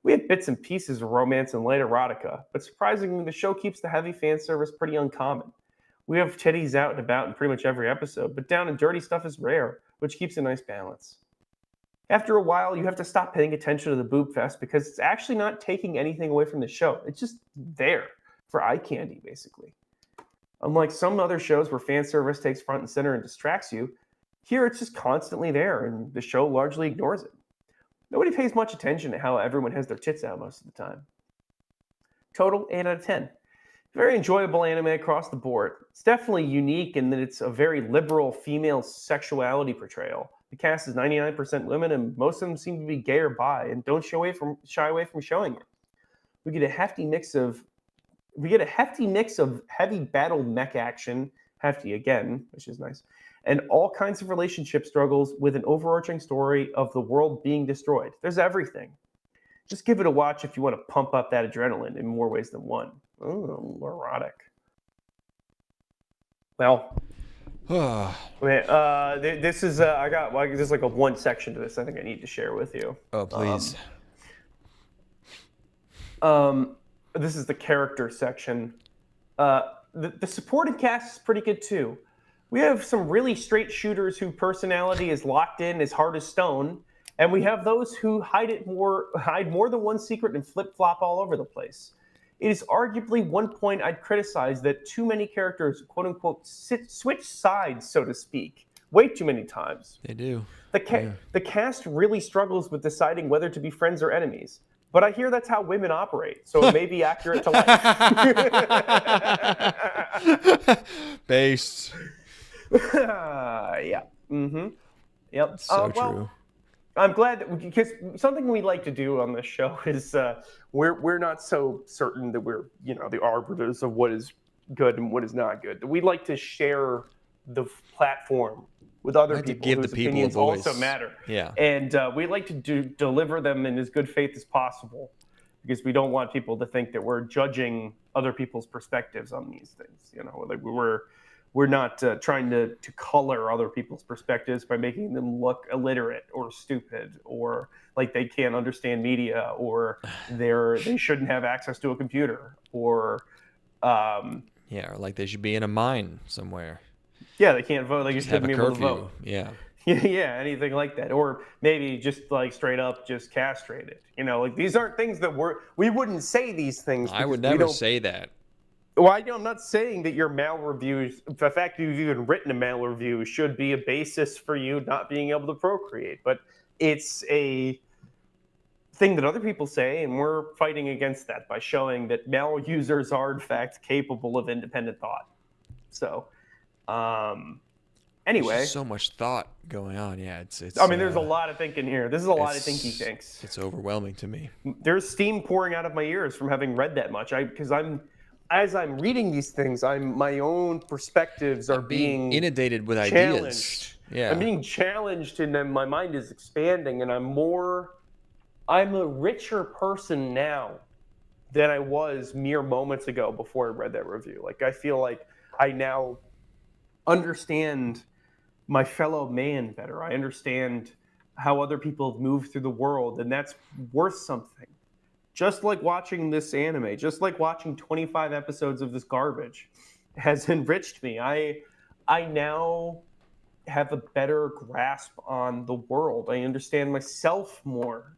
Speaker 2: We have bits and pieces of romance and light erotica, but surprisingly, the show keeps the heavy fan service pretty uncommon. We have titties out and about in pretty much every episode, but down and dirty stuff is rare, which keeps a nice balance. After a while, you have to stop paying attention to the boob fest because it's actually not taking anything away from the show. It's just there for eye candy, basically. Unlike some other shows where fan service takes front and center and distracts you, here it's just constantly there, and the show largely ignores it. Nobody pays much attention to how everyone has their tits out most of the time. Total, 8 out of 10. Very enjoyable anime across the board. It's definitely unique in that it's a very liberal female sexuality portrayal. The cast is 99% women, and most of them seem to be gay or bi, and don't shy away from showing it. We get a hefty mix of heavy battle mech action, hefty again, which is nice, and all kinds of relationship struggles with an overarching story of the world being destroyed. There's everything. Just give it a watch if you want to pump up that adrenaline in more ways than one. Oh, erotic. Well, this is there's like a one section to this I think I need to share with you.
Speaker 3: Oh, please.
Speaker 2: This is the character section. The supporting cast is pretty good too. We have some really straight shooters whose personality is locked in as hard as stone, and we have those who hide more than one secret and flip-flop all over the place. It is arguably one point I'd criticize that too many characters, quote-unquote, switch sides, so to speak, way too many times.
Speaker 3: They do.
Speaker 2: The cast really struggles with deciding whether to be friends or enemies. But I hear that's how women operate, so it may be accurate to life.
Speaker 3: Based.
Speaker 2: Yeah. Mm-hmm. Yep.
Speaker 3: So true.
Speaker 2: I'm glad that because something we like to do on this show is we're not so certain that we're the arbiters of what is good and what is not good. We like to share the platform with other people whose opinions also matter.
Speaker 3: Yeah.
Speaker 2: And we like to deliver them in as good faith as possible because we don't want people to think that we're judging other people's perspectives on these things. Like we're not trying to color other people's perspectives by making them look illiterate or stupid or like they can't understand media or they shouldn't have access to a computer or
Speaker 3: or like they should be in a mine somewhere.
Speaker 2: Yeah, they can't vote. Like you shouldn't be able to vote.
Speaker 3: Yeah.
Speaker 2: Yeah, anything like that, or maybe just like straight up just castrated. Like these aren't things that we wouldn't say these things.
Speaker 3: I would
Speaker 2: because we
Speaker 3: never
Speaker 2: don't.
Speaker 3: say that.
Speaker 2: Well, I'm not saying that your mail reviews, the fact that you've even written a mail review, should be a basis for you not being able to procreate. But it's a thing that other people say, and we're fighting against that by showing that mail users are in fact capable of independent thought. So, anyway,
Speaker 3: There's just so much thought going on. Yeah, it's.
Speaker 2: I mean, there's a lot of thinking here. This is a lot of thinky thinks.
Speaker 3: It's overwhelming to me.
Speaker 2: There's steam pouring out of my ears from having read that much. As I'm reading these things, my own perspectives are being
Speaker 3: inundated with
Speaker 2: challenged.
Speaker 3: ideas. Yeah,
Speaker 2: I'm being challenged, and then my mind is expanding, and I'm a richer person now than I was mere moments ago before I read that review. Like, I feel like I now understand my fellow man better. I understand how other people have moved through the world, and that's worth something. Just like watching this anime, just like watching 25 episodes of this garbage has enriched me. I now have a better grasp on the world. I understand myself more,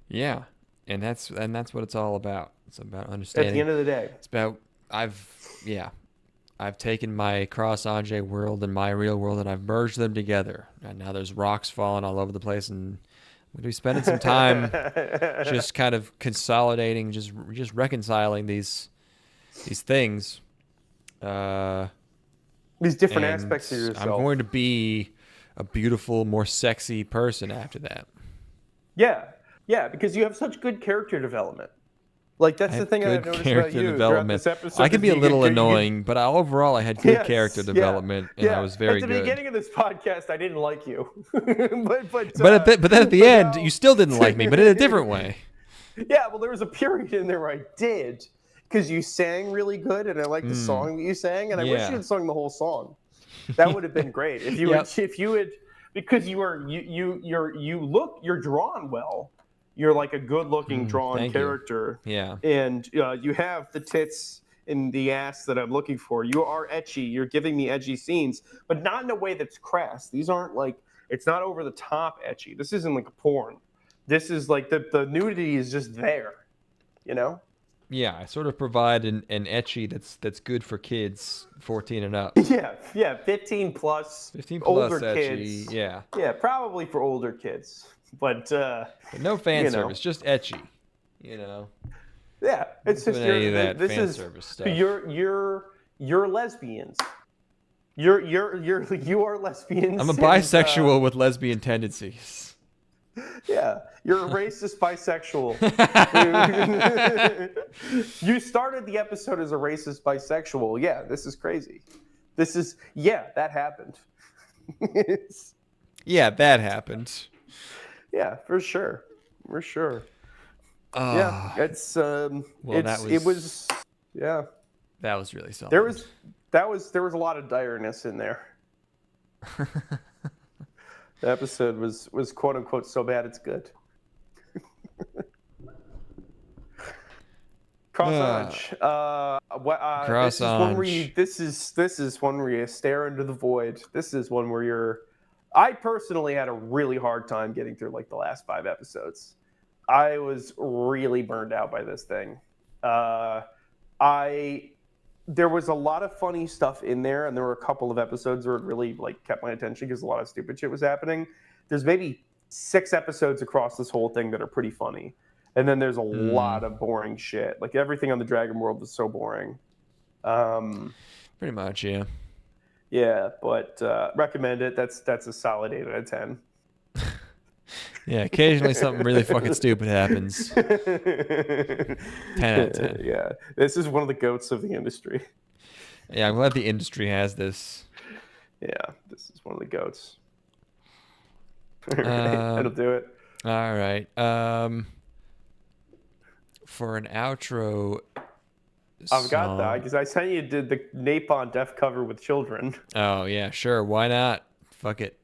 Speaker 3: Yeah, and that's what it's all about. It's about understanding.
Speaker 2: At the end of the day.
Speaker 3: It's about I've taken my cross Ange world and my real world, and I've merged them together. And now there's rocks falling all over the place, and we'll be spending some time just kind of consolidating, just reconciling these things.
Speaker 2: These different aspects of yourself.
Speaker 3: I'm going to be a beautiful, more sexy person after that.
Speaker 2: Yeah, because you have such good character development. Like, that's the thing I've noticed about you throughout this episode.
Speaker 3: I can be a little annoying, but overall I had good character development, and I was very good.
Speaker 2: At the beginning of this podcast, I didn't like you. but
Speaker 3: then at the end, you still didn't like me, but in a different way.
Speaker 2: Yeah, well, there was a period in there where I did, because you sang really good, and I liked the song that you sang, and I wish you had sung the whole song. That would have been great if you had, because you're drawn well. You're like a good-looking, drawn character.
Speaker 3: Yeah.
Speaker 2: And you have the tits in the ass that I'm looking for. You are ecchi. You're giving me edgy scenes, but not in a way that's crass. These aren't like, it's not over-the-top ecchi. This isn't like a porn. This is like the nudity is just there,
Speaker 3: Yeah, I sort of provide an ecchi that's good for kids 14 and up.
Speaker 2: Yeah, 15 plus.
Speaker 3: 15 plus
Speaker 2: older
Speaker 3: ecchi,
Speaker 2: kids.
Speaker 3: Yeah.
Speaker 2: Yeah, probably for older kids. But
Speaker 3: no fan service, just ecchi.
Speaker 2: Yeah, it's just
Speaker 3: this fan service stuff.
Speaker 2: You're lesbians. You are lesbians.
Speaker 3: I'm a bisexual with lesbian tendencies.
Speaker 2: Yeah, you're a racist bisexual. You started the episode as a racist bisexual. Yeah, this is crazy. That happened.
Speaker 3: Yeah, that happened.
Speaker 2: Yeah, for sure. Yeah, it's
Speaker 3: well,
Speaker 2: it was
Speaker 3: that was really something.
Speaker 2: There was a lot of direness in there. The episode was quote unquote so bad it's good. Cross Ange.
Speaker 3: Cross Ange.
Speaker 2: This is one where you stare into the void. This is one where I personally had a really hard time getting through like the last 5 episodes. I was really burned out by this thing. There was a lot of funny stuff in there, and there were a couple of episodes where it really like kept my attention because a lot of stupid shit was happening. There's maybe 6 episodes across this whole thing that are pretty funny, and then there's a lot of boring shit. Like everything on the Dragon World was so boring.
Speaker 3: Pretty much, yeah.
Speaker 2: Yeah, but recommend it. That's a solid 8 out of 10.
Speaker 3: Yeah, occasionally something really fucking stupid happens. 10 out of 10.
Speaker 2: Yeah, this is one of the goats of the industry.
Speaker 3: Yeah, I'm glad the industry has this.
Speaker 2: Yeah, this is one of the goats. All right, that'll do it.
Speaker 3: All right. For an outro
Speaker 2: I've got that because I sent you the Napalm Death cover with children.
Speaker 3: Oh, yeah, sure. Why not? Fuck it.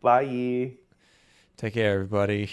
Speaker 2: Bye.
Speaker 3: Take care, everybody.